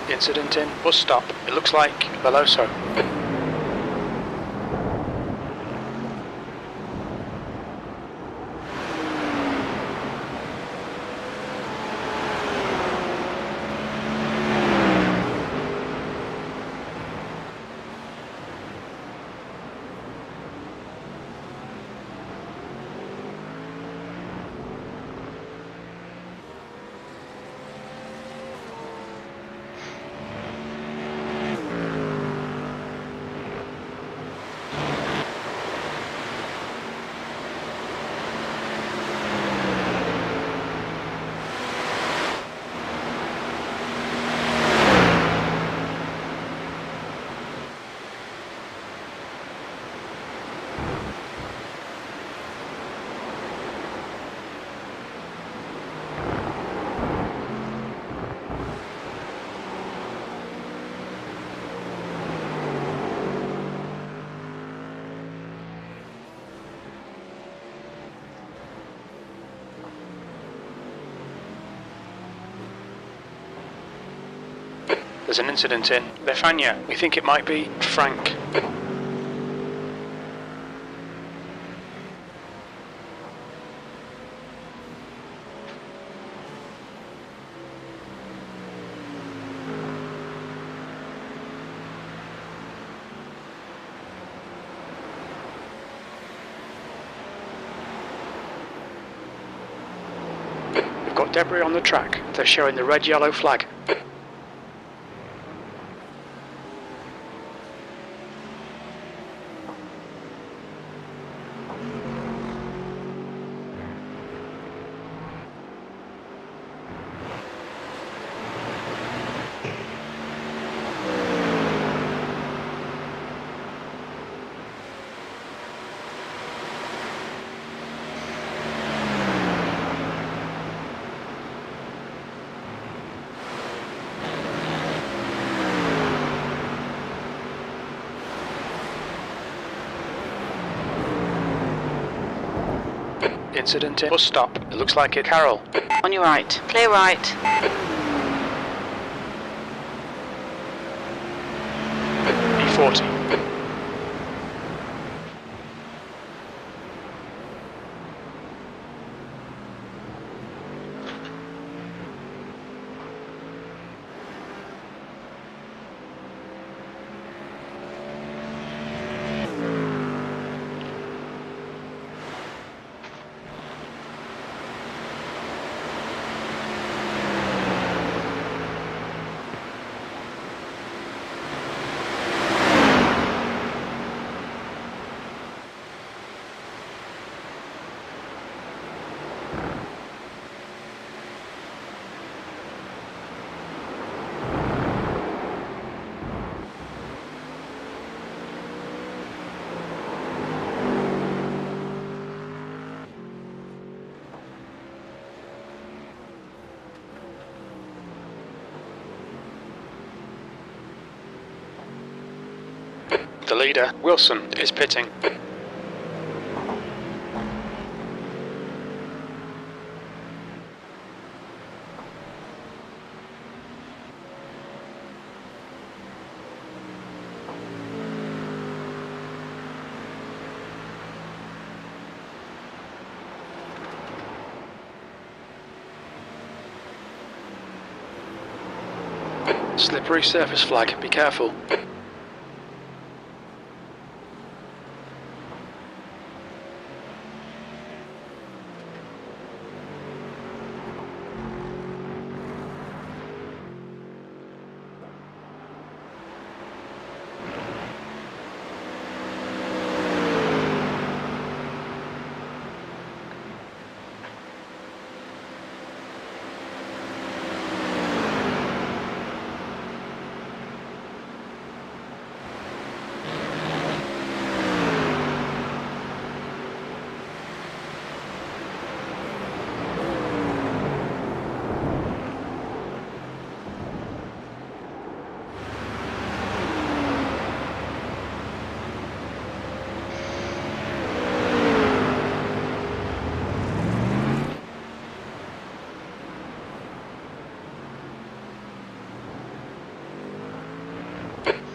Incident in bus stop. It looks like Veloso. There's an incident in Befania. We think it might be Frank. We've got debris on the track. They're showing the red-yellow flag. Incident in bus stop. It looks like it. Carol. On your right. Clear right. B40. The leader, Wilson, is pitting. Slippery surface flag, be careful.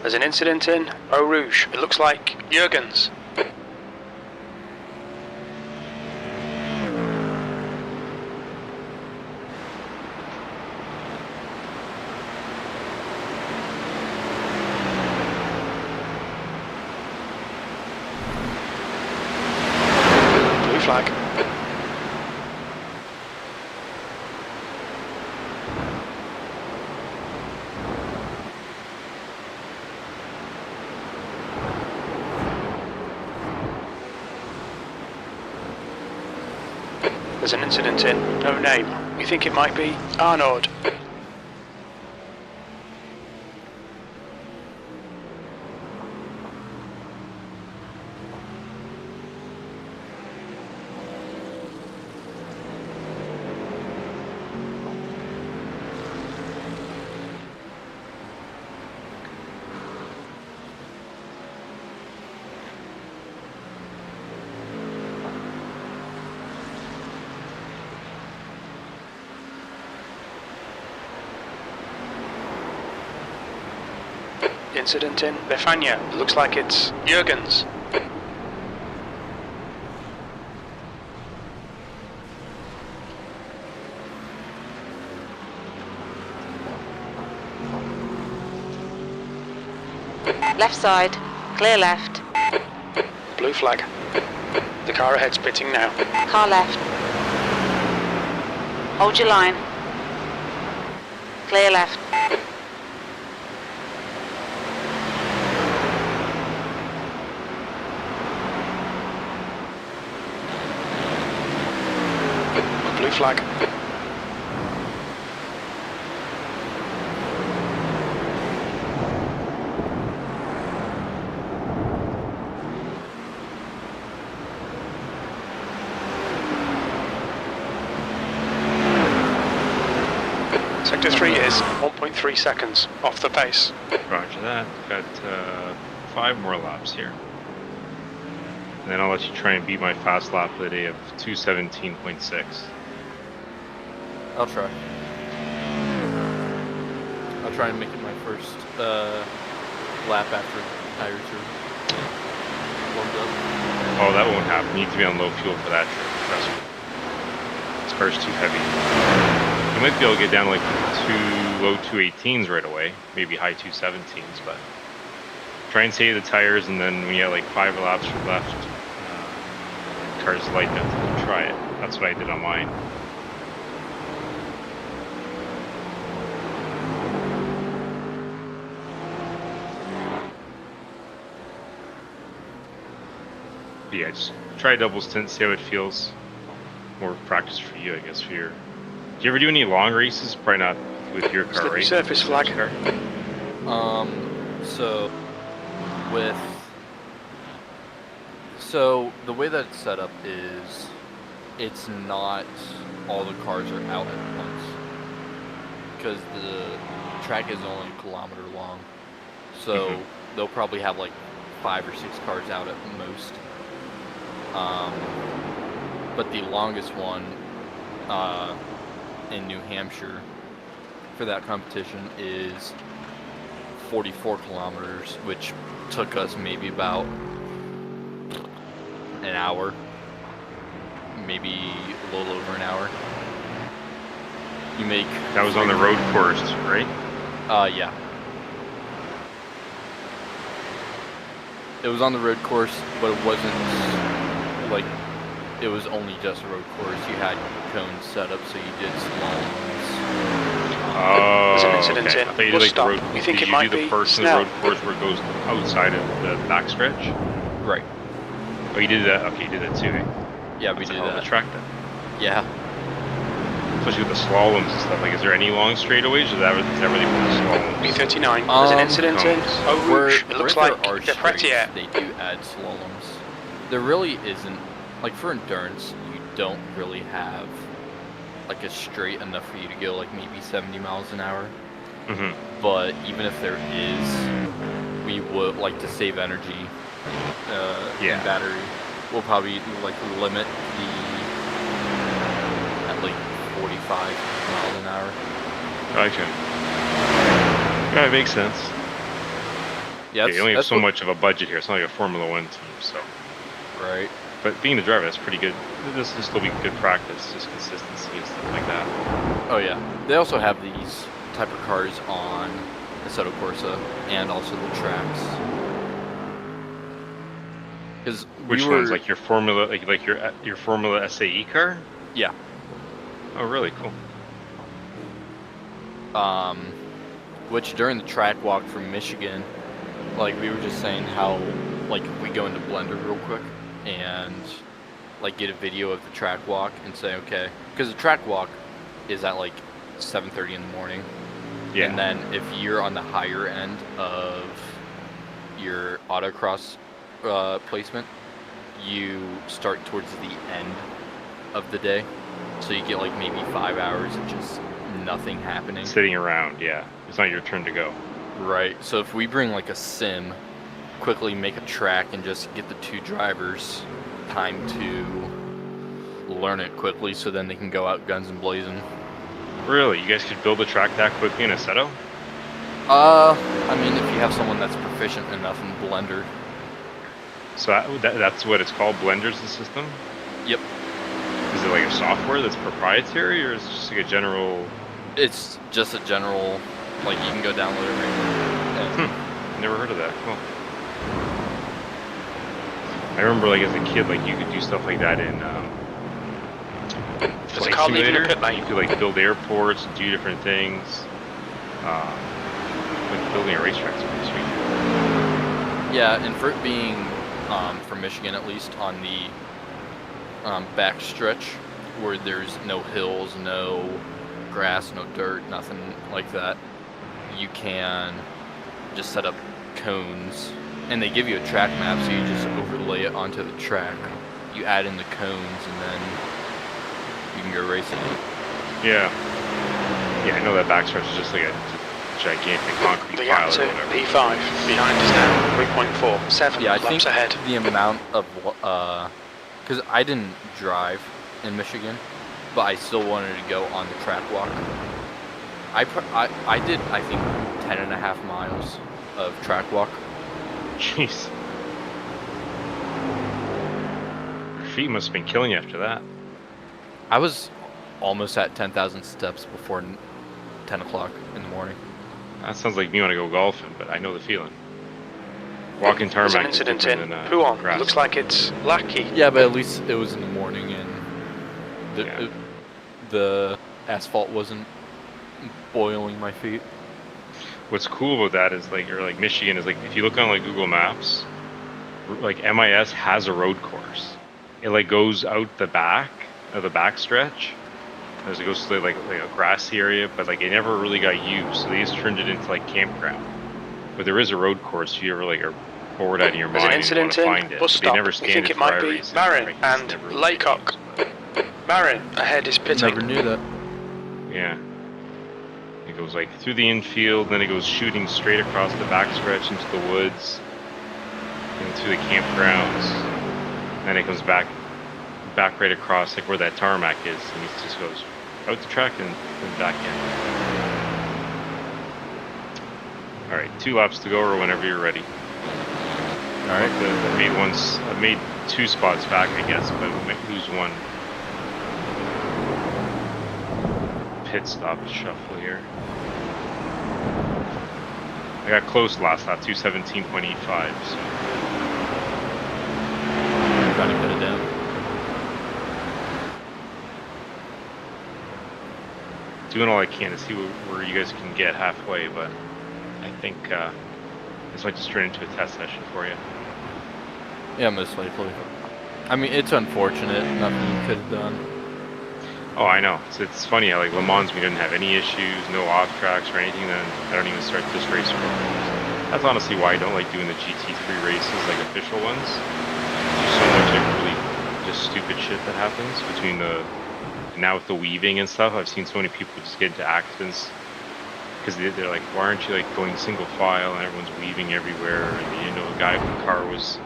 There's an incident in Eau Rouge. It looks like Jurgens. Blue flag. There's an incident in no name. We think it might be Arnaud. Incident in Befania. Looks like it's Jurgens. Left side. Clear left. Blue flag. The car ahead's pitting now. Car left. Hold your line. Clear left. Blue flag. Sector 3 is 1.3 seconds off the pace. Roger that. Got 5 more laps here. And then I'll let you try and beat my fast lap of the day of 2:17.6. I'll try. I'll try and make it my first lap after tires are warmed up. Oh, that won't happen. You need to be on low fuel for that trip. Trust me. This car's too heavy. You might be able to get down like low 218s right away, maybe high 217s, but try and save the tires, and then when you have like 5 laps left, car's light enough to try it. That's what I did on mine. But yeah, just try a double stint, see how it feels. More practice for you, I guess, for your... Do you ever do any long races? Probably not with your car, Slippery right? surface flag. So the way that it's set up is it's not all the cars are out at once, because the track is only a kilometer long, so they'll probably have like 5 or 6 cars out at most. But the longest one in New Hampshire for that competition is 44 kilometers, which took us maybe about an hour, maybe a little over an hour. You make... That was on the road course, right? Yeah. It was on the road course, but it wasn't like... It was only just a road course. You had cones set up, so you did slaloms. Oh, There's an incident okay. in I thought you did like the road. We think Did it you might do the be first in the road course where it goes outside of the backstretch? Right. Oh, you did that? Okay, you did that too, eh? Yeah, we That's a did hell of a that. track then. Yeah. Especially with the slaloms and stuff. Like, is there any long straightaways, or is that really for the slaloms? B39. There's an incident in Eau Rouge. It looks like there are the Pretier. straights, they do add slaloms. There really isn't, like for endurance, you don't really have like a straight enough for you to go like maybe 70 miles an hour. But even if there is, we would like to save energy in battery. We'll probably like limit the at like 45 miles an hour. Gotcha. Yeah, it makes sense. Yeah, you only have so much of a budget here. It's not like a Formula 1 team, so. Right. But being the driver, that's pretty good. This will still be good practice, just consistency and stuff like that. Oh yeah. They also have these type of cars on Assetto Corsa and also the tracks. Which ones? Like your Formula, like your Formula SAE car? Yeah. Oh, really? Cool. Which during the track walk from Michigan, like we were just saying how, like if we go into Blender real quick and like get a video of the track walk and say, okay, because the track walk is at like 7:30 in the morning. Yeah. And then if you're on the higher end of your autocross placement, you start towards the end of the day. So you get like maybe 5 hours of just nothing happening. Sitting around, yeah. It's not your turn to go. Right. So if we bring like a sim, quickly make a track and just get the 2 drivers time to learn it quickly so then they can go out guns and blazing. Really? You guys could build a track that quickly in Assetto? I mean, if you have someone that's proficient enough in Blender. So that's what it's called, Blender's the system? Yep. Is it like a software that's proprietary, or is it just like a general... It's just a general, like, you can go download it right now. Never heard of that. Cool. I remember, like, as a kid, like, you could do stuff like that in There's a Flight car leaving the Simulator. pit lane. You could, like, build airports, do different things. Like, building a racetrack's pretty sweet. Yeah, and for it being from Michigan, at least, on the back stretch, where there's no hills, no grass, no dirt, nothing like that, you can just set up cones, and they give you a track map, so you just overlay it onto the track. You add in the cones, and then you can go racing it. Yeah. Yeah, I know that backstretch is just like a gigantic concrete The pile gap or to whatever. P5 behind us now, 3.4, 7 Yeah, I laps think ahead. the amount of, because I didn't drive in Michigan, but I still wanted to go on the track walk. I did, I think, 10.5 miles of track walk. Jeez. Your feet must have been killing you after that. I was almost at 10,000 steps before 10 o'clock in the morning. That sounds like me when I go golfing, but I know the feeling. Walking There's tarmac an is incident different in than Huon. grass. Looks like it's Lackey. Yeah, but at least it was in the morning, and the asphalt wasn't boiling my feet. What's cool about that is like, or like Michigan is like, if you look on like Google Maps, like MIS has a road course. It like goes out the back of the back stretch as it goes to like a grassy area, but like it never really got used, so they just turned it into like campground. But there is a road course if you ever like are bored out of your There's an mind and you want incident to in find it. bus But they stop. never We think stand it might be racing. Marin Right? It's and never really Laycock. Marin ahead is pitting. Never knew that. Yeah. It goes like through the infield, then it goes shooting straight across the backstretch into the woods, and through the campgrounds. Then it comes back right across like where that tarmac is, and it just goes out the track and back in. All right, 2 laps to go, or whenever you're ready. All right. I made 2 spots back, I guess, but we might lose one. Pit stop shuffle here. I got close last lap, 217.85. So. Trying to cut it down. Doing all I can to see where you guys can get halfway, but I think this might just turn into a test session for you. Yeah, most likely. I mean, it's unfortunate. Nothing you could have done. Oh, I know. It's funny how like Le Mans we didn't have any issues, no off tracks or anything. Then I don't even start this race program. That's honestly why I don't like doing the GT3 races, like official ones. There's so much like really just stupid shit that happens between now with the weaving and stuff. I've seen so many people just get into accidents because they're like, why aren't you like going single file and everyone's weaving everywhere? And you know, a guy with a car was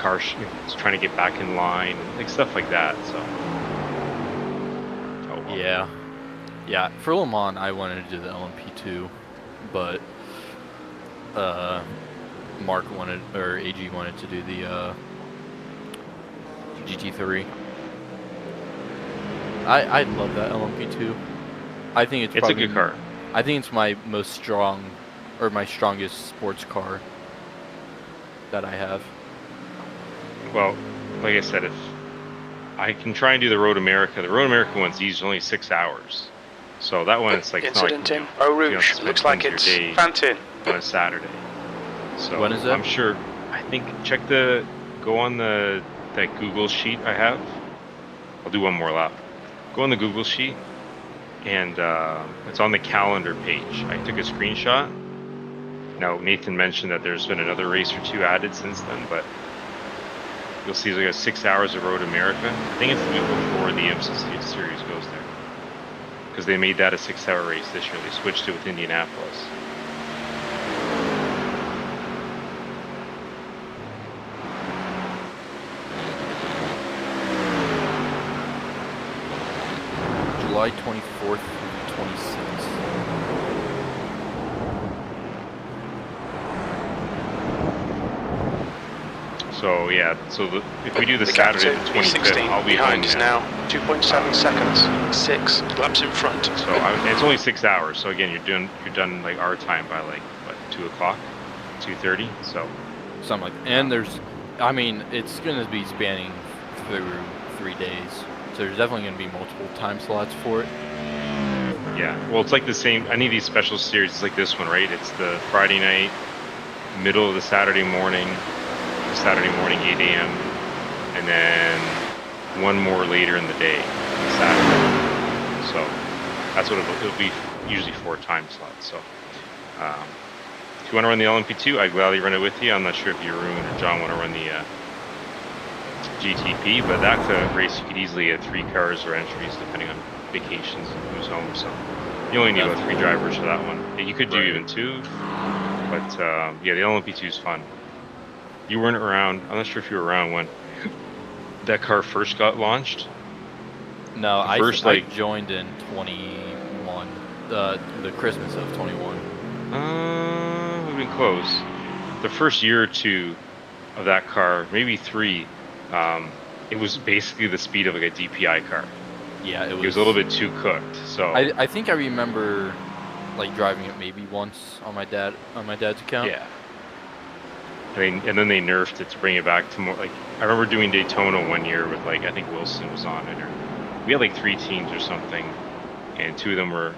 trying to get back in line, and like stuff like that. So. Yeah. Yeah, for Le Mans, I wanted to do the LMP2, but Mark wanted, or AG wanted to do the GT3. I love that LMP2. I think it's a good car. I think it's my my strongest sports car that I have. Well, like I said, if I can try and do the Road America. The Road America one's easy, only 6 hours. So that one, it's like Incident in Eau Rouge. Looks like it's Fantin. On a Saturday. So when is it? I'm sure. I think go on that Google sheet I have. I'll do one more lap. Go on the Google sheet, and it's on the calendar page. I took a screenshot. Now Nathan mentioned that there's been another race or 2 added since then, but. You'll see there's like 6 hours of Road America. I think it's the week before the IMSA series goes there. Because they made that a 6-hour race this year. They switched it with Indianapolis. July 24th, 26th. So yeah, so if we do the gap Saturday to the 25th, P16 I'll be behind home is now. now 2.7 seconds. 6 laps in front. So it's only 6 hours. So again, you're done like our time by like what 2 o'clock, 2:30. So something like that. And there's, I mean, it's going to be spanning through 3 days, so there's definitely going to be multiple time slots for it. yeah, well, it's like the same. Any of these special series, it's like this one, right? It's the Friday night, middle of the Saturday morning, 8 a.m., and then one more later in the day, Saturday. So that's what it'll be. Usually 4 time slots. So if you want to run the LMP2, I'd gladly run it with you. I'm not sure if Jeroen or John want to run the GTP, but that's a race you could easily get 3 cars or entries depending on vacations and who's home. So you only need about 3 drivers for that one. You could do even 2, but yeah, the LMP2 is fun. You weren't around. I'm not sure if you were around when that car first got launched. No, I joined in 21, the Christmas of 21. We've been close. The first year or 2 of that car, maybe 3, it was basically the speed of like a DPI car. Yeah, it was a little bit too cooked. So I think I remember like driving it maybe once on my dad's account. Yeah. I mean, and then they nerfed it to bring it back to more like I remember doing Daytona one year with like I think Wilson was on it, or we had like 3 teams or something, and 2 of them were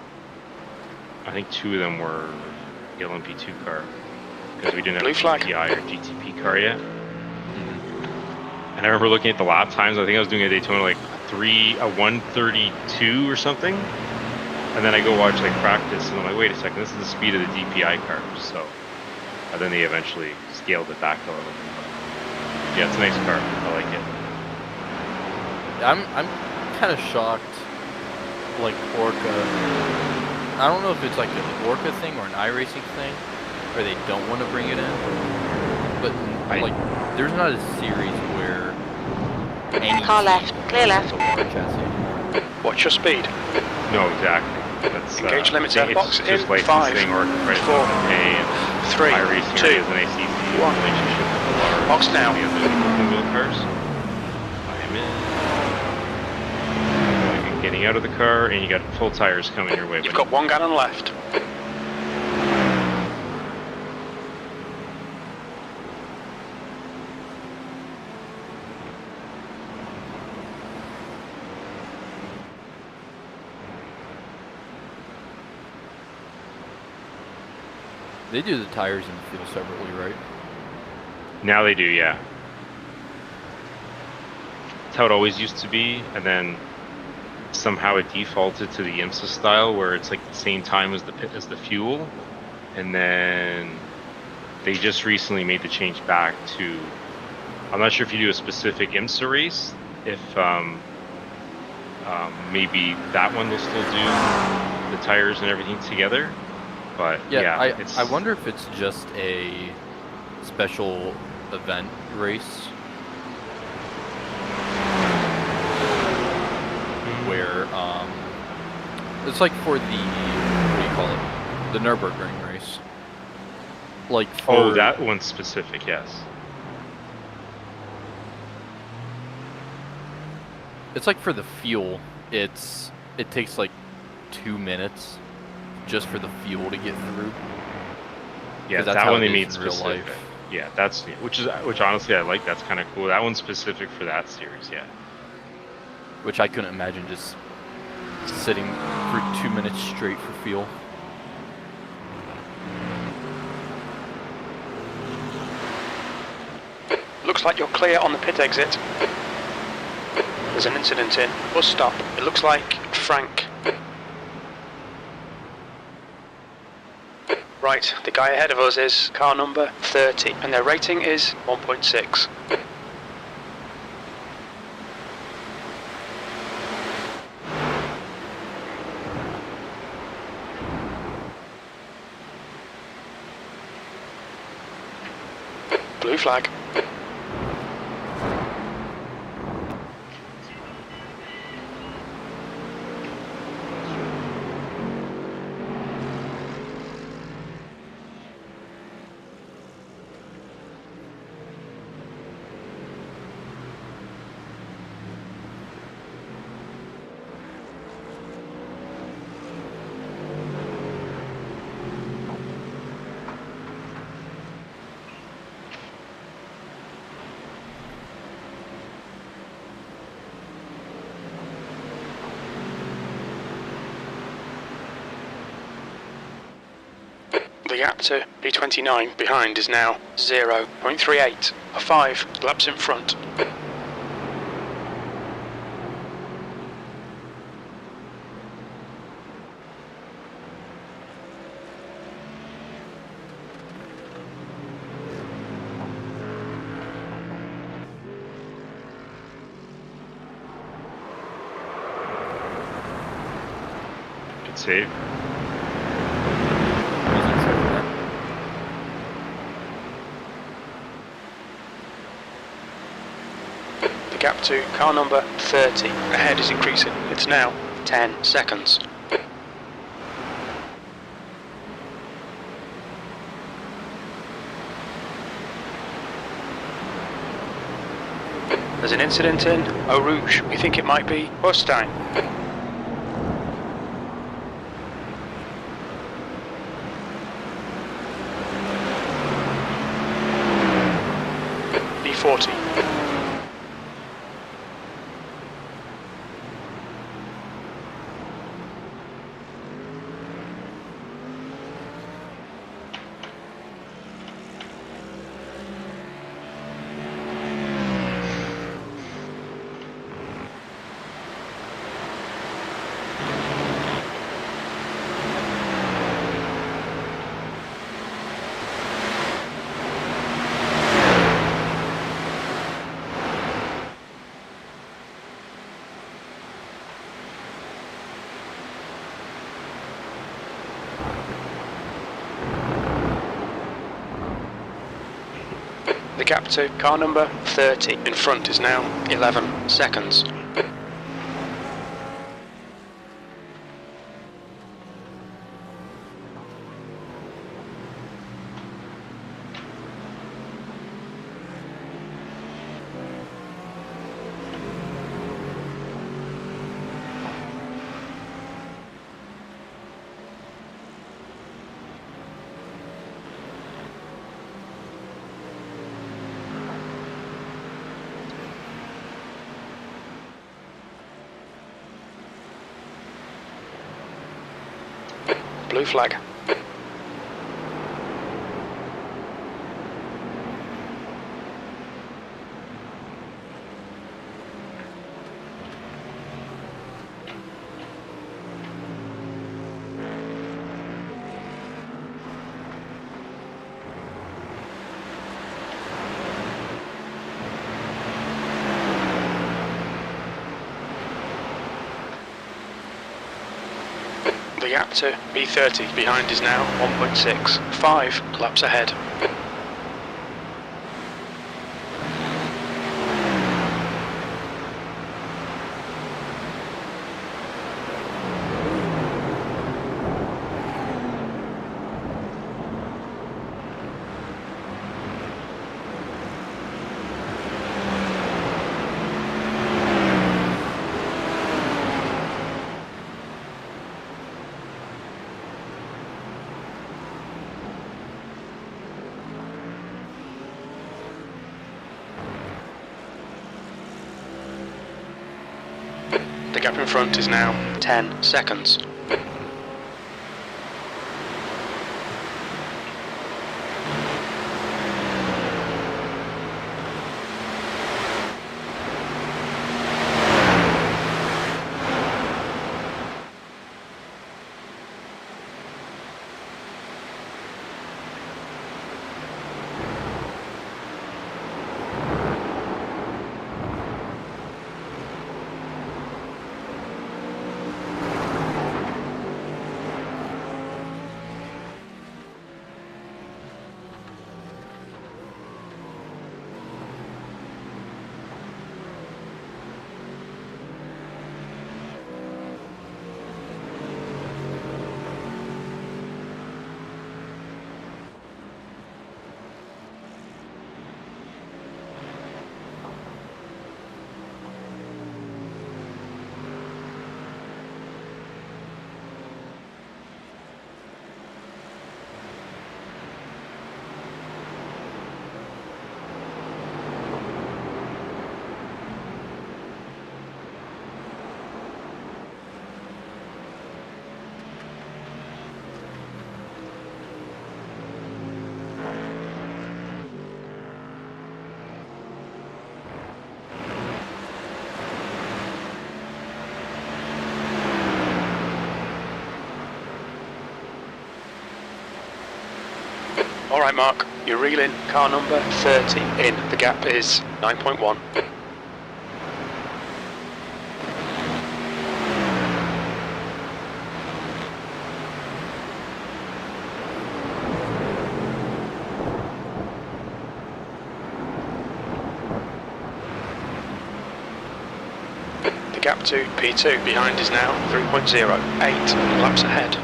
the LMP2 car because we didn't have a DPI or GTP car yet. And I remember looking at the lap times. I think I was doing a Daytona like 1:32 or something. And then I go watch like practice, and I'm like, wait a second, this is the speed of the DPI cars. So then they eventually scaled it back a little bit. But yeah, it's a nice car. I like it. I'm kind of shocked. Like Orca, I don't know if it's like an Orca thing or an iRacing thing, or they don't want to bring it in. But like, there's not a series where any car left, clear left. Watch your speed. No, exactly. That's engage limiter box in just 5, 4, 3, 2, 1 relationship with the box now. The other wheel cars. I'm in. Getting out of the car, and you got full tires coming your way. You've got 1 gallon left. They do the tires and the fuel separately, right? Now they do, yeah. That's how it always used to be, and then somehow it defaulted to the IMSA style, where it's like the same time as the fuel, and then they just recently made the change back to. I'm not sure if you do a specific IMSA race, if maybe that one will still do the tires and everything together. But yeah, I wonder if it's just a special event race where it's like for the what do you call it? The Nürburgring race. Like for that one's specific, yes. It's like for the fuel, it takes like 2 minutes just for the fuel to get through. Yeah, that one they made specific. Yeah, which honestly I like. That's kind of cool. That one's specific for that series, yeah. Which I couldn't imagine just sitting for 2 minutes straight for fuel. Looks like you're clear on the pit exit. There's an incident in. Bus stop. It looks like Frank. Right, the guy ahead of us is car number 30, and their rating is 1.6. Blue flag. The gap to P29 behind is now 0.38. 5 laps in front. Good save. Wasn't expecting that. The gap to car number 30 ahead is increasing. It's now 10 seconds. There's an incident in Eau Rouge. We think it might be Mustang. B40. The gap to car number 30 in front is now 11 seconds. Blue flag. The gap to B30 behind is now 1.6. 5 laps ahead. The gap in front is now 10 seconds. All right, Mark, you're reeling. Car number 30 in. The gap is 9.1. The gap to P2 behind is now 3.08 laps ahead.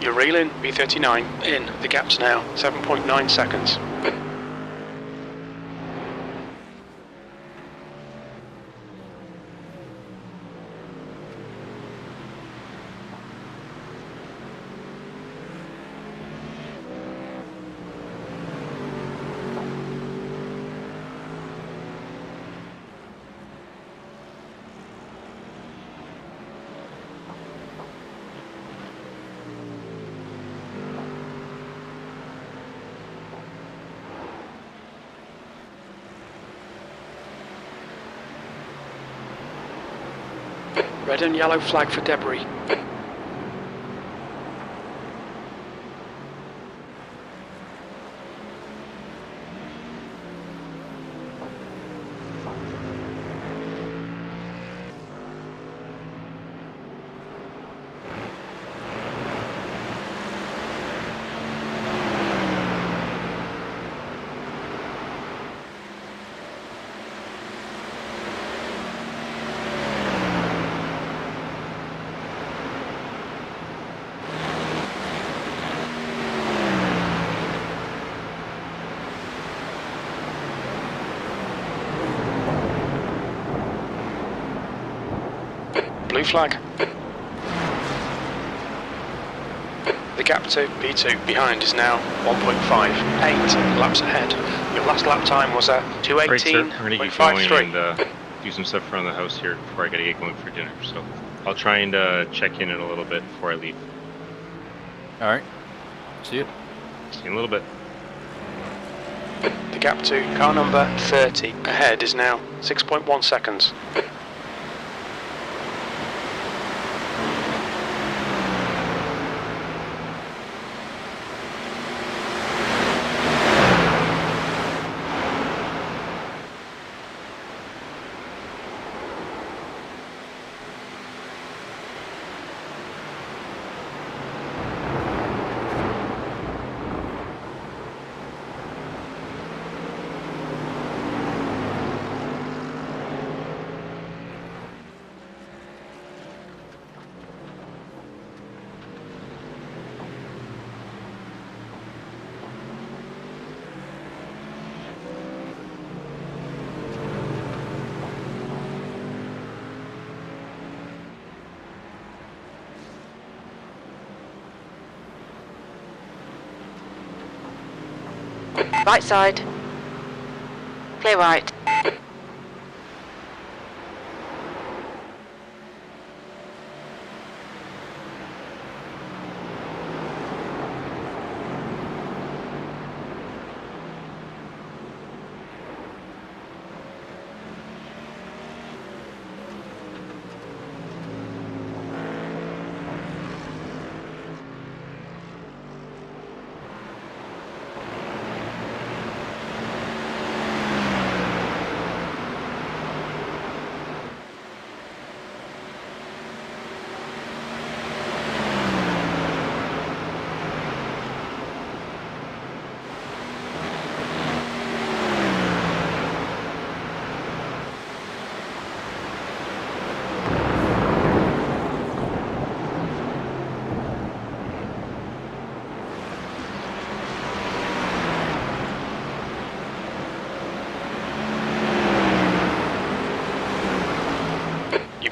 You're reeling, B39 in. The gap's now 7.9 seconds. Red and yellow flag for debris. Blue flag. The gap to P2 behind is now 1.58 laps ahead. Your last lap time was at Right, sir. I'm going to get going 2:18.53. and do some stuff around the house here before I got to get going for dinner. So I'll try and check in a little bit before I leave. All right. See you. See you in a little bit. The gap to car number 30 ahead is now 6.1 seconds. Right side. Clear right.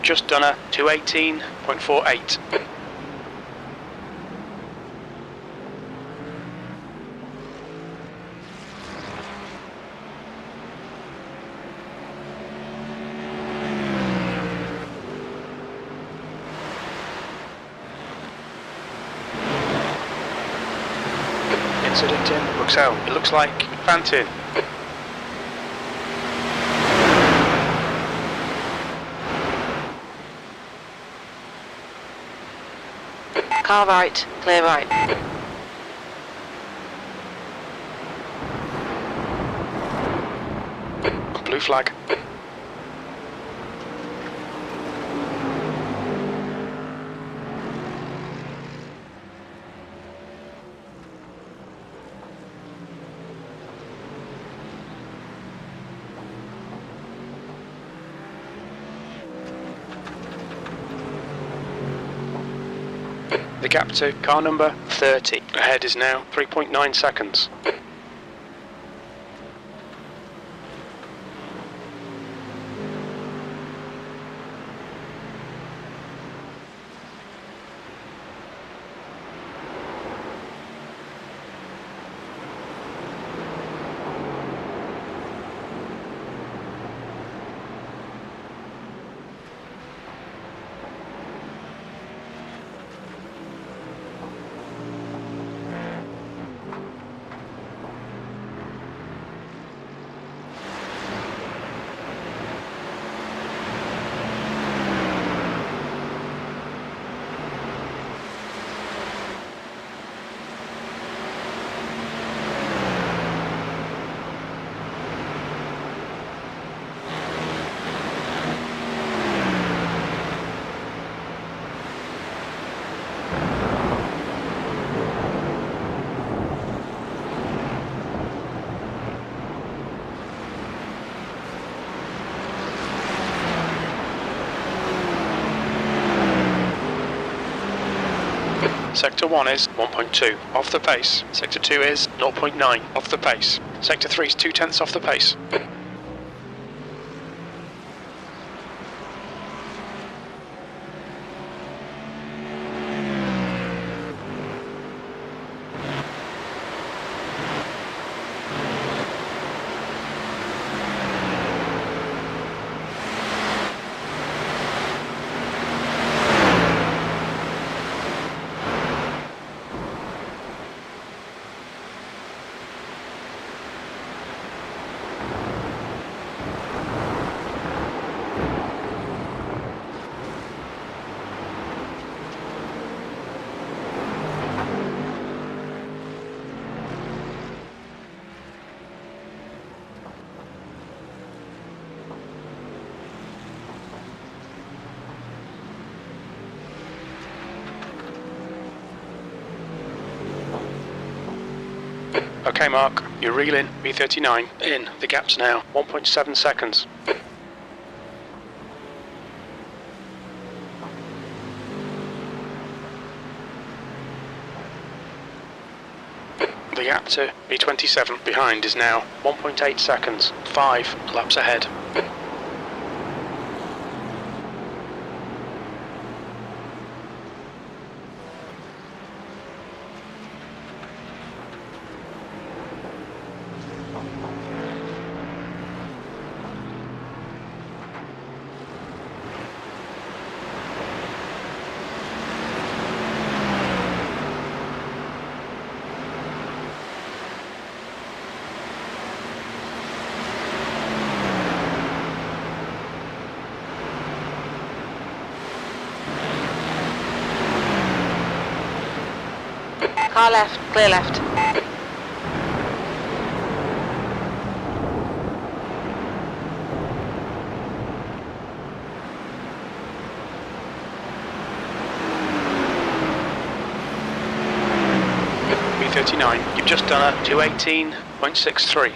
You've just done a 218.48. Incident in Bruxelles. It looks like Fantin. Car right, clear right. Blue flag. The gap to car number 30. Ahead is now 3.9 seconds. Sector 1 is 1.2 off the pace. Sector 2 is 0.9 off the pace. Sector 3 is 0.2 off the pace. Okay, Mark, you're reeling B39 in. The gap's now 1.7 seconds. The gap to B27 behind is now 1.8 seconds. 5 laps ahead. Car left, clear left. B39, you've just done a 218.63.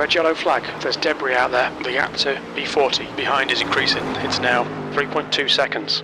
Red yellow flag. There's debris out there. The gap to B40 behind is increasing. It's now 3.2 seconds.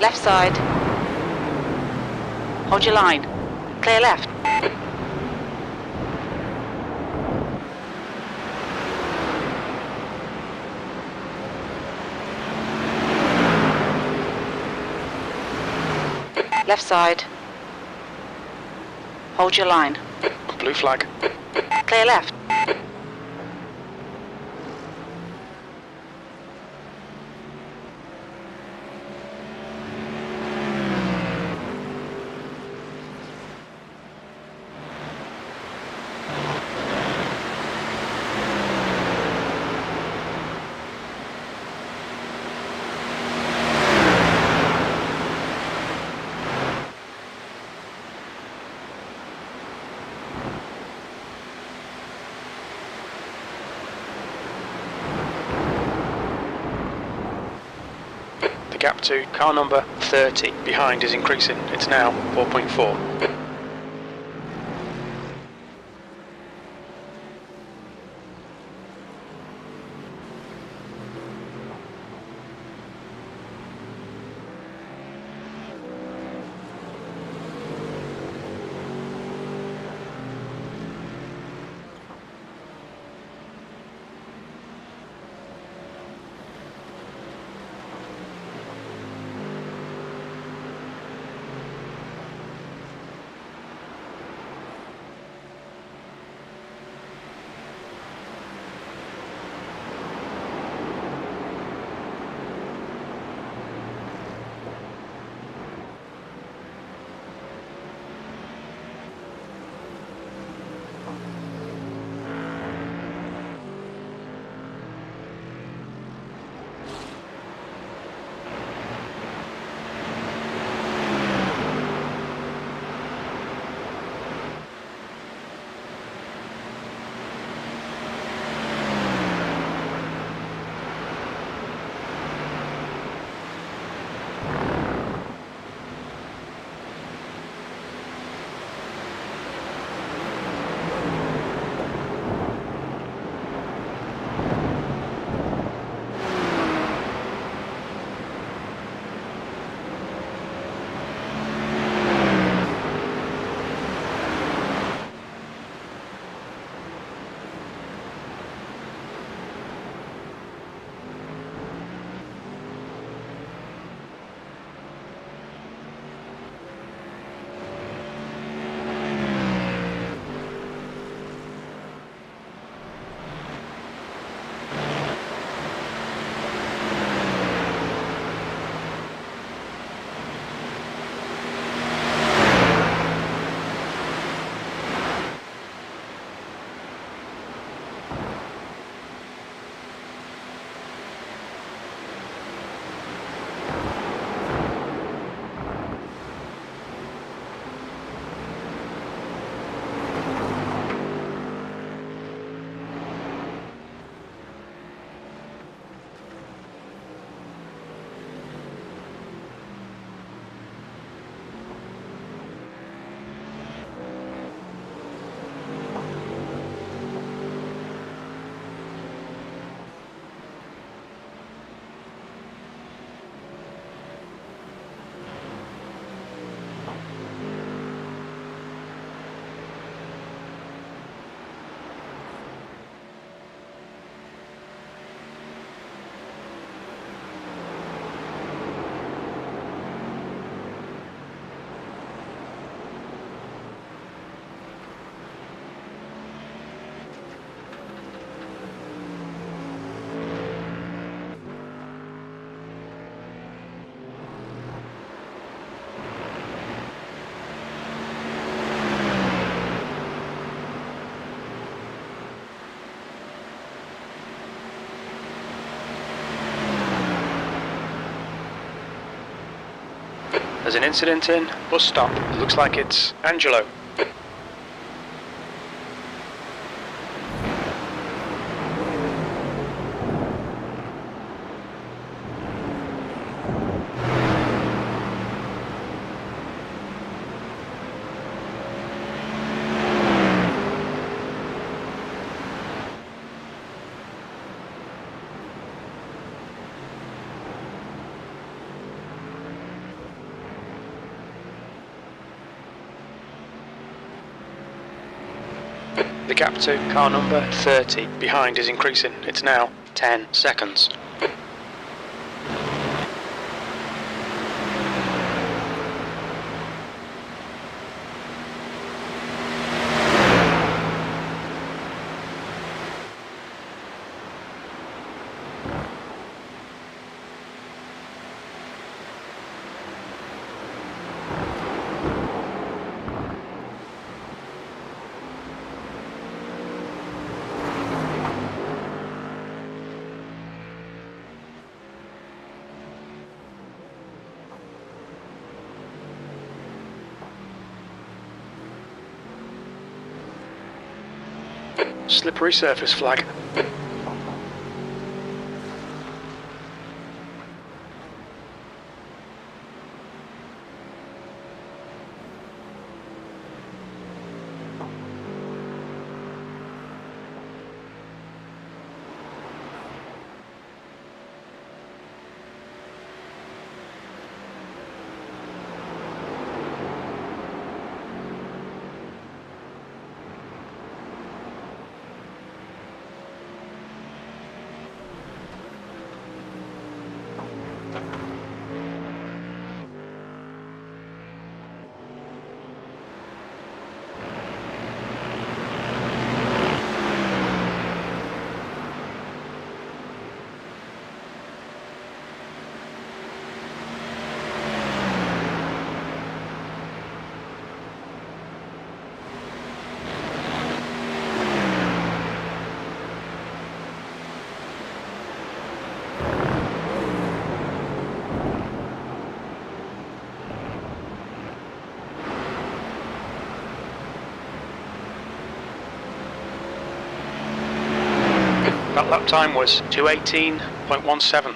Left side. Hold your line. Clear left. Left side. Hold your line. Blue flag. Clear left. Gap to car number 30 behind is increasing. It's now 4.4. There's an incident in. Bus stop. It looks like it's Angelo. The gap to car number 30 behind is increasing. It's now 10 seconds. Slippery surface flag. That lap time was 2:18.17.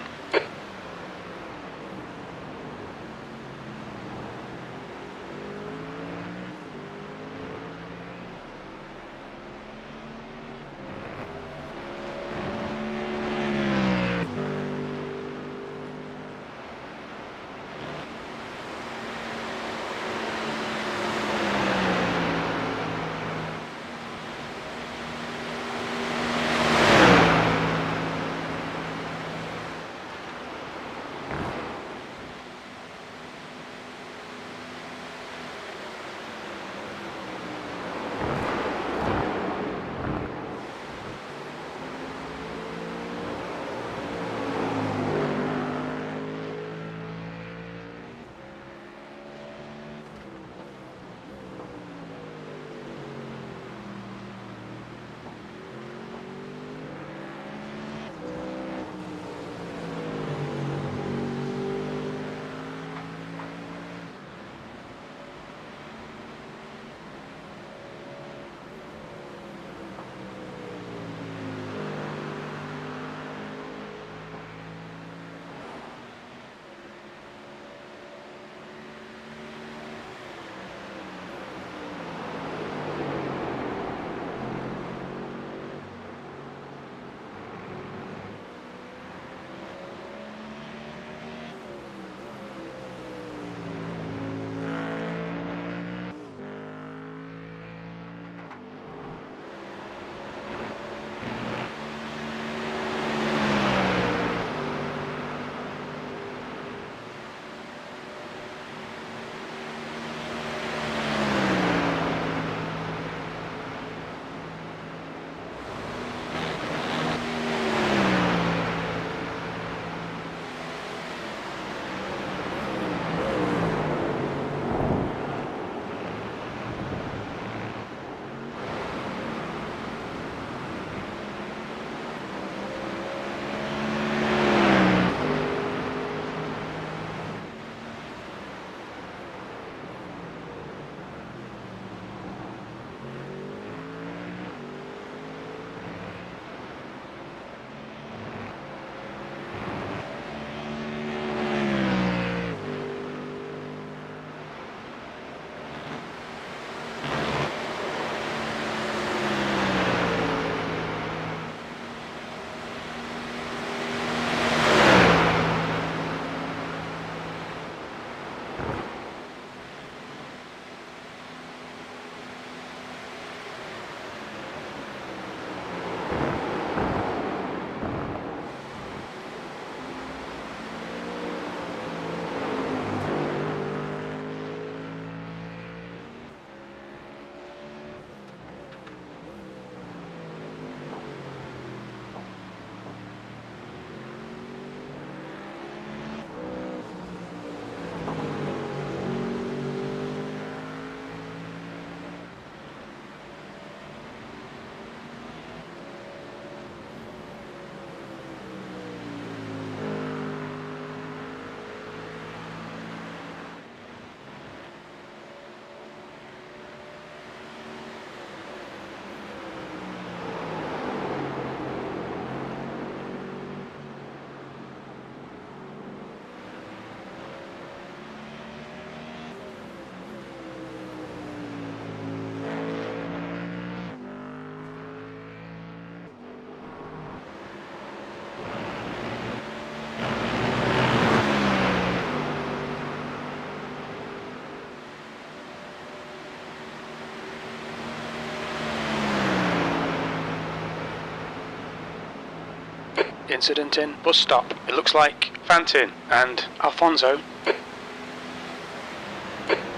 Incident in bus stop. It looks like Fantin and Alfonso.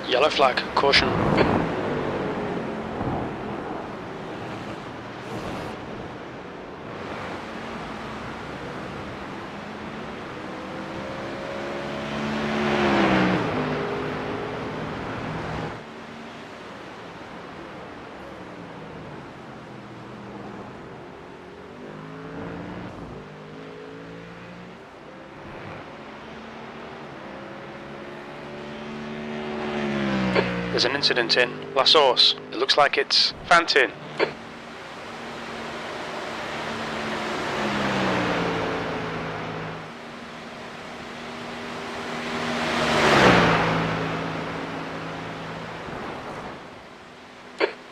Yellow flag, caution. There's an incident in La Source. It looks like it's Fantin.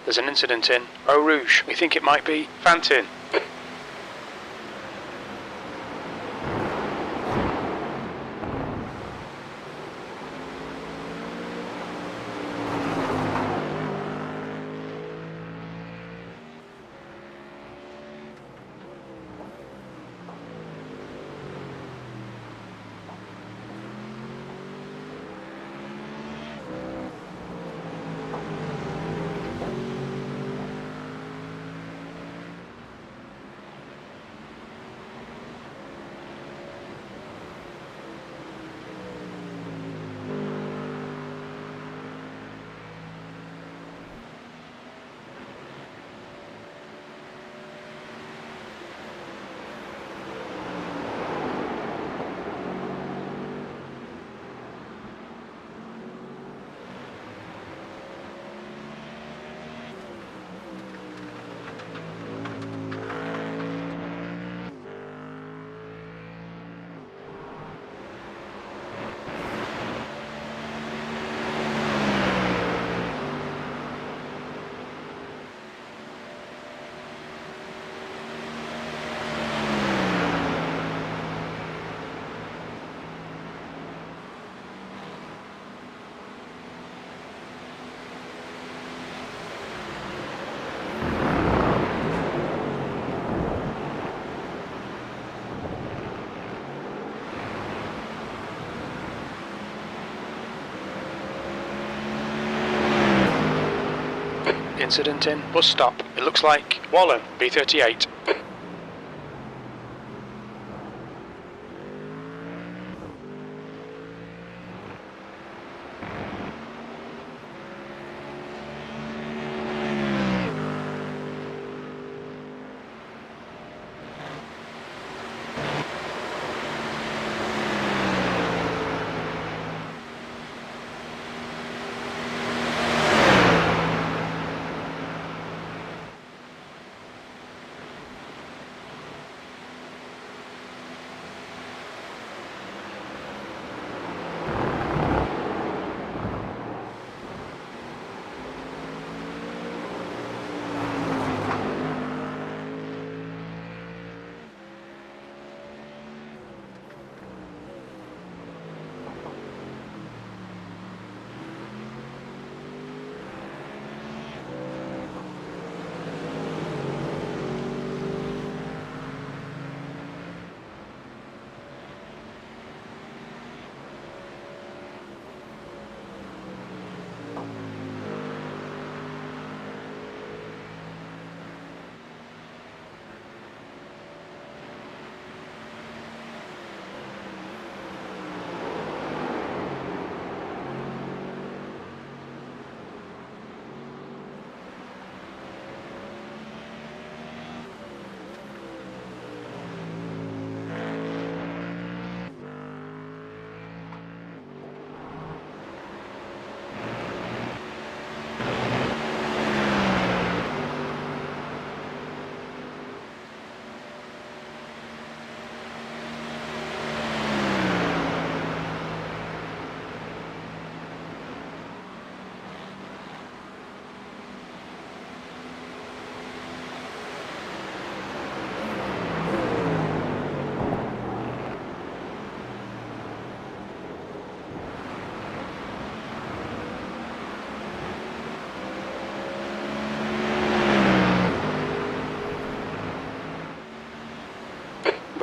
There's an incident in Eau Rouge. We think it might be Fantin. Incident in bus stop. It looks like Wallen, B38.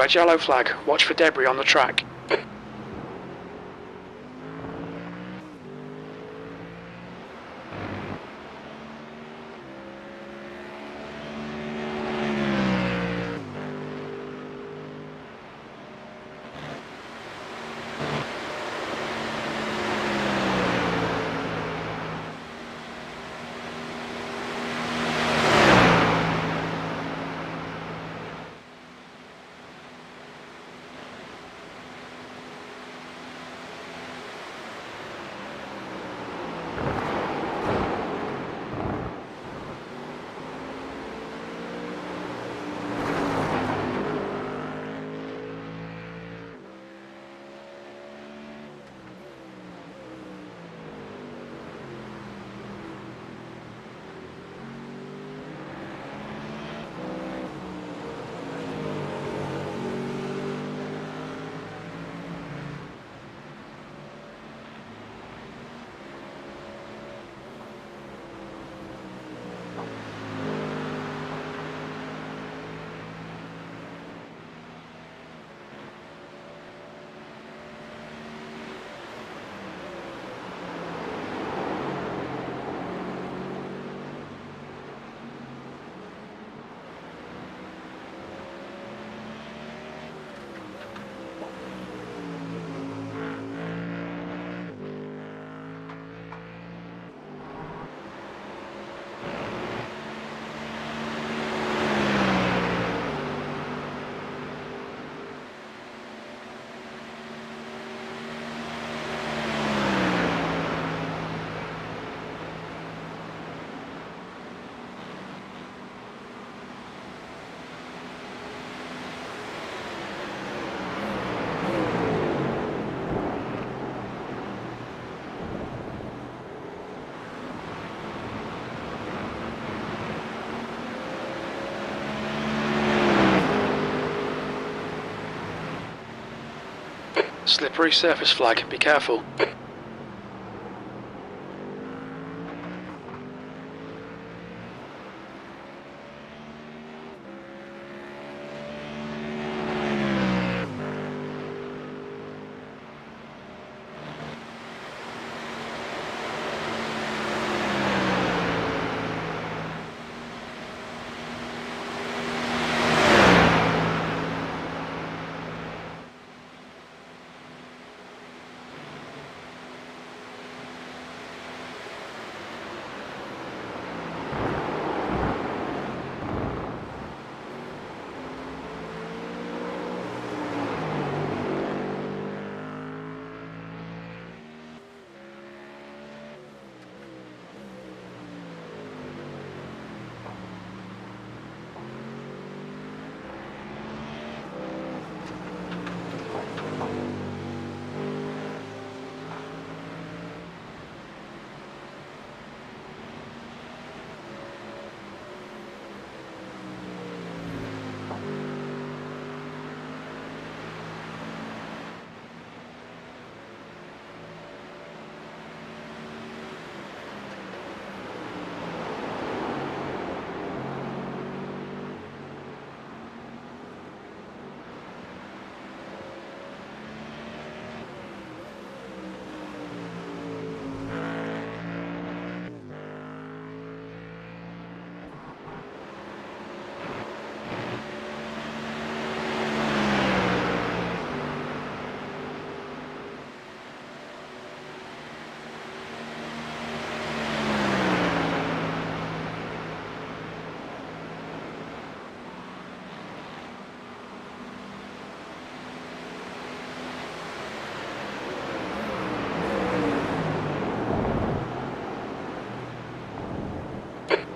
Red yellow flag. Watch for debris on the track. Slippery surface flag, be careful.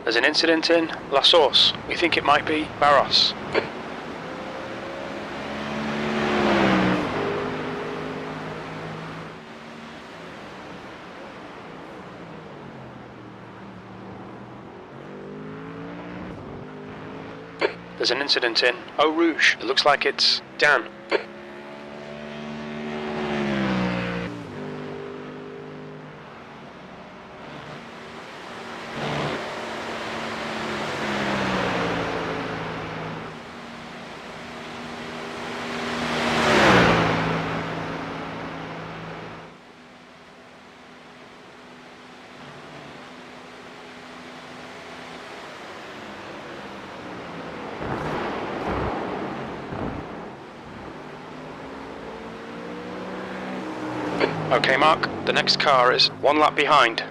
There's an incident in La Source. We think it might be Barros. There's an incident in Eau Rouge. It looks like it's Dan. Okay, Mark, the next car is 1 lap behind.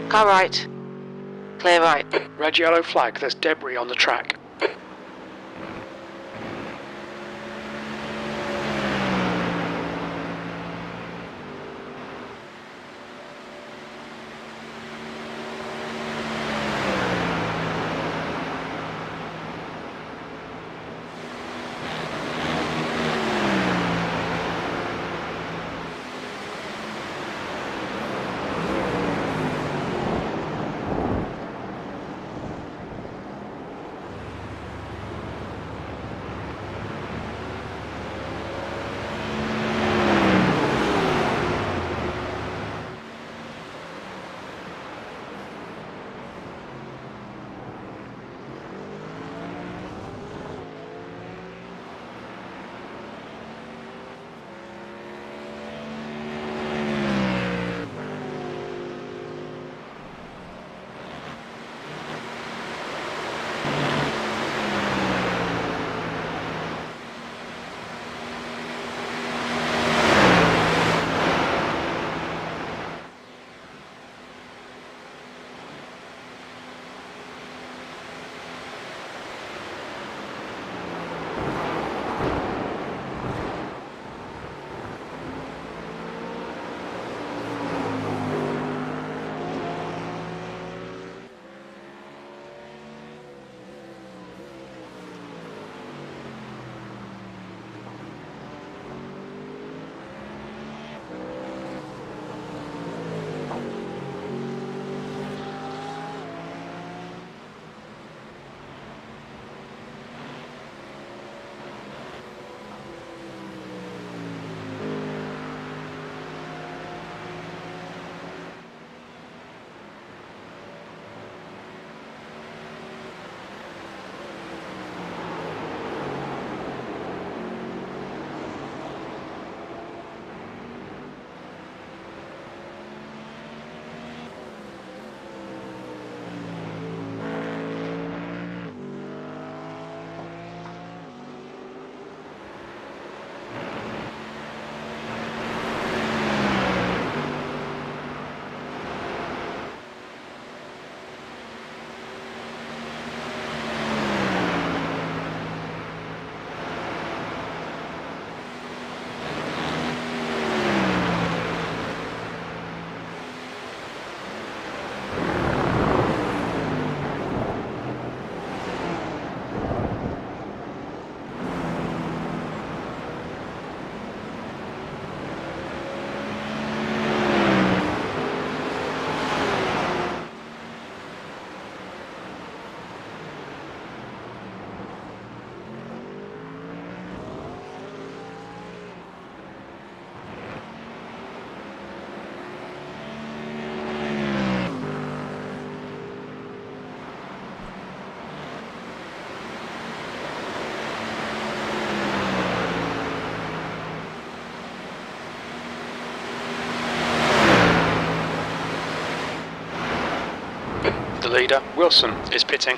Car right. Clear right. Red yellow flag, there's debris on the track. The leader, Wilson, is pitting.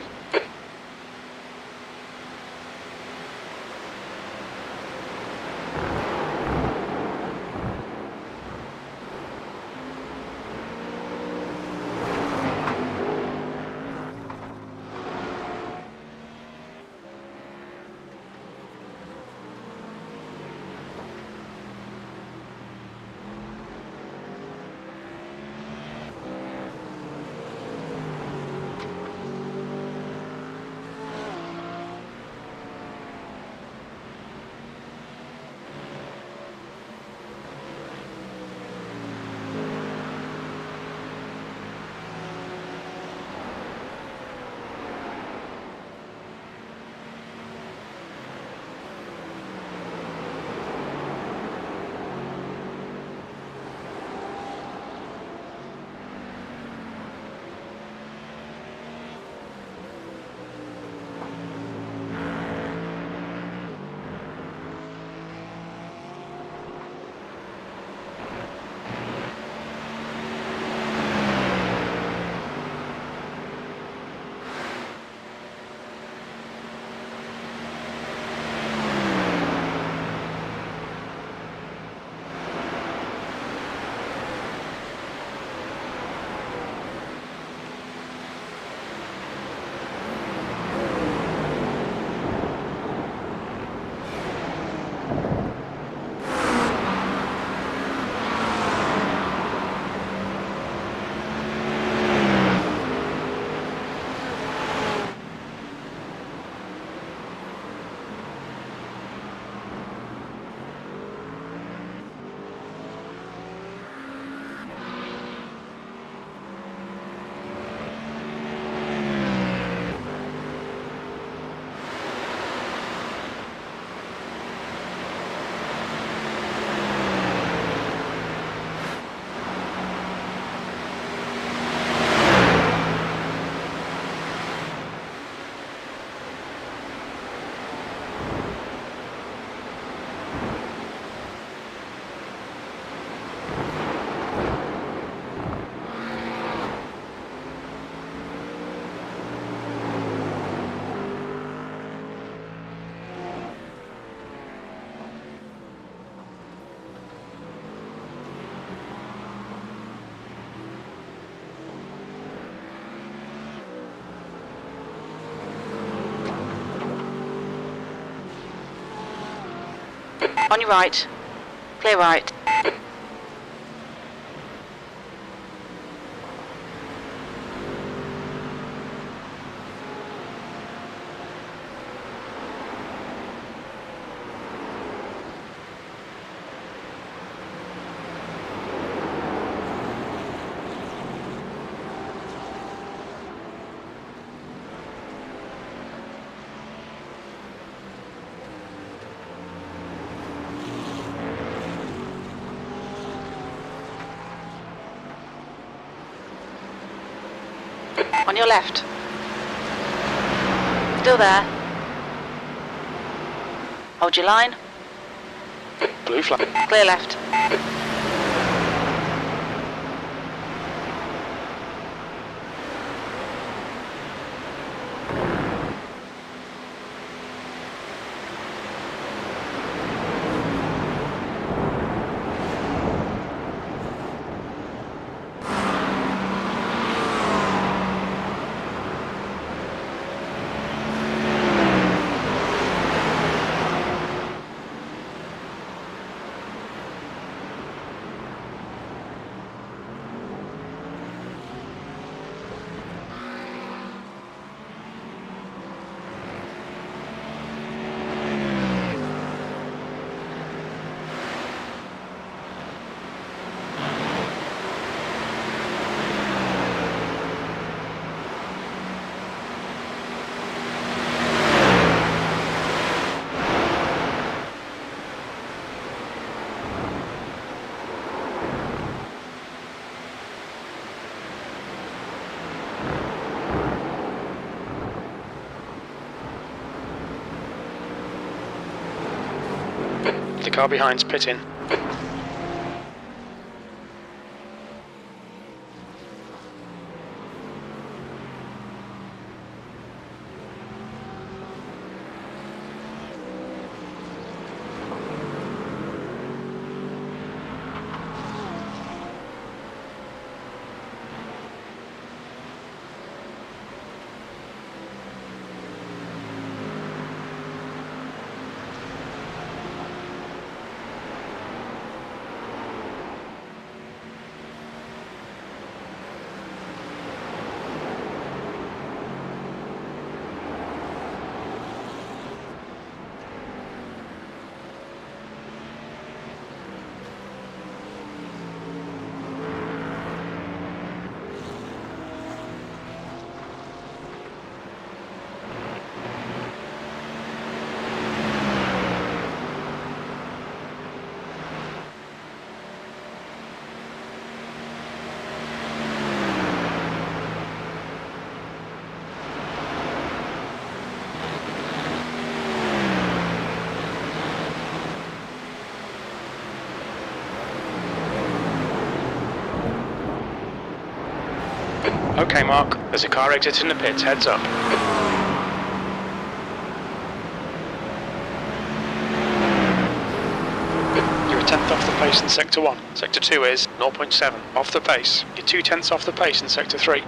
On your right. Clear right. On your left. Still there. Hold your line. Blue flag. Clear left. The car behind's pitting. Okay, Mark, there's a car exiting the pits, heads up. You're a tenth off the pace in Sector 1. Sector 2 is 0.7 off the pace. You're 2/10 off the pace in Sector 3.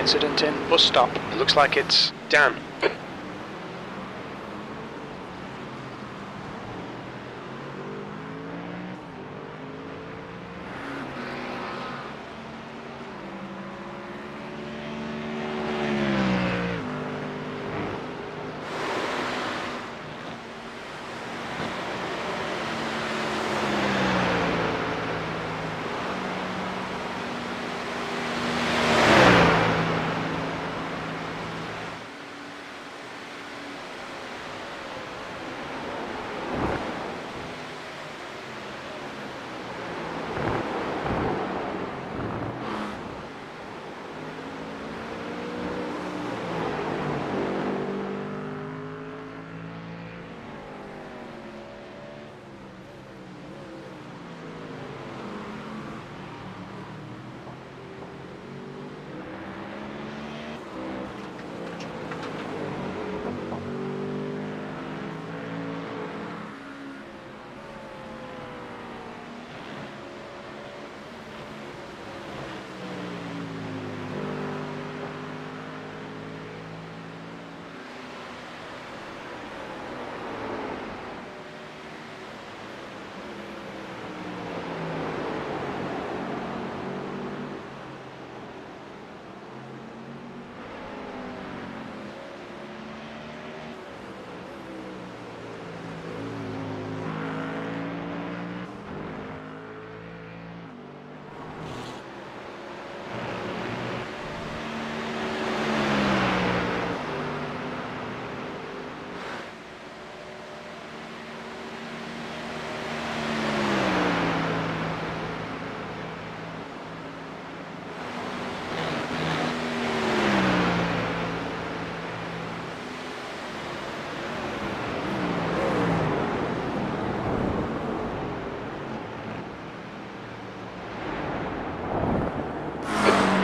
incident in bus stop. It looks like it's Dan.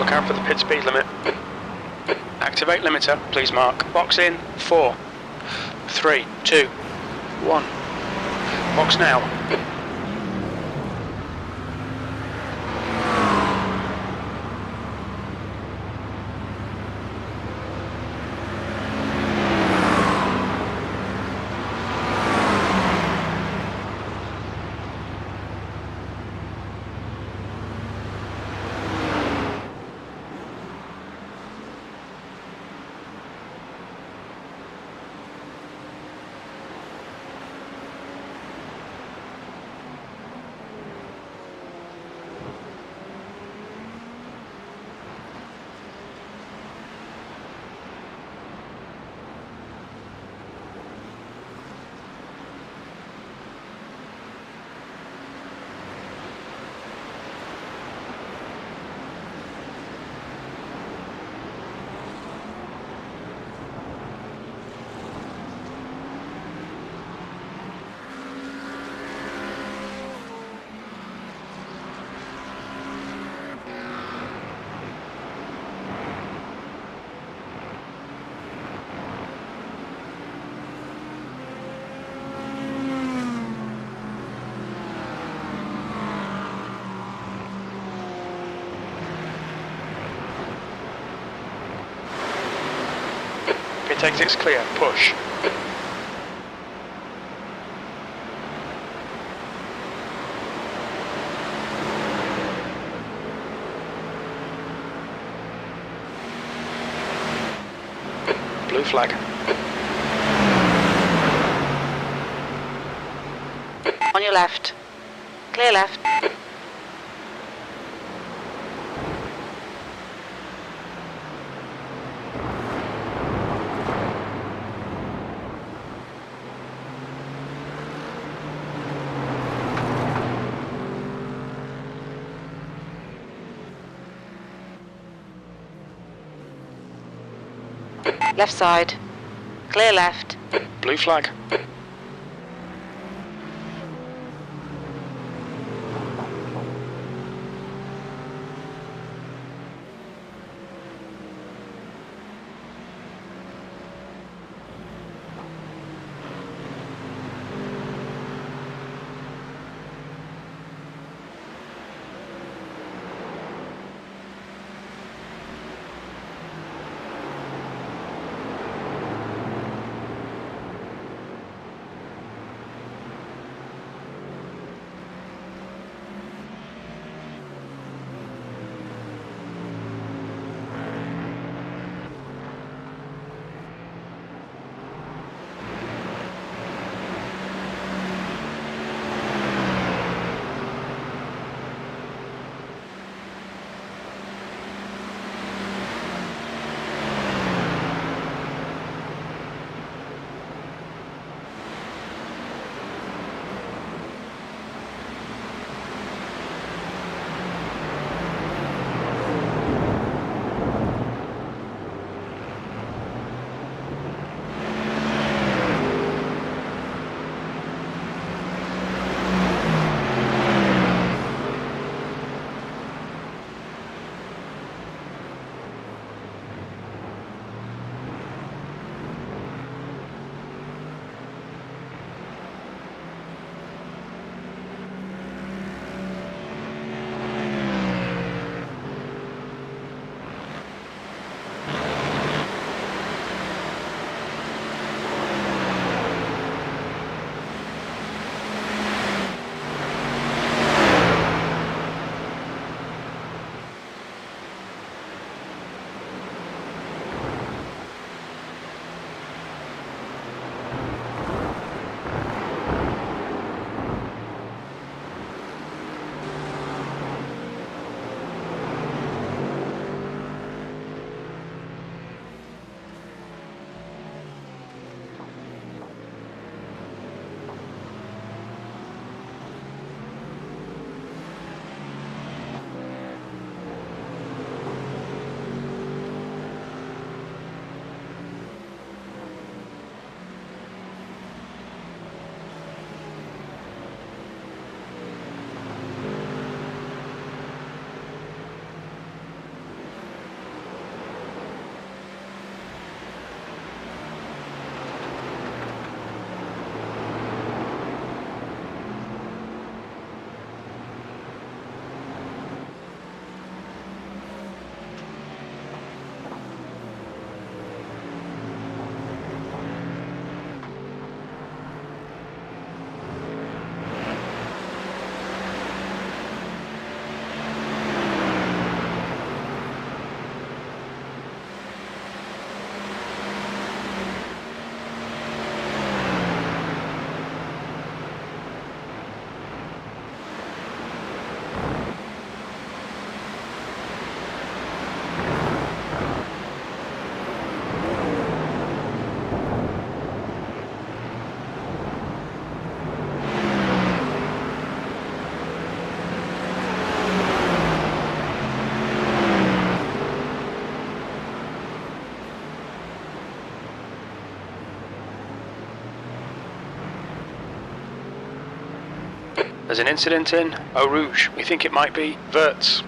Look out for the pit speed limit. Activate limiter, please mark. Box in, 4, 3, 2, 1. Box now. Pit exit's clear, push. Blue flag. On your left. Clear left. Left side. Clear left. Blue flag. There's an incident in Eau Rouge. We think it might be Verts.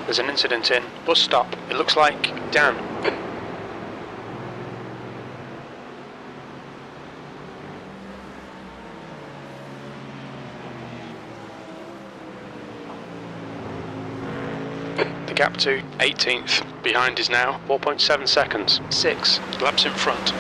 There's an incident in bus stop. It looks like Dan. The gap to 18th. Behind is now 4.7 seconds. 6 laps in front.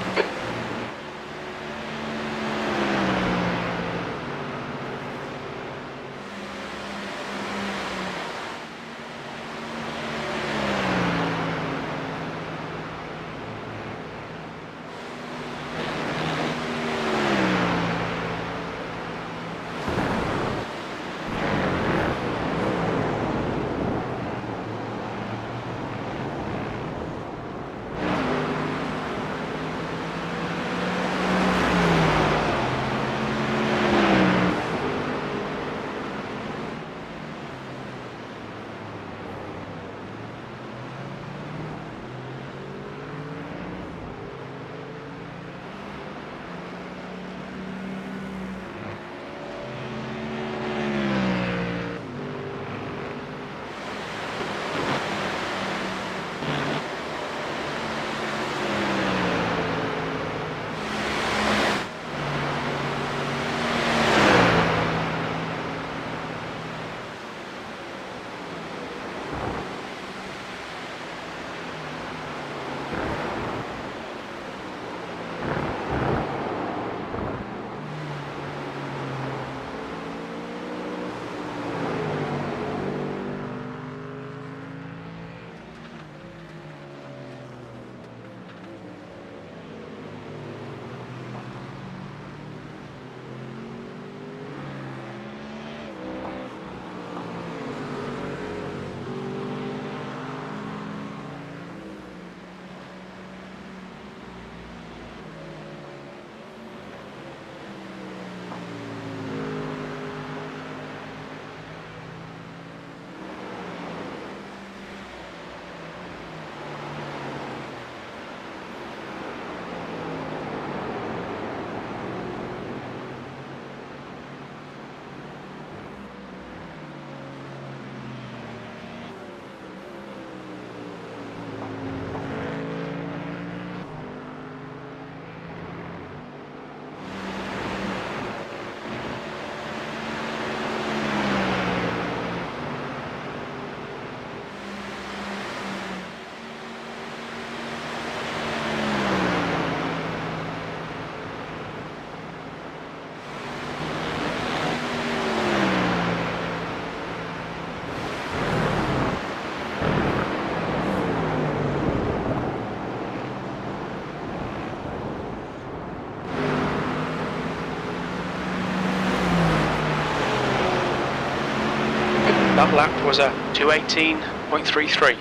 That lap was a 2:18.33.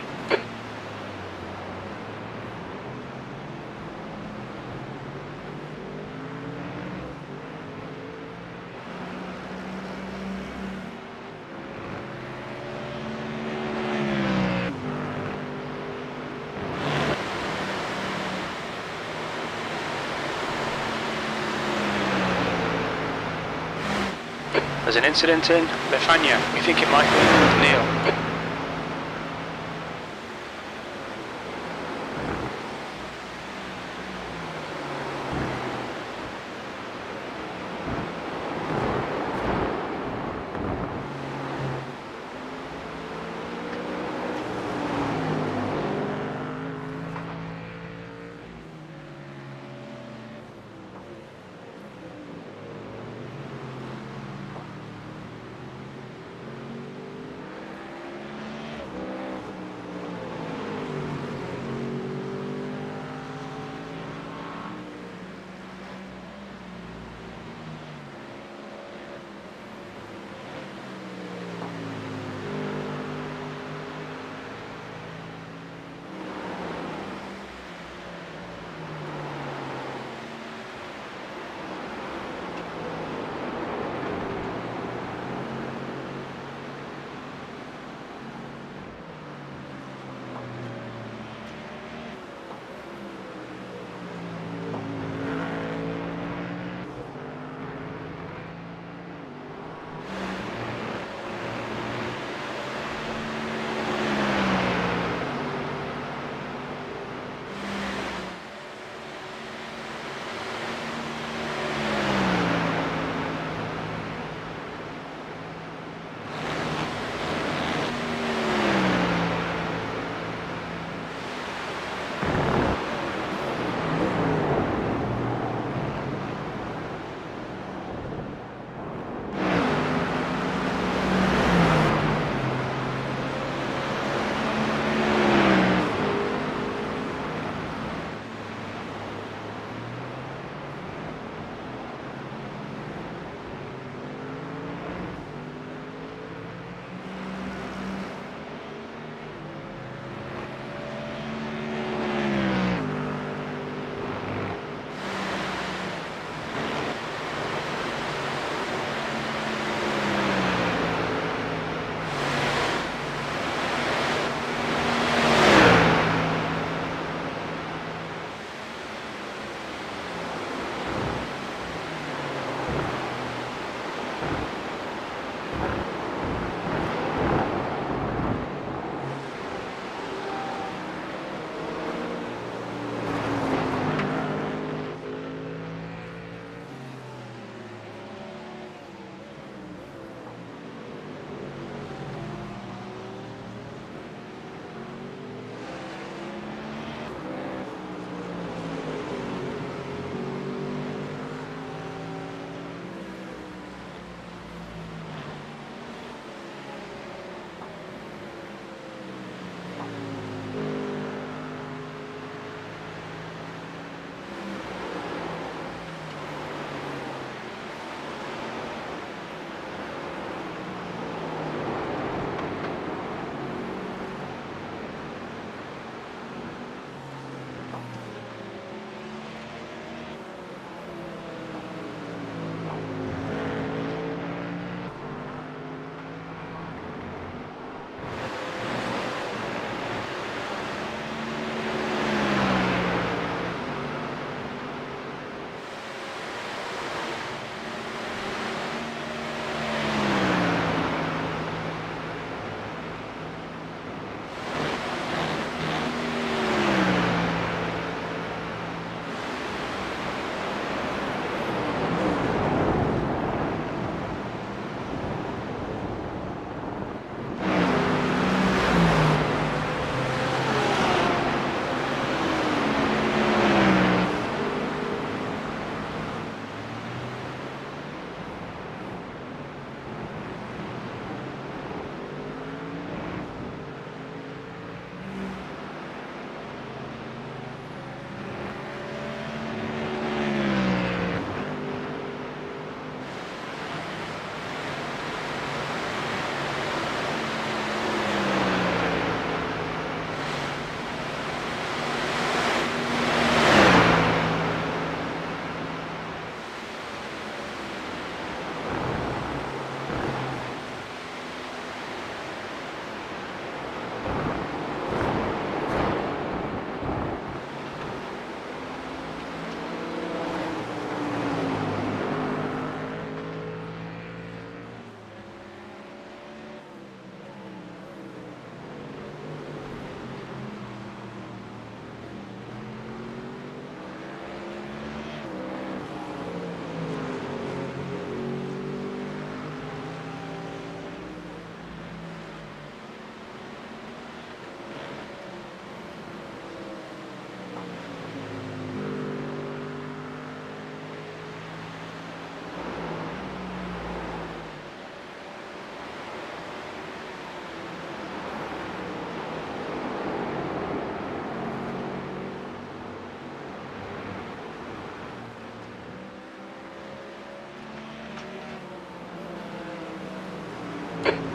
There's an incident in Lefania. We think it might be Neil.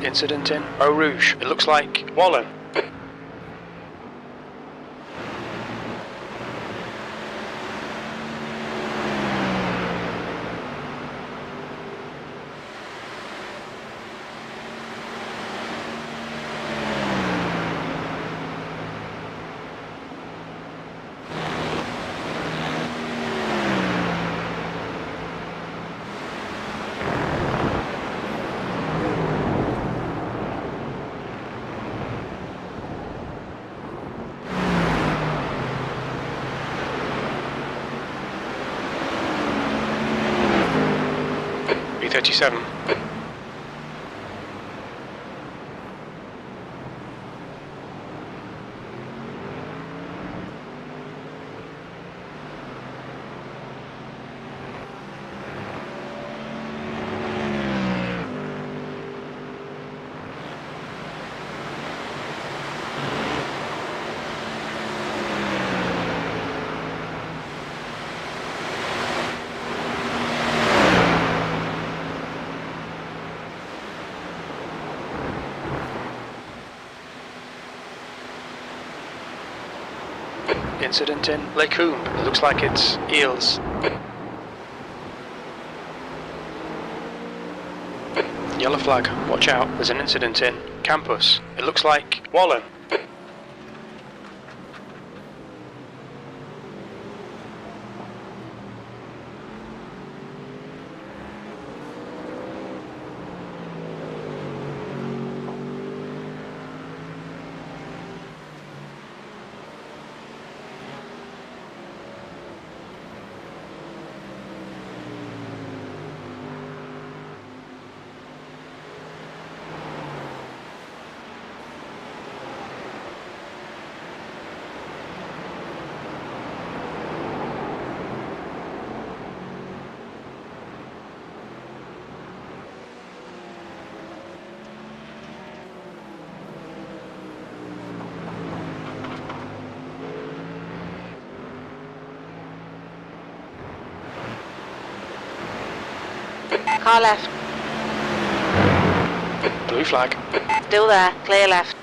Incident in Eau Rouge. It looks like Wallen. B37. Incident in Lake Coombe. It looks like it's Eels. Yellow flag. Watch out. There's an incident in Campus. It looks like Wallen. Car left. Blue flag. Still there. Clear left.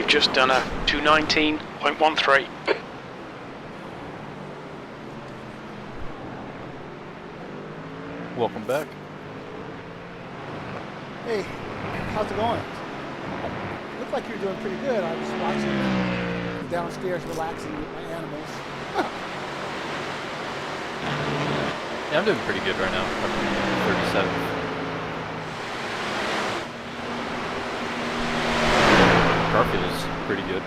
Just done a 219.13. Welcome back. Hey, how's it going? Looked like you're doing pretty good. I was watching you downstairs relaxing with my animals. Yeah, I'm doing pretty good right now. I'm 37. Garfield is pretty good.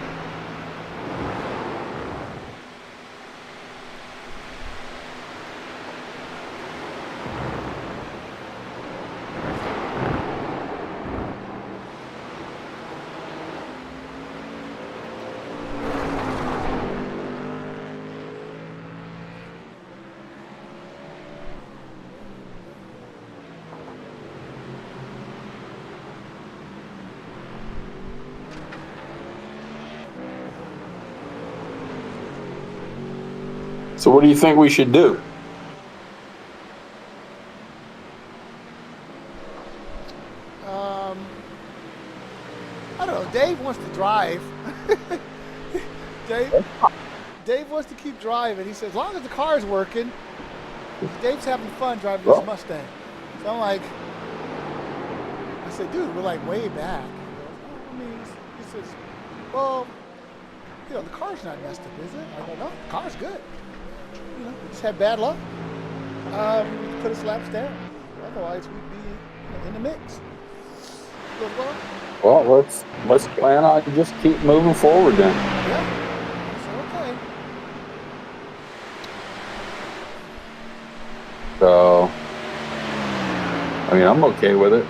So what do you think we should do? I don't know. Dave wants to drive. Dave wants to keep driving. He says, as long as the car's working, Dave's having fun driving this Mustang. So I'm like, I said, dude, we're like way back. He says, well, you know, the car's not messed up, is it? I go, no, the car's good. You know, we just had bad luck. We put his laps down. Otherwise, we'd be in the mix. Well, let's plan on just keep moving forward then. Yeah. So, okay. So, I mean, I'm okay with it.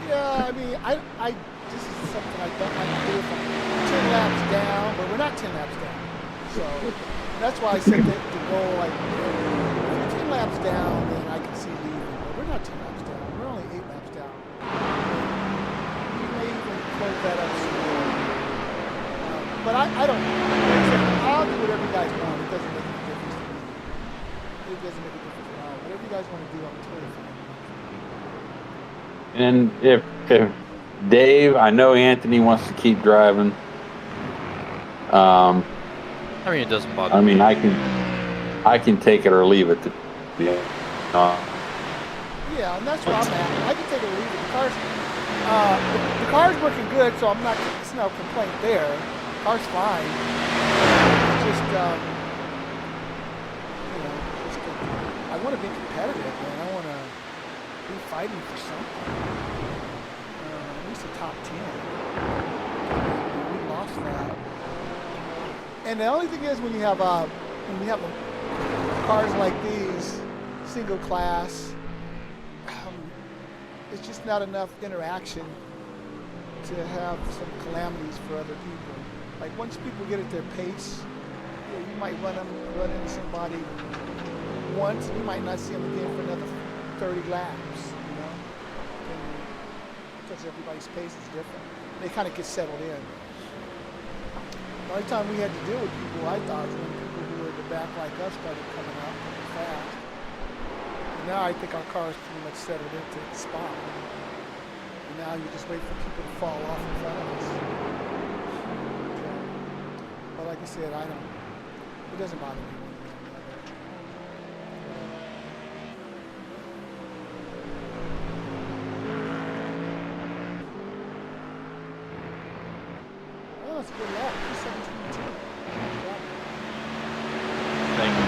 Yeah, I mean, I this is something I can do it from 10 laps down, but we're not 10 laps down. So that's why I said that the goal, like, if you're 10 laps down, then I can see leaving. But we're not 10 laps down. We're only 8 laps down. We may even close that up some more. But I don't, like I said, I'll do whatever you guys want. It doesn't make any difference to me. It doesn't make a difference at all. Whatever you guys want to do, I'm totally fine. And if Dave, I know Anthony wants to keep driving. I mean, it doesn't bother me. I can take it or leave it. Yeah, and that's where I'm at. I can take it or leave it. The car's working good, so I'm not. It's no complaint there. The car's fine. It's just, I want to be competitive, man. I want to be fighting for something. At least a top 10. We lost that. And the only thing is when you have cars like these, single class, it's just not enough interaction to have some calamities for other people. Like once people get at their pace, you might run into somebody once, and you might not see them again for another 30 laps, because everybody's pace is different. They kind of get settled in. The only time we had to deal with people, I thought, was when people who were in the back like us started coming out pretty fast. And now I think our car is pretty much settled into its spot. And now you just wait for people to fall off in front of us. But like I said, it doesn't bother me. Oh, that's a good lap. 217.2. Thank you.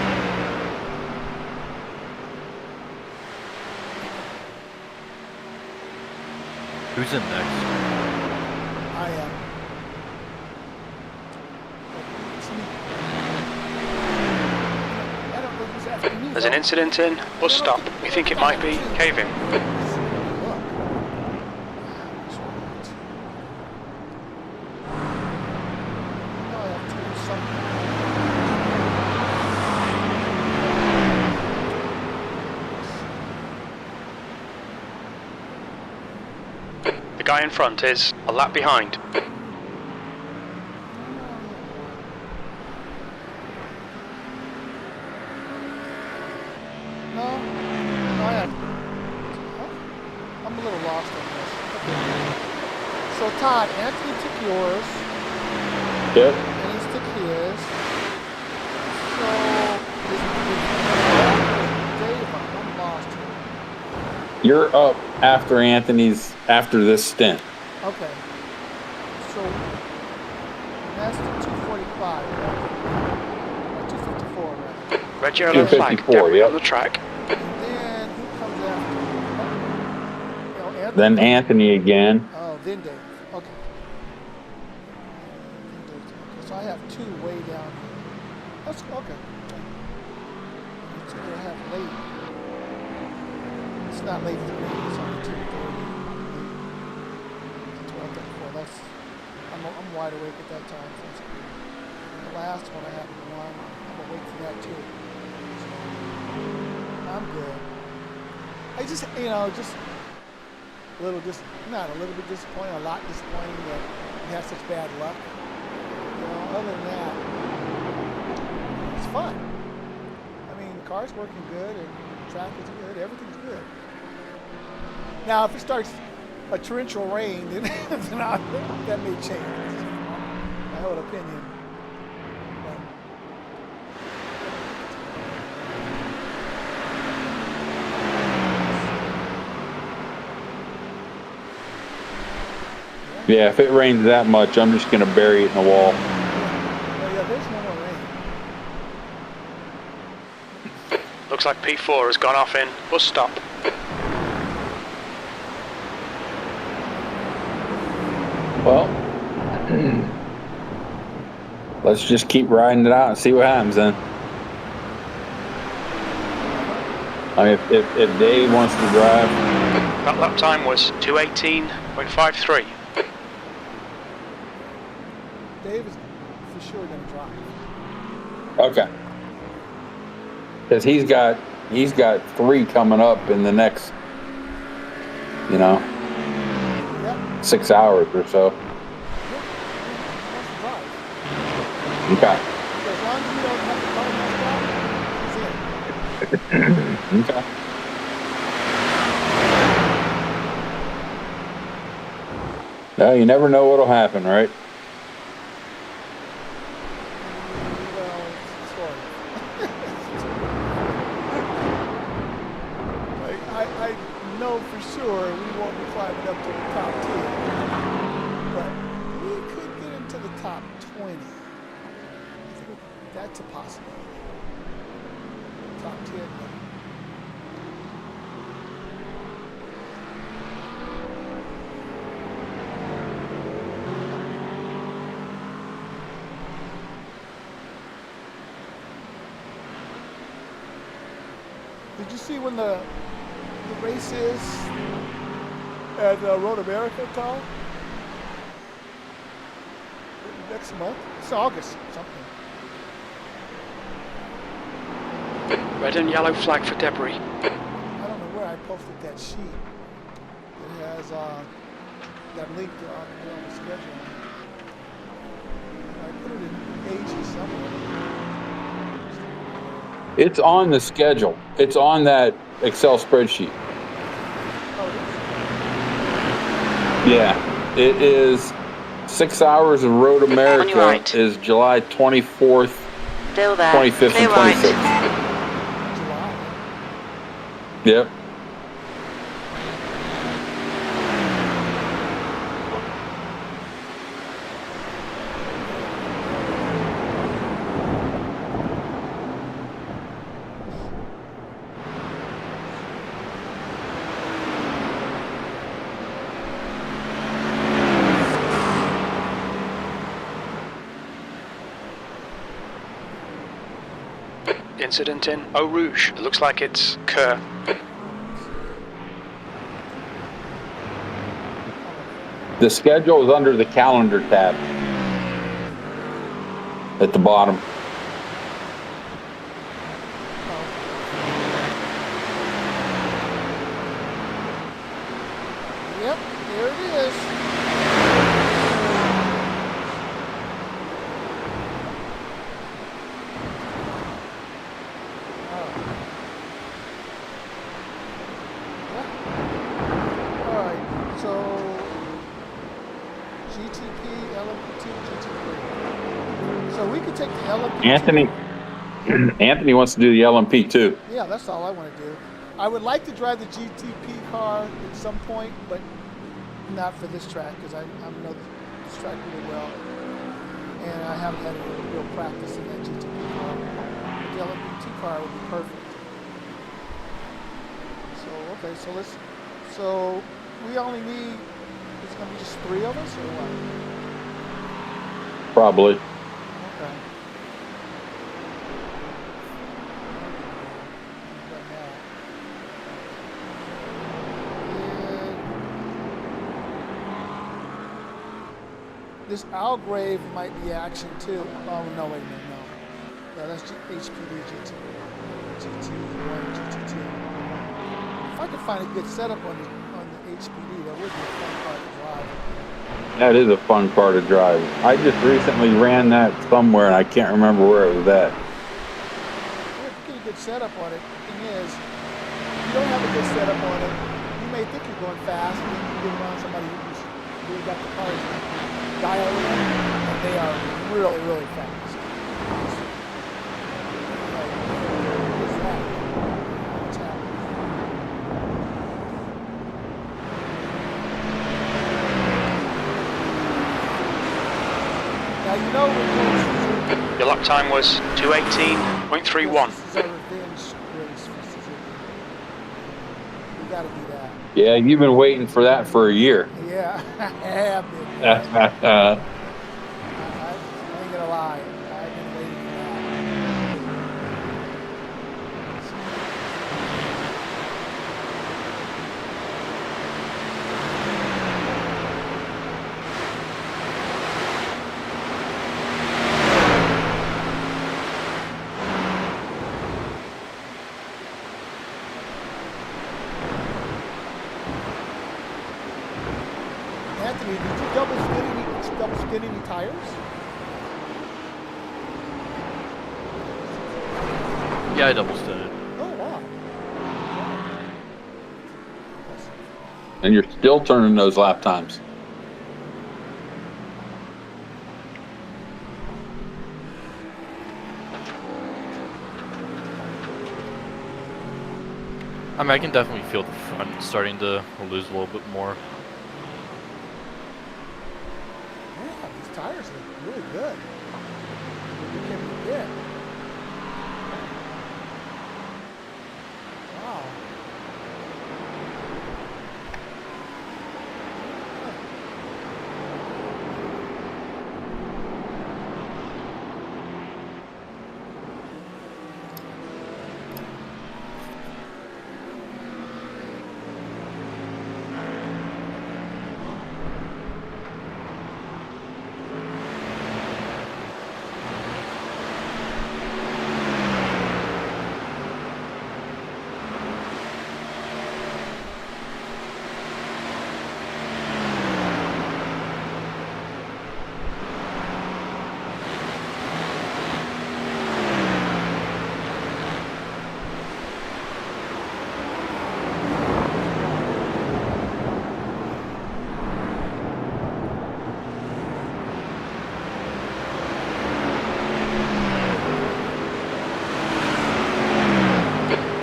Who's in next? I am. I don't know who's after me. There's an incident in. Bus stop. We think it might be caving. The guy in front is a lap behind. I'm a little lost on this. Okay. So Todd, Anthony took yours. Yep. And he took his. So Dave, I'm lost here. You're up after this stint. Okay. So that's the 245, right? 254, right? Red, yellow flag. 254, yep. On the track. And then who comes after? Anthony? Then Anthony again. Oh, then Dave. Okay. So I have two way down here. That's okay. So I have late. It's not late for me. It's only 2:30. I'm wide awake at that time. So that's good. And the last one I have one. I'm awake for that too. So I'm good. I just, just a little, not a little bit disappointed, a lot disappointing that we had such bad luck. Other than that, it's fun. I mean, the car's working good and the track is good. Everything's good. Now, if it starts a torrential rain, then that may change. I have an opinion. Yeah, if it rains that much, I'm just going to bury it in the wall. Oh, yeah, there's no more rain. Looks like P4 has gone off in bus stop. Well, let's just keep riding it out and see what happens then. I mean, if Dave wants to drive. That lap time was 2:18.53. Dave is for sure going to drive. Okay. Because he's got 3 coming up in the next, 6 hours or so. Yeah, he wants to drive. Okay. So as long as you don't have the car messed up, he's in. Okay. Well, you never know what'll happen, right? Well, sort of. I know for sure we won't be climbing up to the top 10, but we could get into the top 20. That's a possibility. Top 10. Did you see when the race is at Road America, Tom? Next month? It's August something. Red and yellow flag for debris. I don't know where I posted that sheet. It has got linked on the schedule. I put it in pages somewhere. It's on the schedule. It's on that Excel spreadsheet. Oh, Yeah, it is 6 hours of Road America right. is July 24th, Still there. 25th, Clear and right. 26th. July. Yep. Incident in Eau Rouge. It looks like it's Kerr. The schedule is under the calendar tab at the bottom. Yep, there it is. Alright, so GTP, LMP2, GT3. So we could take the LMP2. Anthony wants to do the LMP too. Yeah, that's all I want to do. I would like to drive the GTP car at some point, but not for this track because I know this track really well. And I haven't had any real practice in that GTP car. But the LMP2 car would be perfect. So, okay, so we only need, it's going to be just 3 of us or what? Probably. Okay. This Algrave might be action too. Oh no, wait a minute, no. No, that's HPD GT1, GT2. If I could find a good setup on the HPD, that would be a fun car to drive. That is a fun car to drive. I just recently ran that somewhere and I can't remember where it was at. Yeah, if you get a good setup on it, the thing is, if you don't have a good setup on it, you may think you're going fast, and then you get around somebody who's really got the cars dialed in, and they are really, really fast. Like, what's that? What's happening? Now you know we're doing. Your lap time was 2:18.31. This is our revenge race for Suzuki. We gotta do that. Yeah, you've been waiting for that for a year. Yeah, I have been. I ain't gonna lie. I've been waiting for that. Anthony, did you double spin any tires? Yeah, I double stinted. Oh, wow. And you're still turning those lap times. I mean, I can definitely feel the front starting to lose a little bit more. Yeah, these tires look really good. You can forget. Wow.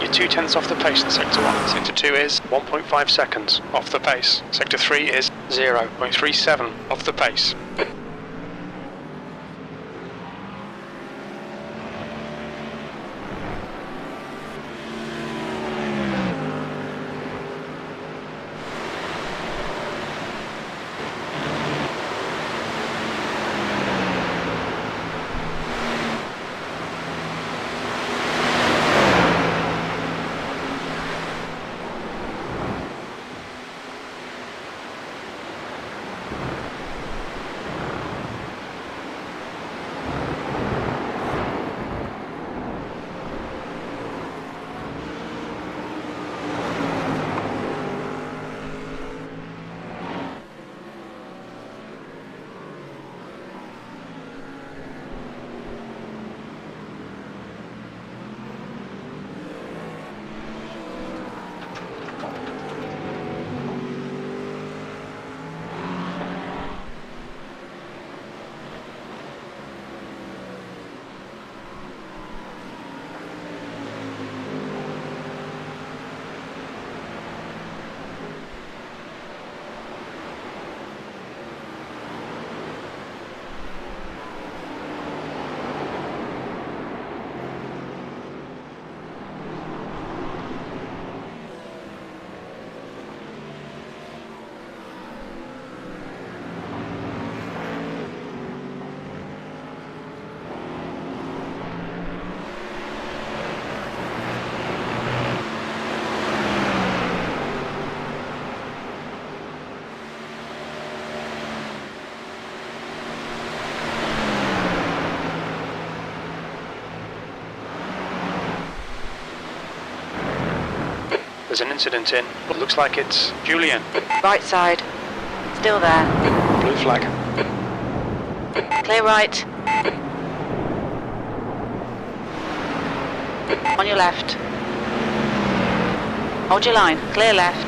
You're 0.2 off the pace in Sector 1. Sector 2 is 1.5 seconds off the pace. Sector 3 is 0.37 off the pace. There's an incident in. It looks like it's Julian. Right side. Still there. Blue flag. Clear right. On your left. Hold your line. Clear left.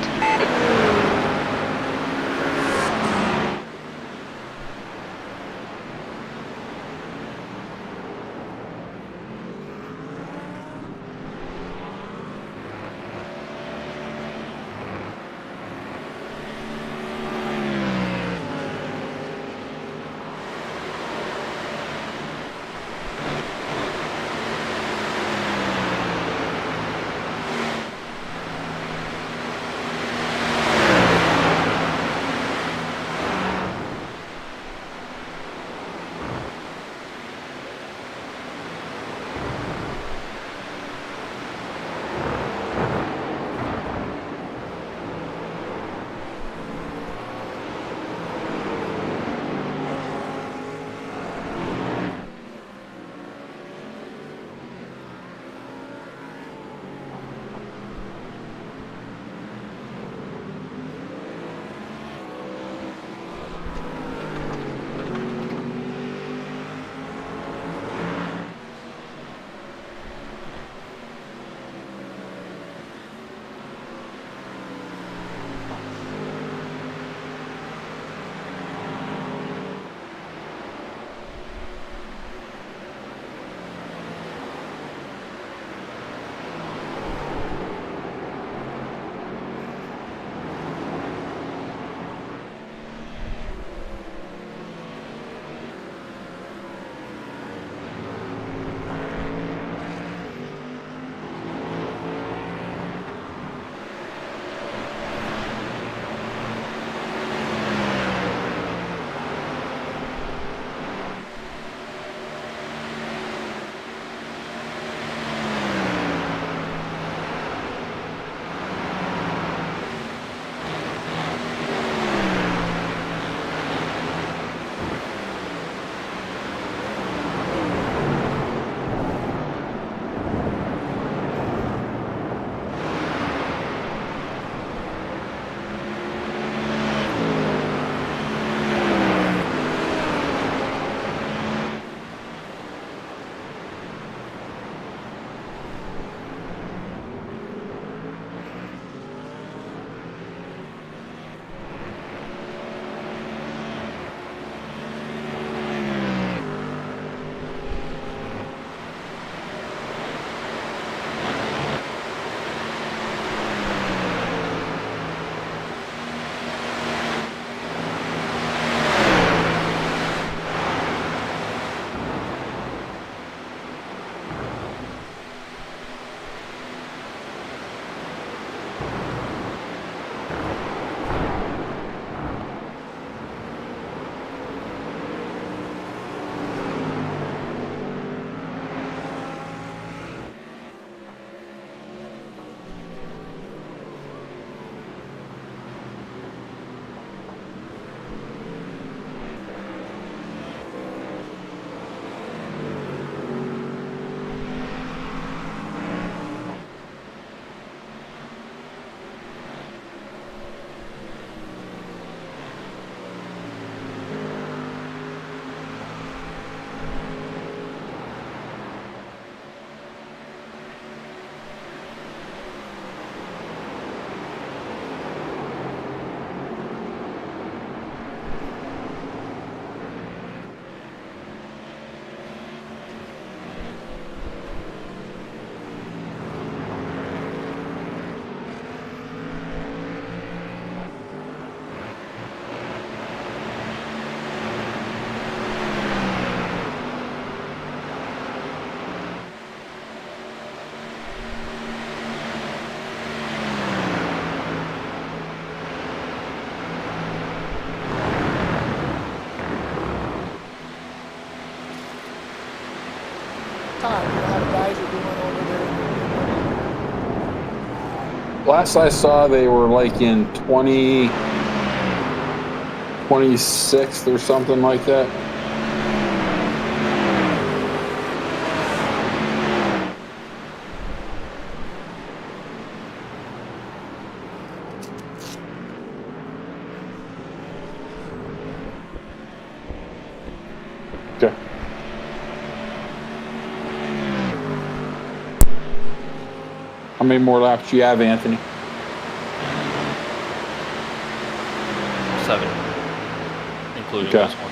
last I saw, they were like in 26th or something like that. Okay. How many more laps do you have, Anthony? 7, including Okay. this one.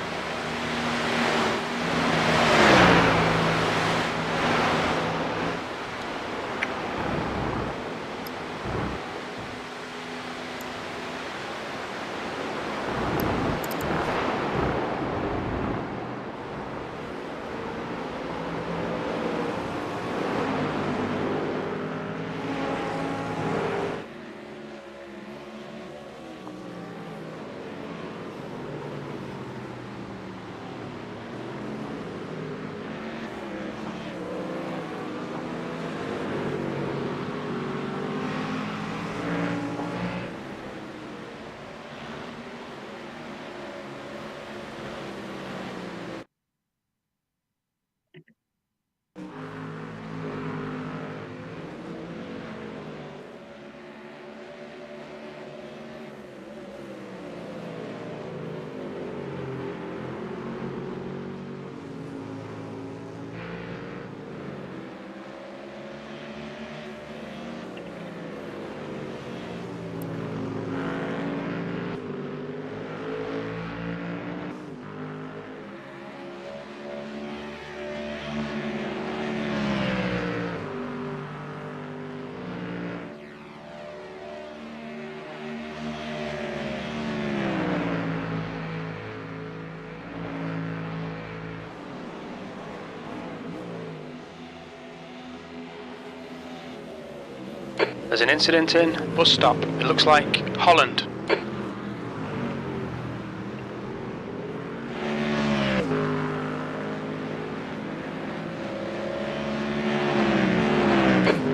There's an incident in bus stop. It looks like Holland.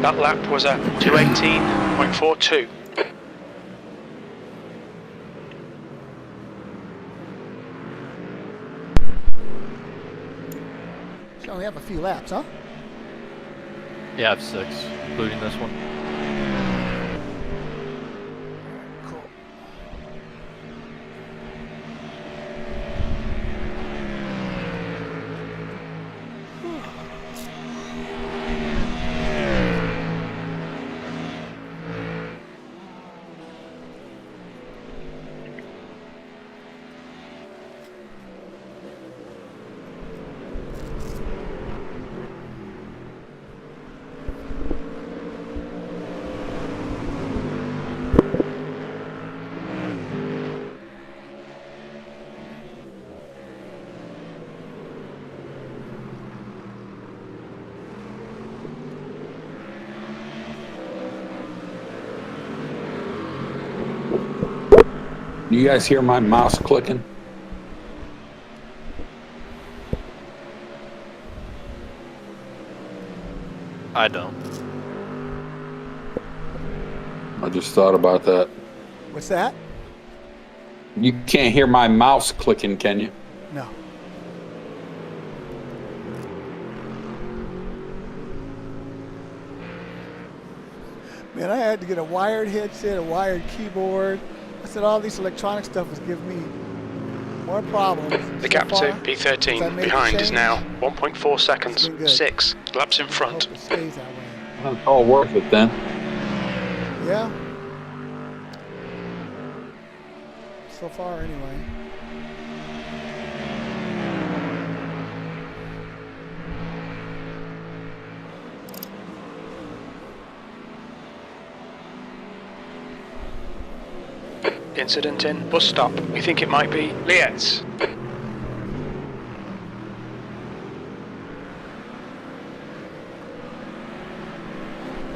That lap was at 2:18.42. So we have a few laps, huh? Yeah, I have 6, including this one. Cool. Do you guys hear my mouse clicking? I don't. I just thought about that. What's that? You can't hear my mouse clicking, can you? No. Man, I had to get a wired headset, a wired keyboard. I said all this electronic stuff was giving me more problems. The So gap to far, since I P13 made the behind is change, now 1.4 seconds. It's been good. 6 laps in I front. hope it stays that way. Well, it's all worth it then. Yeah. So far, anyway. Incident in bus stop. We think it might be Lietz.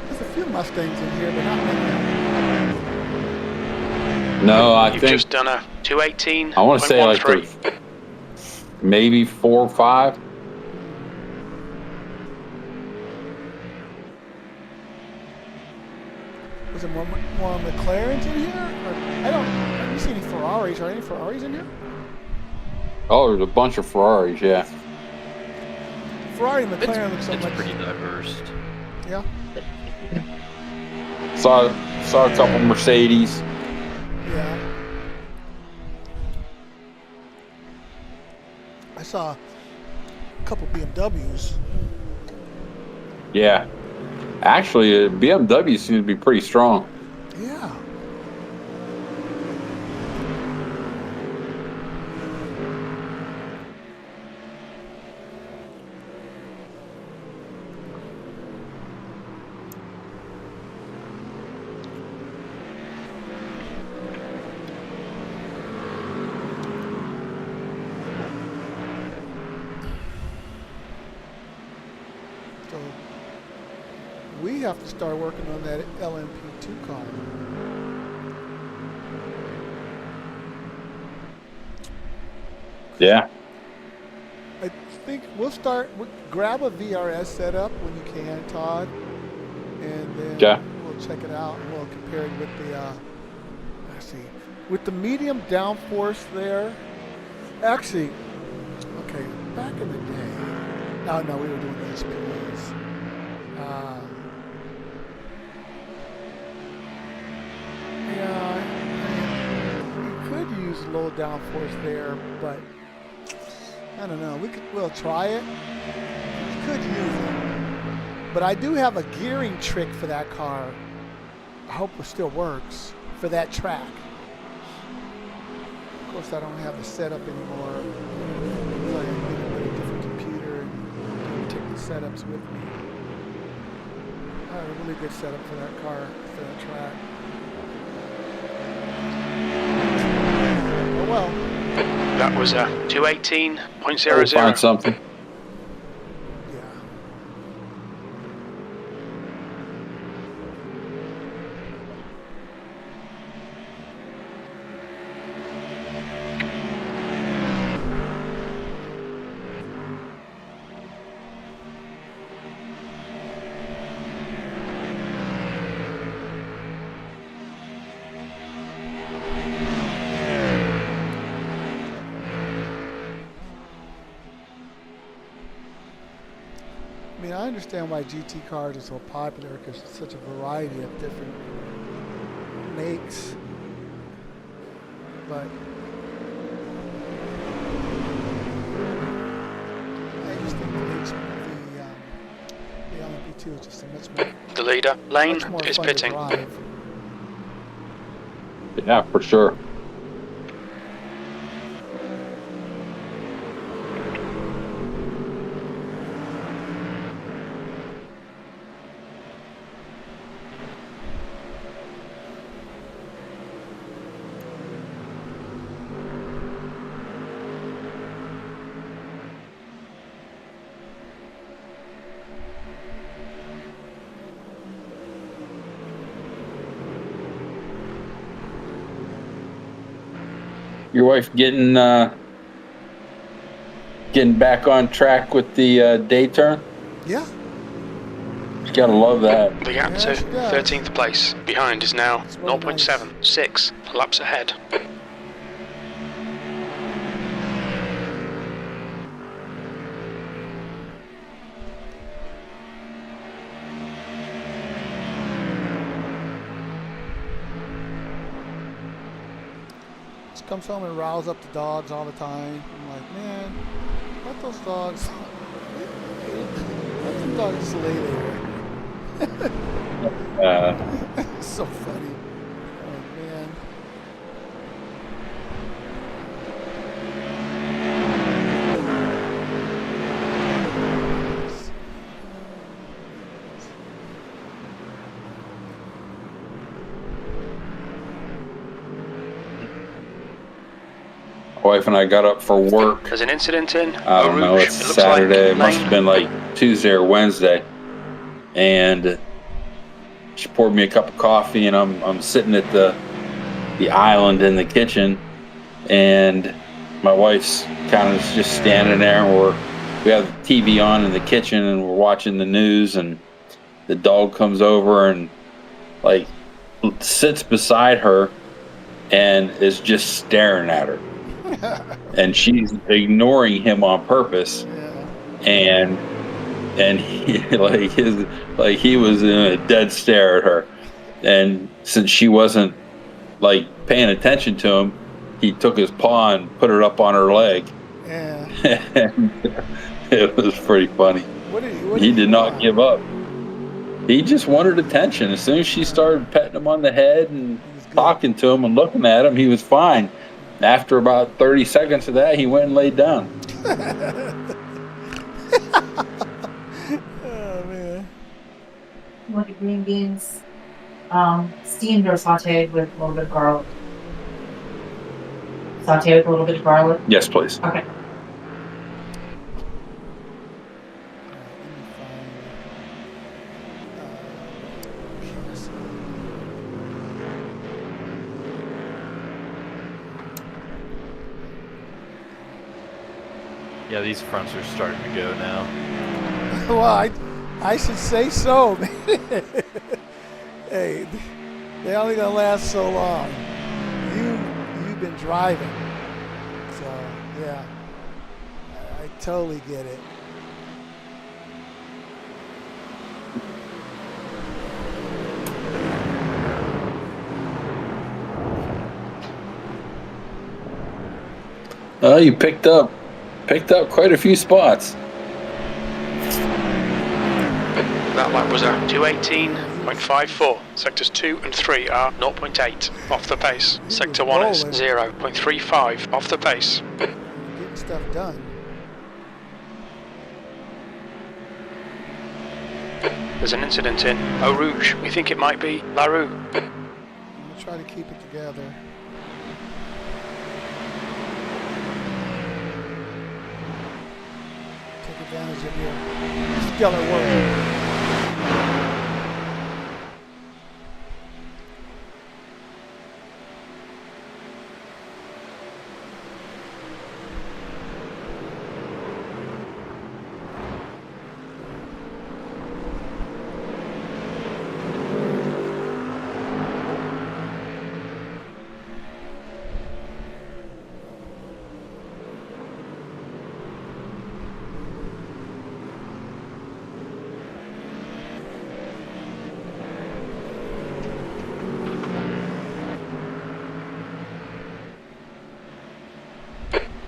There's a few Mustangs in here, but not many. No, I You've think just done a 2:18. I want to say like there's maybe 4 or 5. Was it more McLarens in here? Or, I don't see any Ferraris. Are any Ferraris in here? Oh, there's a bunch of Ferraris, yeah. Ferrari and McLaren look so It's much. pretty diverse. Yeah. Saw a couple Mercedes. Yeah. I saw a couple BMWs. Yeah. Actually, BMW seems to be pretty strong. Yeah. So we have to start working on that LMP2 car. Yeah. I think we'll grab a VRS setup when you can, Todd, and then we'll check it out and we'll compare it with the, let's see, with the medium downforce there. Actually, okay, back in the day, no, we were doing HPs. Yeah, you could use low downforce there, but I don't know. We'll try it. We could use it, but I do have a gearing trick for that car. I hope it still works for that track. Of course, I don't have the setup anymore. So I have a different computer and take the setups with me. I have a really good setup for that car, for that track. Oh well. That was a 218.00. We'll find something. I mean, I understand why GT cars are so popular because it's such a variety of different makes, but I just think the LMP2 is just a much more. The leader, Lane, much more is fun to pitting. drive. Yeah, for sure. Your wife getting back on track with the day turn? Yeah. You gotta love that. The gap to 13th place. Behind is now 0.76 laps ahead. Comes home and riles up the dogs all the time. I'm like, man, let those dogs, let them dogs just lay there. It's so funny. Oh man. My wife and I got up for work. There's an incident in I don't know, it's Saturday. It must have been like Tuesday or Wednesday. And she poured me a cup of coffee, and I'm sitting at the island in the kitchen, and my wife's kind of just standing there, and we have the TV on in the kitchen, and we're watching the news, and the dog comes over and like sits beside her and is just staring at her. And she's ignoring him on purpose. And he was in a dead stare at her. And since she wasn't like paying attention to him, he took his paw and put it up on her leg. Yeah. And it was pretty funny. He did not give up. He just wanted attention. As soon as she started petting him on the head and talking to him and looking at him, he was fine. After about 30 seconds of that, he went and laid down. Oh, man. You want the green beans steamed or sauteed with a little bit of garlic? Sauteed with a little bit of garlic? Yes, please. Okay. Yeah, these fronts are starting to go now. Well, I should say so, man. Hey, they're only gonna last so long. You've been driving, so yeah, I totally get it. You picked up quite a few spots. That lap was a 2:18.54. Sectors 2 and 3 are 0.8 off the pace. Sector 1 is 0.35 off the pace. Getting stuff done. There's an incident in Eau Rouge. We think it might be La Rue. I'm gonna try to keep it together. Take advantage of your stellar work.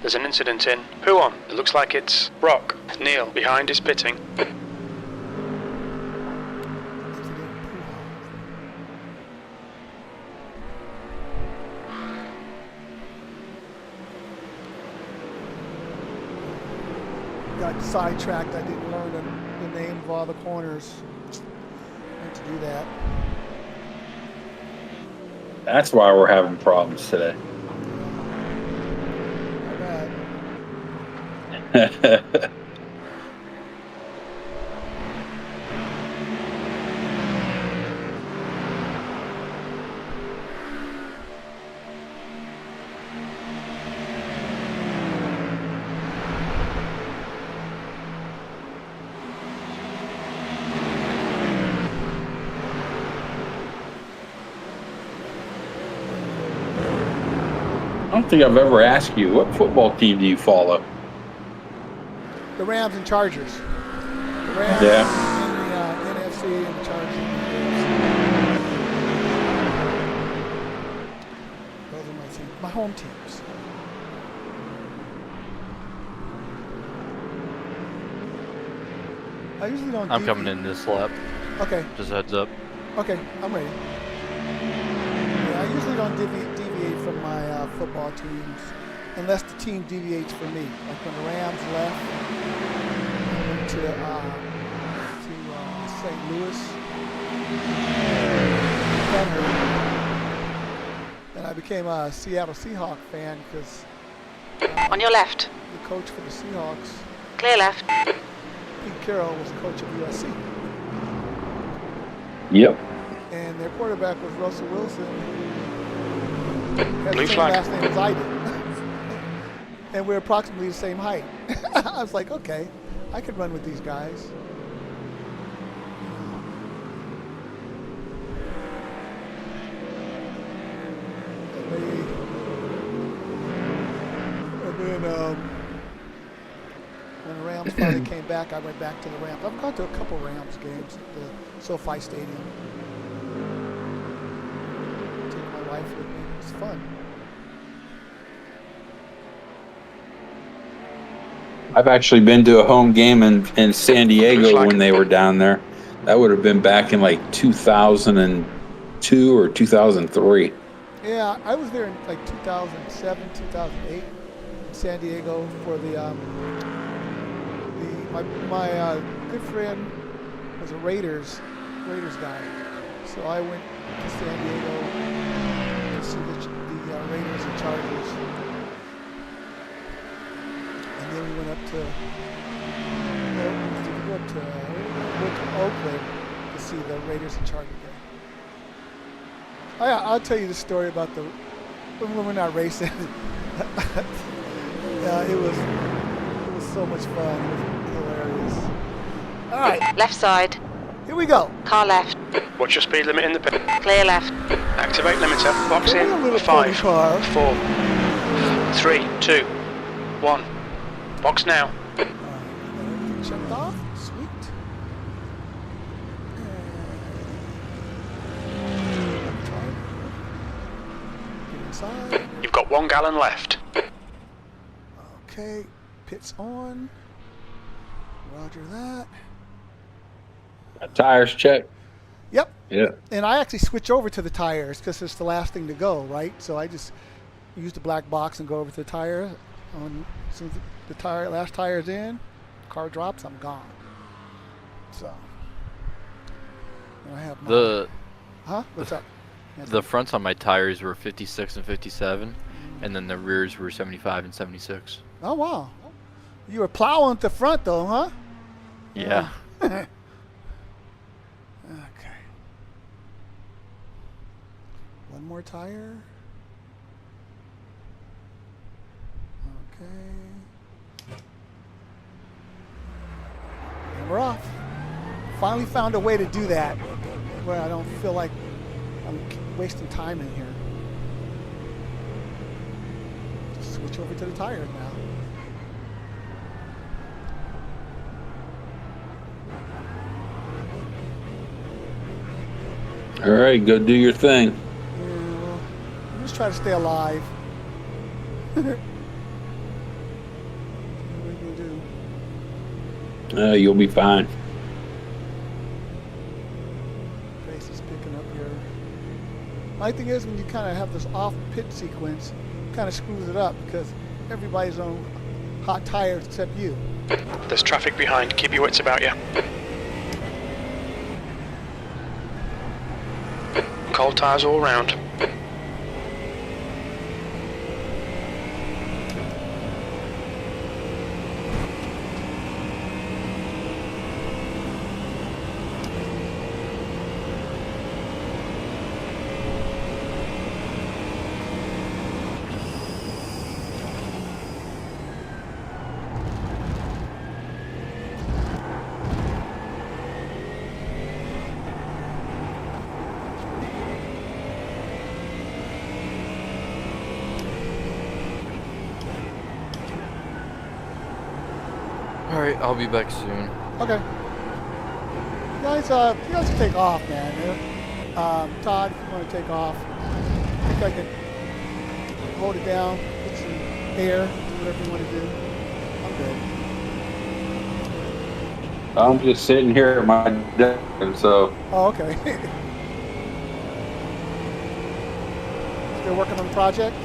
There's an incident in Huon. It looks like it's Brock. Neil, behind is pitting. Got sidetracked. I didn't learn the name of all the corners. Meant to do that. That's why we're having problems today. I don't think I've ever asked you, what football team do you follow? The Rams and Chargers. The Rams and the NFC and the Chargers. Those are my teams. My home teams. I usually don't. I'm coming in this lap. Okay. Just a heads up. Okay, I'm ready. Yeah, I usually don't deviate from my football teams unless the team deviates from me. Like when the Rams left, I went to St. Louis. And I became a Seattle Seahawks fan because on your left. The coach for the Seahawks, Clear left. Pete Carroll, was coach of USC. Yep. And their quarterback was Russell Wilson. Had Blue the same flag. last name as I did. And we're approximately the same height. I was like, okay, I could run with these guys. when the Rams finally came back, I went back to the Rams. I've gone to a couple Rams games at the SoFi Stadium. Took my wife with me. It's fun. I've actually been to a home game in San Diego when they were down there. That would have been back in like 2002 or 2003. Yeah, I was there in like 2007, 2008 in San Diego for my good friend was a Raiders guy. So I went to San Diego to see the Raiders and Chargers. And then we went to Oakland to see the Raiders and Chargers game. I'll tell you the story about when we're not racing. It was so much fun. It was hilarious. All right, Left side. here we go. Car left. What's your speed limit in the pit? Clear left. Activate limiter. Box We're in. a little 5, funny car. 4, 3, 2, 1. Box now. Everything checked off. Sweet. Get inside. You've got 1 gallon left. Okay, pits on. Roger that. Tires checked. Yep. Yeah. And I actually switch over to the tires because it's the last thing to go, right? So I just use the black box and go over to the tire. As soon as the last tire's in, car drops, I'm gone. So I have my, What's up? The fronts on my tires were 56 and 57, and then the rears were 75 and 76. Oh wow, you were plowing at the front though, huh? Yeah. Okay. One more tire. Okay. And we're off. Finally found a way to do that where I don't feel like I'm wasting time in here. Just switch over to the tires now. All right, go do your thing. Yeah, well, just try to stay alive. What are you gonna do? You'll be fine. Pace is picking up here. My thing is when you kind of have this off pit sequence, it kind of screws it up because everybody's on hot tires except you. There's traffic behind. Keep your wits about you. Cold tires all round. Alright, I'll be back soon. Okay. You guys can take off, man. Todd, if you want to take off, I think I can hold it down, put some air, do whatever you want to do. I'm good. I'm just sitting here at my desk, so. Oh, okay. Still working on the project?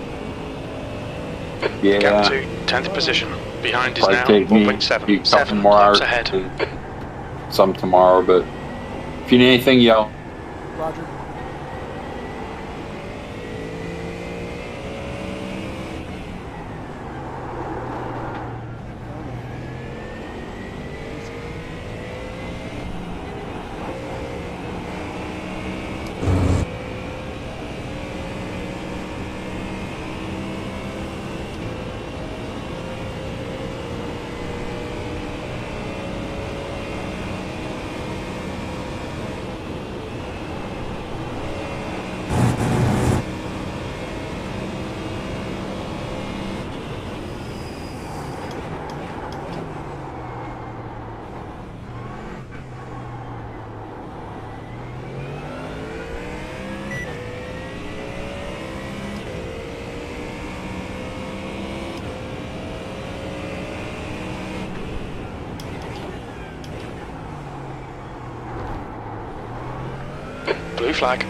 Yeah. Gap 2, 10th position. Behind is Probably now take me 1.7. a couple 7 more laps hours. ahead. Some tomorrow, but if you need anything, yell. Roger. Blue flag.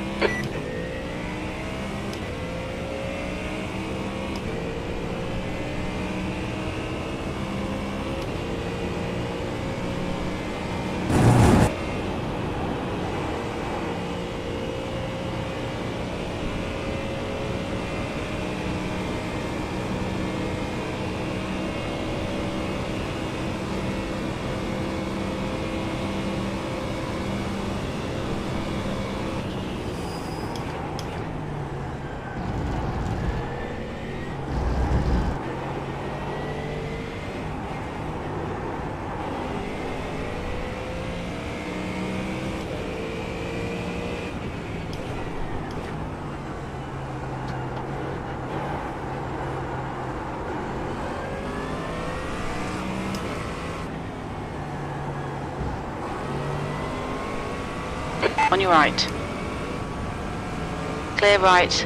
On your right. Clear right.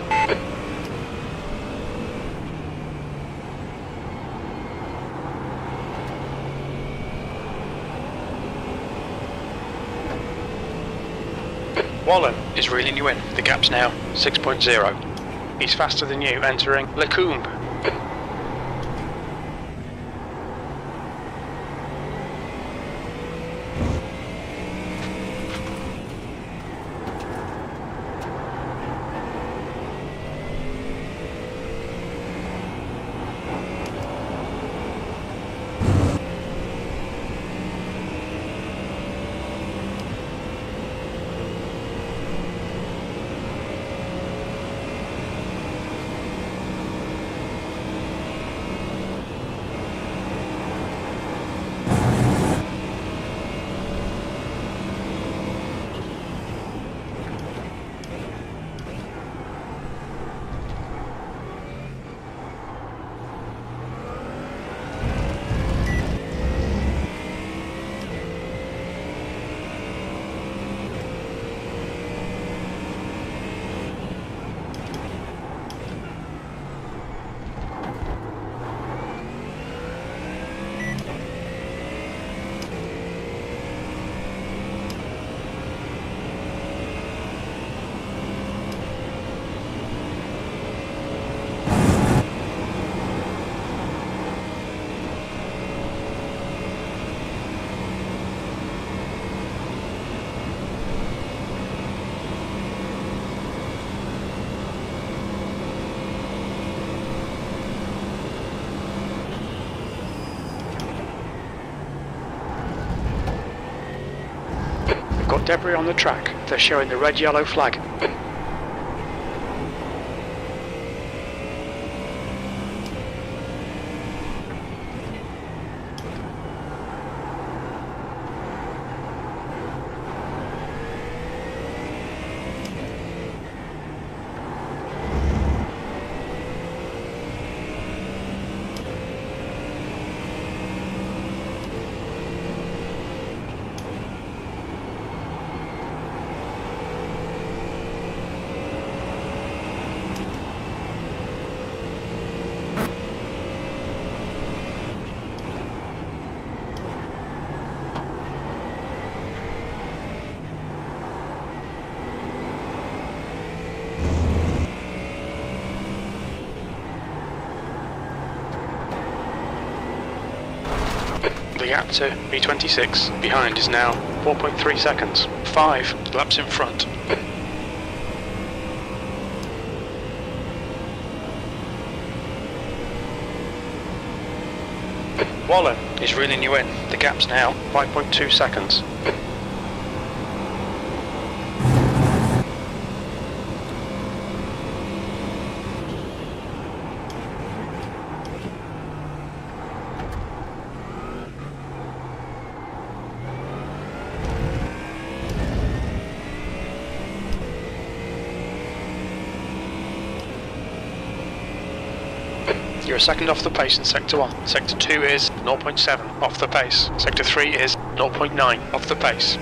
Wallen is reeling you in. The gap's now 6.0. He's faster than you, entering Lacombe. Got debris on the track. They're showing the red-yellow flag. The gap to B26 behind is now 4.3 seconds. 5 laps in front. Wallen is reeling you in. The gap's now 5.2 seconds. You're a second off the pace in Sector 1. Sector 2 is 0.7 off the pace. Sector 3 is 0.9 off the pace.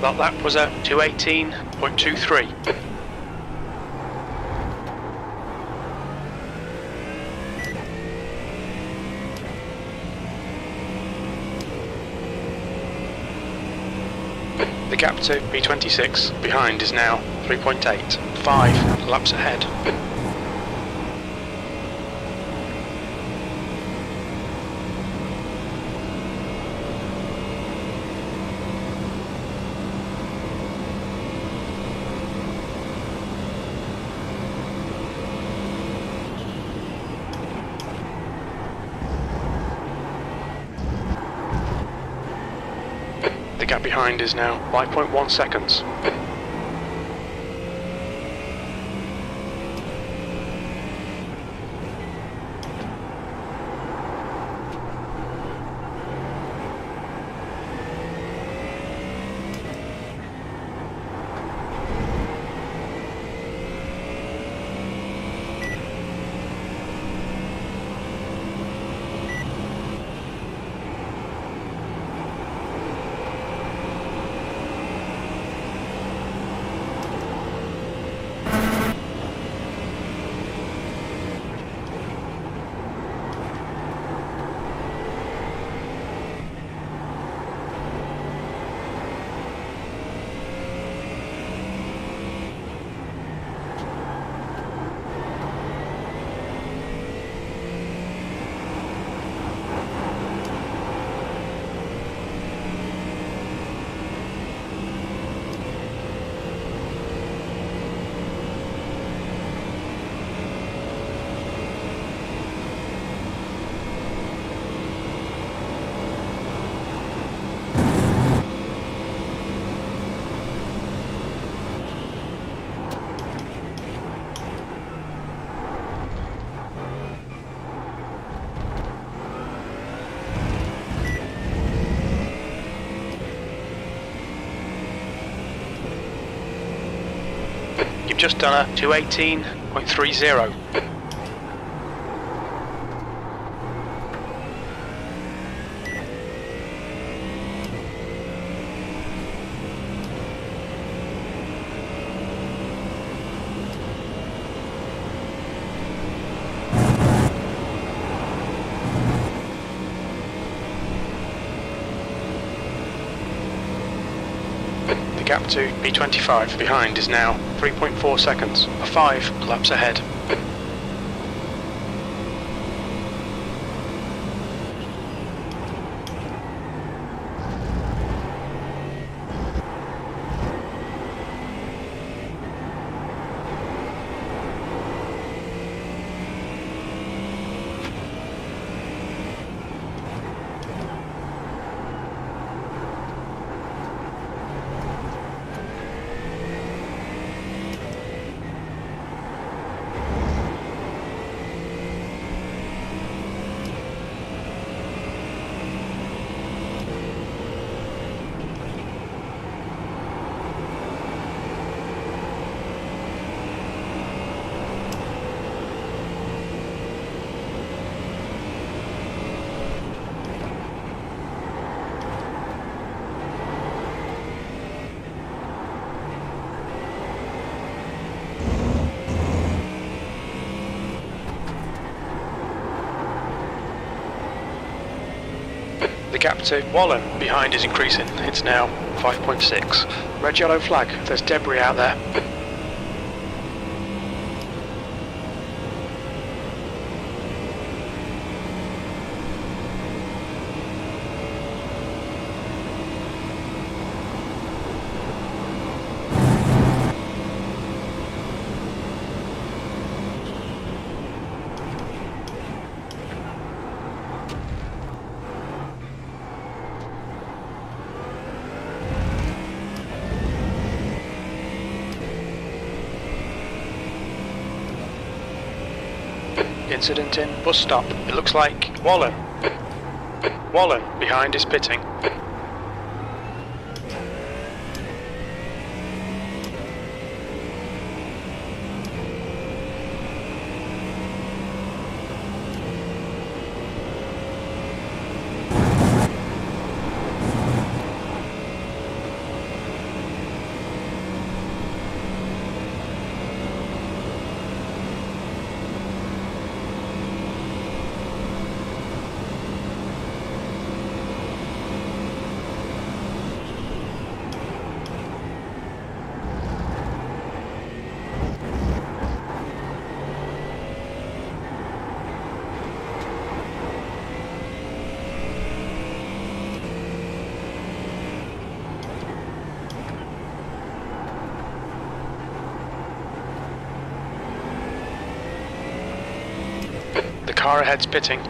That lap was at 2:18.23. The gap to B26 behind is now 3.8. 5 laps ahead. The gap behind is now 5.1 seconds. You've just done a 2:18.30. The gap to B25 behind is now 3.4 seconds, 5 laps ahead. The gap to Wallen behind is increasing. It's now 5.6. Red yellow flag. There's debris out there. Incident in bus stop. It looks like Wallen. Wallen behind is pitting. Car ahead's pitting.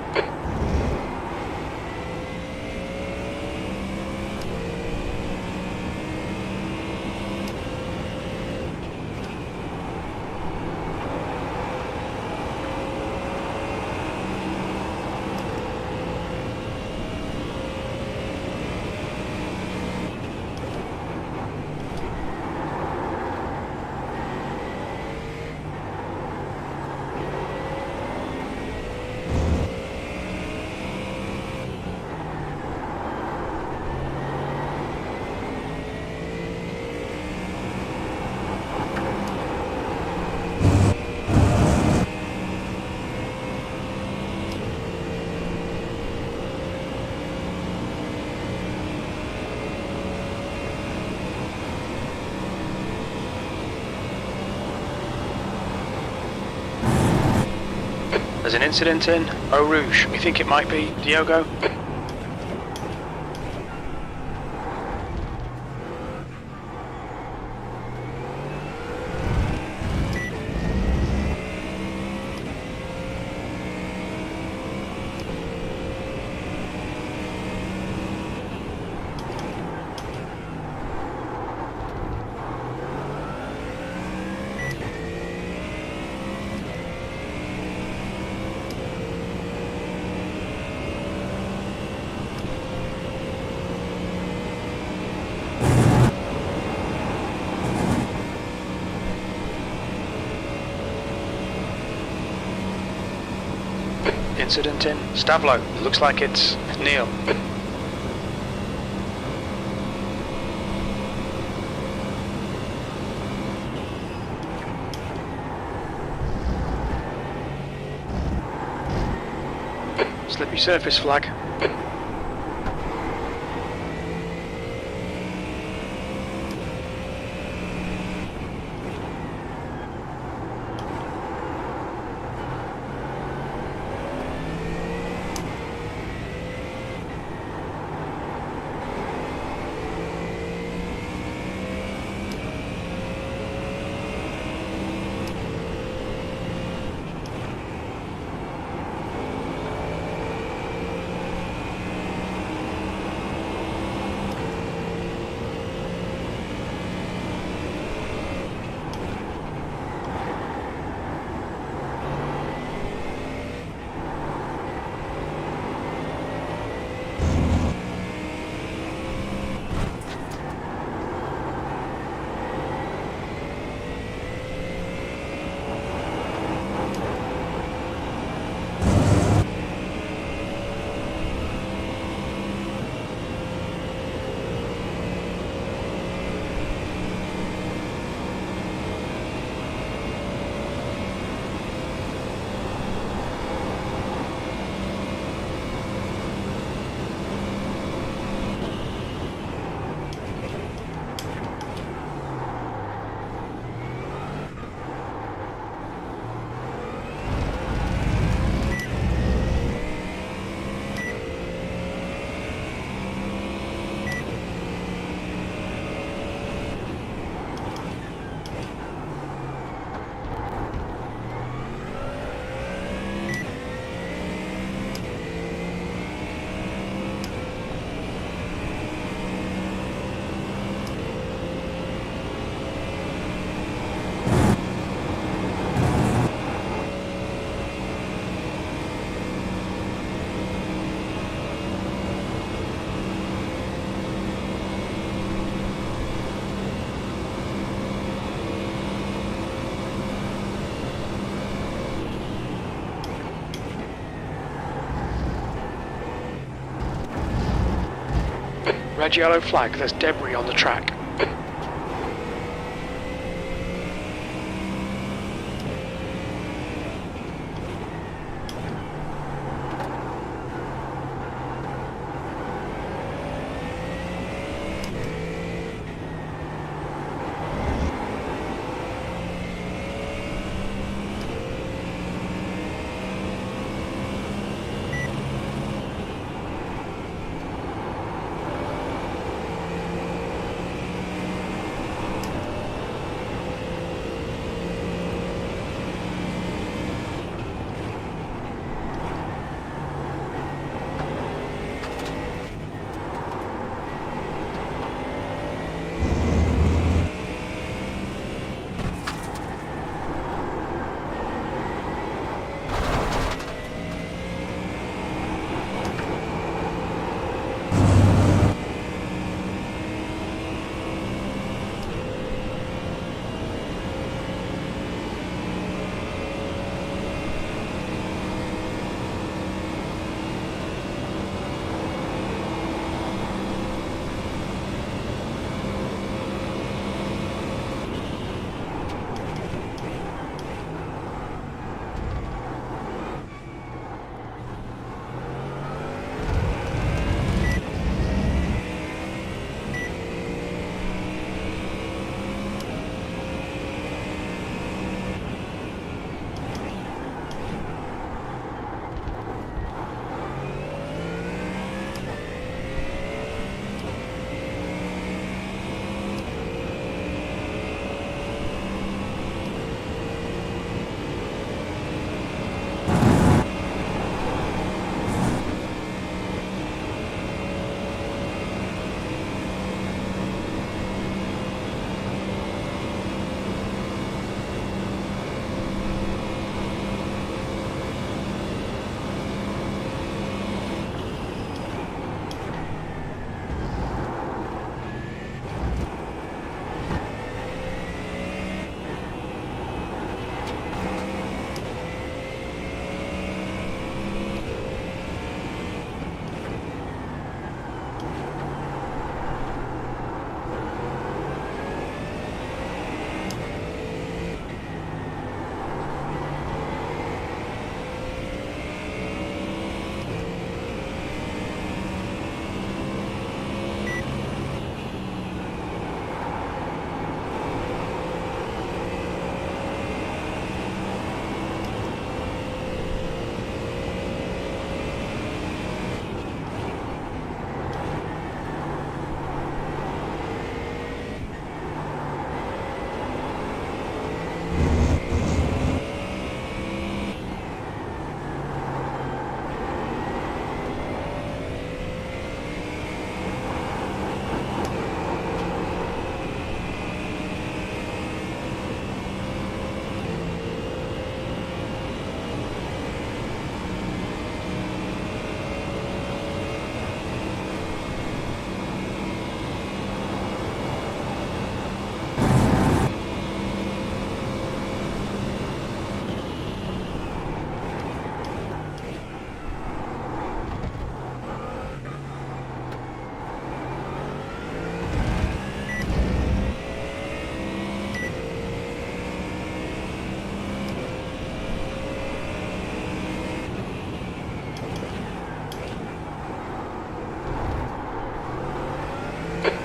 There's an incident in Eau Rouge. We think it might be Diogo. Incident in Stavlo. Looks like it's Neil. Slippy surface flag. Red yellow flag, there's debris on the track.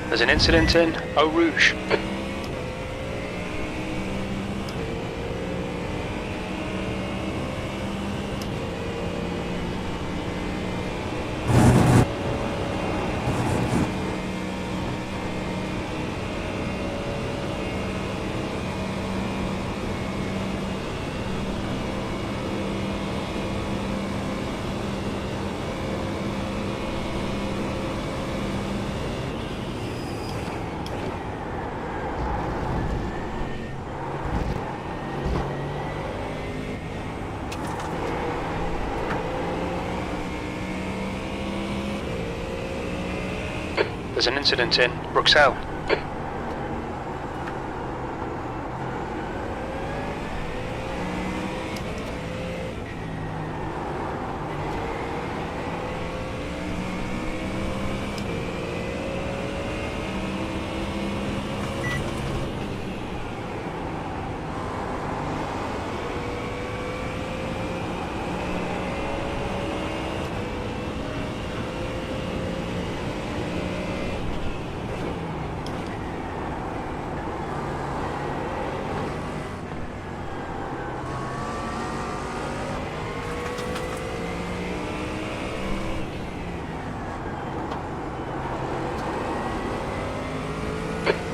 There's an incident in Eau Rouge. There's an incident in Bruxelles.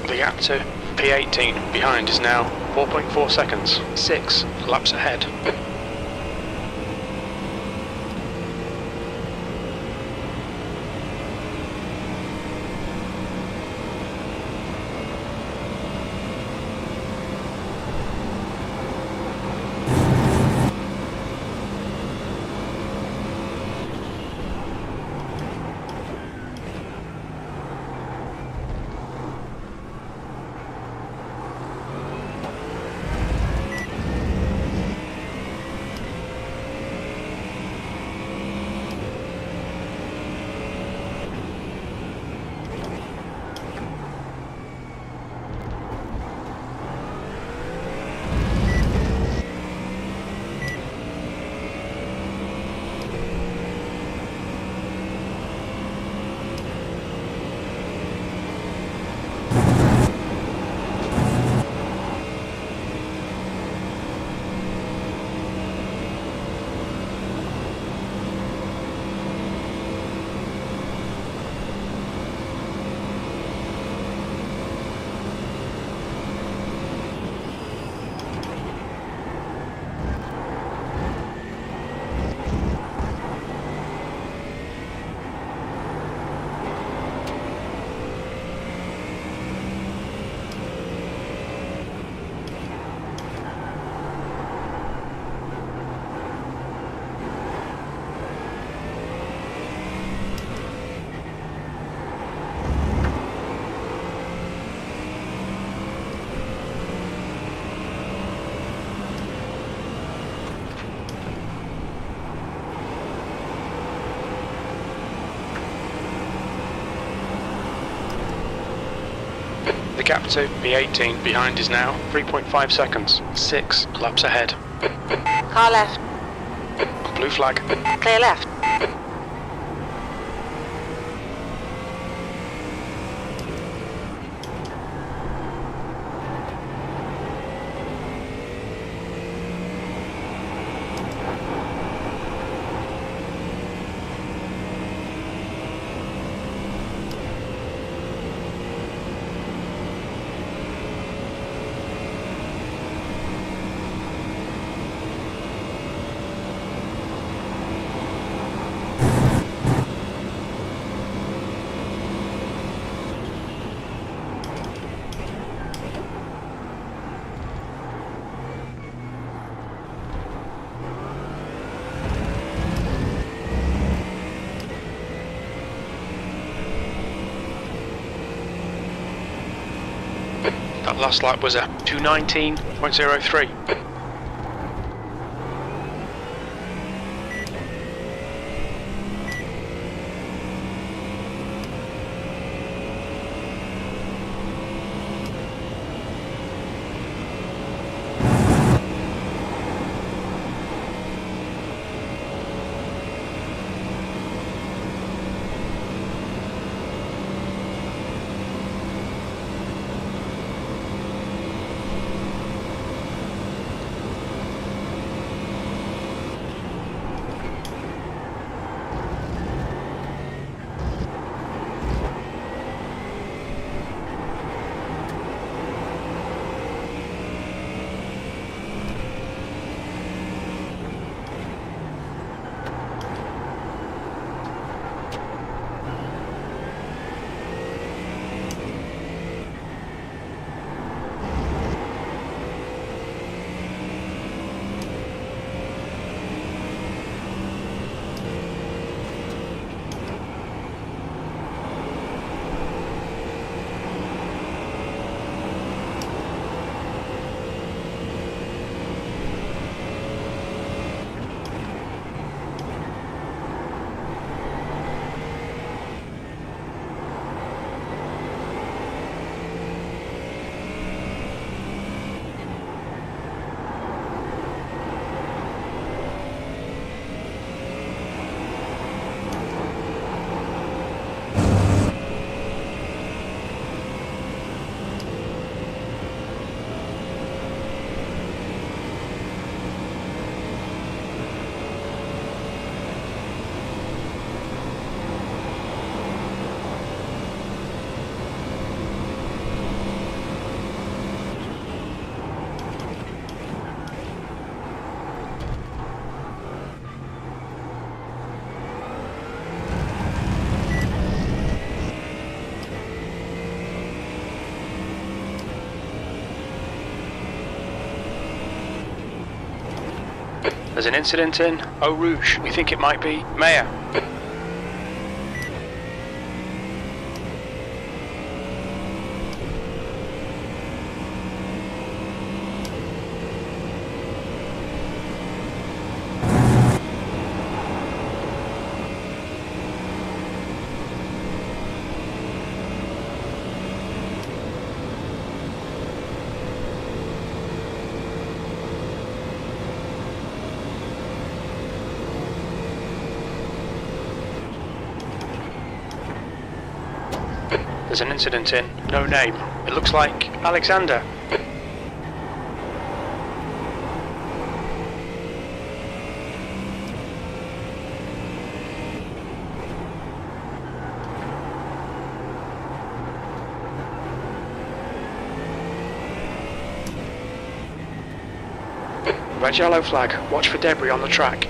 The gap to P18 behind is now 4.4 seconds, 6 laps ahead. The gap to P18 behind is now 3.5 seconds, 6 laps ahead. Car left. Blue flag. Clear left. That last lap was a 2:19.03. There's an incident in Eau Rouge. We think it might be Mayor. There's an incident in No Name. It looks like Alexander. Red yellow flag. Watch for debris on the track.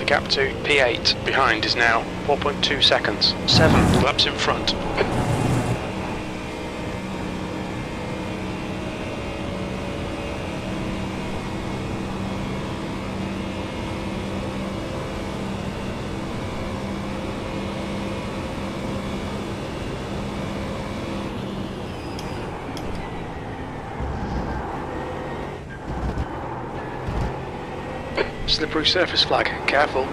The gap to P8 behind is now 4.2 seconds. 7 laps in front. Slippery surface flag, careful.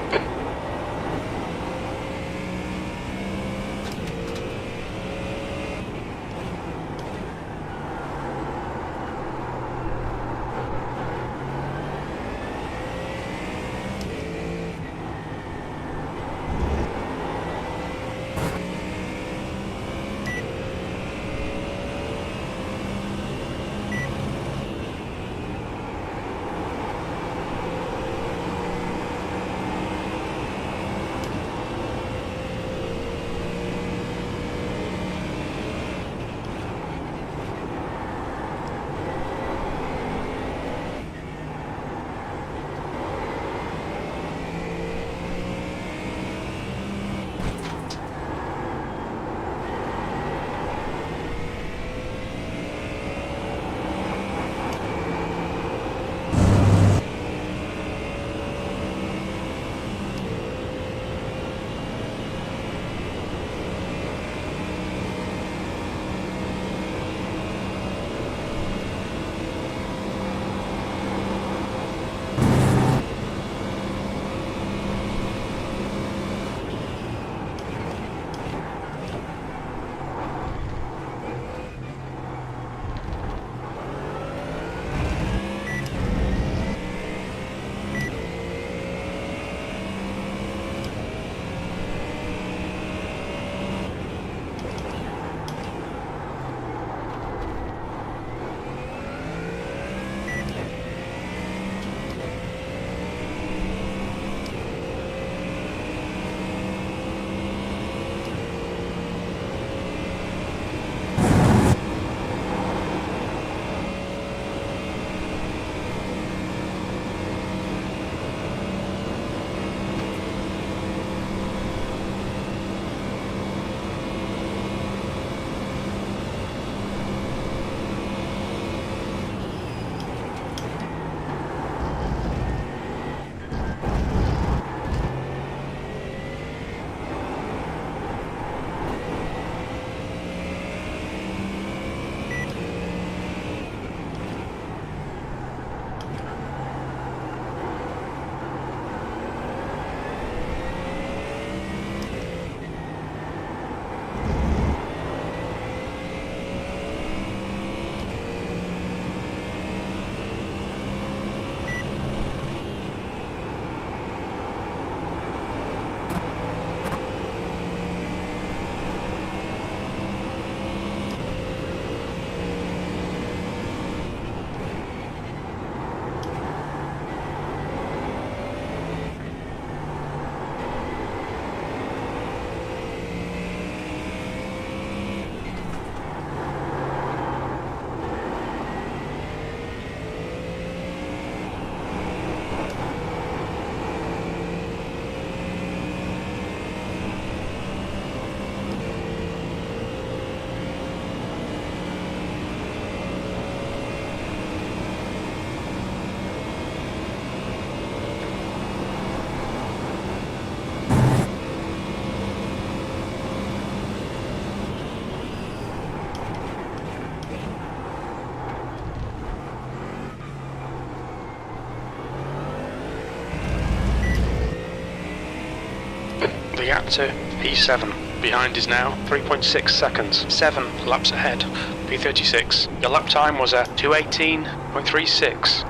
into P7. Behind is now 3.6 seconds. 7 laps ahead. P36. Your lap time was at 2:18.36.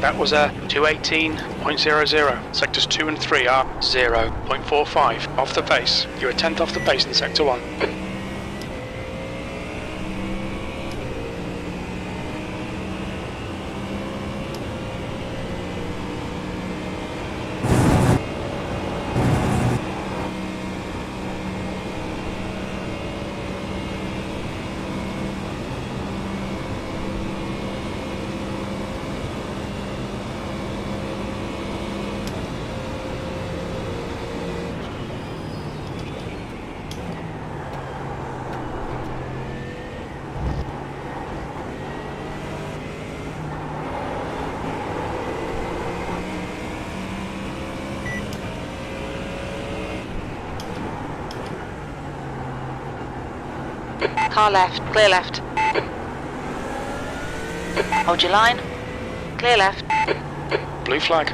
That was a 2:18.00. Sectors 2 and 3 are 0.45 off the pace. You're a tenth off the pace in Sector 1. Car left, clear left. Hold your line. Clear left. Blue flag.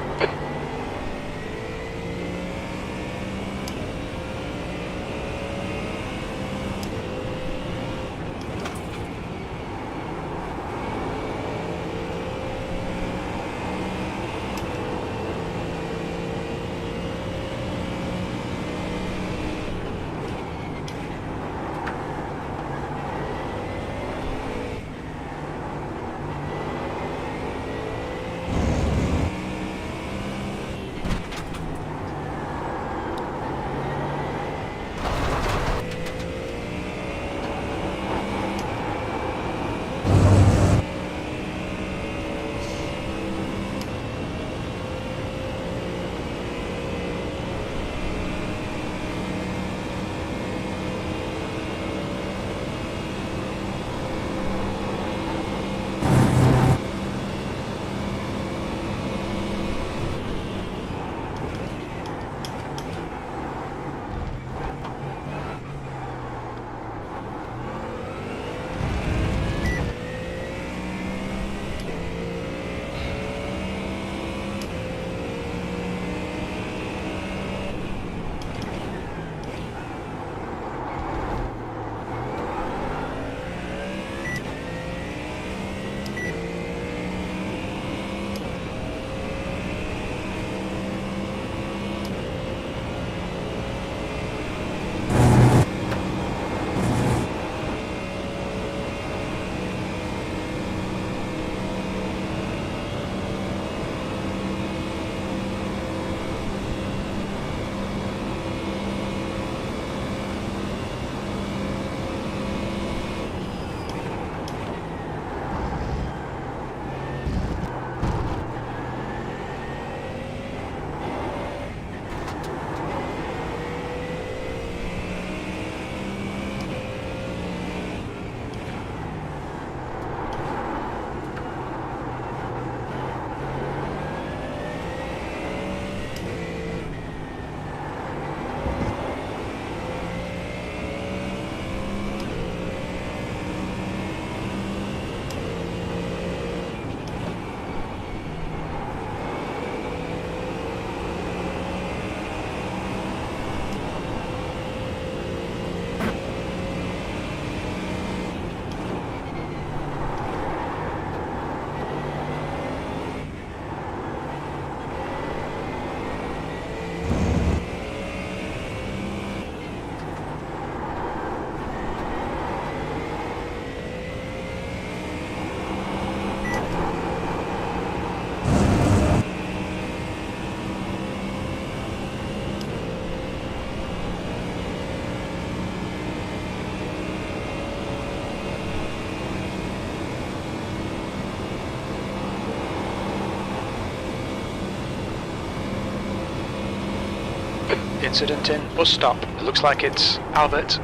Incident in bus stop. It looks like it's Albert.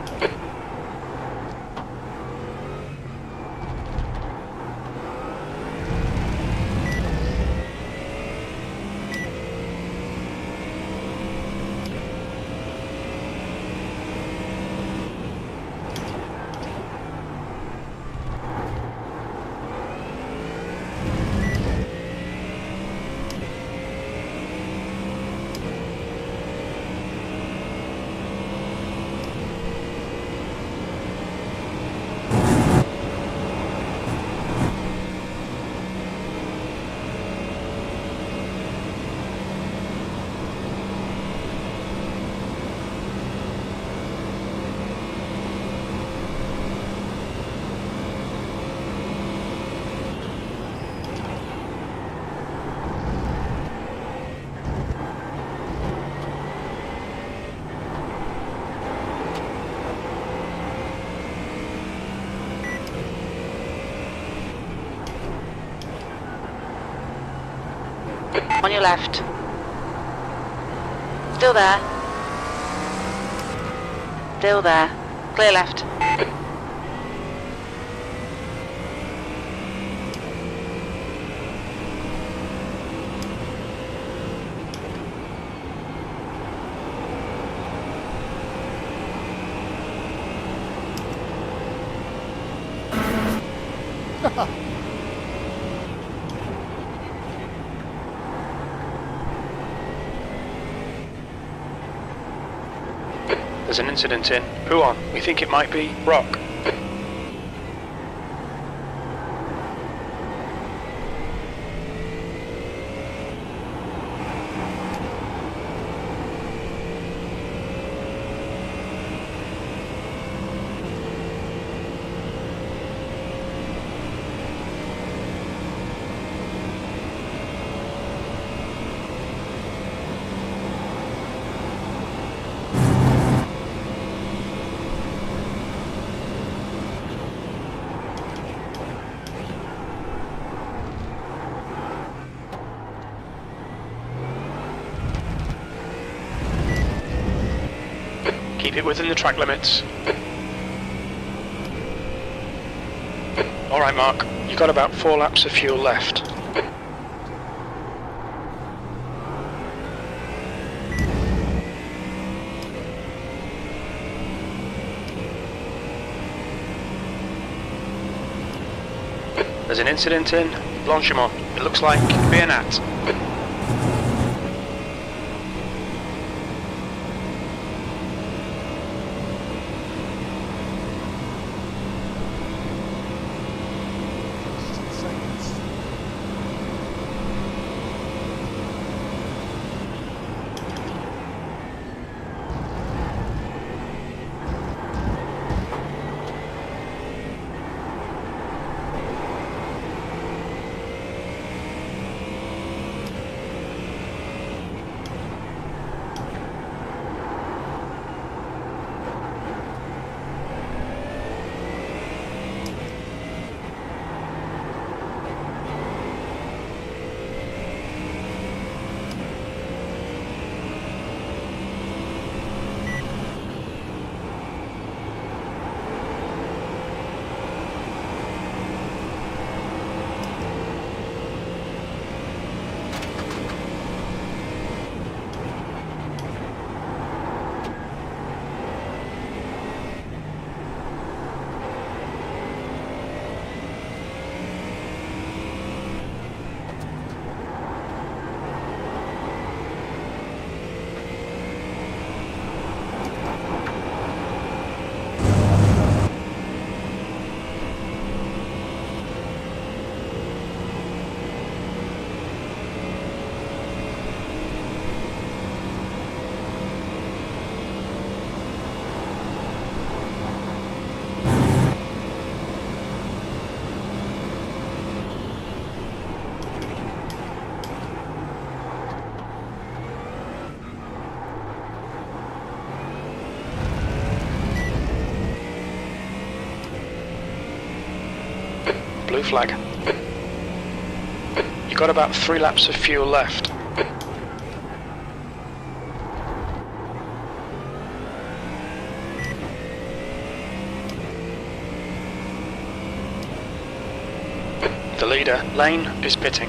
On your left. Still there. Still there. Clear left. There's an incident in Huon. We think it might be Rock. Keep it within the track limits. Alright, Mark. You've got about 4 laps of fuel left. There's an incident in Blanchimont. It looks like Bayonet. Blue flag. You've got about 3 laps of fuel left. The leader, Lane, is pitting.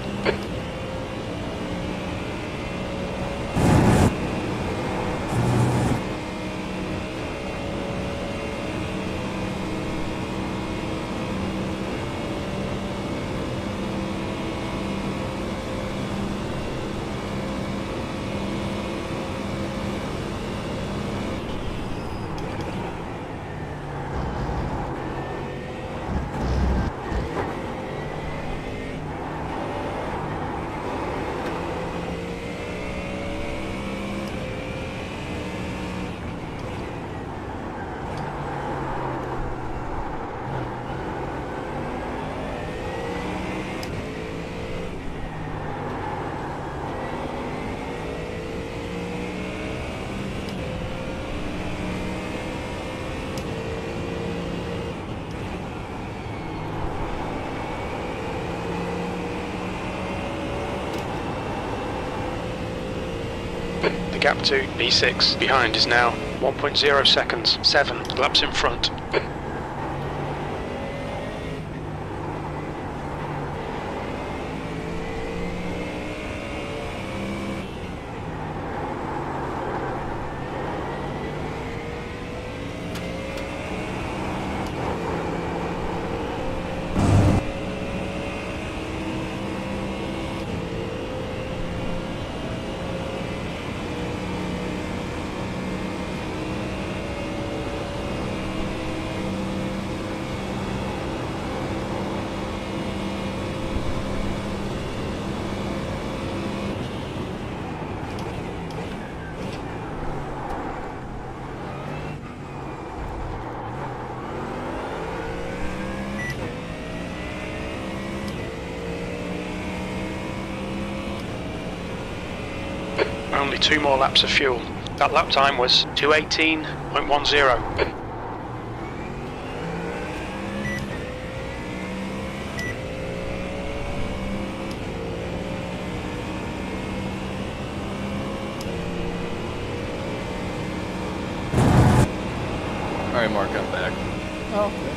The gap to B6 behind is now 1.0 seconds, 7 laps in front. Only 2 more laps of fuel. That lap time was 2:18.10. Alright, Mark, I'm back. Oh, okay.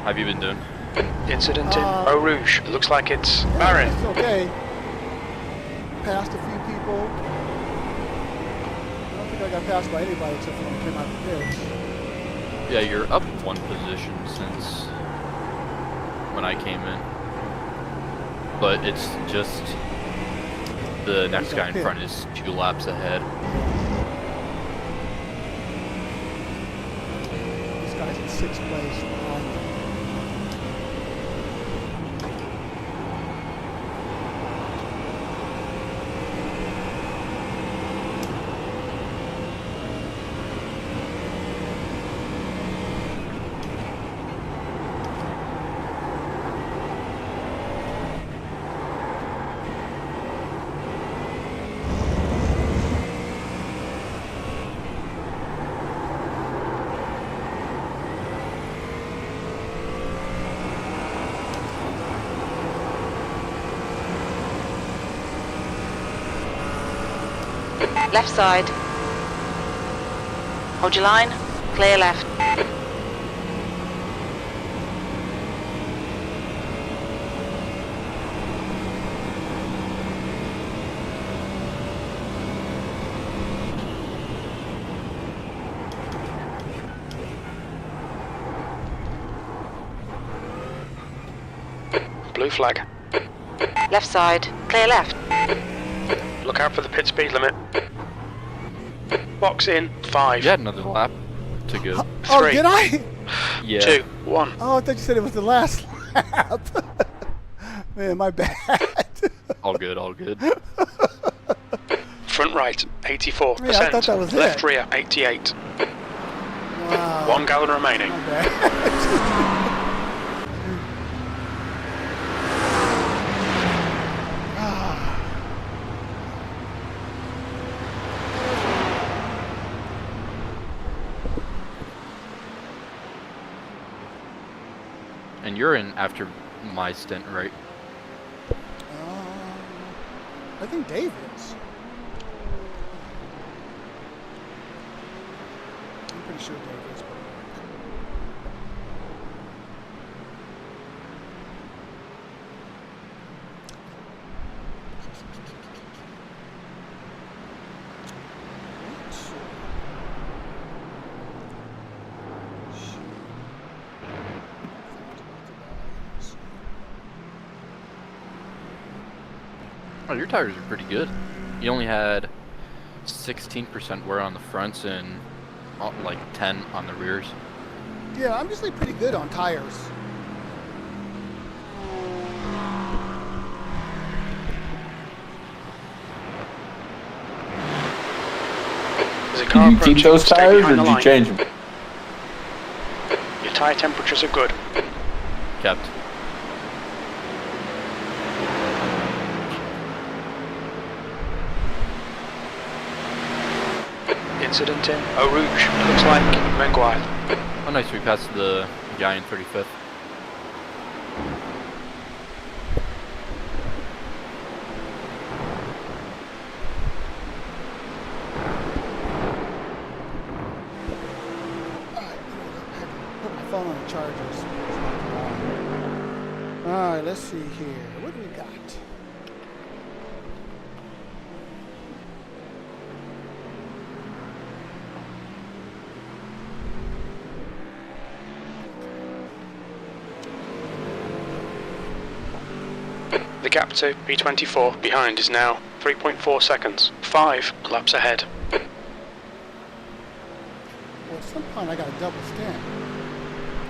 How have you been doing? Incident in Eau Rouge. It looks like it's Yeah, Barry. it's okay. Passed a few people. I don't think I got passed by anybody except for when I came out of the pits. Yeah, you're up 1 position since when I came in. But it's just the next guy in front is 2 laps ahead. This guy's in 6th place. Left side. Hold your line. Clear left. Blue flag. Left side. Clear left. Look out for the pit speed limit. Box in. 5. You had another lap to go. Oh, 3. did I? Yeah. 2, 1. Oh, I thought you said it was the last lap. Man, my bad. All good, all good. Front right, 84%. Yeah, I thought that was Left it. rear, 88. Wow. 1 gallon remaining. My bad. And you're in after my stint, right? I think Dave is. I'm pretty sure Dave is. Oh, your tires are pretty good. You only had 16% wear on the fronts and like 10 on the rears. Yeah, I'm usually pretty good on tires. Did you keep those tires or did you change them? Your tire temperatures are good. Kept. Incident in Eau Rouge. Looks like Menguile. Oh, nice. We passed the guy in 35th. Put my phone on the chargers. Alright, let's see here. What do we got? The gap to P24 behind is now 3.4 seconds. 5 laps ahead. Well, at some point I got a double stint.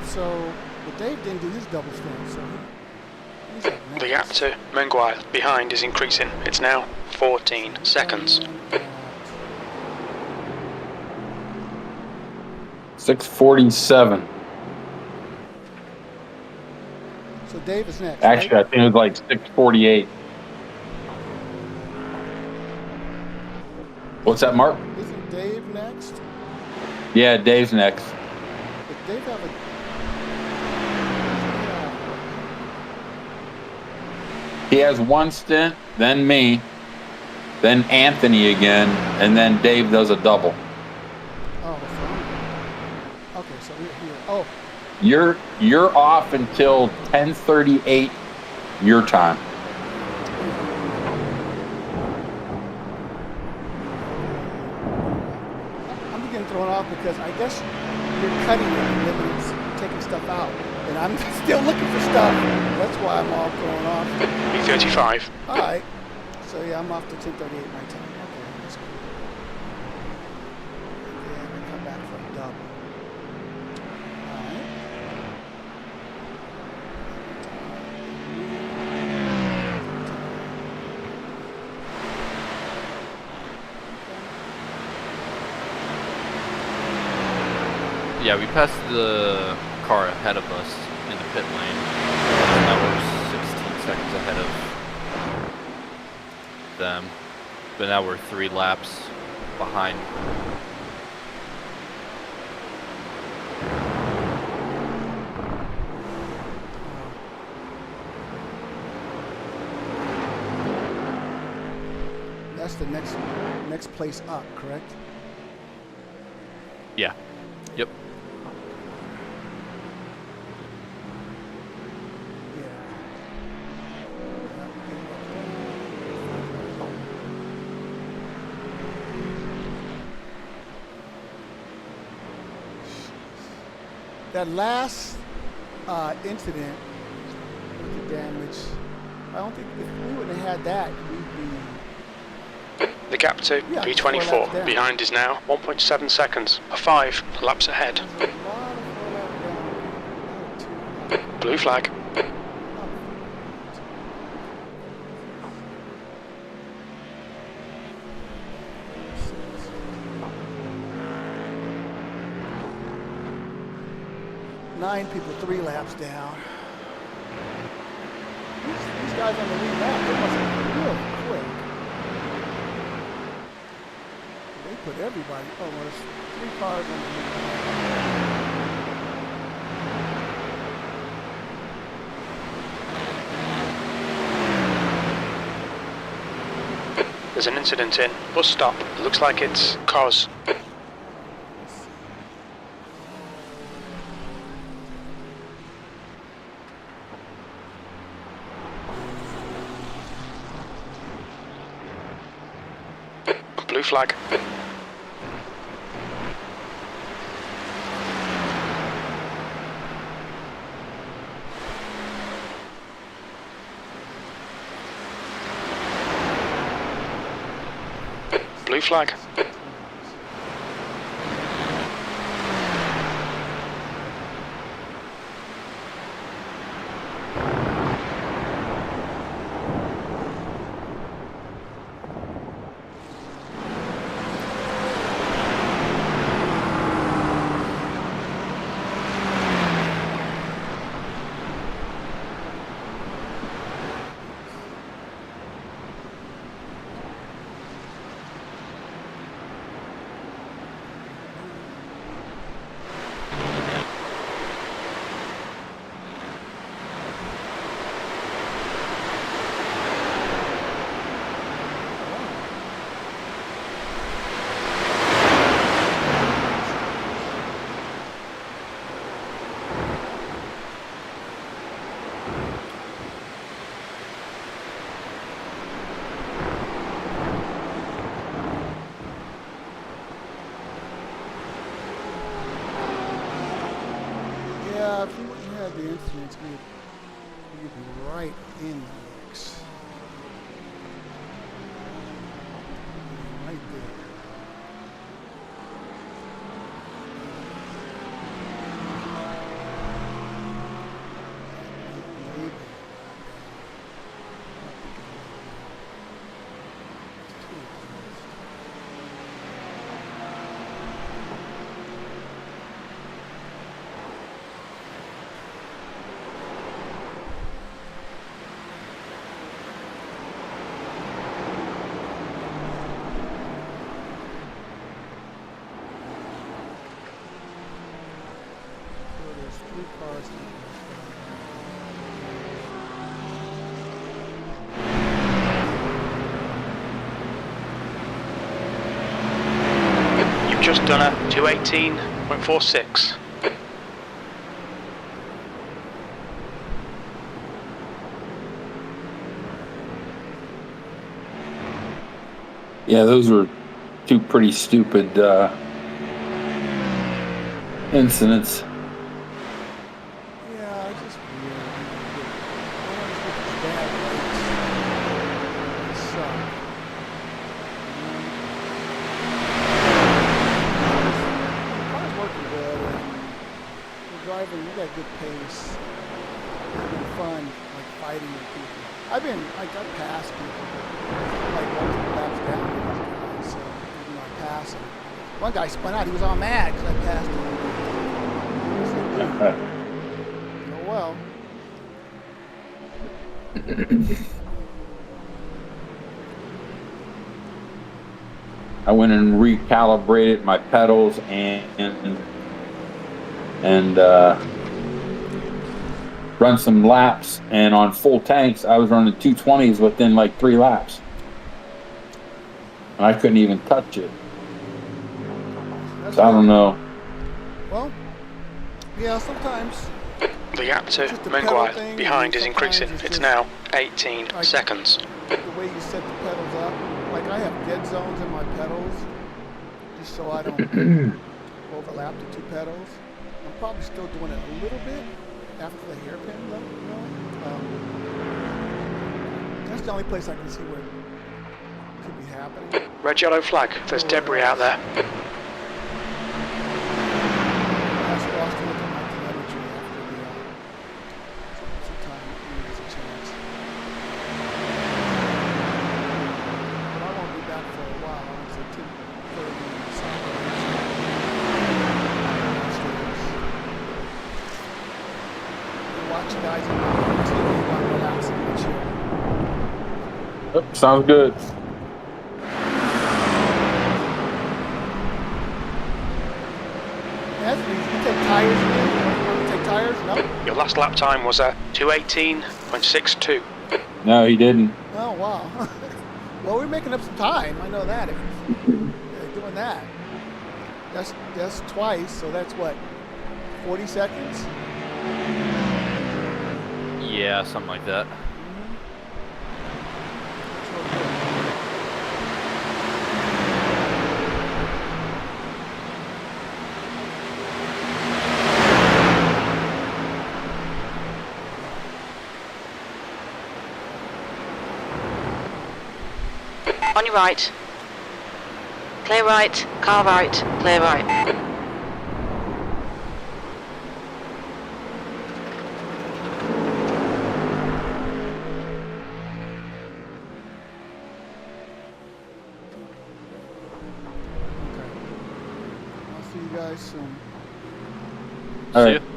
So, but Dave didn't do his double stint, so he's up next. The gap to Menguile behind is increasing. It's now 14 seconds. 6:47. So Dave is next. Actually, right? I think it was like 6:48. What's that, Mark? Isn't Dave next? Yeah, Dave's next. But Dave have a... He has one stint, then me, then Anthony again, and then Dave does a double. Oh, okay, so we're here. Oh, You're off until 10:38 your time. I'm getting thrown off because I guess you're cutting it and limits, taking stuff out. And I'm still looking for stuff. That's why I'm all thrown off. P35. All right. So, yeah, I'm off to 10:38 my time. Okay, that's cool. And then I come back for a double. All right. Yeah, we passed the car ahead of us in the pit lane. And now we're 16 seconds ahead of them. But now we're 3 laps behind. That's the next place up, correct? Yeah. Yep. That last incident with the damage, I don't think if we wouldn't have had that, we'd be... The gap to P24 behind is now 1.7 seconds. 5 laps ahead. Blue flag. Nine people 3 laps down. These guys on the lead lap, they must have been really quick. They put everybody, oh, well, there's 3 cars on the lead lap. There's an incident in bus stop. It looks like it's cause. Blue flag. Blue flag. Yeah, if you wouldn't have the incidents, we'd be right in the mix. Right there. You've just done a 218.46. Yeah, those were two pretty stupid incidents. Yeah, I just bad rates. They suck. The car's working good, and we're driving. We got good pace. It's been fun, like fighting with people. I've passed people, like multiple laps down with these guys. So even though I passed him, one guy spun out. He was all mad because I passed him. Oh well. I went and recalibrated my pedals and run some laps, and on full tanks I was running 220s within like 3 laps, and I couldn't even touch it. So I don't know. Well, yeah, sometimes. The gap to Just the Menguire pedal thing, behind and is increasing. sometimes It's it's now 18 like- seconds. The way you set the pedals up, like I have dead zones in my pedals, just so I don't overlap the two pedals. I'm probably still doing it a little bit after the hairpin, though. You know? That's the only place I can see where it could be happening. Red yellow flag. There's debris out there. I was lost to look at my telemetry after the sometime when there's a chance. But I won't be back for a while. It's a 10:30 watch you guys on TV while relaxing and chill. Yep, sounds good. That's easy. You take tires again? You want to take tires? No? Your last lap time was a 218.62. No, he didn't. Oh, wow. Well, we're making up some time. I know that. Doing that. That's twice, so that's what, 40 seconds? Yeah, something like that. On your right. Clear right, car right, clear right. I'll see you guys soon. All See right. ya.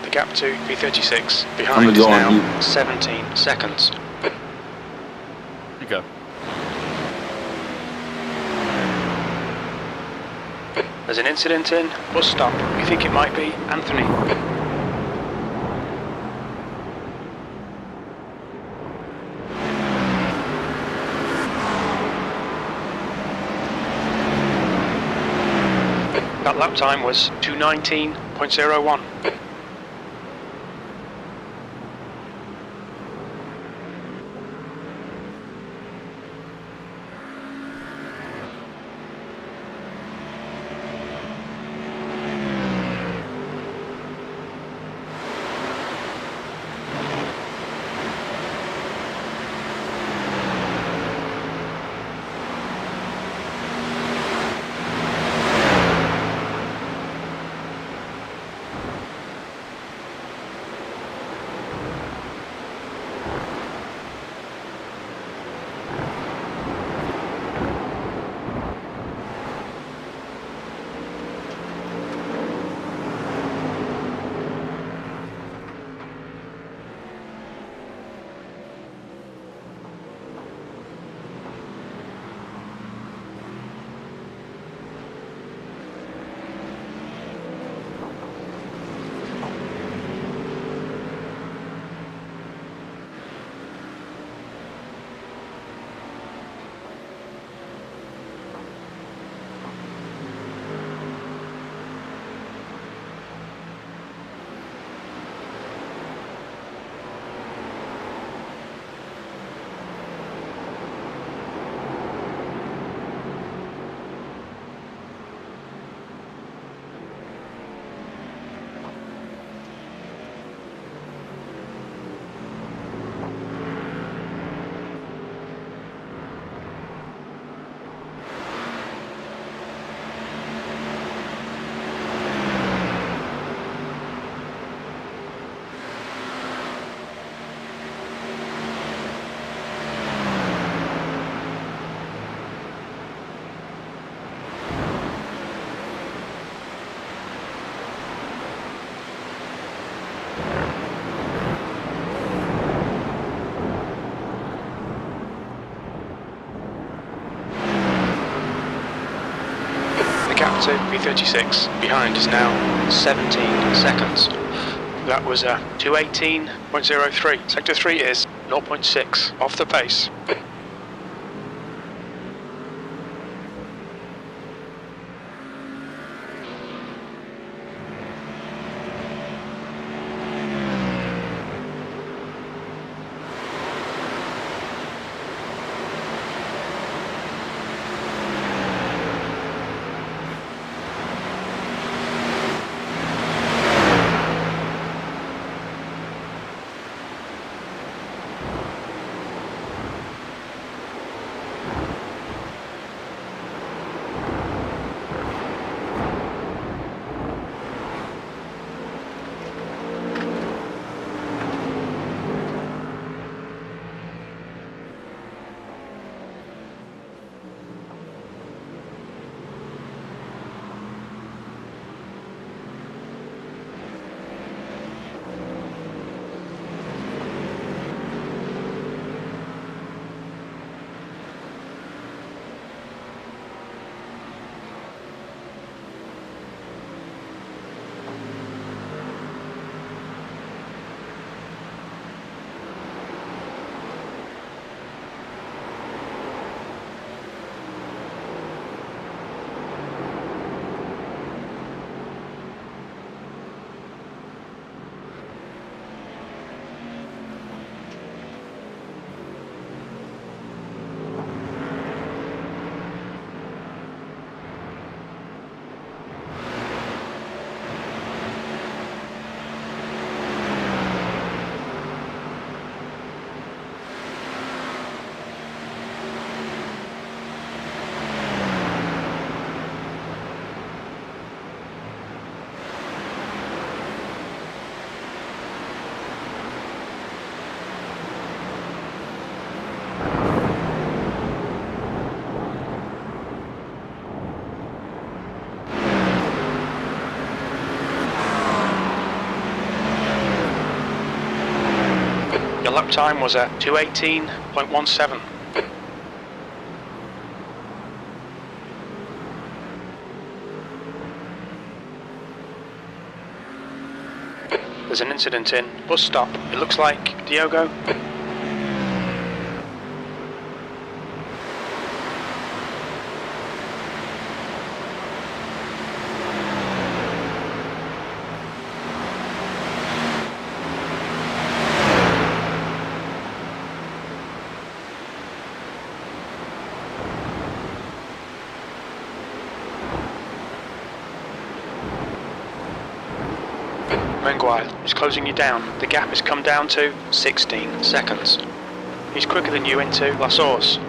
The gap to P36 I'm behind gonna is go on now mute. 17 seconds. Okay. There's an incident in. Bus stop. You think it might be Anthony? That lap time was 2:19.01. To P36 behind is now 17 seconds. That was 2:18.03. Sector 3 is 0.6 off the pace. lap time was a 2:18.17. There's an incident in bus stop. It looks like Diogo. Menguile is closing you down. The gap has come down to 16 seconds. He's quicker than you into La Source.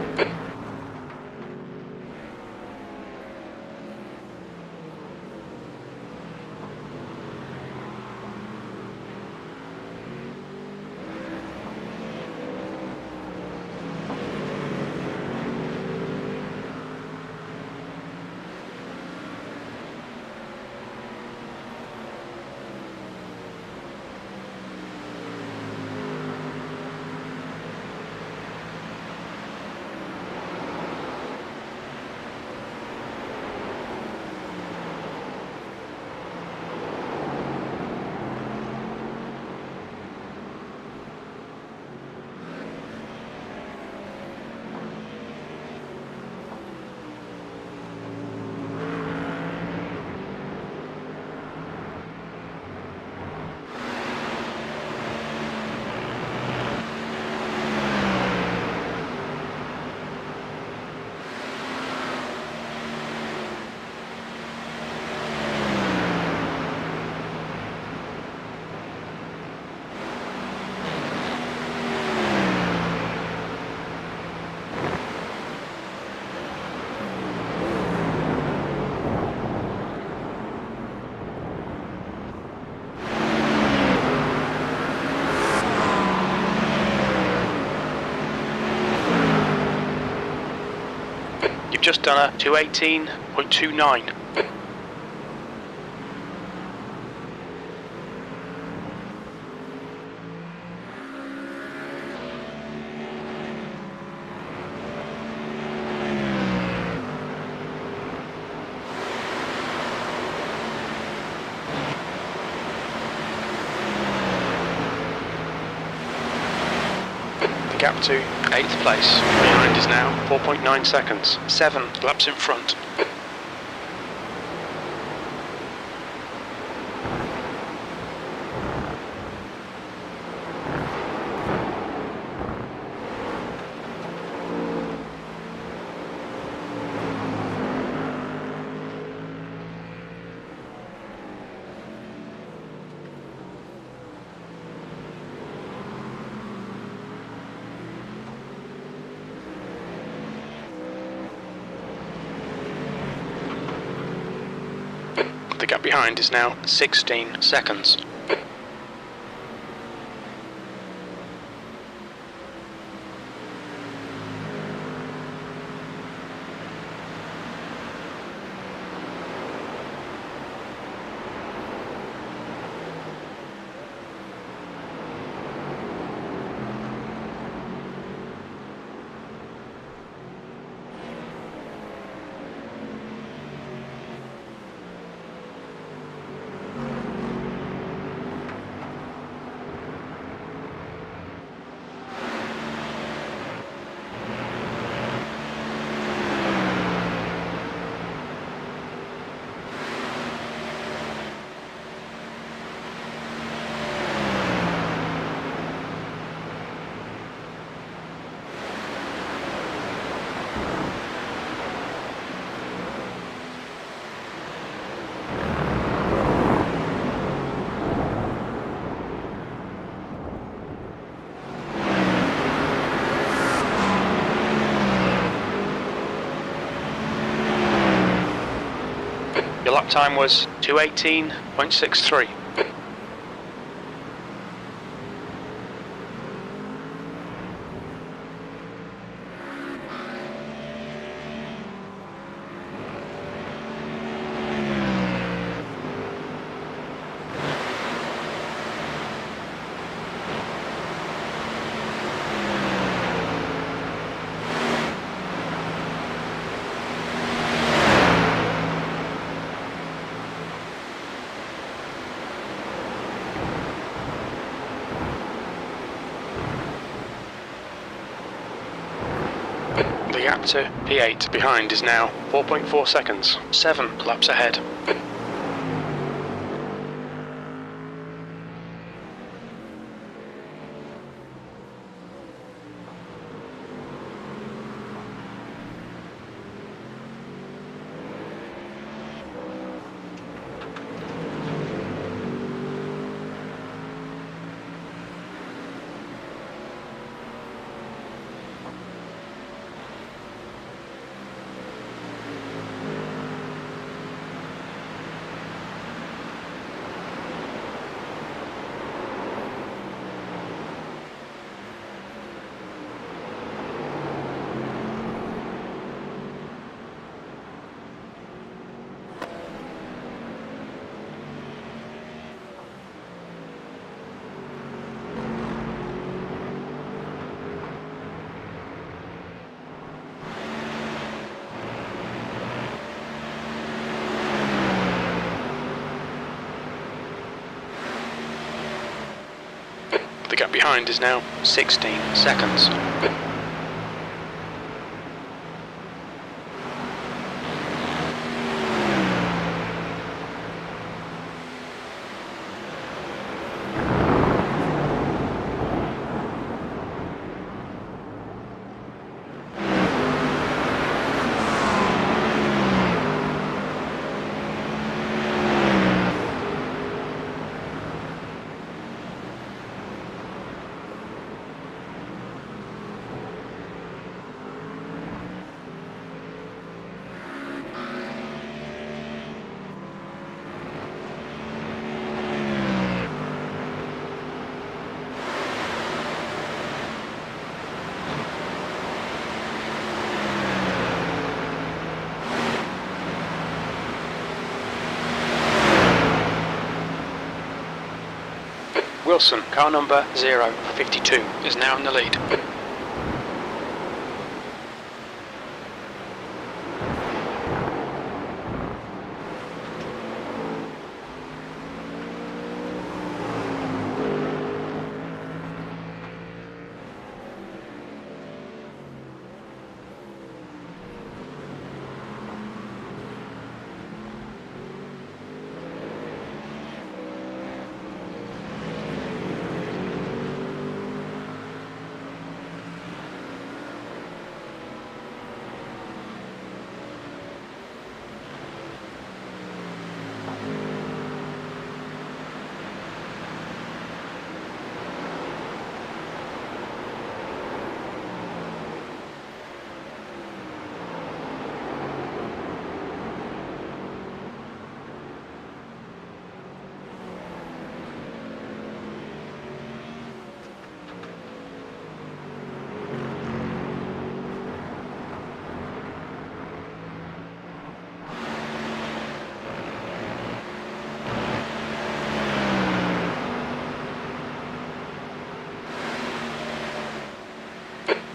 You've just done a 2:18.29. The gap to 8th place. Behind is now 4.9 seconds. 7 laps in front. The gap behind is now 16 seconds. Your lap time was 2:18.63. gap to P8 behind is now 4.4 seconds. 7 laps ahead. The gap behind is now 16 seconds. Wilson, car number 052, is now in the lead.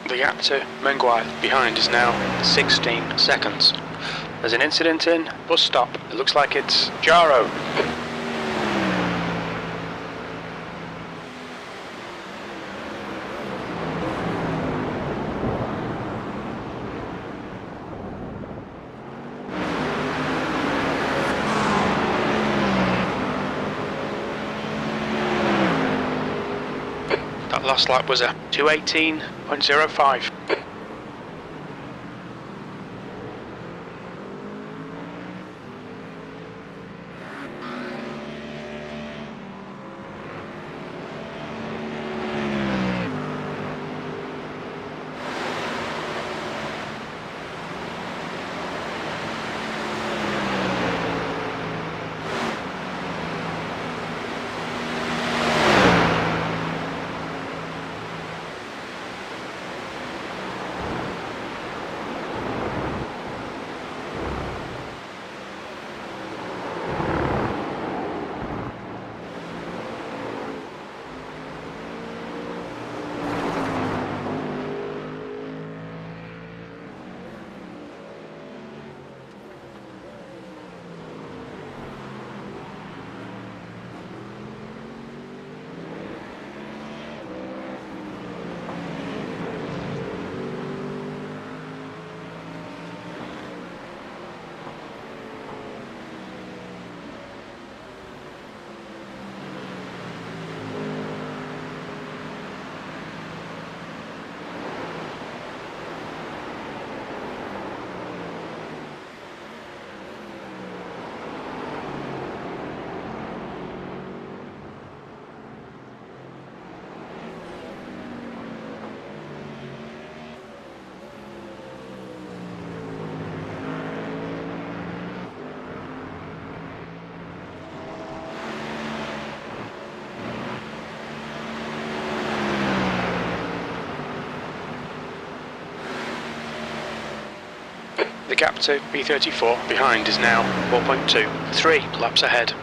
The gap to Menguai behind is now 16 seconds. There's an incident in bus stop. It looks like it's Jaro. That last lap was a 2:18.05. The gap to P34 behind is now 4.2. 3 laps ahead.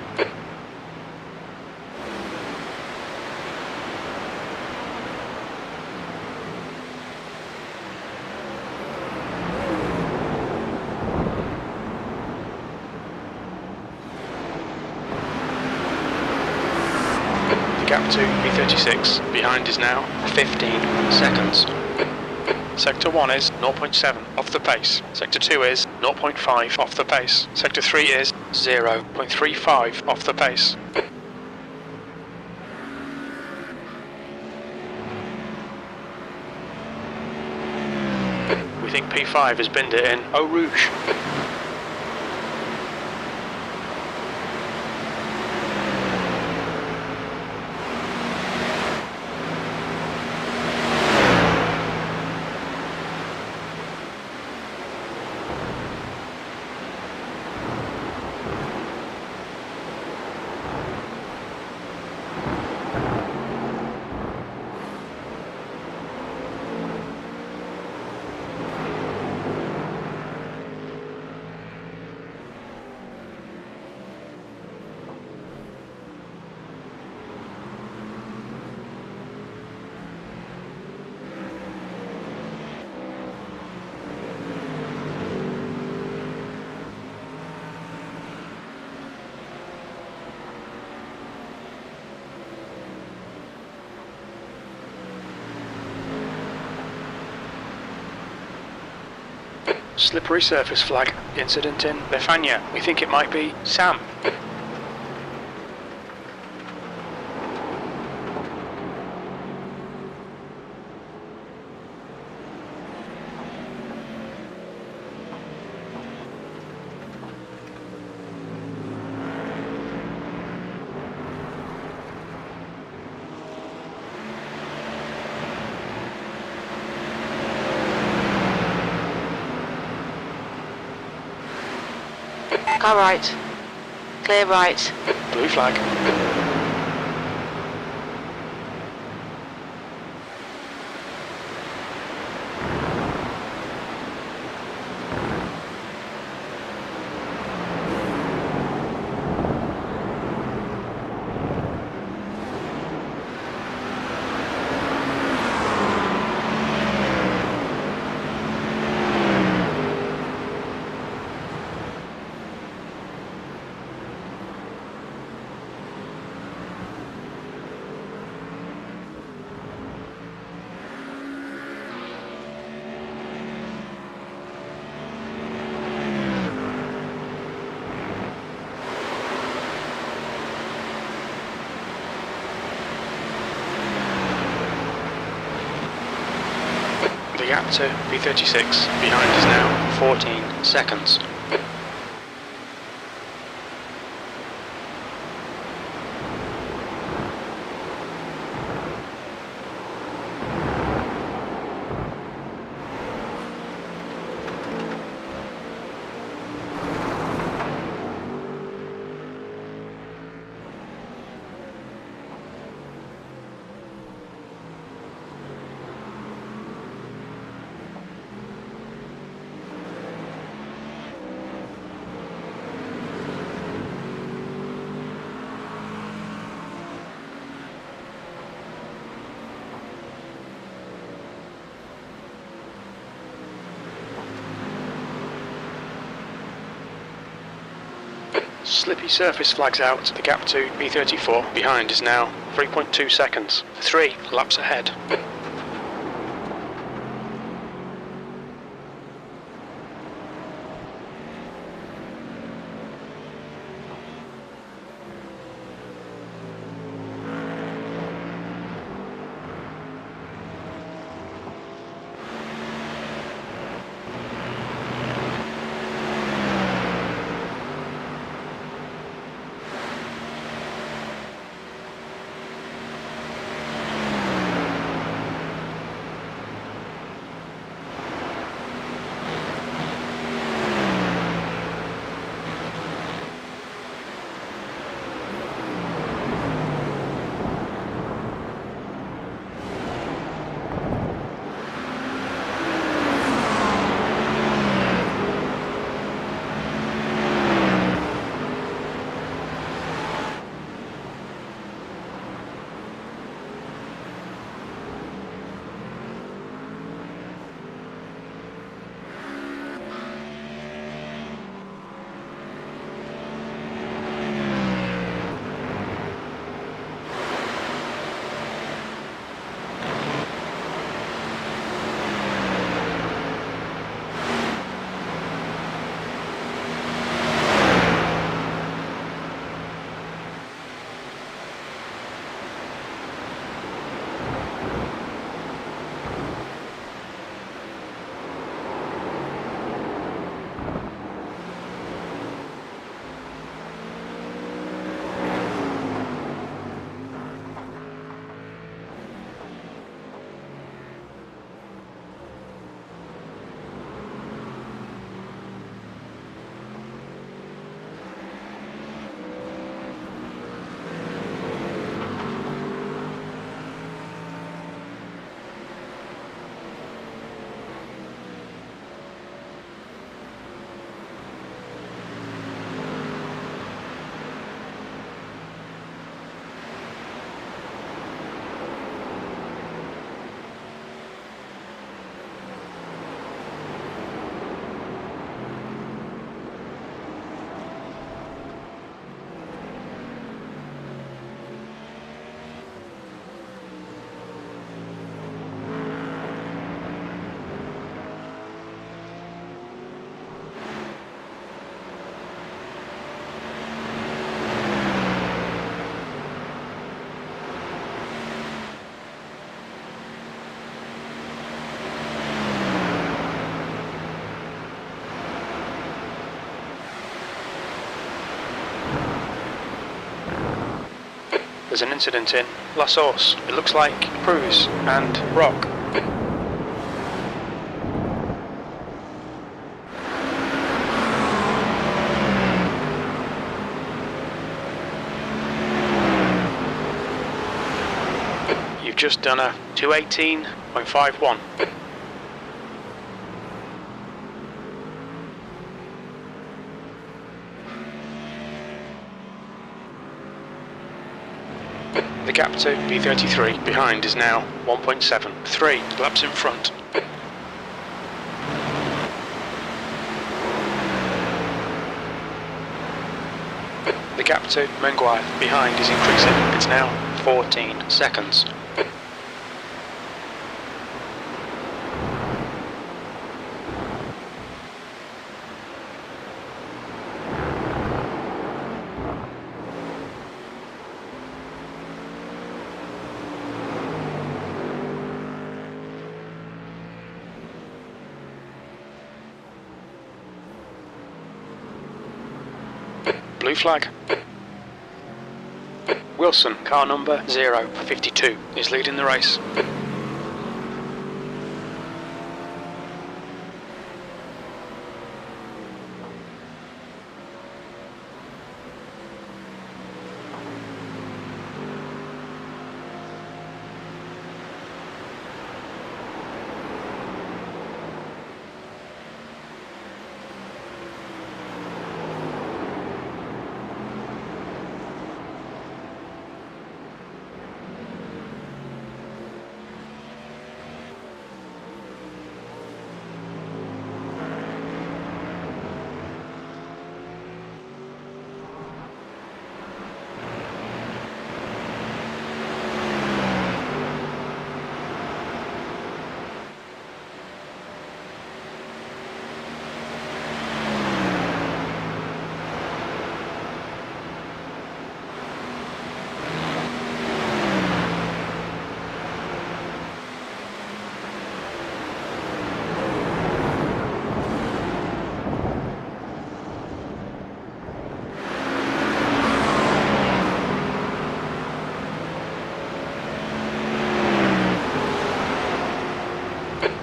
Gap to P36 behind is now 15 seconds. Sector 1 is 0.7 off the pace. Sector 2 is 0.5 off the pace. Sector 3 is 0.35 off the pace. We think P5 has binned it in Eau Rouge. Slippery surface flag. Incident in Befania. We think it might be Sam. Car right. Clear right. Blue flag. The gap to P36 behind is now 14 seconds. Slippy surface flags out. The gap to P34 behind is now 3.2 seconds. 3 laps ahead. There's an incident in La Source. It looks like Cruz and Rock. You've just done a 218.51. The gap to P33 behind is now 1.7. 3 laps in front. The gap to Menguire behind is increasing. It's now 14 seconds. Blue flag. Wilson, car number 052, is leading the race.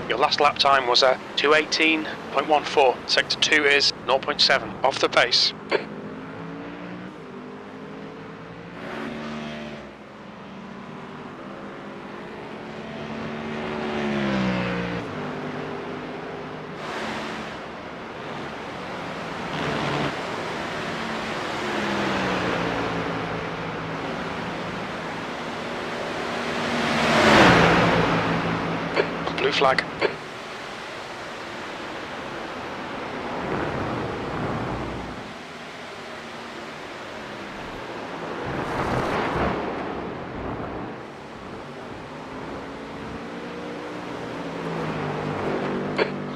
Your last lap time was a 218.14. Sector 2 is 0.7 off the pace. Blue flag.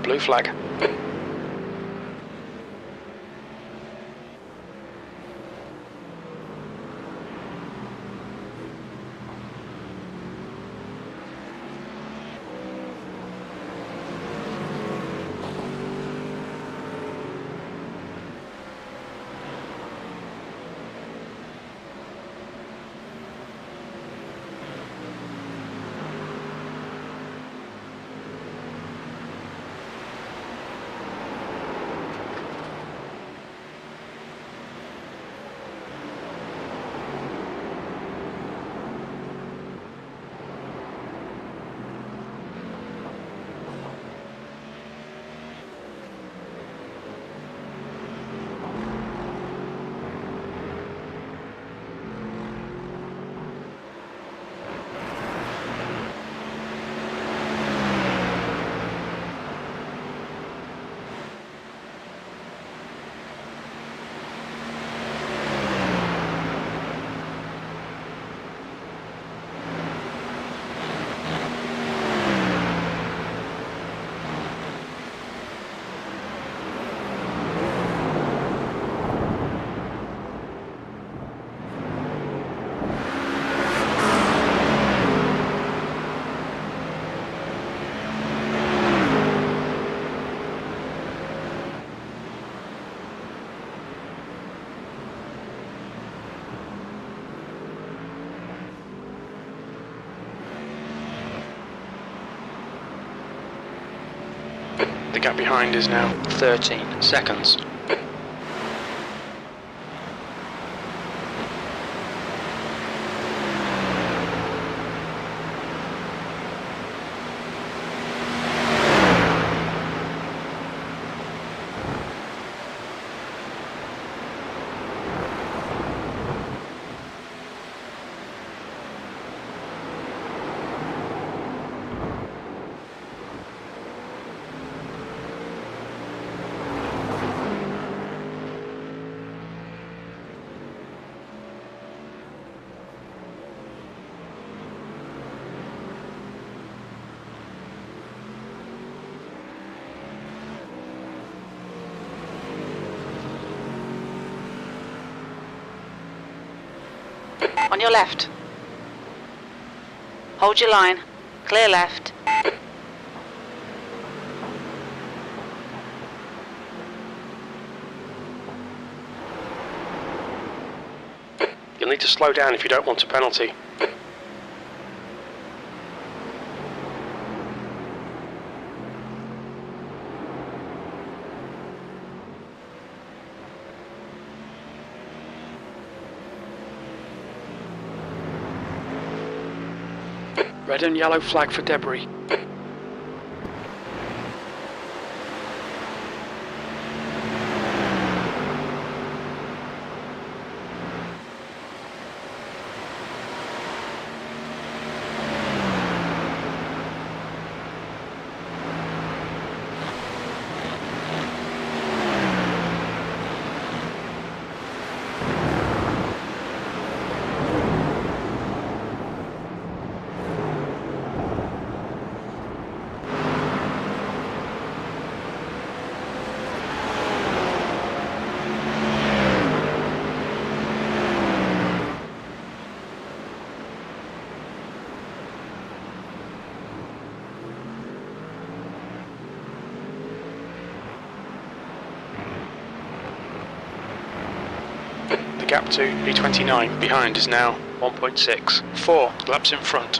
Blue flag. The gap behind is now 13 seconds. On your left. Hold your line. Clear left. You'll need to slow down if you don't want a penalty. Red and yellow flag for debris. The gap to P29 behind is now 1.6. 4 laps in front.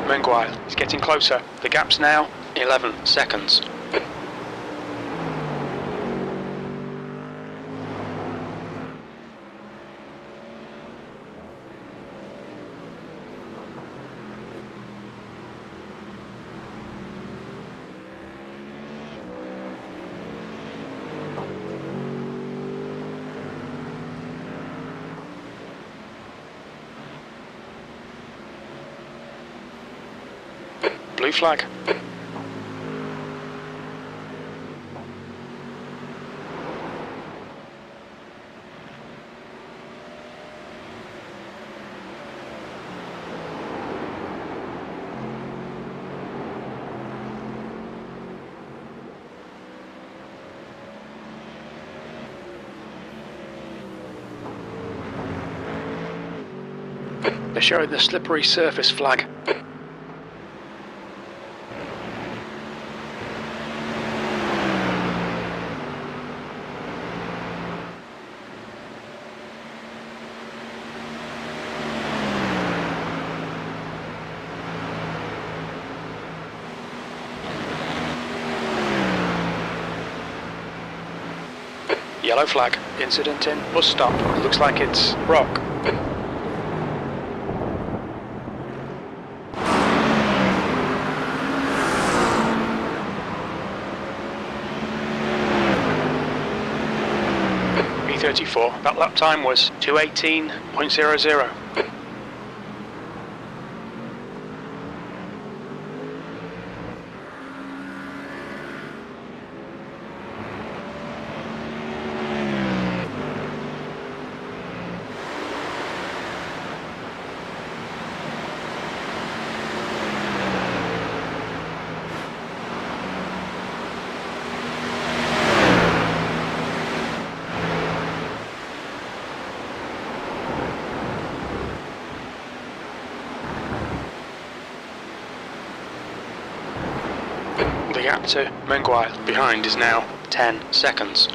Menguile is getting closer. The gap's now 11 seconds. Blue flag. They're showing the slippery surface flag. Yellow flag. Incident in bus stop. Looks like it's Rock. P34. That lap time was 2:18.00. gap to Menguile behind is now 10 seconds.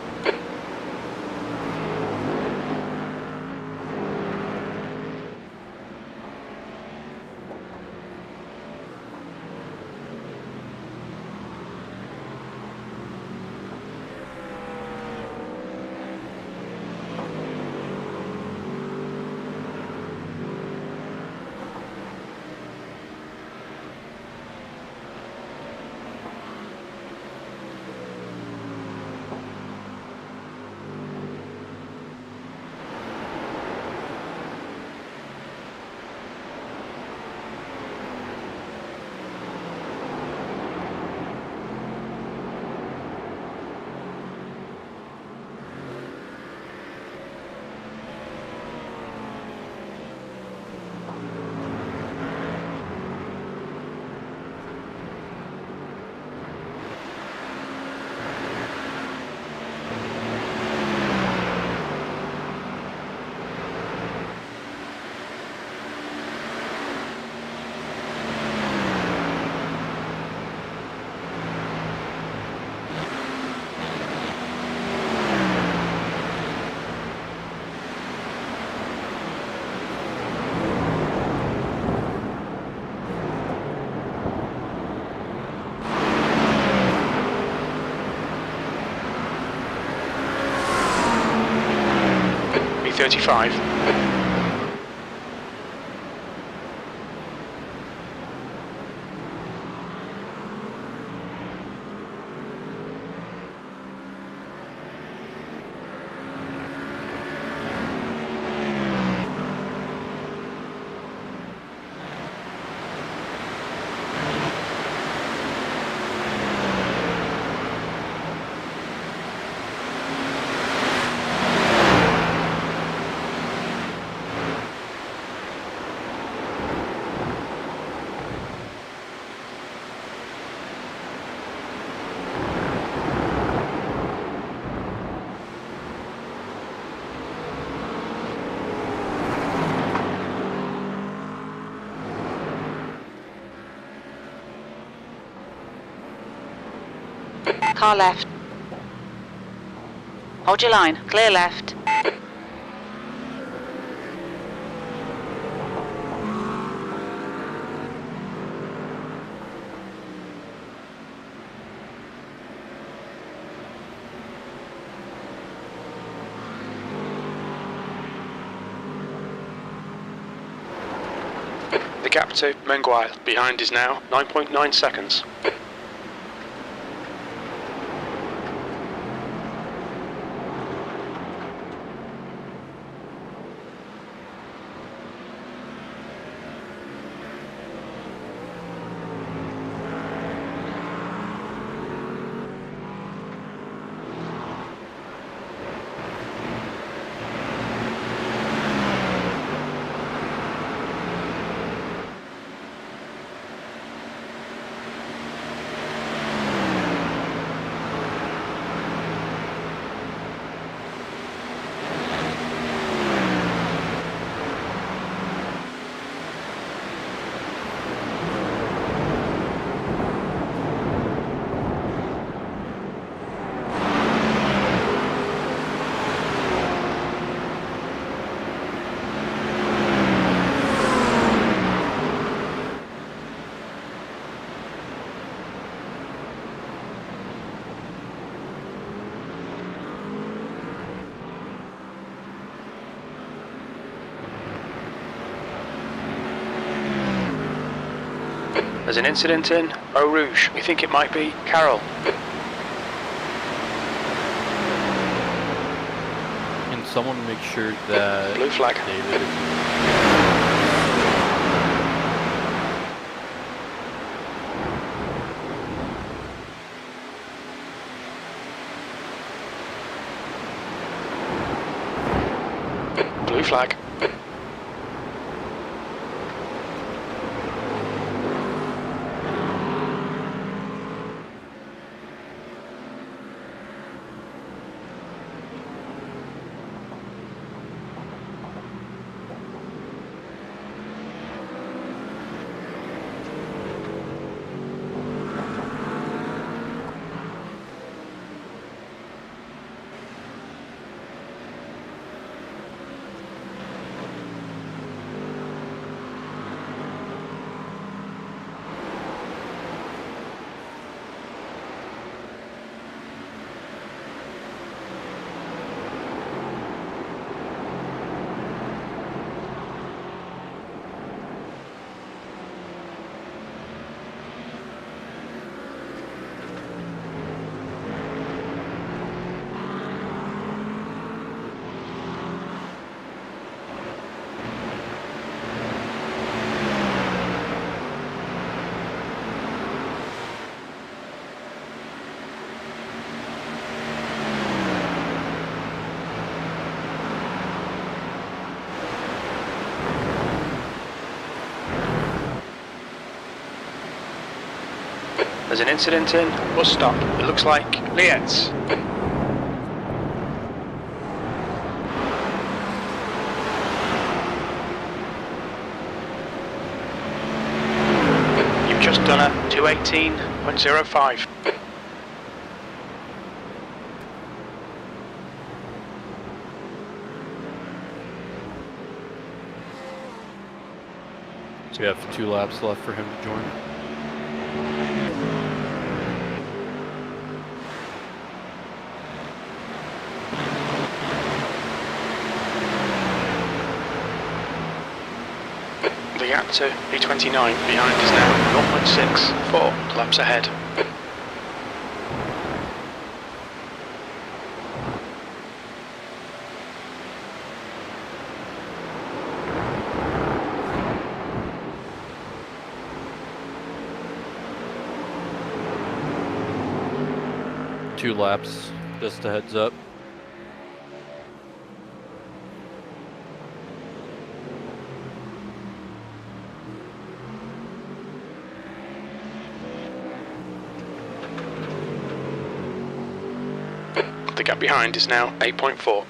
B35. Car left. Hold your line. Clear left. The gap to Menguile behind is now 9.9 seconds. There's an incident in Eau Rouge. We think it might be Carroll. Can someone make sure that Blue flag. David is... Blue flag. There's an incident in bus stop. It looks like Lietz. You've just done a 218.05. So we have 2 laps left for him to join. The gap to B29 behind is now 0.64 laps ahead. Two laps, just a heads up. The gap behind is now 8.4.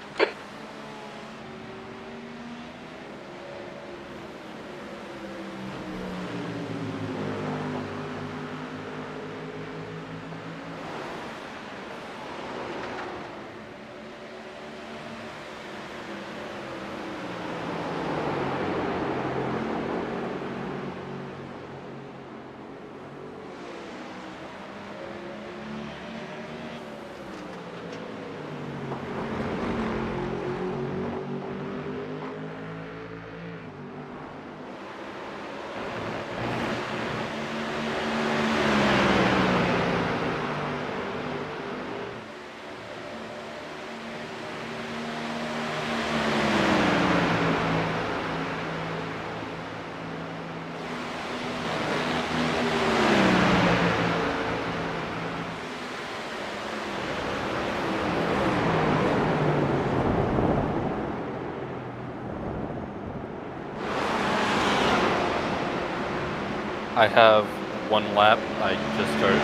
I have 1 lap. I just started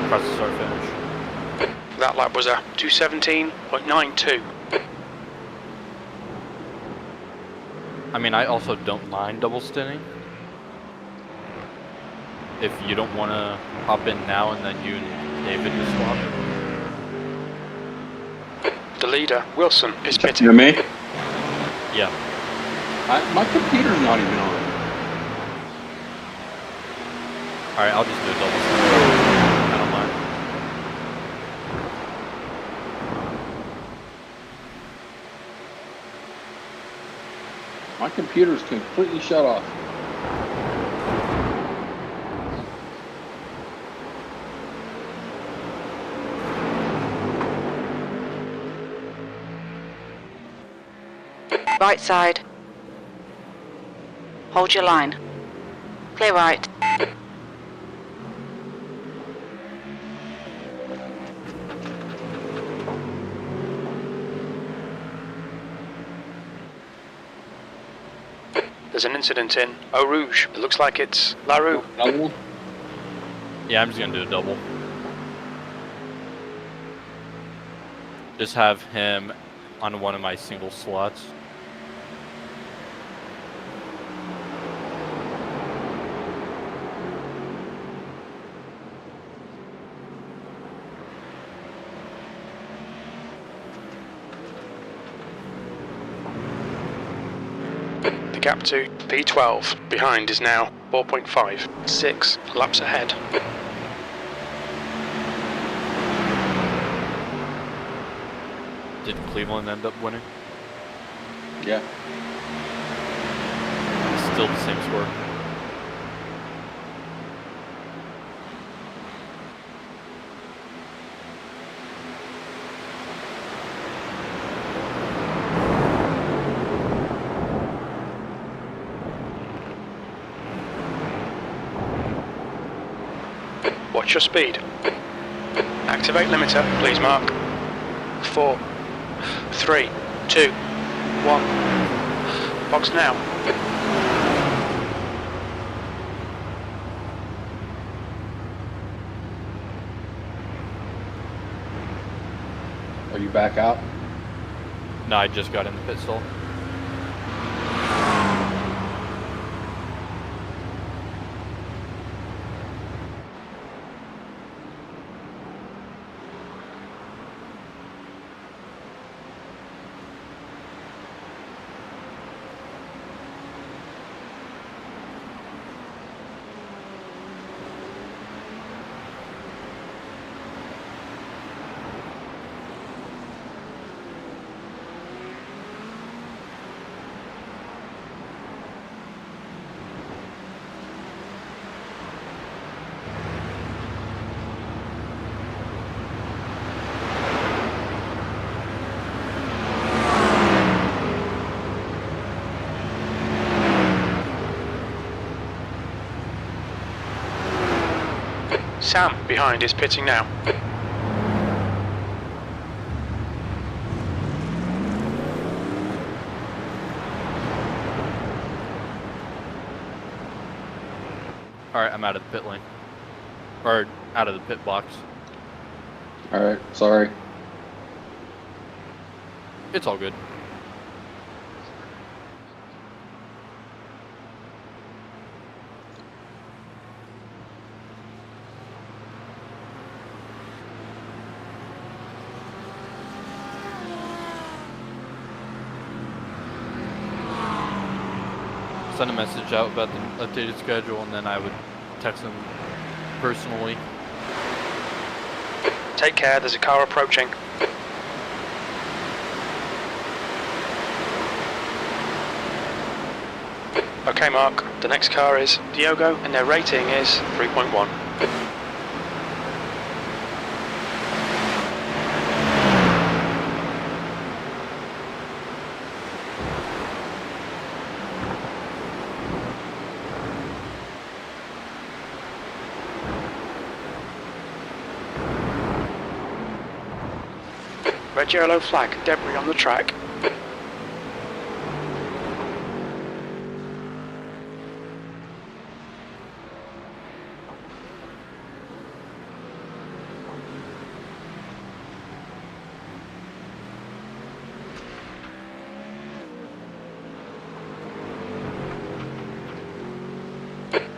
press the start finish. That lap was a 217.92. I mean, I also don't mind double stinting. If you don't want to hop in now and then you and David just swap. The leader, Wilson, is You pitting. hear me? Yeah. My computer's not even on. Alright, I'll just do a double stint. I don't mind. My computer's completely shut off. Right side. Hold your line. Clear right. There's an incident in Eau Rouge. It looks like it's La Rue. Yeah, I'm just gonna do a double. Just have him on one of my single slots. The gap to P12 behind is now 4.5. 6 laps ahead. Did Cleveland end up winning? Yeah. Still the same score. Watch your speed. Activate limiter, please, Mark. 4, 3, 2, 1. Box now. Are you back out? No, I just got in the pit stall. Sam, behind, is pitting now. Alright, I'm out of the pit lane. Or out of the pit box. Alright, sorry. It's all good. Send a message out about the updated schedule, and then I would text them personally. Take care, there's a car approaching. Okay, Mark, the next car is Diogo, and their rating is 3.1. Red yellow flag, debris on the track.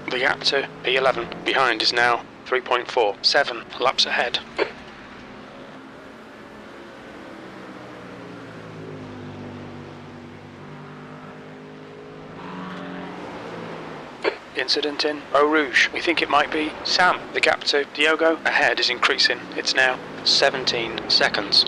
The gap to P11 behind is now 3.4, 7 laps ahead. Incident in Eau Rouge. We think it might be Sam. The gap to Diogo ahead is increasing. It's now 17 seconds.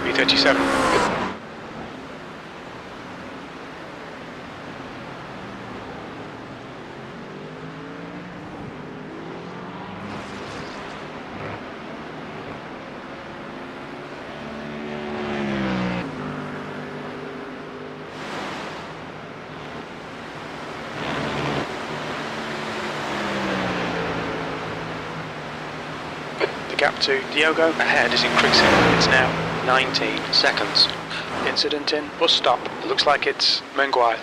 B37. The gap to Diogo ahead is increasing. It's now 19 seconds. Incident in bus stop. It looks like it's Menguire.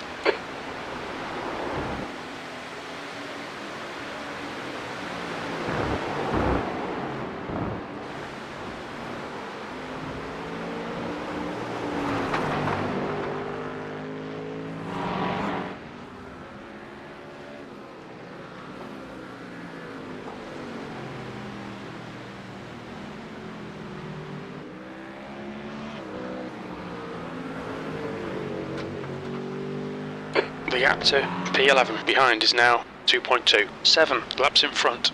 The gap to P11 behind is now 2.2. 7 laps in front.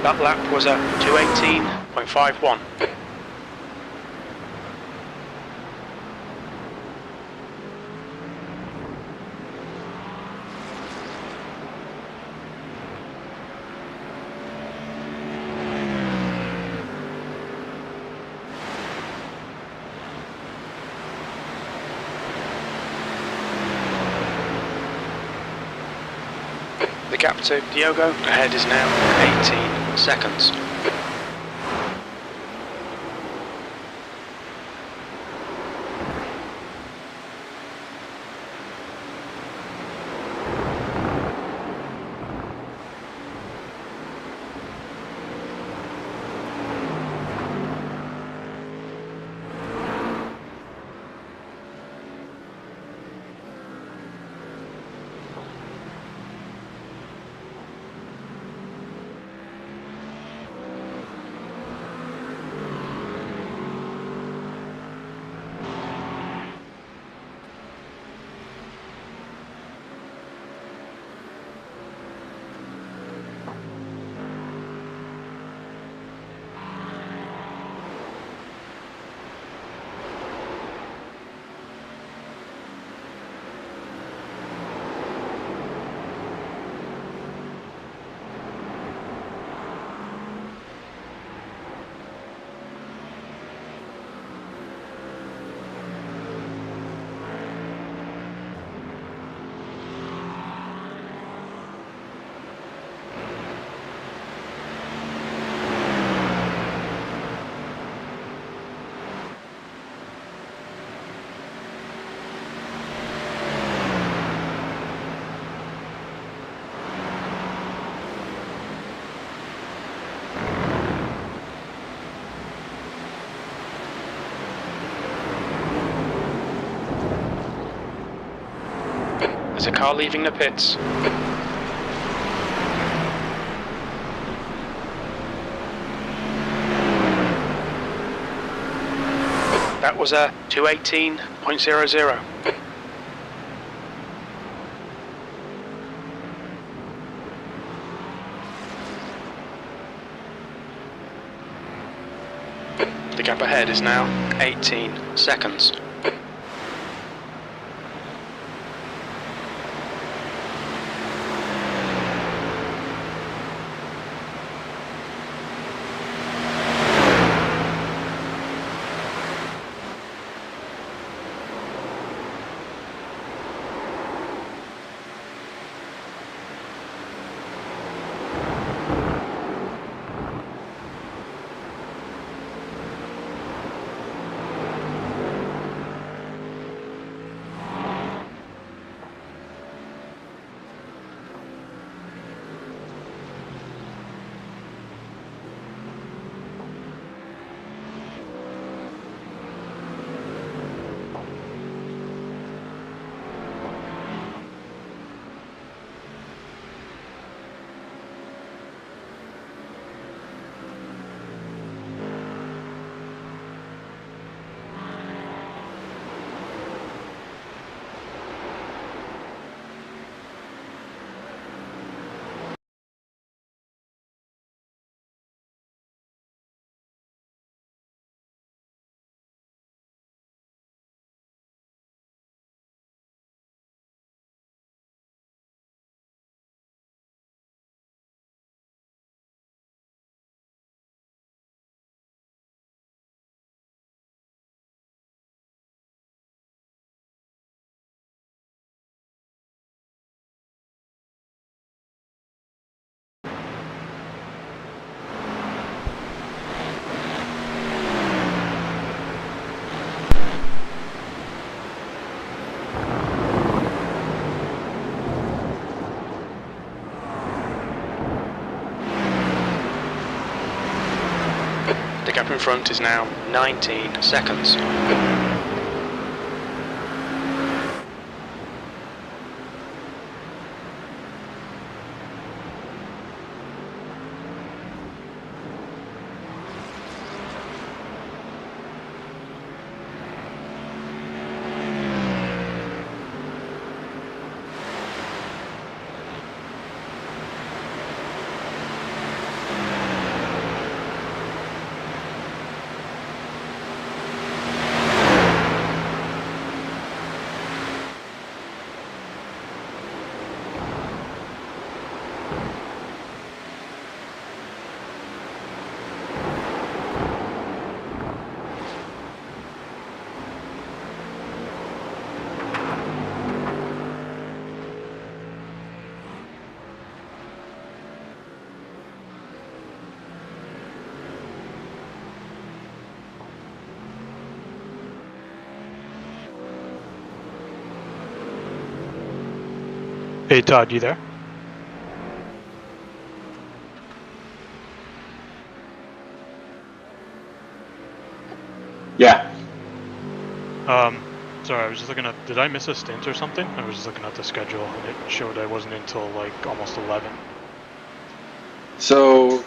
That lap was a 2:18.51. The gap to Diogo ahead is now 18 seconds. There's a car leaving the pits. That was a 2:18.00. The gap ahead is now 18 seconds. gap in front is now 19 seconds. Hey Todd, you there? Yeah. Sorry, I was just looking at, did I miss a stint or something? I was just looking at the schedule and it showed I wasn't until like almost 11. So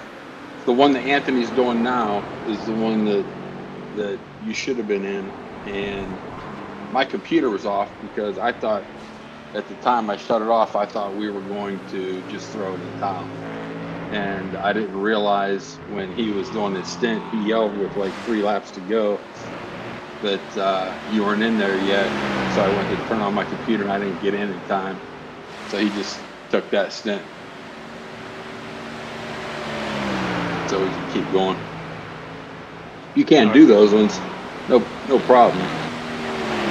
the one that Anthony's doing now is the one that you should have been in, and my computer was off because I thought at the time I shut it off, I thought we were going to just throw it in the towel. And I didn't realize when he was doing his stint, he yelled with like 3 laps to go that you weren't in there yet. So I went to turn on my computer and I didn't get in time. So he just took that stint. So we can keep going. You can do those ones, no problem.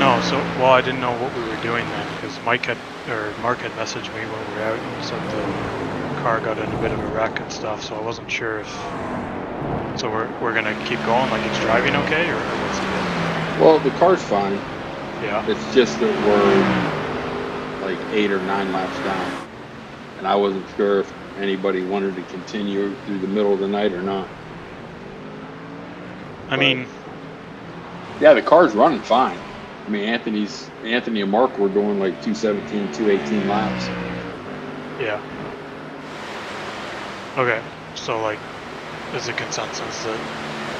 No, so, well, I didn't know what we were doing then because Mark had messaged me when we were out and said the car got in a bit of a wreck and stuff, so I wasn't sure if, so we're gonna keep going like it's driving okay, or what's it? Well, the car's fine. Yeah. It's just that we're like 8 or 9 laps down. And I wasn't sure if anybody wanted to continue through the middle of the night or not. I mean, yeah, the car's running fine. I mean, Anthony and Mark were doing like 217, 218 laps. Yeah. Okay, so like, is the consensus that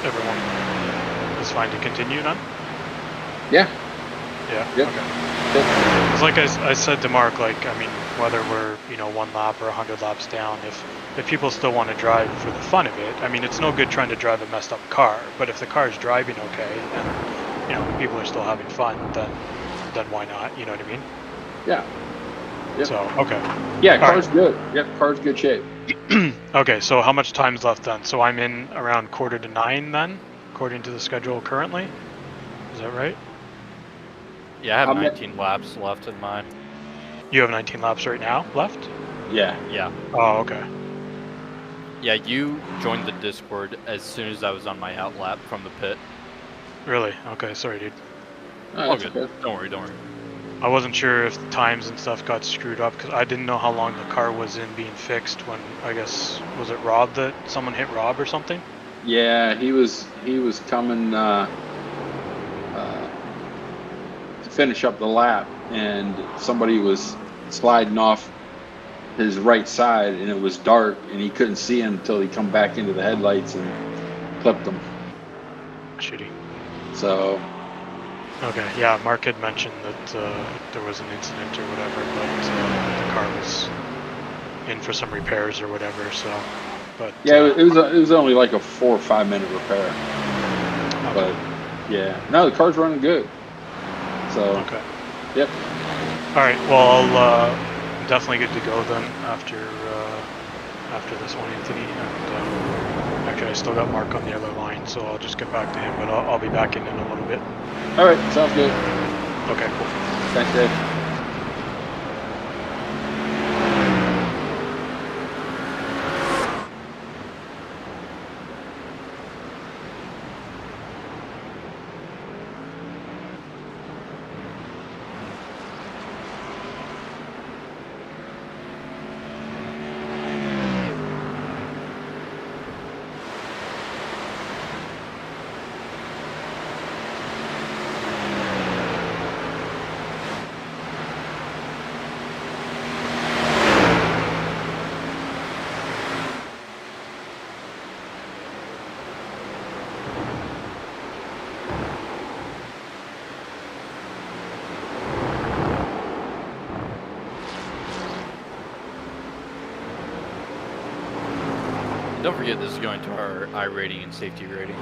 everyone is fine to continue then? Yeah. Yeah. Yep. Okay. Because like I said to Mark, like, I mean, whether we're 1 lap or 100 laps down, if people still want to drive for the fun of it, I mean, it's no good trying to drive a messed up car. But if the car is driving okay and people are still having fun, then why not? You know what I mean? Yeah. Yep. So okay. Yeah, car's good. Yep, car's good shape. Okay, so how much time's left then? So I'm in around 8:45 then, according to the schedule currently. Is that right? Yeah, I have 19 laps left in mine. You have 19 laps right now left? Yeah. Yeah. Oh, okay. Yeah, you joined the Discord as soon as I was on my out lap from the pit. Really? Okay, sorry, dude. All good. Don't worry. I wasn't sure if the times and stuff got screwed up because I didn't know how long the car was in being fixed when, I guess, was it Rob that someone hit Rob or something? Yeah, he was coming to finish up the lap, and somebody was sliding off his right side, and it was dark, and he couldn't see him until he come back into the headlights and clipped him. Shitty. So. Okay, yeah, Mark had mentioned that there was an incident or whatever, but the car was in for some repairs or whatever. So, but yeah, it was only like a 4 or 5 minute repair. Okay. But yeah, no, the car's running good. So. Okay. Yep. All right. Well, I'm definitely good to go then after this one, Anthony. And actually, I still got Mark on the other line, so I'll just get back to him. But I'll be back in a little bit. All right. Sounds good. Okay. Cool. Thanks, Dave. Don't forget this is going to our I rating and safety rating.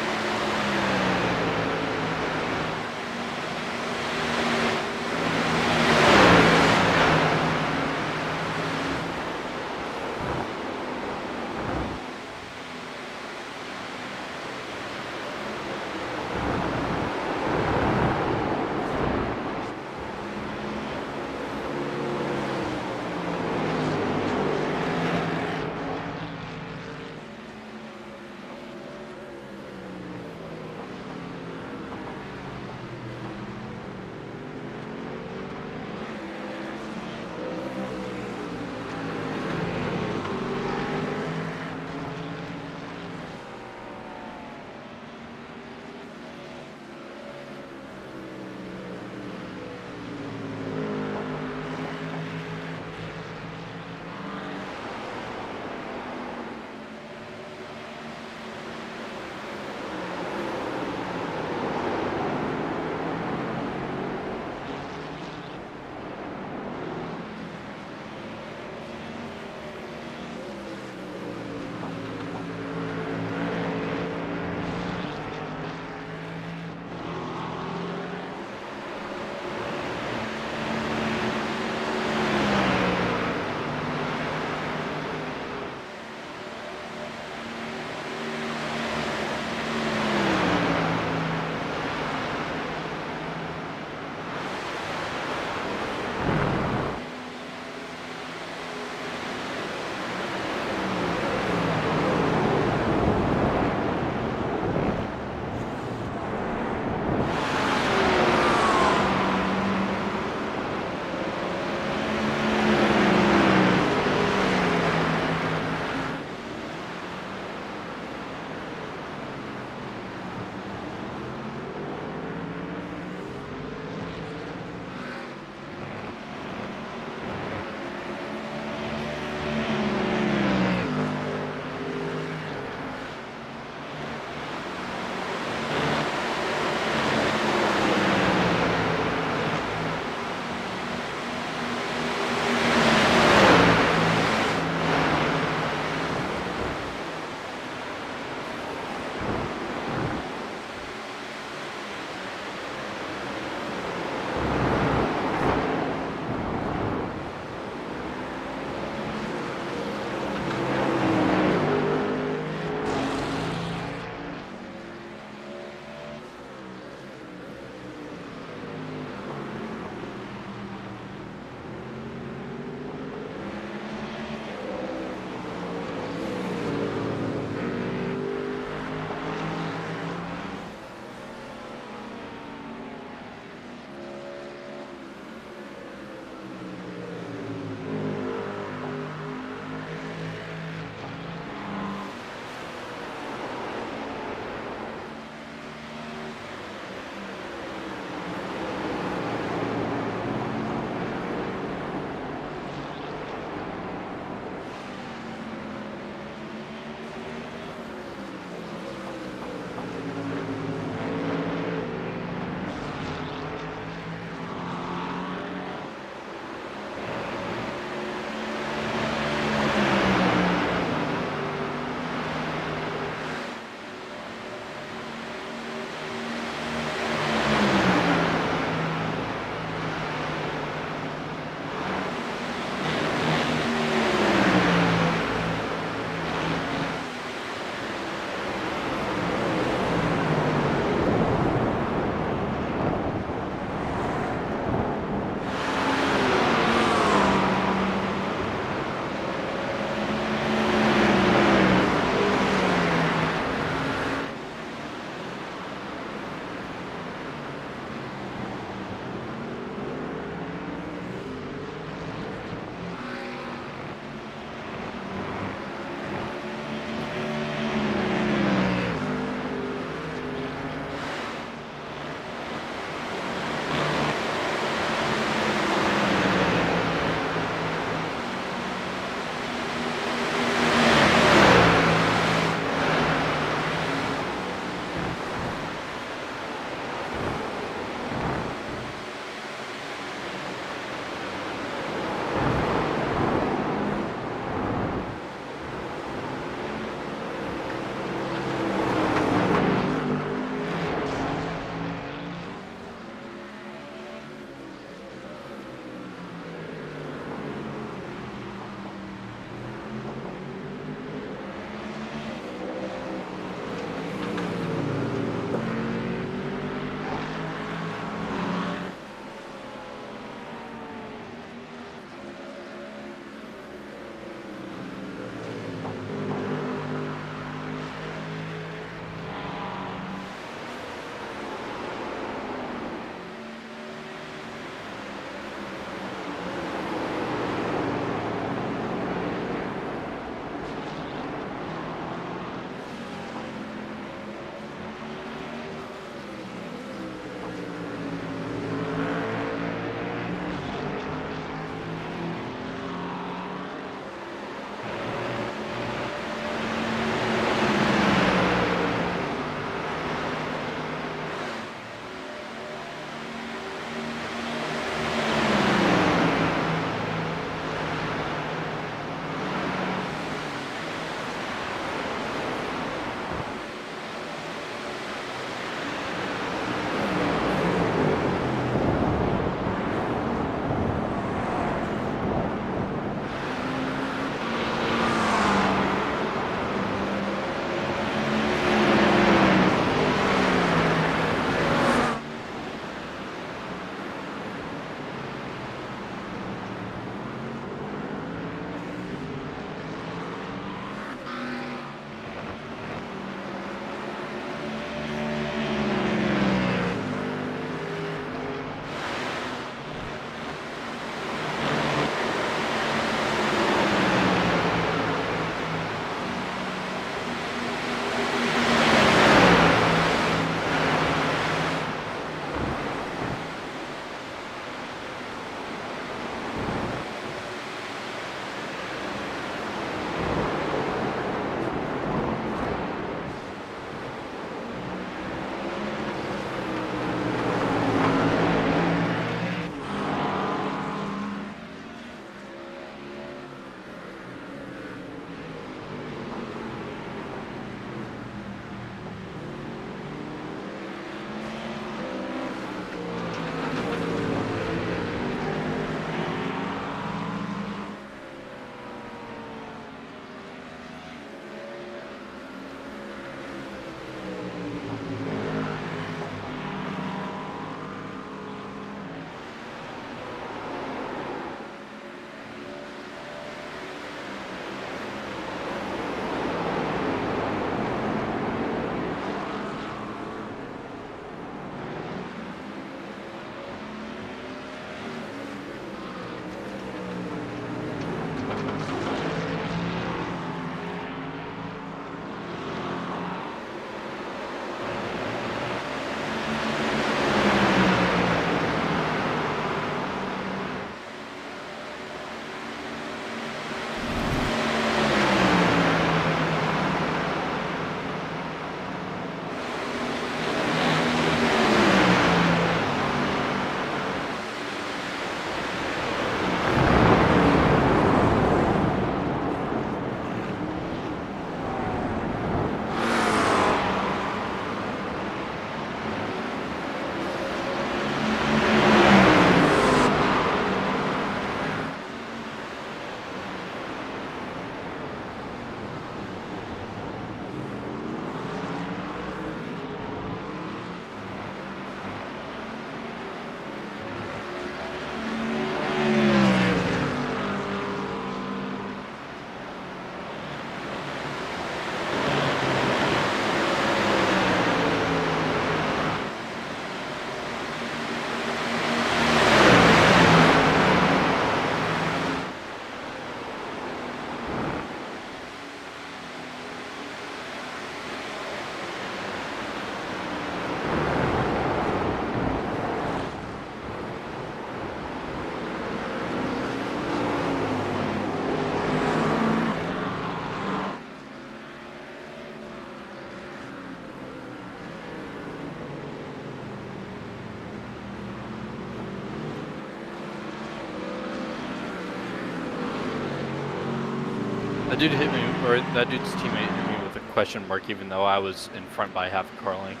That dude hit me, or that dude's teammate hit me with a question mark, even though I was in front by half a car length.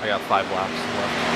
I got 5 laps left.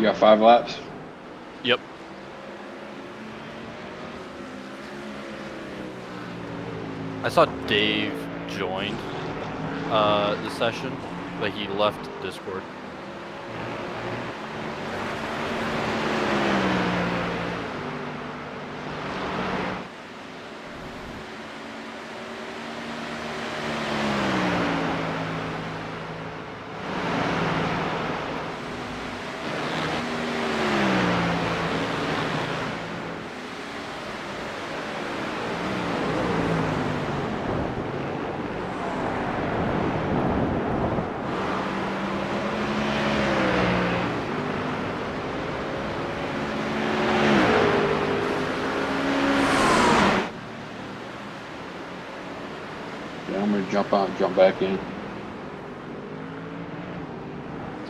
You got 5 laps? Yep. I saw Dave joined the session, but he left Discord. Yeah, I'm gonna jump out and jump back in.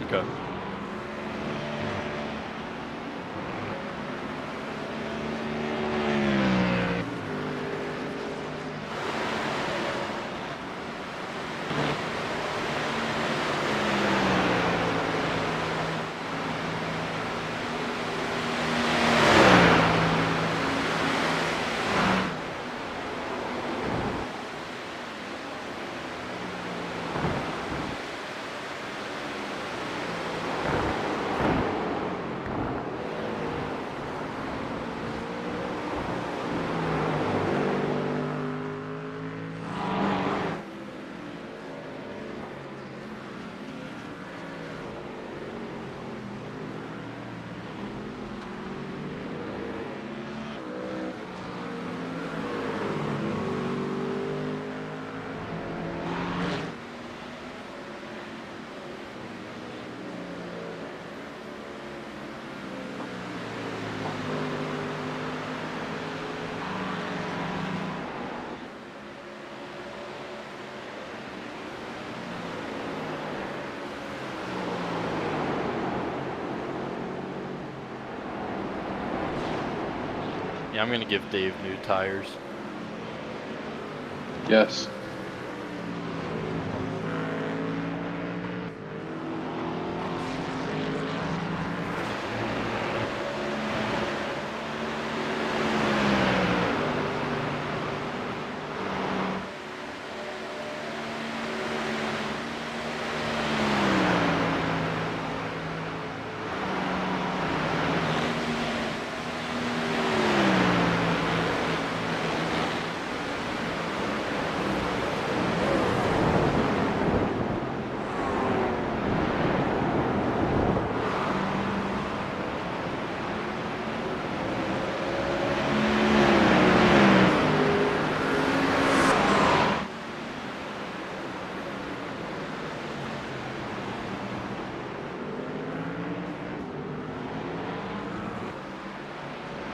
Okay. Yeah, I'm gonna give Dave new tires. Yes.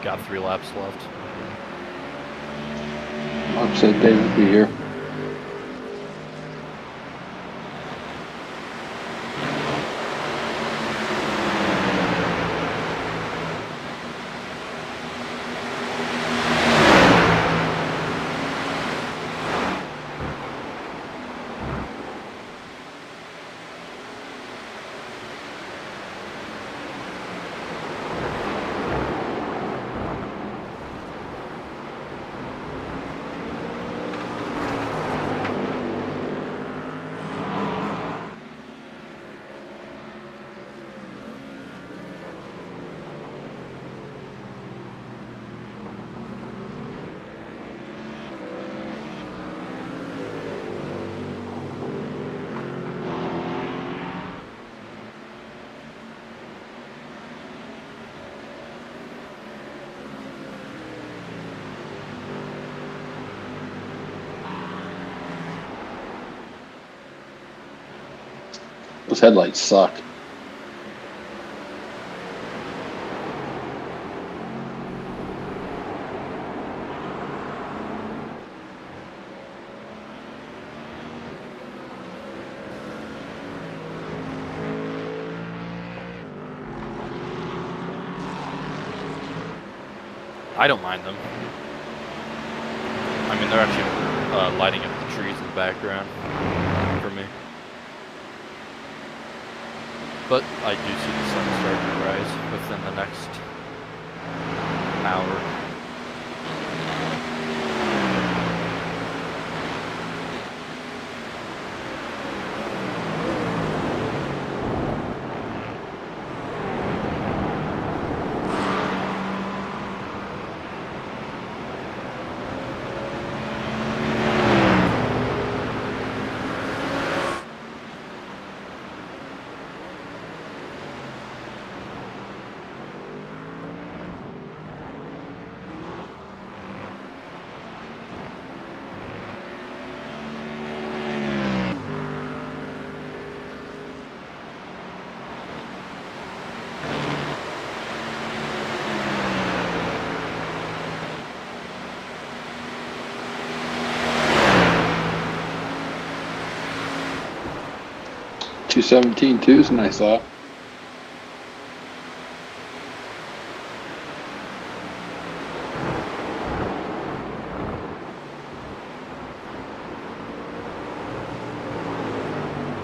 Got 3 laps left. Mark said Dave would be here. Those headlights suck. I don't mind them. I mean, they're actually lighting up the trees in the background for me. But I do see the sun starting to rise within the next hour. .217 too is a nice lap.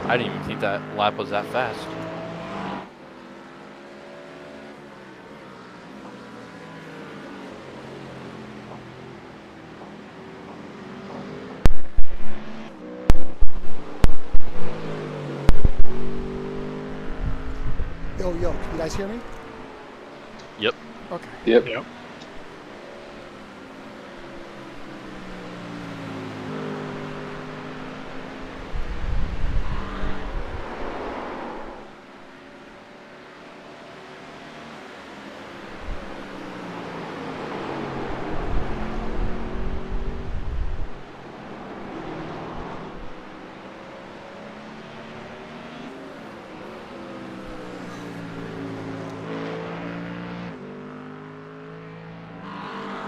I didn't even think that lap was that fast. Yo, can you guys hear me? Yep. Okay. Yep. Yep.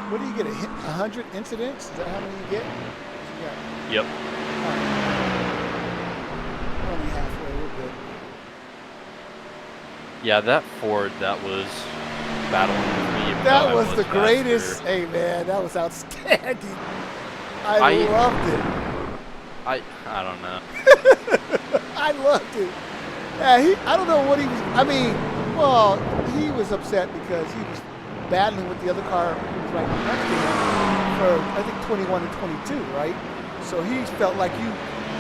What do you get? 100 incidents? Is that how many you get? Yep. Right. We're only halfway. We're good. Yeah, that Ford that was battling with me. even though That I was the faster. greatest. Hey, man, that was outstanding. I loved it. I don't know. I loved it. Yeah, I don't know what he was. I mean, well, he was upset because he was battling with the other car who was right next to him for, I think, 21 and 22, right? So he felt like you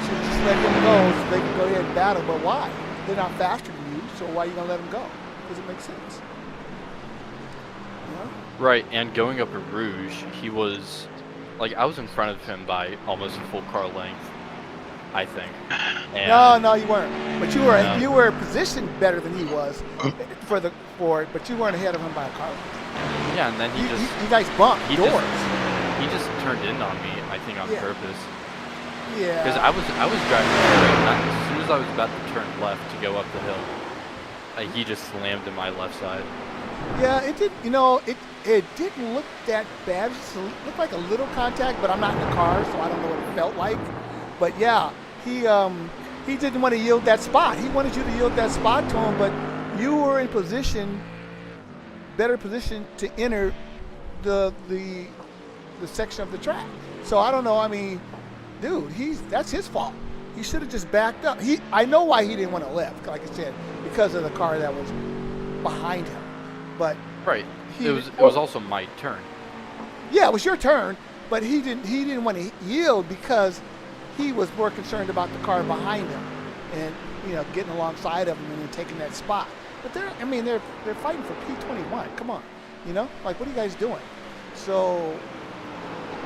should just let him go so they can go ahead and battle. But why? They're not faster than you, so why are you going to let them go? Doesn't make sense. You know? Right, and going up a Rouge, he was, like, I was in front of him by almost a full car length, I think. And No, you weren't. But you were positioned better than he was for the Ford, but you weren't ahead of him by a car length. Yeah, and then you guys bumped doors. He just turned in on me, I think, on purpose. Yeah. Because I was driving straight, and as soon as I was about to turn left to go up the hill, he just slammed in my left side. Yeah, it did. You know, it didn't look that bad. It looked like a little contact, but I'm not in the car, so I don't know what it felt like. But yeah, he didn't want to yield that spot. He wanted you to yield that spot to him, but you were in better position to enter the section of the track. So I don't know. I mean, dude, that's his fault. He should have just backed up. I know why he didn't want to lift, like I said, because of the car that was behind him. But right, it was also my turn. Yeah, it was your turn, but he didn't want to yield because he was more concerned about the car behind him and getting alongside of him and then taking that spot. But they're fighting for P21. Come on, like, what are you guys doing? So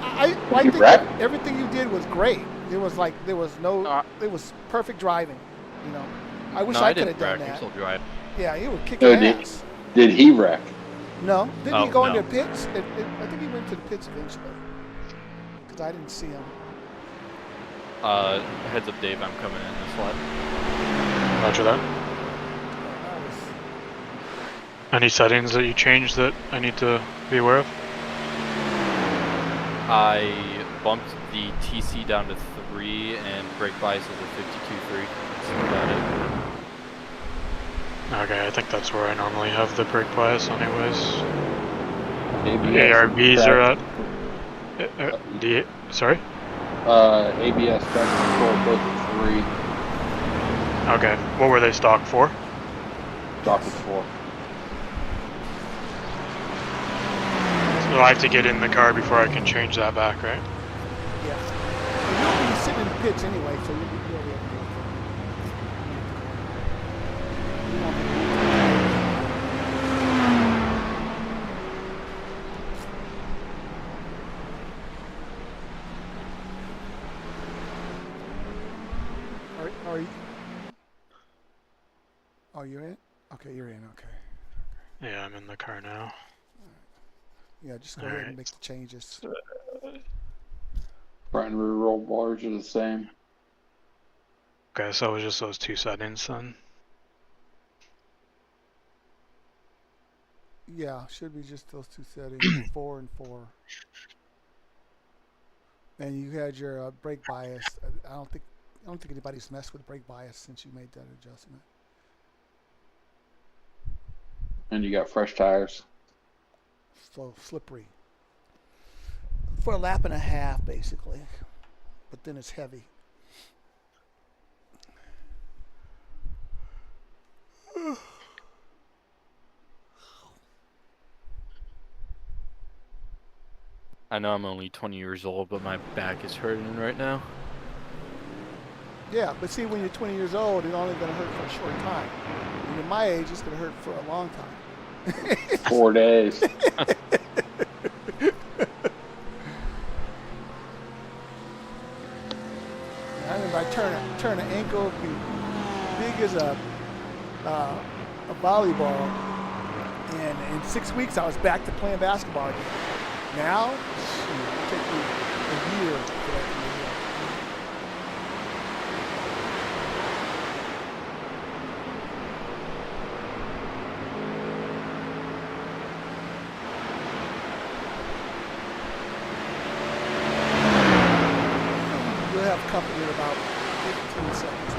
I think that everything you did was great. It was perfect driving. I wish I could have done that. Yeah, he would kick ass. Did he wreck? No, didn't he go into pits? I think he went to the pits eventually because I didn't see him. Heads up, Dave. I'm coming in this lap. Roger that. Any settings that you changed that I need to be aware of? I bumped the TC down to 3 and brake bias is a 52.3. That's about it. Okay, I think that's where I normally have the brake bias anyways. ABS ARBs are at... sorry? ABS traction control both at 3. Okay, what were they stock for? Drop it 4. So I have to get in the car before I can change that back, right? Yes. You'll be sitting in the pitch anyway, so you'll be able to do it. Are you? Oh, you're in? Okay, you're in. Okay. Yeah, I'm in the car now. Yeah, just go ahead and make the changes. Front and rear roll bars are the same. Okay, so it was just those 2 settings then. Yeah, should be just those 2 settings, 4 and 4. And you had your brake bias. I don't think anybody's messed with brake bias since you made that adjustment. And you got fresh tires. So slippery. For a lap and a half, basically. But then it's heavy. I know I'm only 20 years old, but my back is hurting right now. Yeah, but see, when you're 20 years old, it's only going to hurt for a short time. When you're my age, it's going to hurt for a long time. 4 days. I remember I turned an ankle big as a volleyball, and in 6 weeks I was back to playing basketball again. Now, it takes me a year for that to be healed. You'll have company in about 15 seconds.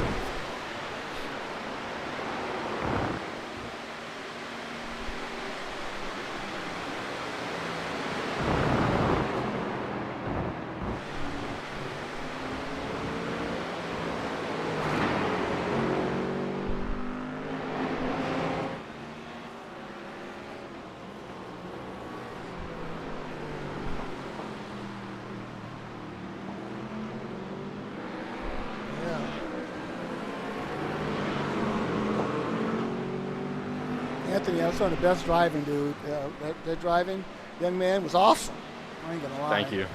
Anthony, I was on the best driving, dude. That driving, young man, was awesome. I ain't gonna lie. Thank you.